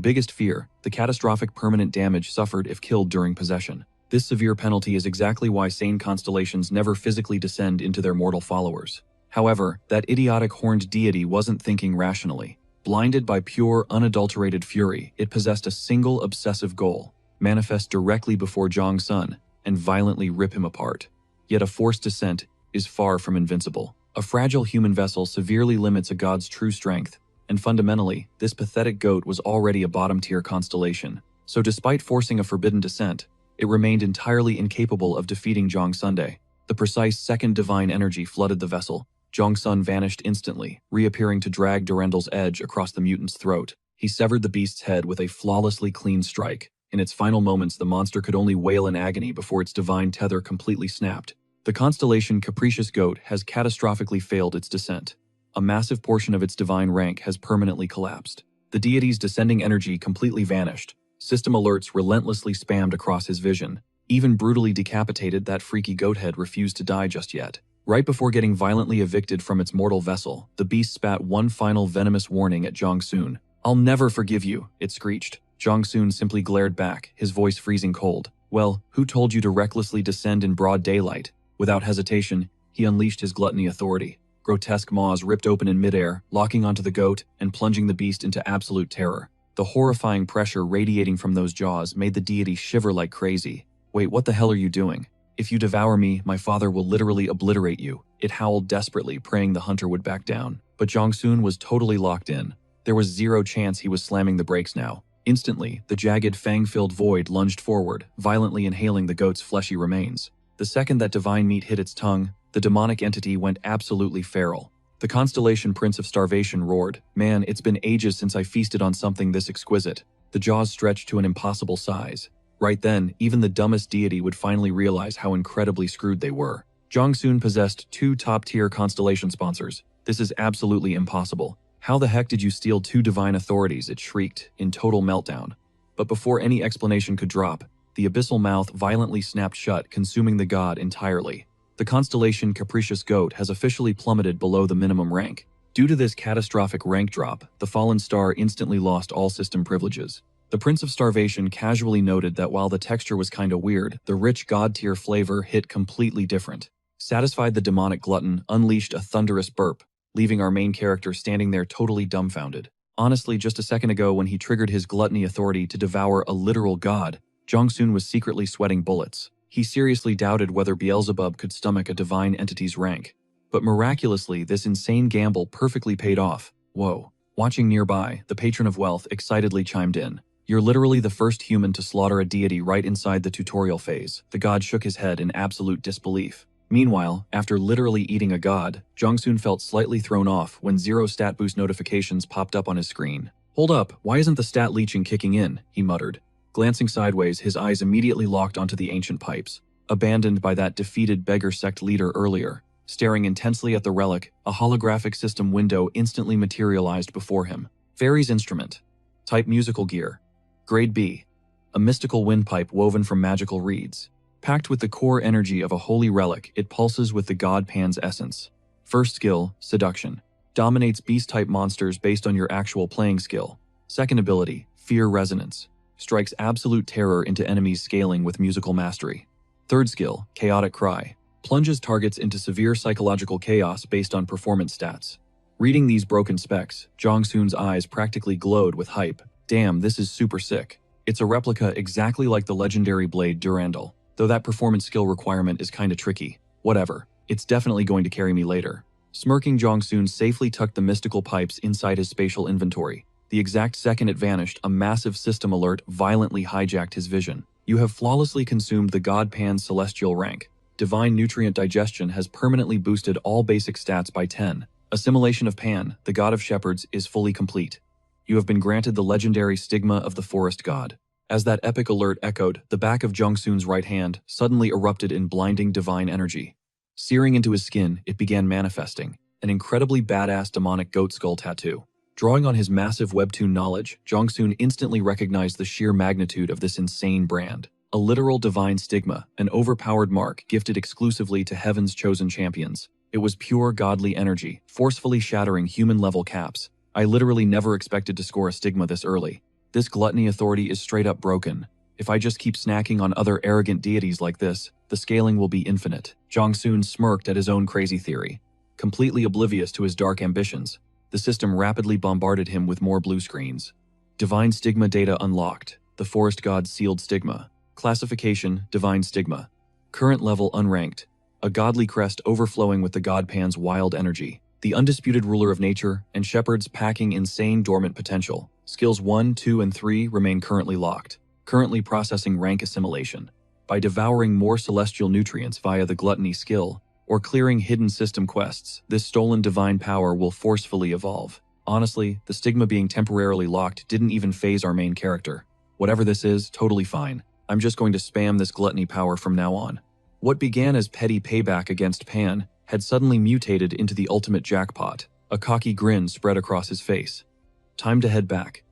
biggest fear, the catastrophic permanent damage suffered if killed during possession. This severe penalty is exactly why sane constellations never physically descend into their mortal followers. However, that idiotic horned deity wasn't thinking rationally. Blinded by pure, unadulterated fury, it possessed a single obsessive goal: manifest directly before Zhang Sun and violently rip him apart. Yet a forced descent is far from invincible. A fragile human vessel severely limits a god's true strength, and fundamentally, this pathetic goat was already a bottom-tier constellation. So despite forcing a forbidden descent, it remained entirely incapable of defeating Zhang Sunday. The precise second divine energy flooded the vessel. Zhang Sun vanished instantly, reappearing to drag Durendal's edge across the mutant's throat. He severed the beast's head with a flawlessly clean strike. In its final moments, the monster could only wail in agony before its divine tether completely snapped. The constellation Capricious Goat has catastrophically failed its descent. A massive portion of its divine rank has permanently collapsed. The deity's descending energy completely vanished. System alerts relentlessly spammed across his vision. Even brutally decapitated, that freaky goat head refused to die just yet. Right before getting violently evicted from its mortal vessel, the beast spat one final venomous warning at Zhang Sun. "I'll never forgive you," it screeched. Zhang Sun simply glared back, his voice freezing cold. "Well, who told you to recklessly descend in broad daylight?" Without hesitation, he unleashed his gluttony authority. Grotesque maws ripped open in midair, locking onto the goat and plunging the beast into absolute terror. The horrifying pressure radiating from those jaws made the deity shiver like crazy. "Wait, what the hell are you doing? If you devour me, my father will literally obliterate you," it howled desperately, praying the hunter would back down. But Zhang Sun was totally locked in. There was zero chance he was slamming the brakes now. Instantly, the jagged, fang-filled void lunged forward, violently inhaling the goat's fleshy remains. The second that divine meat hit its tongue, the demonic entity went absolutely feral. The constellation Prince of Starvation roared, "Man, it's been ages since I feasted on something this exquisite." The jaws stretched to an impossible size. Right then, even the dumbest deity would finally realize how incredibly screwed they were. Zhang Sun possessed 2 top-tier constellation sponsors. "This is absolutely impossible. How the heck did you steal 2 divine authorities?" it shrieked, in total meltdown. But before any explanation could drop, the abyssal mouth violently snapped shut, consuming the god entirely. The constellation Capricious Goat has officially plummeted below the minimum rank. Due to this catastrophic rank drop, the fallen star instantly lost all system privileges. The Prince of Starvation casually noted that while the texture was kinda weird, the rich god-tier flavor hit completely different. Satisfied, the demonic glutton unleashed a thunderous burp, leaving our main character standing there totally dumbfounded. Honestly, just a second ago when he triggered his gluttony authority to devour a literal god, Zhang Sun was secretly sweating bullets. He seriously doubted whether Beelzebub could stomach a divine entity's rank. But miraculously, this insane gamble perfectly paid off. Whoa. Watching nearby, the patron of wealth excitedly chimed in. "You're literally the first human to slaughter a deity right inside the tutorial phase." The god shook his head in absolute disbelief. Meanwhile, after literally eating a god, Zhang Sun felt slightly thrown off when 0 stat boost notifications popped up on his screen. "Hold up, why isn't the stat leeching kicking in?" he muttered. Glancing sideways, his eyes immediately locked onto the ancient pipes, abandoned by that defeated beggar sect leader earlier. Staring intensely at the relic, a holographic system window instantly materialized before him. Fairy's instrument. Type musical gear. Grade B. A mystical windpipe woven from magical reeds. Packed with the core energy of a holy relic, it pulses with the god Pan's essence. First skill, Seduction. Dominates beast-type monsters based on your actual playing skill. Second ability, Fear Resonance. Strikes absolute terror into enemies scaling with musical mastery. Third skill, Chaotic Cry. Plunges targets into severe psychological chaos based on performance stats. Reading these broken specs, Zhang Sun's eyes practically glowed with hype. Damn, this is super sick. It's a replica exactly like the legendary blade Durandal, though that performance skill requirement is kinda tricky. Whatever, it's definitely going to carry me later. Smirking, Zhang Sun safely tucked the mystical pipes inside his spatial inventory. The exact second it vanished, a massive system alert violently hijacked his vision. You have flawlessly consumed the God Pan's celestial rank. Divine nutrient digestion has permanently boosted all basic stats by 10. Assimilation of Pan, the god of shepherds, is fully complete. You have been granted the legendary stigma of the forest god. As that epic alert echoed, the back of Jungsoon's right hand suddenly erupted in blinding divine energy. Searing into his skin, it began manifesting, an incredibly badass demonic goat skull tattoo. Drawing on his massive webtoon knowledge, Jungsoon instantly recognized the sheer magnitude of this insane brand. A literal divine stigma, an overpowered mark gifted exclusively to heaven's chosen champions. It was pure godly energy, forcefully shattering human-level caps. I literally never expected to score a stigma this early. This gluttony authority is straight up broken. If I just keep snacking on other arrogant deities like this, the scaling will be infinite. Jungsoon smirked at his own crazy theory. Completely oblivious to his dark ambitions, the system rapidly bombarded him with more blue screens. Divine Stigma data unlocked. The Forest God sealed stigma. Classification, Divine Stigma. Current level unranked. A godly crest overflowing with the God Pan's wild energy. The undisputed ruler of nature and shepherds packing insane dormant potential. Skills 1, 2, and 3 remain currently locked. Currently processing rank assimilation. By devouring more celestial nutrients via the gluttony skill, or clearing hidden system quests, this stolen divine power will forcefully evolve. Honestly, the stigma being temporarily locked didn't even faze our main character. Whatever this is, totally fine. I'm just going to spam this gluttony power from now on. What began as petty payback against Pan had suddenly mutated into the ultimate jackpot. A cocky grin spread across his face. Time to head back.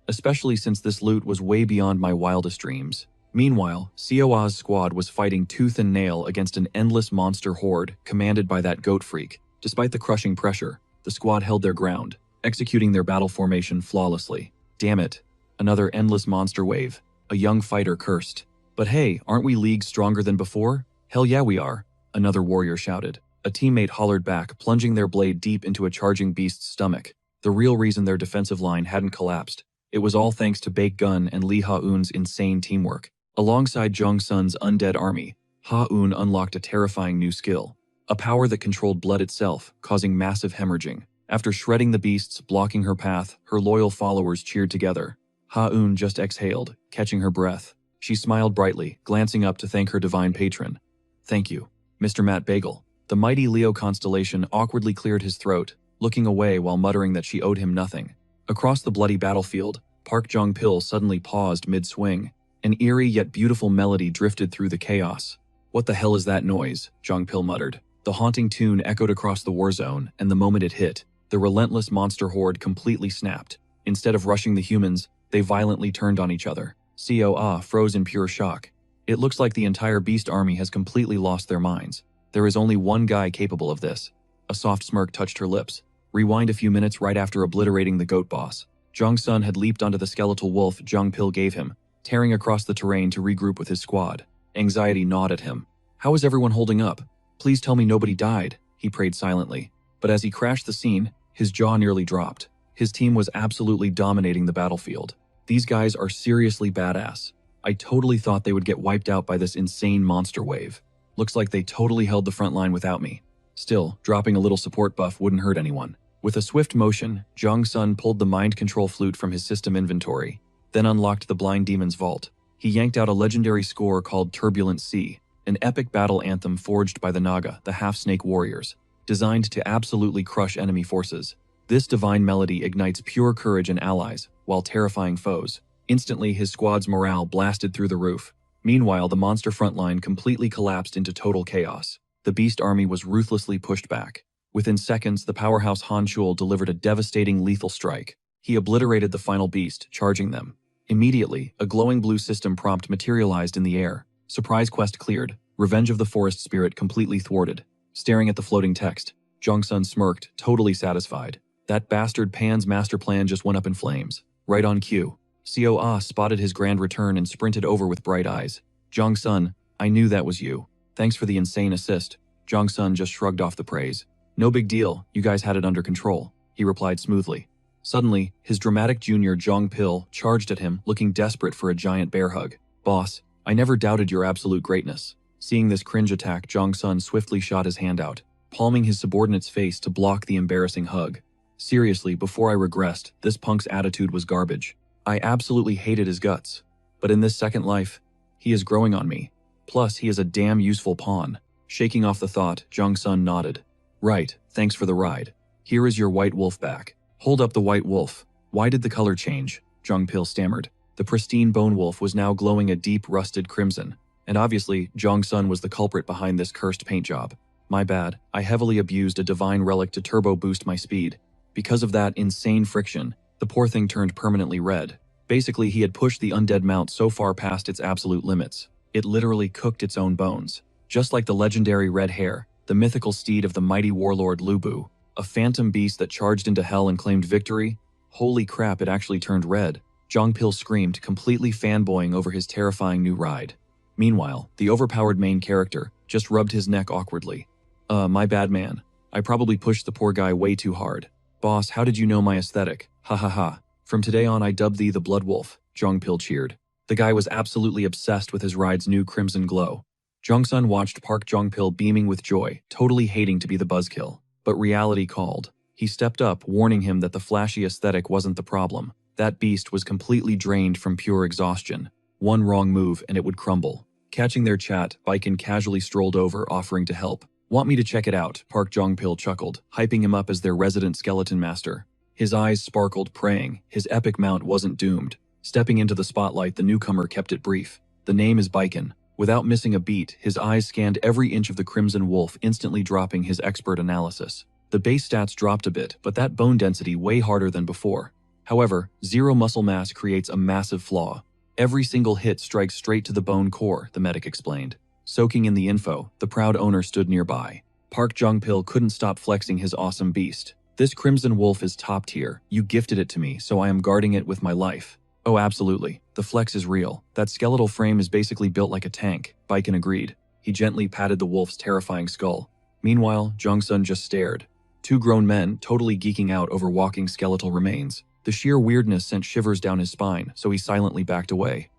Especially since this loot was way beyond my wildest dreams. Meanwhile, COA's squad was fighting tooth and nail against an endless monster horde commanded by that goat freak. Despite the crushing pressure, the squad held their ground, executing their battle formation flawlessly. Damn it, another endless monster wave. A young fighter cursed. But hey, aren't we leagues stronger than before? Hell yeah we are, another warrior shouted. A teammate hollered back, plunging their blade deep into a charging beast's stomach. The real reason their defensive line hadn't collapsed. It was all thanks to Bake Gun and Lee Ha-eun's insane teamwork. Alongside Jung-sun's undead army, Ha-eun unlocked a terrifying new skill. A power that controlled blood itself, causing massive hemorrhaging. After shredding the beasts blocking her path, her loyal followers cheered together. Ha-eun just exhaled, catching her breath. She smiled brightly, glancing up to thank her divine patron. Thank you, Mr. Matt Bagel. The mighty Leo constellation awkwardly cleared his throat, looking away while muttering that she owed him nothing. Across the bloody battlefield, Park Jong-pil suddenly paused mid-swing. An eerie yet beautiful melody drifted through the chaos. What the hell is that noise? Jong-pil muttered. The haunting tune echoed across the war zone, and the moment it hit, the relentless monster horde completely snapped. Instead of rushing the humans, they violently turned on each other. COA froze in pure shock. It looks like the entire beast army has completely lost their minds. There is only one guy capable of this. A soft smirk touched her lips. Rewind a few minutes right after obliterating the goat boss. Jong-sun had leaped onto the skeletal wolf Jong-pil gave him, tearing across the terrain to regroup with his squad. Anxiety gnawed at him. How is everyone holding up? Please tell me nobody died, he prayed silently. But as he crashed the scene, his jaw nearly dropped. His team was absolutely dominating the battlefield. These guys are seriously badass. I totally thought they would get wiped out by this insane monster wave. Looks like they totally held the front line without me. Still, dropping a little support buff wouldn't hurt anyone. With a swift motion, Jong-sun pulled the mind control flute from his system inventory, then unlocked the Blind Demon's vault. He yanked out a legendary score called Turbulent Sea, an epic battle anthem forged by the Naga, the half-snake warriors, designed to absolutely crush enemy forces. This divine melody ignites pure courage in allies, while terrifying foes. Instantly, his squad's morale blasted through the roof. Meanwhile, the monster front line completely collapsed into total chaos. The beast army was ruthlessly pushed back. Within seconds, the powerhouse Han Chul delivered a devastating lethal strike. He obliterated the final beast, charging them. Immediately, a glowing blue system prompt materialized in the air. Surprise quest cleared. Revenge of the Forest Spirit completely thwarted. Staring at the floating text, Jong-sun smirked, totally satisfied. That bastard Pan's master plan just went up in flames. Right on cue. COA spotted his grand return and sprinted over with bright eyes. Jong-sun, I knew that was you. Thanks for the insane assist. Jong-sun just shrugged off the praise. No big deal, you guys had it under control, he replied smoothly. Suddenly, his dramatic junior Jong-pil charged at him, looking desperate for a giant bear hug. Boss, I never doubted your absolute greatness. Seeing this cringe attack, Jong-sun swiftly shot his hand out, palming his subordinate's face to block the embarrassing hug. Seriously, before I regressed, this punk's attitude was garbage. I absolutely hated his guts. But in this second life, He is growing on me. Plus, he is a damn useful pawn. Shaking off the thought, Jong-sun nodded. Right, thanks for the ride. Here is your white wolf back. Hold up the white wolf. Why did the color change? Jong-pil stammered. The pristine bone wolf was now glowing a deep rusted crimson. And obviously, Jong-sun was the culprit behind this cursed paint job. My bad, I heavily abused a divine relic to turbo boost my speed. Because of that insane friction, the poor thing turned permanently red. Basically, he had pushed the undead mount so far past its absolute limits. It literally cooked its own bones. Just like the legendary red hare, the mythical steed of the mighty warlord Lubu, a phantom beast that charged into hell and claimed victory. Holy crap, it actually turned red. Jong-pil screamed, completely fanboying over his terrifying new ride. Meanwhile, the overpowered main character just rubbed his neck awkwardly. My bad, man. I probably pushed the poor guy way too hard. Boss, how did you know my aesthetic? Ha ha ha. From today on I dub thee the Blood Wolf, Jong-pil cheered. The guy was absolutely obsessed with his ride's new crimson glow. Jong-sun watched Park Jong-pil beaming with joy, totally hating to be the buzzkill. But reality called. He stepped up, warning him that the flashy aesthetic wasn't the problem. That beast was completely drained from pure exhaustion. One wrong move and it would crumble. Catching their chat, Baiken casually strolled over, offering to help. Want me to check it out? Park Jong-pil chuckled, hyping him up as their resident skeleton master. His eyes sparkled, praying. His epic mount wasn't doomed. Stepping into the spotlight, the newcomer kept it brief. The name is Baiken. Without missing a beat, his eyes scanned every inch of the crimson wolf, instantly dropping his expert analysis. The base stats dropped a bit, but that bone density way harder than before. However, zero muscle mass creates a massive flaw. Every single hit strikes straight to the bone core, the medic explained. Soaking in the info, the proud owner stood nearby. Park Jong-pil couldn't stop flexing his awesome beast. This crimson wolf is top tier. You gifted it to me, so I am guarding it with my life. Oh, absolutely. The flex is real. That skeletal frame is basically built like a tank, Baiken agreed. He gently patted the wolf's terrifying skull. Meanwhile, Jong-sun just stared. Two grown men, totally geeking out over walking skeletal remains. The sheer weirdness sent shivers down his spine, so he silently backed away.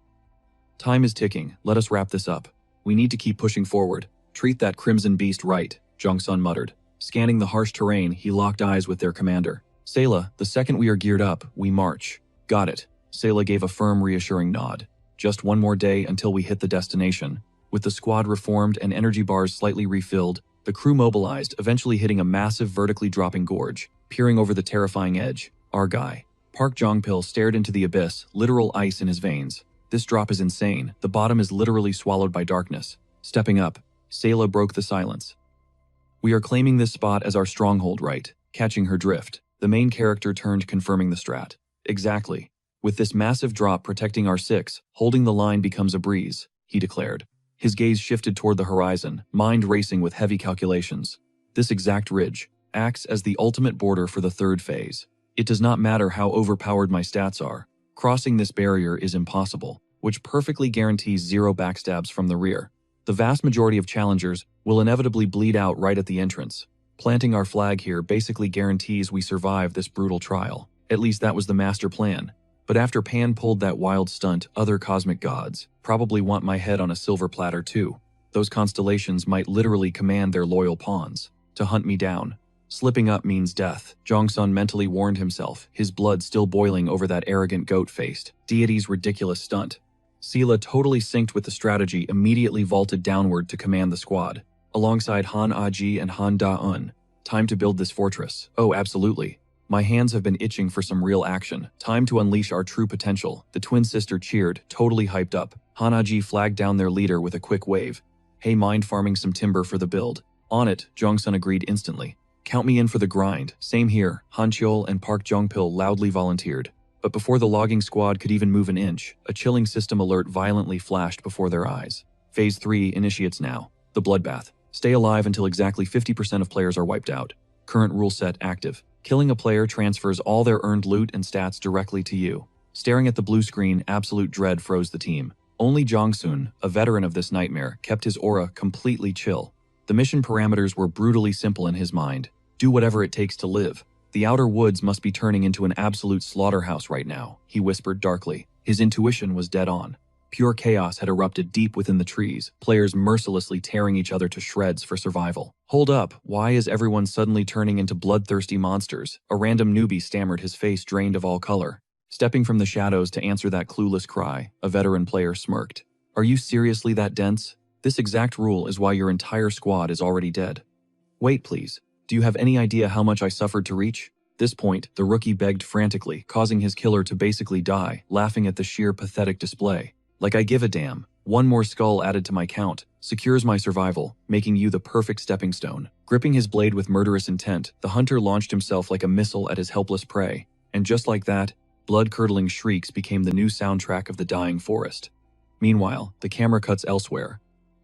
Time is ticking. Let us wrap this up. We need to keep pushing forward. Treat that crimson beast right, Jong-sun muttered. Scanning the harsh terrain, he locked eyes with their commander. Sayla, the second we are geared up, we march. Got it. Sayla gave a firm, reassuring nod. Just one more day until we hit the destination. With the squad reformed and energy bars slightly refilled, the crew mobilized, eventually hitting a massive vertically dropping gorge. Peering over the terrifying edge, our guy. Park Jong-pil stared into the abyss, literal ice in his veins. This drop is insane. The bottom is literally swallowed by darkness. Stepping up, Sayla broke the silence. We are claiming this spot as our stronghold, right? Catching her drift. The main character turned, confirming the strat. Exactly. With this massive drop protecting our six, holding the line becomes a breeze, he declared. His gaze shifted toward the horizon, mind racing with heavy calculations. This exact ridge acts as the ultimate border for the third phase. It does not matter how overpowered my stats are. Crossing this barrier is impossible, which perfectly guarantees zero backstabs from the rear. The vast majority of challengers will inevitably bleed out right at the entrance. Planting our flag here basically guarantees we survive this brutal trial. At least that was the master plan. But after Pan pulled that wild stunt, other cosmic gods probably want my head on a silver platter too. Those constellations might literally command their loyal pawns to hunt me down. Slipping up means death, Jong-sun mentally warned himself, his blood still boiling over that arrogant goat-faced deity's ridiculous stunt. Sela, totally synced with the strategy, immediately vaulted downward to command the squad, alongside Han Aji and Han Da-un. Time to build this fortress. Oh, absolutely. My hands have been itching for some real action. Time to unleash our true potential. The twin sister cheered, totally hyped up. Han Aji flagged down their leader with a quick wave. Hey, mind farming some timber for the build? On it, Jong-sun agreed instantly. Count me in for the grind. Same here, Han Cheol and Park Jong-pil loudly volunteered. But before the logging squad could even move an inch, a chilling system alert violently flashed before their eyes. Phase 3 initiates now. The bloodbath. Stay alive until exactly 50% of players are wiped out. Current rule set active. Killing a player transfers all their earned loot and stats directly to you. Staring at the blue screen, absolute dread froze the team. Only Jong-sun, a veteran of this nightmare, kept his aura completely chill. The mission parameters were brutally simple in his mind. Do whatever it takes to live. The outer woods must be turning into an absolute slaughterhouse right now, he whispered darkly. His intuition was dead on. Pure chaos had erupted deep within the trees, players mercilessly tearing each other to shreds for survival. Hold up, why is everyone suddenly turning into bloodthirsty monsters? A random newbie stammered, his face drained of all color. Stepping from the shadows to answer that clueless cry, a veteran player smirked. Are you seriously that dense? This exact rule is why your entire squad is already dead. Wait, please. Do you have any idea how much I suffered to reach? This point, the rookie begged frantically, causing his killer to basically die, laughing at the sheer pathetic display. Like I give a damn. One more skull added to my count secures my survival, making you the perfect stepping stone. Gripping his blade with murderous intent, the hunter launched himself like a missile at his helpless prey. And just like that, blood-curdling shrieks became the new soundtrack of the dying forest. Meanwhile, the camera cuts elsewhere.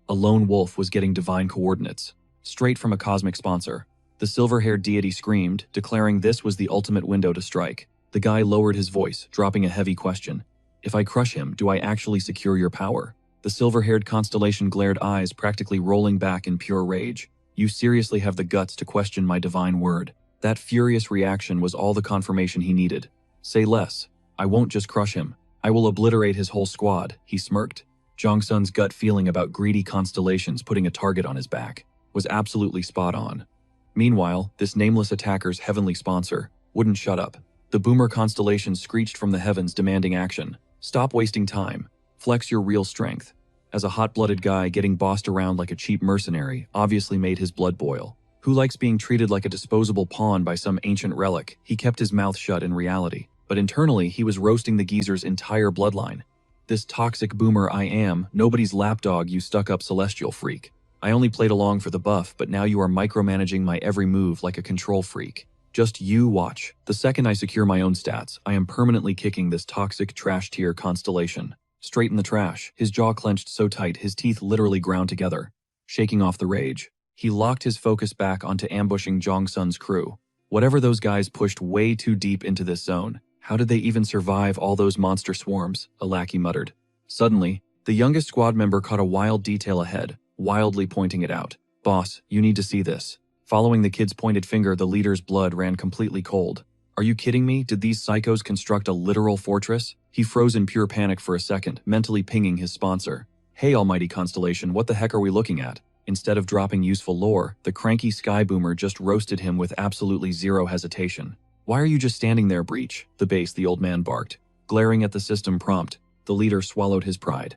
A lone wolf was getting divine coordinates, straight from a cosmic sponsor. The silver-haired deity screamed, declaring this was the ultimate window to strike. The guy lowered his voice, dropping a heavy question. If I crush him, do I actually secure your power? The silver-haired constellation glared, eyes practically rolling back in pure rage. You seriously have the guts to question my divine word? That furious reaction was all the confirmation he needed. Say less. I won't just crush him. I will obliterate his whole squad, he smirked. Jong Sun's gut feeling about greedy constellations putting a target on his back was absolutely spot on. Meanwhile, this nameless attacker's heavenly sponsor wouldn't shut up. The boomer constellation screeched from the heavens demanding action. Stop wasting time. Flex your real strength. As a hot-blooded guy, getting bossed around like a cheap mercenary obviously made his blood boil. Who likes being treated like a disposable pawn by some ancient relic? He kept his mouth shut in reality, but internally he was roasting the geezer's entire bloodline. This toxic boomer I am, nobody's lapdog, you stuck-up celestial freak. I only played along for the buff, but now you are micromanaging my every move like a control freak. Just you watch. The second I secure my own stats, I am permanently kicking this toxic trash tier constellation straight in the trash. His jaw clenched so tight his teeth literally ground together. Shaking off the rage, he locked his focus back onto ambushing Jong Sun's crew. Whatever those guys pushed way too deep into this zone. How did they even survive all those monster swarms? A lackey muttered. Suddenly, the youngest squad member caught a wild detail ahead, wildly pointing it out. Boss, you need to see this. Following the kid's pointed finger, the leader's blood ran completely cold. Are you kidding me? Did these psychos construct a literal fortress? He froze in pure panic for a second, mentally pinging his sponsor. Hey almighty constellation, what the heck are we looking at? Instead of dropping useful lore, the cranky sky boomer just roasted him with absolutely zero hesitation. Why are you just standing there, Breach? The old man barked. Glaring at the system prompt, the leader swallowed his pride.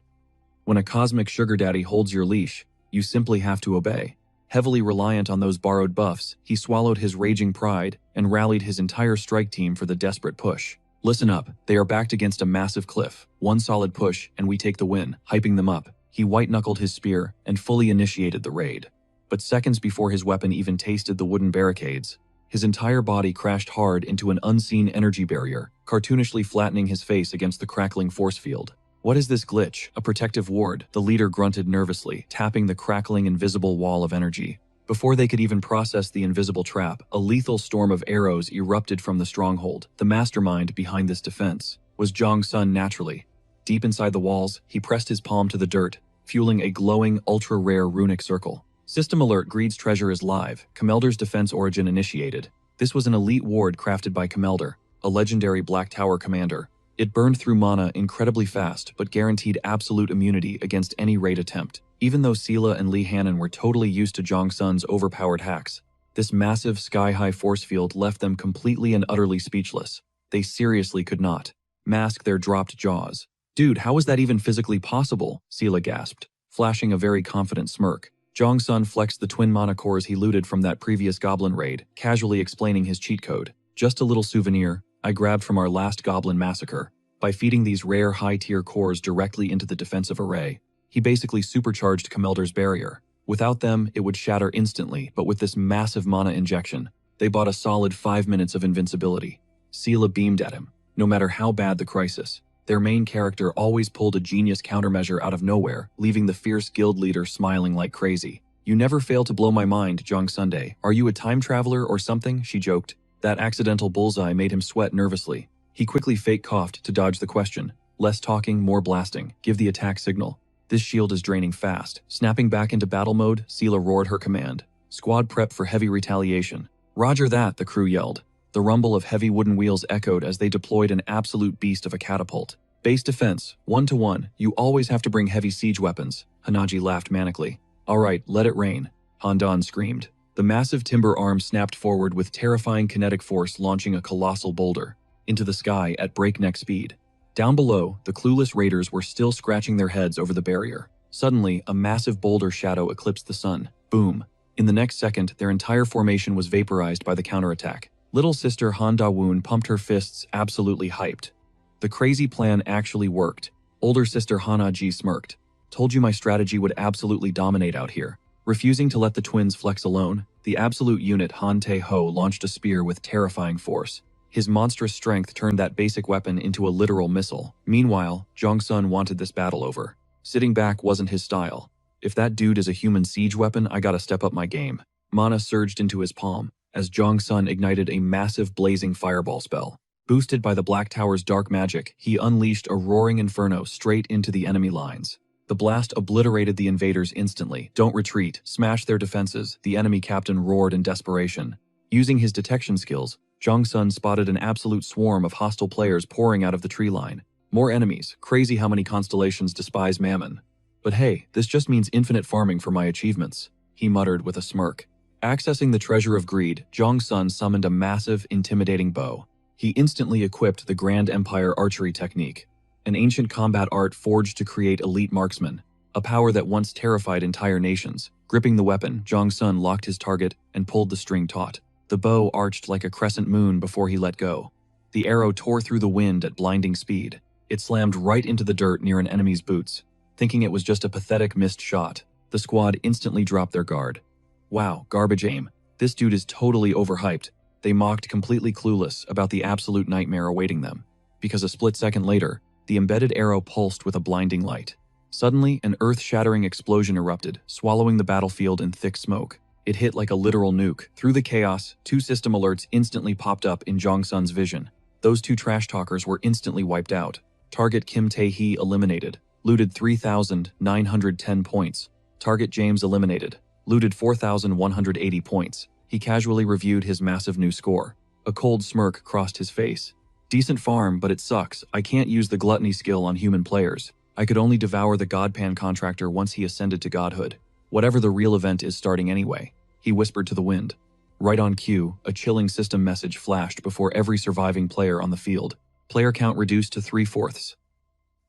When a cosmic sugar daddy holds your leash, you simply have to obey. Heavily reliant on those borrowed buffs, he swallowed his raging pride and rallied his entire strike team for the desperate push. Listen up, they are backed against a massive cliff. One solid push, and we take the win. Hyping them up, he white-knuckled his spear and fully initiated the raid. But seconds before his weapon even tasted the wooden barricades, his entire body crashed hard into an unseen energy barrier, cartoonishly flattening his face against the crackling force field. What is this glitch? A protective ward, the leader grunted nervously, tapping the crackling invisible wall of energy. Before they could even process the invisible trap, a lethal storm of arrows erupted from the stronghold. The mastermind behind this defense was Jong Sun naturally. Deep inside the walls, he pressed his palm to the dirt, fueling a glowing, ultra-rare runic circle. System alert, Greed's treasure is live. Camelder's defense origin initiated. This was an elite ward crafted by Camelder, a legendary Black Tower commander. It burned through mana incredibly fast, but guaranteed absolute immunity against any raid attempt. Even though Sela and Lee Hannon were totally used to Jong Sun's overpowered hacks, this massive sky-high force field left them completely and utterly speechless. They seriously could not mask their dropped jaws. Dude, how is that even physically possible? Sela gasped, flashing a very confident smirk. Jong Sun flexed the twin mana cores he looted from that previous goblin raid, casually explaining his cheat code. Just a little souvenir I grabbed from our last goblin massacre. By feeding these rare high-tier cores directly into the defensive array, he basically supercharged Camelder's barrier. Without them, it would shatter instantly, but with this massive mana injection, they bought a solid 5 minutes of invincibility. Sela beamed at him. No matter how bad the crisis, their main character always pulled a genius countermeasure out of nowhere, leaving the fierce guild leader smiling like crazy. You never fail to blow my mind, Jong Sunday. Are you a time traveler or something? She joked. That accidental bullseye made him sweat nervously. He quickly fake coughed to dodge the question. Less talking, more blasting. Give the attack signal. This shield is draining fast. Snapping back into battle mode, Sela roared her command. Squad prep for heavy retaliation. Roger that, the crew yelled. The rumble of heavy wooden wheels echoed as they deployed an absolute beast of a catapult. Base defense, 1-to-1. You always have to bring heavy siege weapons. Hanaji laughed manically. All right, let it rain. Handan screamed. The massive timber arm snapped forward with terrifying kinetic force, launching a colossal boulder into the sky at breakneck speed. Down below, the clueless raiders were still scratching their heads over the barrier. Suddenly, a massive boulder shadow eclipsed the sun. Boom. In the next second, their entire formation was vaporized by the counterattack. Little sister Han Da-woon pumped her fists, absolutely hyped. The crazy plan actually worked. Older sister Hana-ji smirked. Told you my strategy would absolutely dominate out here. Refusing to let the twins flex alone, the absolute unit Han Tae-ho launched a spear with terrifying force. His monstrous strength turned that basic weapon into a literal missile. Meanwhile, Jong-sun wanted this battle over. Sitting back wasn't his style. If that dude is a human siege weapon, I gotta step up my game. Mana surged into his palm as Jong-sun ignited a massive blazing fireball spell. Boosted by the Black Tower's dark magic, he unleashed a roaring inferno straight into the enemy lines. The blast obliterated the invaders instantly. Don't retreat, smash their defenses, the enemy captain roared in desperation. Using his detection skills, Jong-sun spotted an absolute swarm of hostile players pouring out of the tree line. More enemies, crazy how many constellations despise Mammon. But hey, this just means infinite farming for my achievements, he muttered with a smirk. Accessing the treasure of greed, Jong-sun summoned a massive, intimidating bow. He instantly equipped the Grand Empire archery technique, an ancient combat art forged to create elite marksmen, a power that once terrified entire nations. Gripping the weapon, Jong-sun locked his target and pulled the string taut. The bow arched like a crescent moon before he let go. The arrow tore through the wind at blinding speed. It slammed right into the dirt near an enemy's boots. Thinking it was just a pathetic missed shot, the squad instantly dropped their guard. Wow, garbage aim. This dude is totally overhyped. They mocked, completely clueless about the absolute nightmare awaiting them. Because a split second later, the embedded arrow pulsed with a blinding light. Suddenly, an earth-shattering explosion erupted, swallowing the battlefield in thick smoke. It hit like a literal nuke. Through the chaos, 2 system alerts instantly popped up in Jong-sun's vision. Those 2 trash talkers were instantly wiped out. Target Kim Tae-hee eliminated. Looted 3,910 points. Target James eliminated. Looted 4,180 points. He casually reviewed his massive new score. A cold smirk crossed his face. Decent farm, but it sucks. I can't use the gluttony skill on human players. I could only devour the Godpan contractor once he ascended to godhood. Whatever the real event is starting anyway, he whispered to the wind. Right on cue, a chilling system message flashed before every surviving player on the field. Player count reduced to 3/4.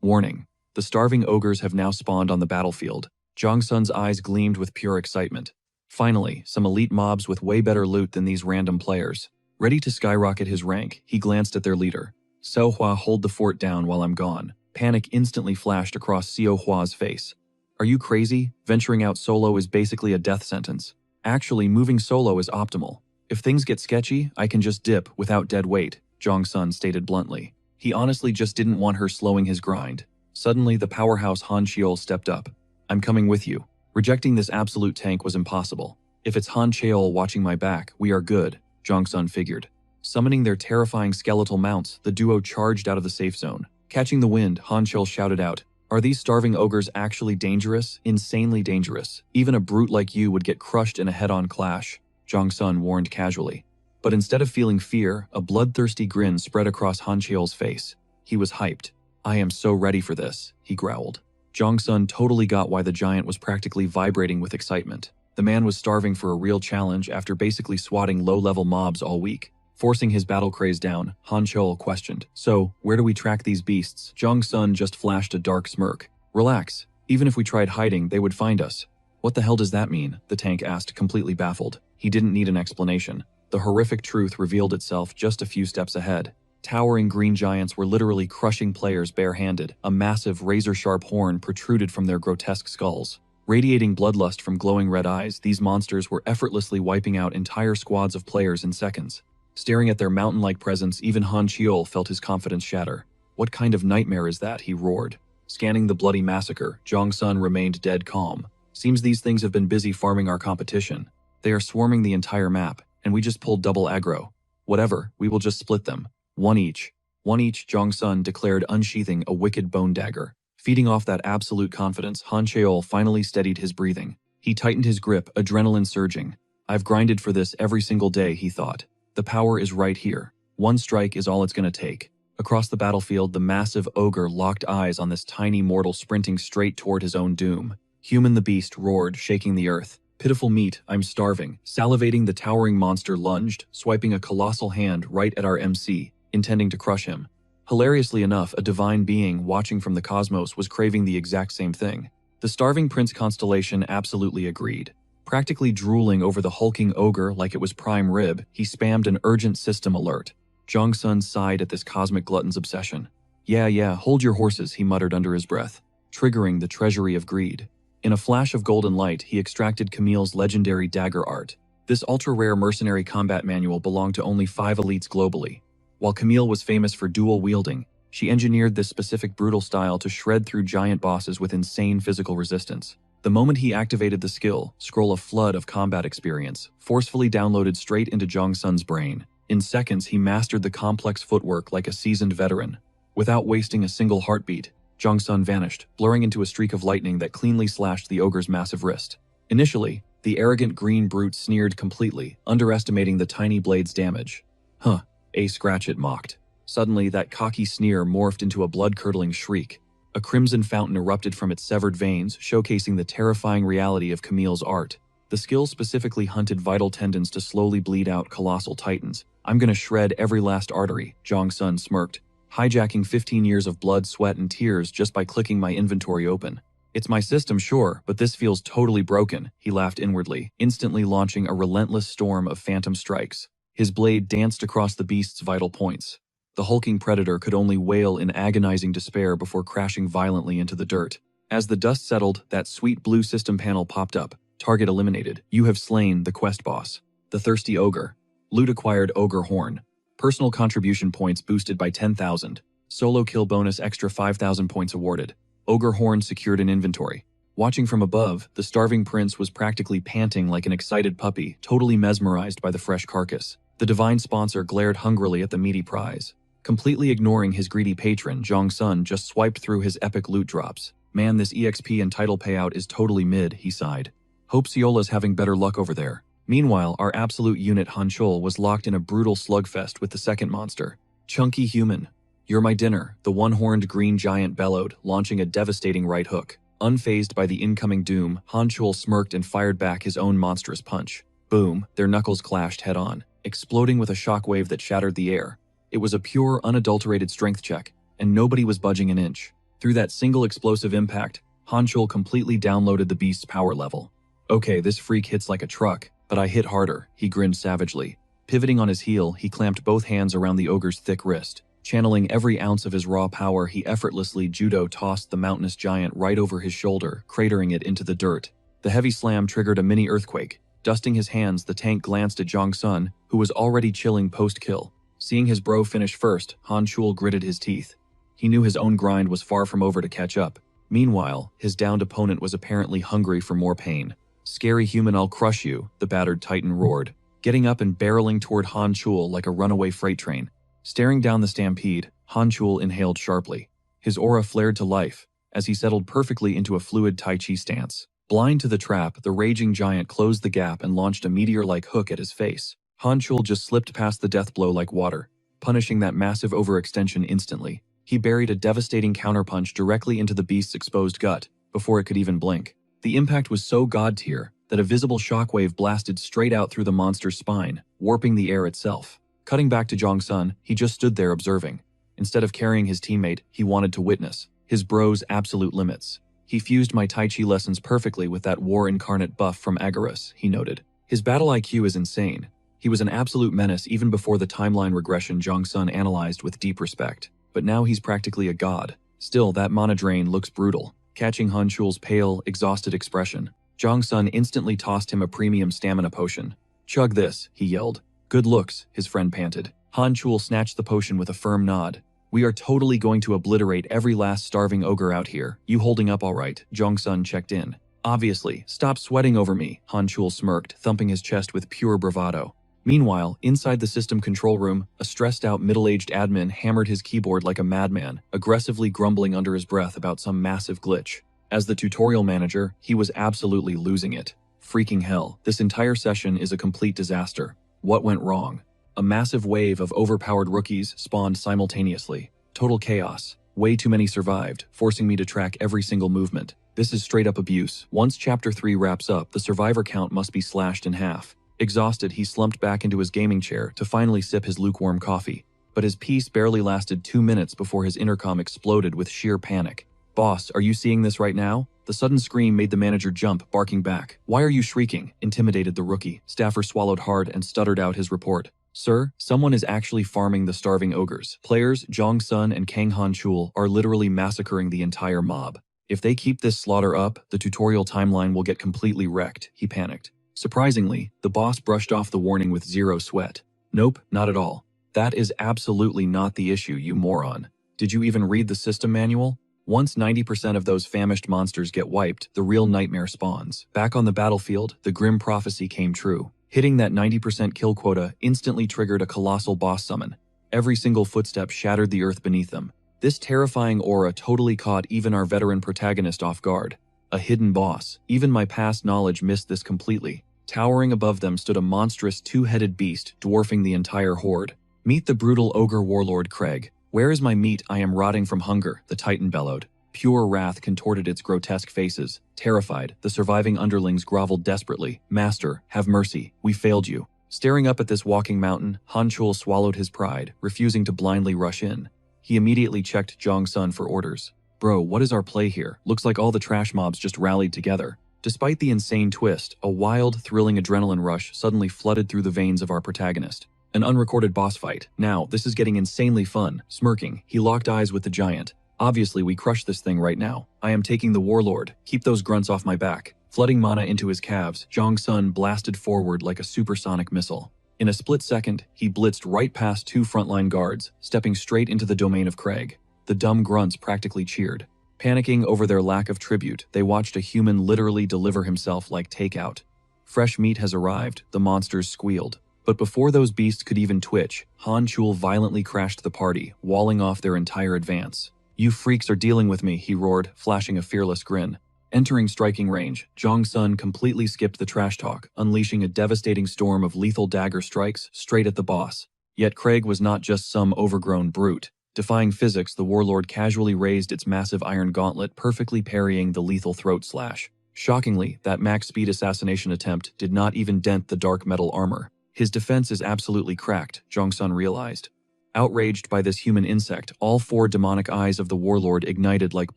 Warning. The starving ogres have now spawned on the battlefield. Jong-sun's eyes gleamed with pure excitement. Finally, some elite mobs with way better loot than these random players. Ready to skyrocket his rank, he glanced at their leader. Seo-hwa, hold the fort down while I'm gone. Panic instantly flashed across Seo-hwa's face. Are you crazy? Venturing out solo is basically a death sentence. Actually, moving solo is optimal. If things get sketchy, I can just dip without dead weight, Jong-sun stated bluntly. He honestly just didn't want her slowing his grind. Suddenly, the powerhouse Han Cheol stepped up. I'm coming with you. Rejecting this absolute tank was impossible. If it's Han Cheol watching my back, we are good, Jong-sun figured. Summoning their terrifying skeletal mounts, the duo charged out of the safe zone. Catching the wind, Han Cheol shouted out, "Are these starving ogres actually dangerous? Insanely dangerous. Even a brute like you would get crushed in a head-on clash," Jong-sun warned casually. But instead of feeling fear, a bloodthirsty grin spread across Han Cheol's face. He was hyped. "I am so ready for this," he growled. Jong-sun totally got why the giant was practically vibrating with excitement. The man was starving for a real challenge after basically swatting low-level mobs all week. Forcing his battle craze down, Han Cheol questioned, "So, where do we track these beasts?" Jong-sun just flashed a dark smirk. "Relax. Even if we tried hiding, they would find us." "What the hell does that mean?" the tank asked, completely baffled. He didn't need an explanation. The horrific truth revealed itself just a few steps ahead. Towering green giants were literally crushing players barehanded. A massive, razor-sharp horn protruded from their grotesque skulls. Radiating bloodlust from glowing red eyes, these monsters were effortlessly wiping out entire squads of players in seconds. Staring at their mountain-like presence, even Han Cheol felt his confidence shatter. "What kind of nightmare is that?" he roared. Scanning the bloody massacre, Jong-sun remained dead calm. "Seems these things have been busy farming our competition. They are swarming the entire map, and we just pulled double aggro. Whatever, we will just split them. One each." "One each," Jong-sun declared, unsheathing a wicked bone dagger. Feeding off that absolute confidence, Han Cheol finally steadied his breathing. He tightened his grip, adrenaline surging. "I've grinded for this every single day," he thought. "The power is right here. One strike is all it's gonna take." Across the battlefield, the massive ogre locked eyes on this tiny mortal sprinting straight toward his own doom. Human the beast roared, shaking the earth. "Pitiful meat, I'm starving." Salivating, the towering monster lunged, swiping a colossal hand right at our MC, intending to crush him. Hilariously enough, a divine being watching from the cosmos was craving the exact same thing. The starving prince constellation absolutely agreed. Practically drooling over the hulking ogre like it was prime rib, he spammed an urgent system alert. Jong-sun sighed at this cosmic glutton's obsession. Yeah, hold your horses, he muttered under his breath, triggering the treasury of greed. In a flash of golden light, he extracted Camille's legendary dagger art. This ultra-rare mercenary combat manual belonged to only 5 elites globally. While Camille was famous for dual wielding, she engineered this specific brutal style to shred through giant bosses with insane physical resistance. The moment he activated the skill, scroll a flood of combat experience, forcefully downloaded straight into Jong-sun's brain. In seconds, he mastered the complex footwork like a seasoned veteran. Without wasting a single heartbeat, Jong-sun vanished, blurring into a streak of lightning that cleanly slashed the ogre's massive wrist. Initially, the arrogant green brute sneered completely, underestimating the tiny blade's damage. Huh, a scratch, it mocked. Suddenly, that cocky sneer morphed into a blood-curdling shriek. A crimson fountain erupted from its severed veins, showcasing the terrifying reality of Camille's art. The skill specifically hunted vital tendons to slowly bleed out colossal titans. I'm gonna shred every last artery, Jong-sun smirked, hijacking 15 years of blood, sweat, and tears just by clicking my inventory open. It's my system, sure, but this feels totally broken, he laughed inwardly, instantly launching a relentless storm of phantom strikes. His blade danced across the beast's vital points. The hulking predator could only wail in agonizing despair before crashing violently into the dirt. As the dust settled, that sweet blue system panel popped up. Target eliminated. You have slain the quest boss. The thirsty ogre. Loot acquired ogre horn. Personal contribution points boosted by 10,000. Solo kill bonus extra 5,000 points awarded. Ogre horn secured in inventory. Watching from above, the starving prince was practically panting like an excited puppy, totally mesmerized by the fresh carcass. The divine sponsor glared hungrily at the meaty prize. Completely ignoring his greedy patron, Jong-sun just swiped through his epic loot drops. Man, this EXP and title payout is totally mid, he sighed. Hope Ciola's having better luck over there. Meanwhile, our absolute unit Hanchul was locked in a brutal slugfest with the second monster. Chunky human. You're my dinner, the one-horned green giant bellowed, launching a devastating right hook. Unfazed by the incoming doom, Hanchul smirked and fired back his own monstrous punch. Boom, their knuckles clashed head-on, exploding with a shockwave that shattered the air. It was a pure, unadulterated strength check, and nobody was budging an inch. Through that single explosive impact, Hanchul completely downloaded the beast's power level. Okay, this freak hits like a truck, but I hit harder, he grinned savagely. Pivoting on his heel, he clamped both hands around the ogre's thick wrist. Channeling every ounce of his raw power, he effortlessly judo tossed the mountainous giant right over his shoulder, cratering it into the dirt. The heavy slam triggered a mini earthquake. Dusting his hands, the tank glanced at Jong-sun, who was already chilling post-kill. Seeing his bro finish first, Hanchul gritted his teeth. He knew his own grind was far from over to catch up. Meanwhile, his downed opponent was apparently hungry for more pain. Scary human, I'll crush you, the battered titan roared, getting up and barreling toward Hanchul like a runaway freight train. Staring down the stampede, Hanchul inhaled sharply. His aura flared to life as he settled perfectly into a fluid Tai Chi stance. Blind to the trap, the raging giant closed the gap and launched a meteor-like hook at his face. Hanchul just slipped past the death blow like water, punishing that massive overextension instantly. He buried a devastating counterpunch directly into the beast's exposed gut before it could even blink. The impact was so god-tier that a visible shockwave blasted straight out through the monster's spine, warping the air itself. Cutting back to Jong-sun, he just stood there observing. Instead of carrying his teammate, he wanted to witness his bro's absolute limits. He fused my Tai Chi lessons perfectly with that war-incarnate buff from Agarus, he noted. His battle IQ is insane. He was an absolute menace even before the timeline regression Jong-sun analyzed with deep respect. But now he's practically a god. Still, that mana drain looks brutal. Catching Hanchul's pale, exhausted expression, Jong-sun instantly tossed him a premium stamina potion. Chug this, he yelled. Good looks, his friend panted. Hanchul snatched the potion with a firm nod. We are totally going to obliterate every last starving ogre out here. You holding up all right? Jong-sun checked in. Obviously, stop sweating over me, Hanchul smirked, thumping his chest with pure bravado. Meanwhile, inside the system control room, a stressed-out middle-aged admin hammered his keyboard like a madman, aggressively grumbling under his breath about some massive glitch. As the tutorial manager, he was absolutely losing it. Freaking hell, this entire session is a complete disaster. What went wrong? A massive wave of overpowered rookies spawned simultaneously. Total chaos. Way too many survived, forcing me to track every single movement. This is straight-up abuse. Once Chapter 3 wraps up, the survivor count must be slashed in half. Exhausted, he slumped back into his gaming chair to finally sip his lukewarm coffee. but his peace barely lasted 2 minutes before his intercom exploded with sheer panic. "Boss, are you seeing this right now?" The sudden scream made the manager jump, barking back. "Why are you shrieking?" intimidated the rookie. Staffer swallowed hard and stuttered out his report. "Sir, someone is actually farming the starving ogres. Players Jong Sun and Kang Han Chul are literally massacring the entire mob. If they keep this slaughter up, the tutorial timeline will get completely wrecked," he panicked. Surprisingly, the boss brushed off the warning with zero sweat. "Nope, not at all. That is absolutely not the issue, you moron. Did you even read the system manual? Once 90% of those famished monsters get wiped, the real nightmare spawns. Back on the battlefield, the grim prophecy came true. Hitting that 90% kill quota instantly triggered a colossal boss summon. Every single footstep shattered the earth beneath them. This terrifying aura totally caught even our veteran protagonist off guard. A hidden boss. Even my past knowledge missed this completely. Towering above them stood a monstrous two-headed beast, dwarfing the entire horde. "Meet the brutal ogre warlord Craig. Where is my meat? I am rotting from hunger," the titan bellowed. Pure wrath contorted its grotesque faces. Terrified, the surviving underlings groveled desperately. "Master, have mercy. We failed you." Staring up at this walking mountain, Han Chul swallowed his pride, refusing to blindly rush in. He immediately checked Jong Sun for orders. "Bro, what is our play here? Looks like all the trash mobs just rallied together." Despite the insane twist, a wild, thrilling adrenaline rush suddenly flooded through the veins of our protagonist. An unrecorded boss fight. "Now, this is getting insanely fun." Smirking, he locked eyes with the giant. "Obviously, we crush this thing right now. I am taking the warlord. Keep those grunts off my back." Flooding mana into his calves, Jong Sun blasted forward like a supersonic missile. In a split second, he blitzed right past 2 frontline guards, stepping straight into the domain of Craig. The dumb grunts practically cheered. Panicking over their lack of tribute, they watched a human literally deliver himself like takeout. "Fresh meat has arrived," the monsters squealed. But before those beasts could even twitch, Han Chul violently crashed the party, walling off their entire advance. "You freaks are dealing with me," he roared, flashing a fearless grin. Entering striking range, Jong Sun completely skipped the trash talk, unleashing a devastating storm of lethal dagger strikes straight at the boss. Yet Craig was not just some overgrown brute. Defying physics, the warlord casually raised its massive iron gauntlet, perfectly parrying the lethal throat slash. Shockingly, that max speed assassination attempt did not even dent the dark metal armor. His defense is absolutely cracked, Jong Sun realized. Outraged by this human insect, all 4 demonic eyes of the warlord ignited like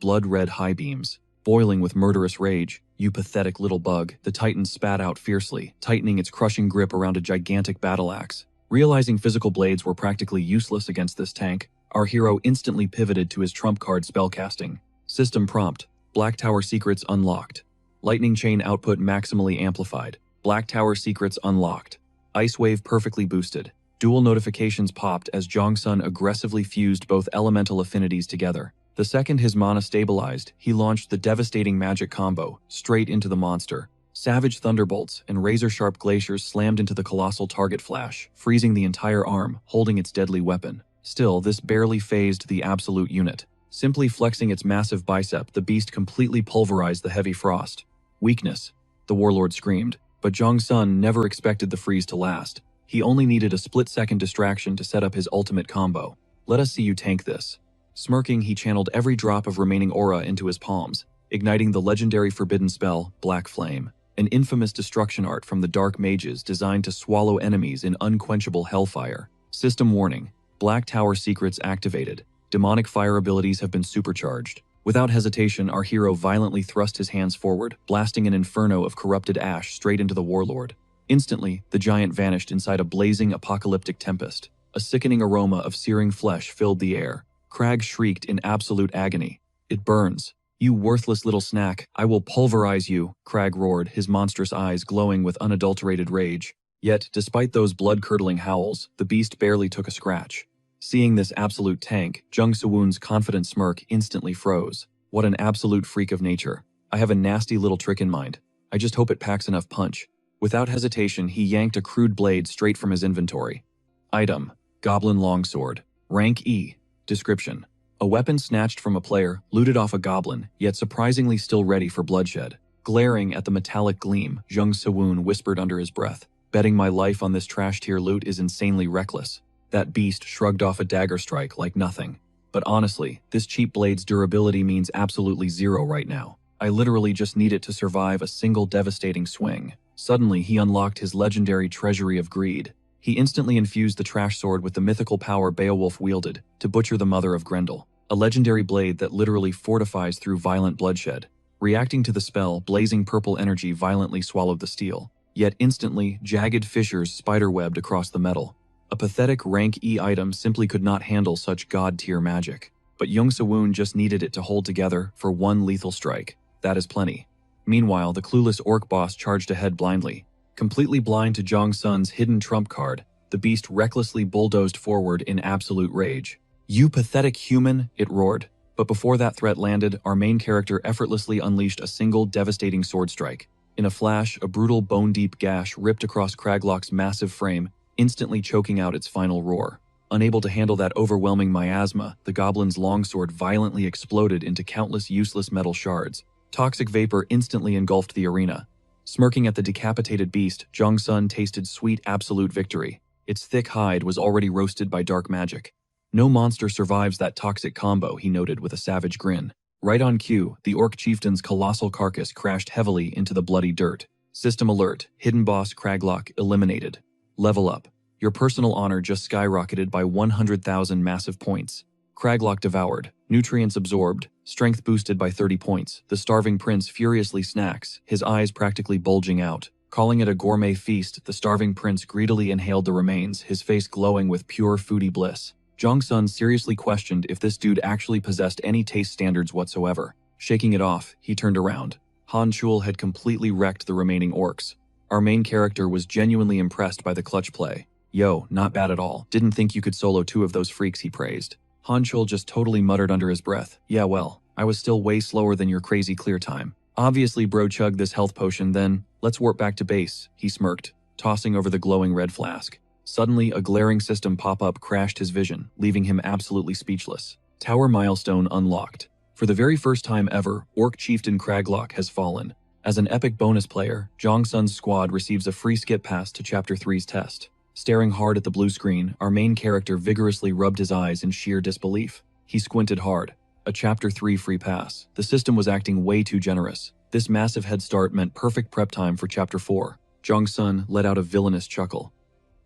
blood-red high beams. Boiling with murderous rage, "You pathetic little bug," the titan spat out fiercely, tightening its crushing grip around a gigantic battle axe. Realizing physical blades were practically useless against this tank, our hero instantly pivoted to his trump card spellcasting. System prompt: Black Tower secrets unlocked. Lightning chain output maximally amplified. Black Tower secrets unlocked. Ice wave perfectly boosted. Dual notifications popped as Jong Sun aggressively fused both elemental affinities together. The second his mana stabilized, he launched the devastating magic combo, straight into the monster. Savage thunderbolts and razor-sharp glaciers slammed into the colossal target flash, freezing the entire arm, holding its deadly weapon. Still, this barely phased the absolute unit. Simply flexing its massive bicep, the beast completely pulverized the heavy frost. "Weakness," the warlord screamed, but Jong Sun never expected the freeze to last. He only needed a split-second distraction to set up his ultimate combo. "Let us see you tank this." Smirking, he channeled every drop of remaining aura into his palms, igniting the legendary forbidden spell, Black Flame, an infamous destruction art from the Dark Mages designed to swallow enemies in unquenchable hellfire. System warning: Black Tower secrets activated. Demonic fire abilities have been supercharged. Without hesitation, our hero violently thrust his hands forward, blasting an inferno of corrupted ash straight into the warlord. Instantly, the giant vanished inside a blazing apocalyptic tempest. A sickening aroma of searing flesh filled the air. Crag shrieked in absolute agony. "It burns. You worthless little snack, I will pulverize you," Crag roared, his monstrous eyes glowing with unadulterated rage. Yet, despite those blood-curdling howls, the beast barely took a scratch. Seeing this absolute tank, Jung Soo-woon's confident smirk instantly froze. What an absolute freak of nature. I have a nasty little trick in mind. I just hope it packs enough punch. Without hesitation, he yanked a crude blade straight from his inventory. Item: Goblin Longsword. Rank E. Description: a weapon snatched from a player, looted off a goblin, yet surprisingly still ready for bloodshed. Glaring at the metallic gleam, Jung Soo-woon whispered under his breath, "Betting my life on this trash-tier loot is insanely reckless." That beast shrugged off a dagger strike like nothing. "But honestly, this cheap blade's durability means absolutely zero right now. I literally just need it to survive a single devastating swing." Suddenly, he unlocked his legendary Treasury of Greed. He instantly infused the trash sword with the mythical power Beowulf wielded to butcher the mother of Grendel, a legendary blade that literally fortifies through violent bloodshed. Reacting to the spell, blazing purple energy violently swallowed the steel. Yet instantly, jagged fissures spiderwebbed across the metal. A pathetic rank E item simply could not handle such god-tier magic. But Young Soo-woon just needed it to hold together for one lethal strike. That is plenty. Meanwhile, the clueless orc boss charged ahead blindly. Completely blind to Jong Sun's hidden trump card, the beast recklessly bulldozed forward in absolute rage. "You pathetic human," it roared. But before that threat landed, our main character effortlessly unleashed a single devastating sword strike. In a flash, a brutal bone-deep gash ripped across Craglock's massive frame, instantly choking out its final roar. Unable to handle that overwhelming miasma, the goblin's longsword violently exploded into countless useless metal shards. Toxic vapor instantly engulfed the arena. Smirking at the decapitated beast, Jong Sun tasted sweet absolute victory. Its thick hide was already roasted by dark magic. "No monster survives that toxic combo," he noted with a savage grin. Right on cue, the orc chieftain's colossal carcass crashed heavily into the bloody dirt. System alert, hidden boss Craglock eliminated. Level up. Your personal honor just skyrocketed by 100,000 massive points. Craglock devoured, nutrients absorbed, strength boosted by 30 points. The starving prince furiously snacks, his eyes practically bulging out. Calling it a gourmet feast, the starving prince greedily inhaled the remains, his face glowing with pure foodie bliss. Jong Sun seriously questioned if this dude actually possessed any taste standards whatsoever. Shaking it off, he turned around. Han Chul had completely wrecked the remaining orcs. Our main character was genuinely impressed by the clutch play. "Yo, not bad at all. Didn't think you could solo 2 of those freaks," he praised. Han Chul just totally muttered under his breath. "Yeah, well, I was still way slower than your crazy clear time. Obviously bro chugged this health potion then. Let's warp back to base," he smirked, tossing over the glowing red flask. Suddenly, a glaring system pop-up crashed his vision, leaving him absolutely speechless. Tower milestone unlocked. For the very first time ever, Orc Chieftain Craglock has fallen. As an epic bonus player, Jong Sun's squad receives a free skip pass to Chapter 3's test. Staring hard at the blue screen, our main character vigorously rubbed his eyes in sheer disbelief. He squinted hard. A Chapter 3 free pass. The system was acting way too generous. This massive head start meant perfect prep time for Chapter 4. Jong Sun let out a villainous chuckle.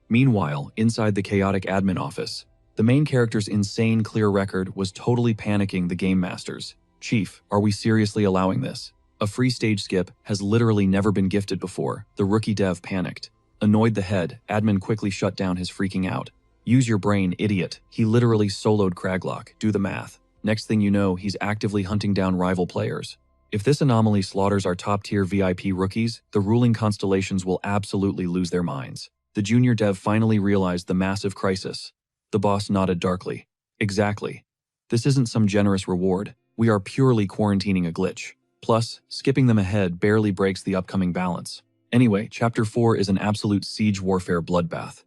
Meanwhile, inside the chaotic admin office, the main character's insane clear record was totally panicking the game masters. "Chief, are we seriously allowing this? A free stage skip has literally never been gifted before." The rookie dev panicked. Annoyed the head, admin quickly shut down his freaking out. "Use your brain, idiot. He literally soloed Craglock. Do the math." Next thing you know, he's actively hunting down rival players. If this anomaly slaughters our top-tier VIP rookies, the ruling constellations will absolutely lose their minds. The junior dev finally realized the massive crisis. The boss nodded darkly. "Exactly. This isn't some generous reward. We are purely quarantining a glitch. Plus, skipping them ahead barely breaks the upcoming balance. Anyway, Chapter 4 is an absolute siege warfare bloodbath.